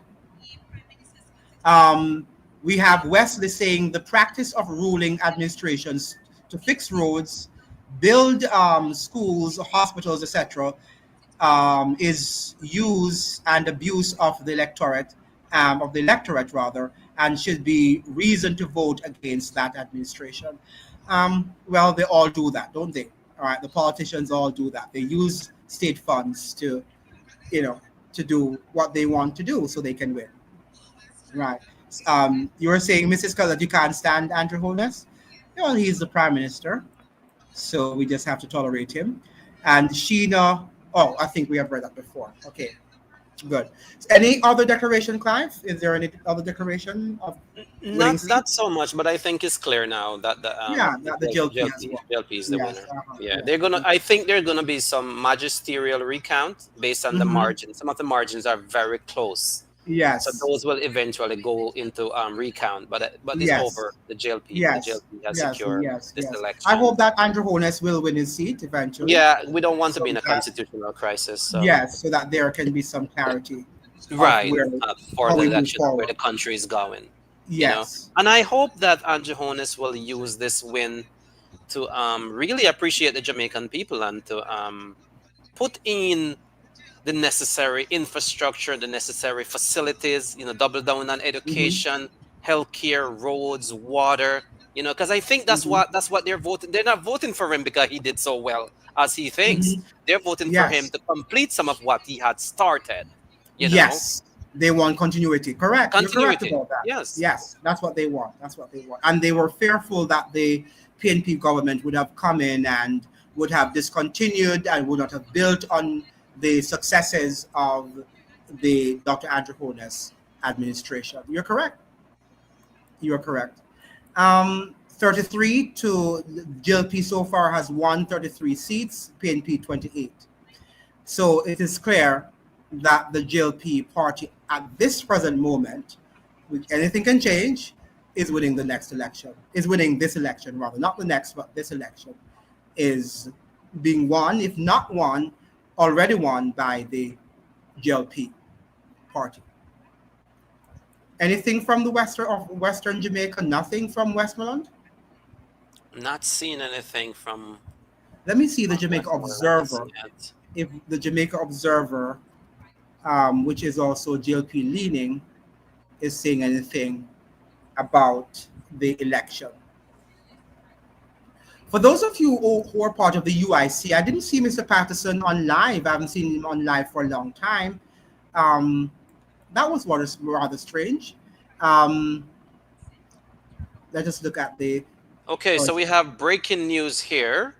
We have Wesley saying the practice of ruling administrations to fix roads, build schools, hospitals, etc., is use and abuse of the electorate rather, and should be reason to vote against that administration. Well, they all do that, don't they? All right, the politicians all do that. They use state funds to, to do what they want to do so they can win. Right. You were saying, Mrs. Cull, that you can't stand Andrew Holness? Well, he's the prime minister, so we just have to tolerate him. And Sheena, oh, I think we have read that before. Okay, good. Any other declaration, Clive? Is there any other declaration of not so much, but I think it's clear now that the JLP is the winner. They're gonna. I think there's gonna be some magisterial recount based on the margin. Some of the margins are very close. Yes. So those will eventually go into recount, but it's over. The JLP. Yes. The JLP has secured this election. I hope that Andrew Holness will win his seat eventually. Yeah, we don't want to be in a constitutional crisis. So. Yes, so that there can be some clarity. Right. For the election, where the country is going. Yes. And I hope that Andrew Holness will use this win to really appreciate the Jamaican people and to put in the necessary infrastructure, the necessary facilities, double down on education, healthcare, roads, water, because I think that's what they're voting. They're not voting for him because he did so well as he thinks. They're voting for him to complete some of what he had started. Yes. They want continuity. Correct. Continuity. You're correct about that. Yes. Yes. That's what they want. And they were fearful that the PNP government would have come in and would have discontinued and would not have built on the successes of the Dr. Andrew Holness administration. You're correct. 33 to JLP so far has won 33 seats, PNP 28. So it is clear that the JLP party at this present moment, which anything can change, is winning the next election. Is winning this election rather, not the next, but this election is being won, if not won, already won by the JLP party. Anything from the Western Jamaica? Nothing from Westmoreland? Not seeing anything from. Let me see the Jamaica Observer. If the Jamaica Observer, which is also JLP leaning, is saying anything about the election. For those of you who are part of the UIC, I didn't see Mr. Patterson on live. I haven't seen him on live for a long time. That was rather strange. Let us look at the... Okay, so we have breaking news here.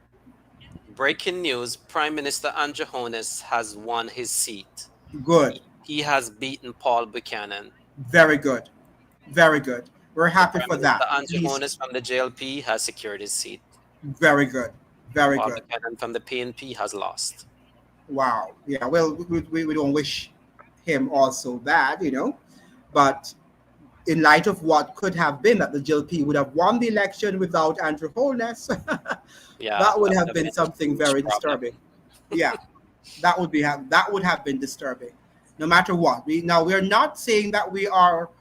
Breaking news, Prime Minister Andrew Holness has won his seat. Good. He has beaten Paul Buchanan. Very good. Very good. We're happy for that. Andrew Holness from the JLP has secured his seat. Very good. Very Paul good. Buchanan from the PNP has lost. Wow. Yeah, well, we don't wish him also bad, but in light of what could have been that the JLP would have won the election without Andrew Holness, that would have been something very disturbing. Yeah, that would have been disturbing, no matter what. We're not saying that we are,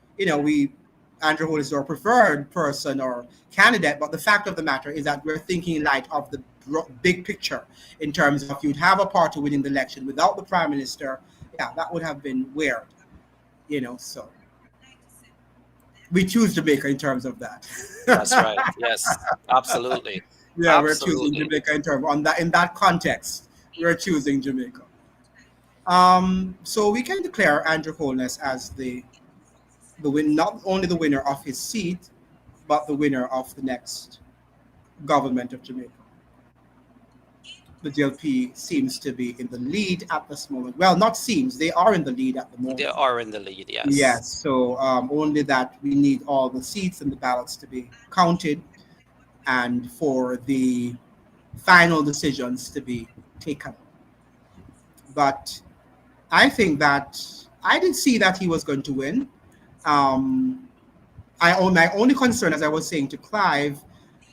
Andrew Holness is our preferred person or candidate, but the fact of the matter is that we're thinking in light of the big picture in terms of you'd have a party winning the election without the prime minister. Yeah, that would have been weird, so we choose Jamaica in terms of that. That's right. Yes, absolutely. Yeah, we're choosing Absolutely. Jamaica in that context. We're choosing Jamaica. So we can declare Andrew Holness as not only the winner of his seat, but the winner of the next government of Jamaica. The GLP seems to be in the lead at this moment. Well, not seems, they are in the lead at the They moment. are in the lead, yes. Yes, so only that we need all the seats and the ballots to be counted and for the final decisions to be taken. But I think that I did see that he was going to win. Um, my only concern, as I was saying to Clive,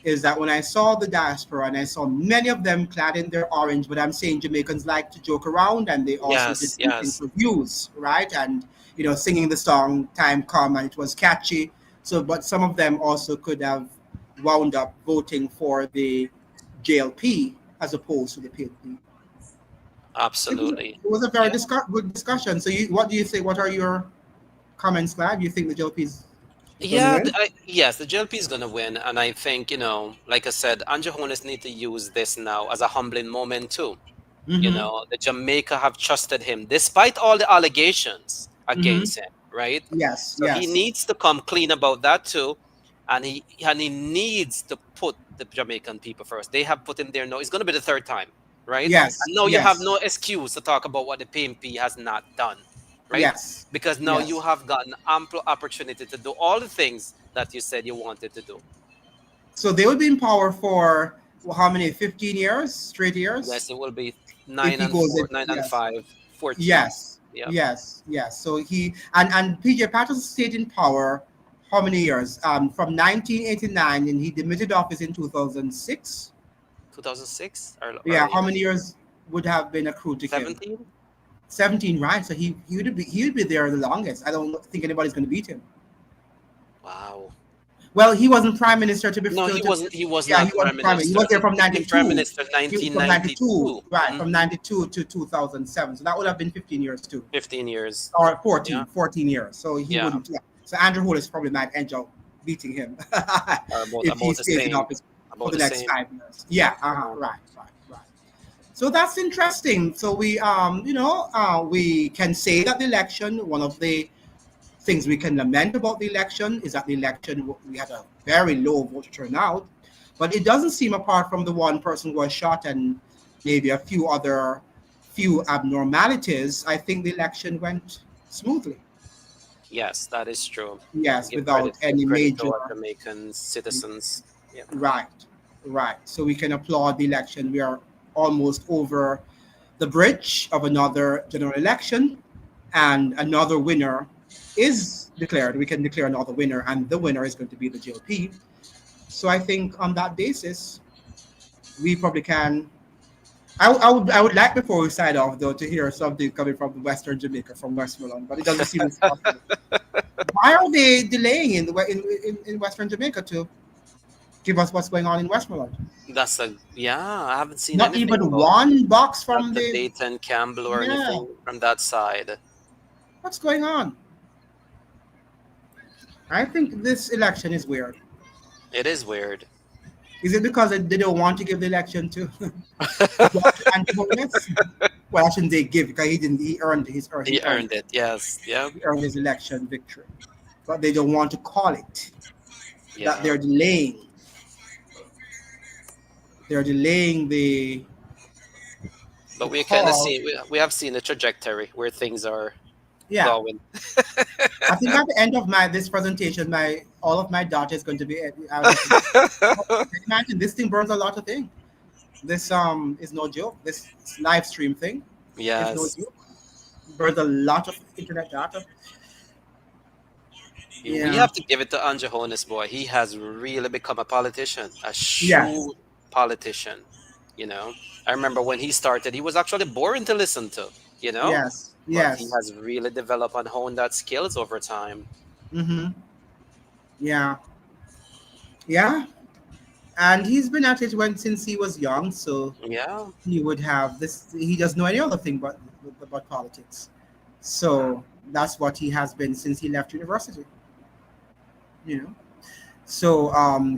is that when I saw the diaspora and I saw many of them clad in their orange, but I'm saying Jamaicans like to joke around and they also did Yes, these yes. interviews, right? And singing the song "Time Come" and it was catchy. So, but some of them also could have wound up voting for the JLP as opposed to the PLP. Absolutely. It was a very Yeah. good discussion. So, what do you think? What are your comments, Clive? You think the JLP is going to Yeah, win? yes, the JLP is going to win. And I think, like I said, Andrew Holness need to use this now as a humbling moment too. Mm-hmm. The Jamaica have trusted him despite all the allegations Mm-hmm. against him, right? Yes. So he Yes. needs to come clean about that too, and he needs to put the Jamaican people first. They have put him there now. It's going to be the third time, right? Yes. And now you have Yes. no excuse to talk about what the PMP has not done, right? Yes. Because now you Yes. have gotten ample opportunity to do all the things that you said you wanted to do. So they will be in power for how many? 15 years, straight years. Yes, it will be If nine he and goes four, it, nine and yes, five, 14. yes, Yep. yes, yes. So he and PJ Patterson stayed in power how many years? From 1989, and he demitted office in 2006. 2006 or Yeah, how yeah, many years would have been accrued to him? 17. 17, right? So he would be there the longest. I don't think anybody's going to beat him. Wow. Well, he wasn't prime minister to be No, to, he to wasn't. He was yeah, he not prime wasn't prime minister. He minister. was there He from became prime 92. minister From 92, 1992. right, from 92 to 2007. So that would have been 15 years too. 15 years. Or Yeah, 14 years. So he yeah, wouldn't, yeah. So Andrew Hollis probably might end up beating him or about if he about the stays in same. office for About the the next same. 5 years. Yeah, Yeah. right, right, right. So that's interesting. So we can say that the election, one of the things we can lament about the election is that the election we had a very low voter turnout, but it doesn't seem, apart from the one person who was shot and maybe a few abnormalities, I think the election went smoothly. Yes, that is true. Yes, Give credit. without Give any credit to major. our Jamaican citizens. Yeah. Right, right. So we can applaud the election. We are almost over the bridge of another general election, and another winner is declared. We can declare another winner, and the winner is going to be the GLP. So I think on that basis, we probably can. I would like, before we sign off, though, to hear something coming from Western Jamaica, from Westmoreland, but it doesn't seem it's possible. Why are they delaying in Western Jamaica to give us what's going on in Westmoreland? Yeah. I haven't seen Not anything even about one box from Dr. the. Dayton Campbell or Yeah, anything from that side. what's going on? I think this election is weird. It is weird. Is it because they don't want to give the election to Andrew Holness? Well, I shouldn't say give, because he didn't. He earned his or He earned it. Yes. Yeah. he earned his election victory, but they don't want to call it. That Yeah. they're delaying the But we kind of call. see we have seen the trajectory where things are Yeah, going. I think at the end of my this presentation, my all of my data is going to be. I was going to imagine this thing burns a lot of things. This is no joke. This live stream thing is no Yes. joke. Burns a lot of internet data. We Yeah. have to give it to Anja Honest, boy. He has really become a politician, a Yes. shrewd politician. I remember when he started, he was actually boring to listen to, you know, Yes. but he Yes. has really developed and honed that skills over time. Mm-hmm. Yeah. Yeah. And he's been at it since he was young, so Yeah. he would have this. He doesn't know any other thing but about politics. So that's what he has been since he left university. You know. So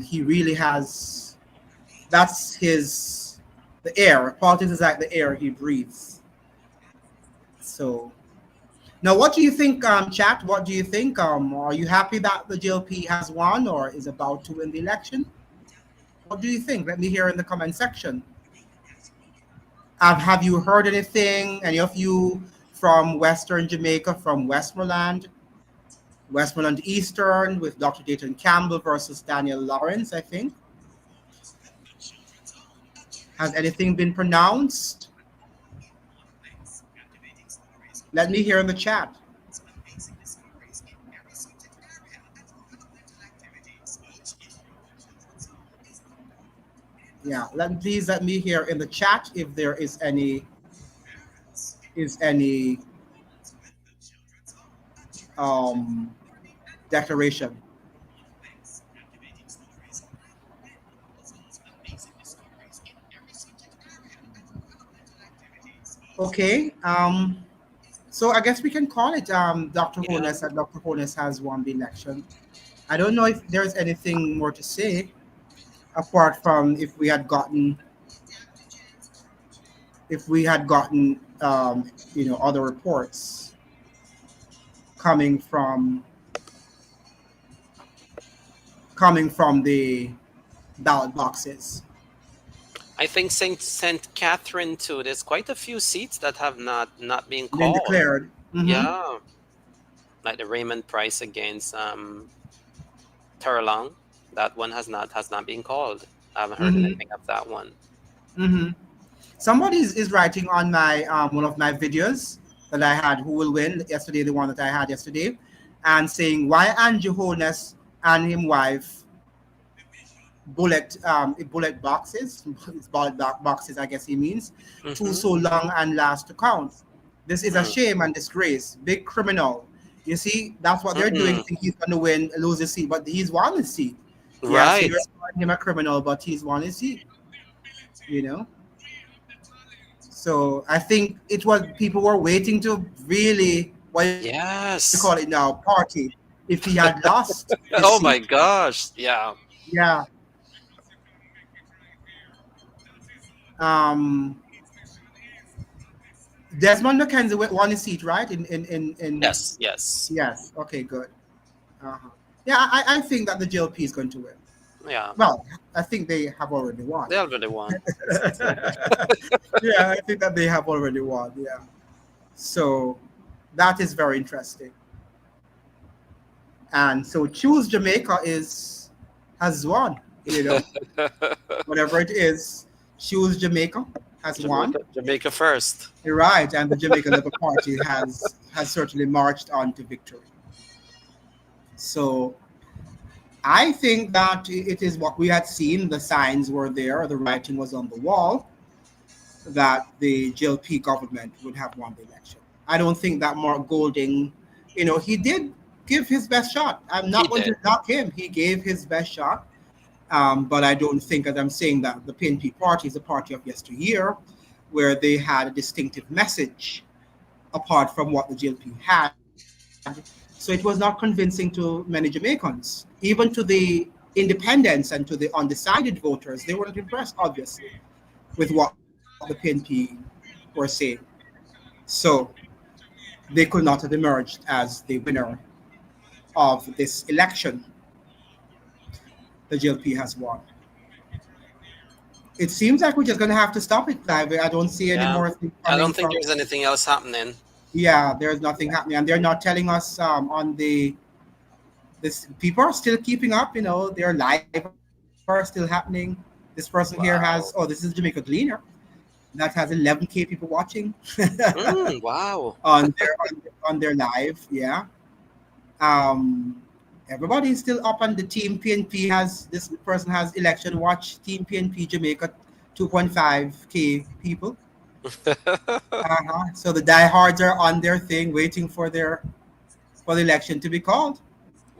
he really has. That's his the air. Politics is like the air he breathes. So now, what do you think, chat? What do you think? Are you happy that the GLP has won or is about to win the election? What do you think? Let me hear in the comment section. Have you heard anything? Any of you from Western Jamaica, from Westmoreland Eastern, with Dr. Dayton Campbell versus Daniel Lawrence, I think. Has anything been pronounced? Let me hear in the chat. Yeah, please let me hear in the chat if there is any um, declaration. Okay. So I guess we can call it Dr. Yeah. Holness, that Dr. Holness has won the election. I don't know if there's anything more to say apart from if we had gotten other reports coming from the ballot boxes. I think Saint Catherine too. There's quite a few seats that have not been Been called. declared. Mm-hmm. Yeah, like the Raymond Price against Terrelong. That one has not been called. I haven't heard Mm-hmm. anything of that one. Mm-hmm. Somebody is writing on my one of my videos that I had, who will win yesterday, the one that I had yesterday, and saying why Andrew Holness and him wife bullet boxes, it's boxes, I guess he means, too Mm-hmm. so long and last to count. This is a Mm. shame and disgrace. Big criminal. You see, that's what they're doing. Mm-mm. Think he's going to lose his seat, but he's won his seat. Yeah, so Right. you're calling him a criminal, but he's won his seat. You know. So I think it was people were waiting to really, what do you call it now, Yes. party if he had lost his seat. Oh my gosh. Yeah. Yeah. Um, Desmond McKenzie won his seat, right? In Yes. Yes. Yes. Okay. Good. Uh-huh. Yeah, I think that the GLP is going to win. Yeah. Well, I think they have already won. They already won. Yeah, I think that they have already won. Yeah. So that is very interesting. And so choose Jamaica has won. Whatever it is, choose Jamaica has won. Jamaica first. You're right, and the Jamaican Labour Party has certainly marched on to victory. So I think that it is what we had seen. The signs were there, the writing was on the wall that the GLP government would have won the election. I don't think that Mark Golding, he did give his best shot. I'm He not going to did. knock him. He gave his best shot. But I don't think, as I'm saying, that the PNP party is a party of yesteryear, where they had a distinctive message apart from what the GLP had. So it was not convincing to many Jamaicans, even to the independents and to the undecided voters. They weren't impressed, obviously, with what the PNP were saying. So they could not have emerged as the winner of this election. The GLP has won. It seems like we're just going to have to stop it, Clive. I don't see any Yeah. more things I coming don't think from. there's anything else happening. Yeah, there's nothing happening, and they're not telling us on the this. People are still keeping up. Their live are still happening. This person here has. Oh, this is Wow. Jamaica Gleaner. That has 11K people watching Wow. on their live. Yeah. Um, Everybody's still up on the team PNP has this person has election watch team PNP Jamaica 2.5K people. So the diehards are on their thing waiting for the election to be called.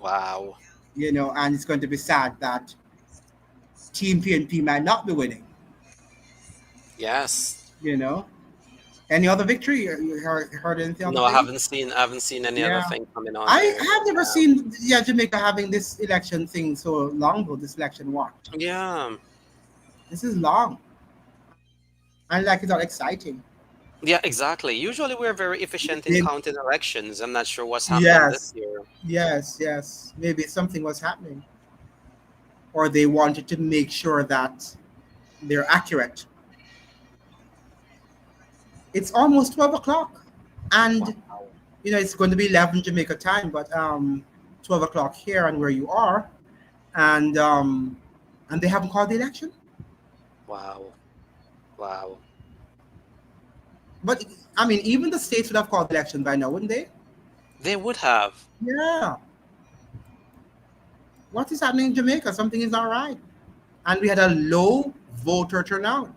Wow. And it's going to be sad that Team PNP might not be winning. Yes. You know, any other victory? You heard anything other No, I thing? haven't seen any other Yeah, thing coming on I there. have never seen Jamaica having this election thing so long ago. This election what? Yeah. This is long, and like it's not exciting. Yeah, exactly. Usually we're very efficient in Maybe- counting elections. I'm not sure what's happening this yes, year. yes. Maybe something was happening, or they wanted to make sure that they're accurate. It's almost 12 o'clock, and Wow. it's going to be 11 Jamaica time, but 12 o'clock here and where you are, and they haven't called the election. Wow. Wow. But I mean, even the states would have called the election by now, wouldn't they? They would have. Yeah. What is happening in Jamaica? Something is not right, and we had a low voter turnout.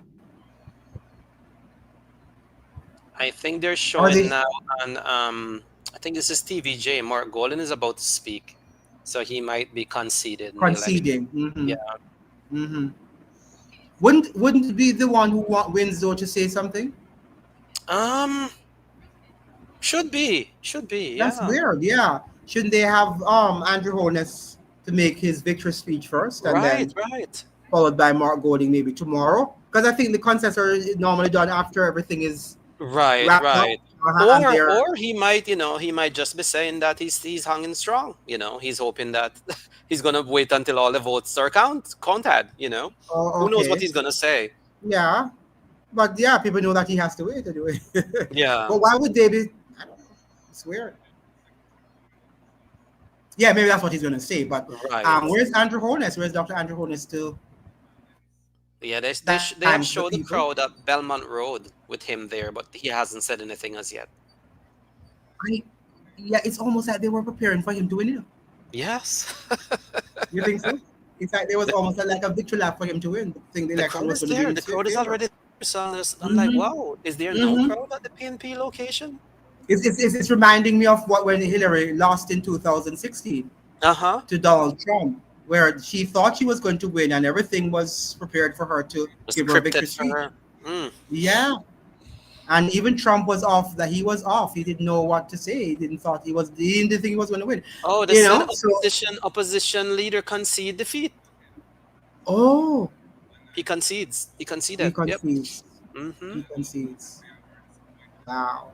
I think they're Are showing they now on I think this is TVJ. Mark Golden is about to speak. So he might be conceded in the election. conceding? Yeah. Hmm. Wouldn't it be the one who wins though to say something? Um should be. Should be. That's Yeah. weird. Yeah. Shouldn't they have Andrew Holness to make his victory speech first, and Right, then right. followed by Mark Golding maybe tomorrow? Because I think the concerts are normally done after everything is Right, wrapped up, right. and they're Or he might, he might just be saying that he's hanging strong. He's hoping that he's gonna wait until all the votes are counted. oh, Who knows what okay. he's gonna say? Yeah, but yeah, people know that he has to wait anyway. Yeah. But why would they be? I don't know. It's weird. Yeah, maybe that's what he's gonna say. But Right. where's Andrew Holness? Where's Dr. Andrew Holness to Yeah, they have thank the showed the people? crowd at Belmont Road with him there, but he hasn't said anything as yet. I, yeah, it's almost like they were preparing for him to win it. Yes. You think so? It's like there was almost like a victory lap for him to win. I think the The election crowd was is going to be in there. The his crowd is favor. already there. So I'm like, Hmm. wow, is there no Hmm. crowd at the PNP location? It's reminding me of what when Hillary lost in 2016 Uh-huh. to Donald Trump, where she thought she was going to win and everything was prepared for her to give her a Scripted victory for speech. her. Mm. Yeah. And even Trump was off, that he was off. He didn't know what to say. He didn't think he was going to win. Oh, the You said know? So, opposition leader concede defeat. oh, He concedes. He he conceded. Yep. concedes. Mm-hmm. He concedes. Wow.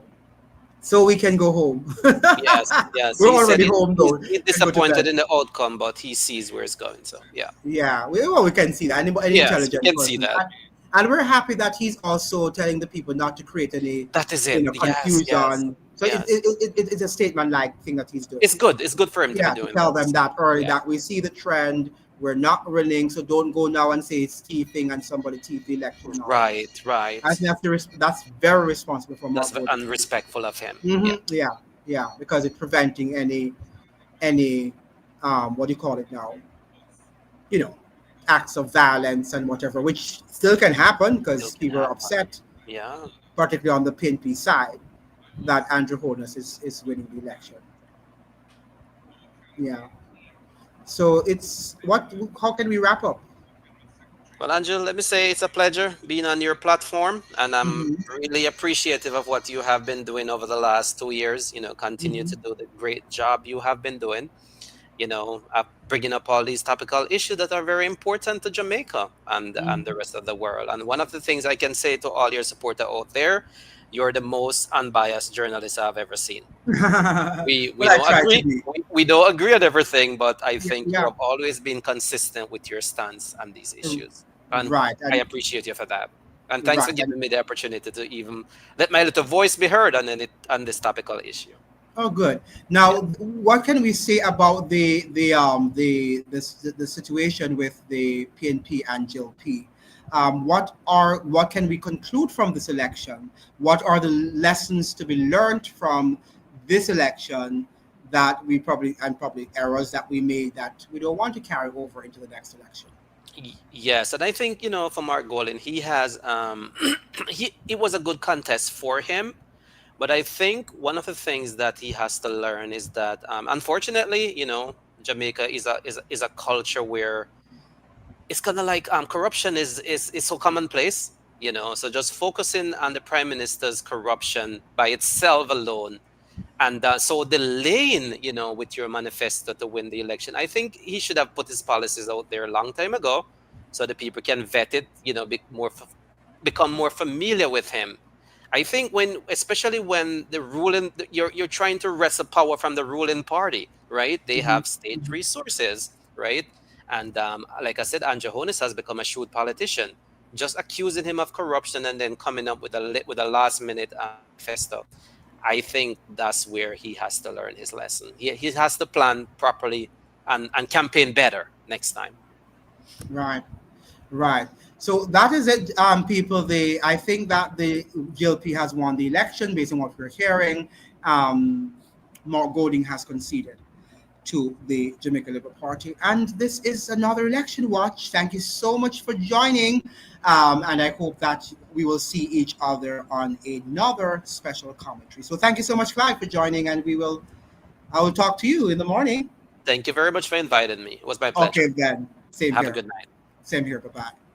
So we can go home. Yes, yes. We're He said already home though. he's Can go to disappointed bed. in the outcome, but he sees where it's going. So yeah. Yeah, we can see that. Any Yes, we intelligent can see person. that. And we're happy that he's also telling the people not to create any, That is it. Yes, yes, confusion. So yes. it's a statement-like thing that he's doing. It's good. It's good for him to be Yeah, to doing tell that. them So, that early yeah. that we see the trend. We're not winning, so don't go now and say it's thieving and somebody thieved the election and all that. Right, right. I think that's very responsible for That's Mark Gold to do. unrespectful of him. Yeah. Yeah, because it's preventing any what do you call it now? You know, acts of violence and whatever, which still can happen Still because can people are happen. upset, Yeah. particularly on the PNP side, that Andrew Holness is winning the election. Yeah. So it's what? How can we wrap up? Well, Angel, let me say it's a pleasure being on your platform, and I'm Hmm. really appreciative of what you have been doing over the last 2 years. Continue to Hmm. do the great job you have been doing. Bringing up all these topical issues that are very important to Jamaica and the rest of the world. And one of the things I can say to all your supporters out there, you're the most unbiased journalist I've ever seen. We Well, I don't try to agree. be. We don't agree on everything, but I Yeah, think you yeah, have always been consistent with your stance on these issues, and right, I and appreciate you for that. And thanks for right, and giving me the opportunity to even let my little voice be heard on this topical issue. oh, good. Yeah. Now, what can we say about the situation with the PNP and GLP? What can we conclude from this election? What are the lessons to be learned from this election that we probably errors that we made that we don't want to carry over into the next election? Yes, and I think for Mark Golden, he has it was a good contest for him. But I think one of the things that he has to learn is that, unfortunately, Jamaica is a culture where it's kind of like corruption is so commonplace, you know. So just focusing on the prime minister's corruption by itself alone, and so delaying, you know, with your manifesto to win the election. I think he should have put his policies out there a long time ago, so the people can vet it, you know, become more familiar with him. I think when, especially when the ruling, you're trying to wrest the power from the ruling party, right? They Mhm. have state resources, right? And like I said, Andrew Holness has become a shrewd politician. Just accusing him of corruption and then coming up with a last minute manifesto. I think that's where he has to learn his lesson. He has to plan properly and campaign better next time. Right. Right. So that is it, people. I think that the GLP has won the election based on what we're hearing. Mark Golding has conceded to the Jamaica Labour Party. And this is another election watch. Thank you so much for joining. And I hope that we will see each other on another special commentary. So thank you so much, Clive, for joining. And I will talk to you in the morning. Thank you very much for inviting me. It was my pleasure. Okay, then. Same Have a here. good night. Same here. Bye bye.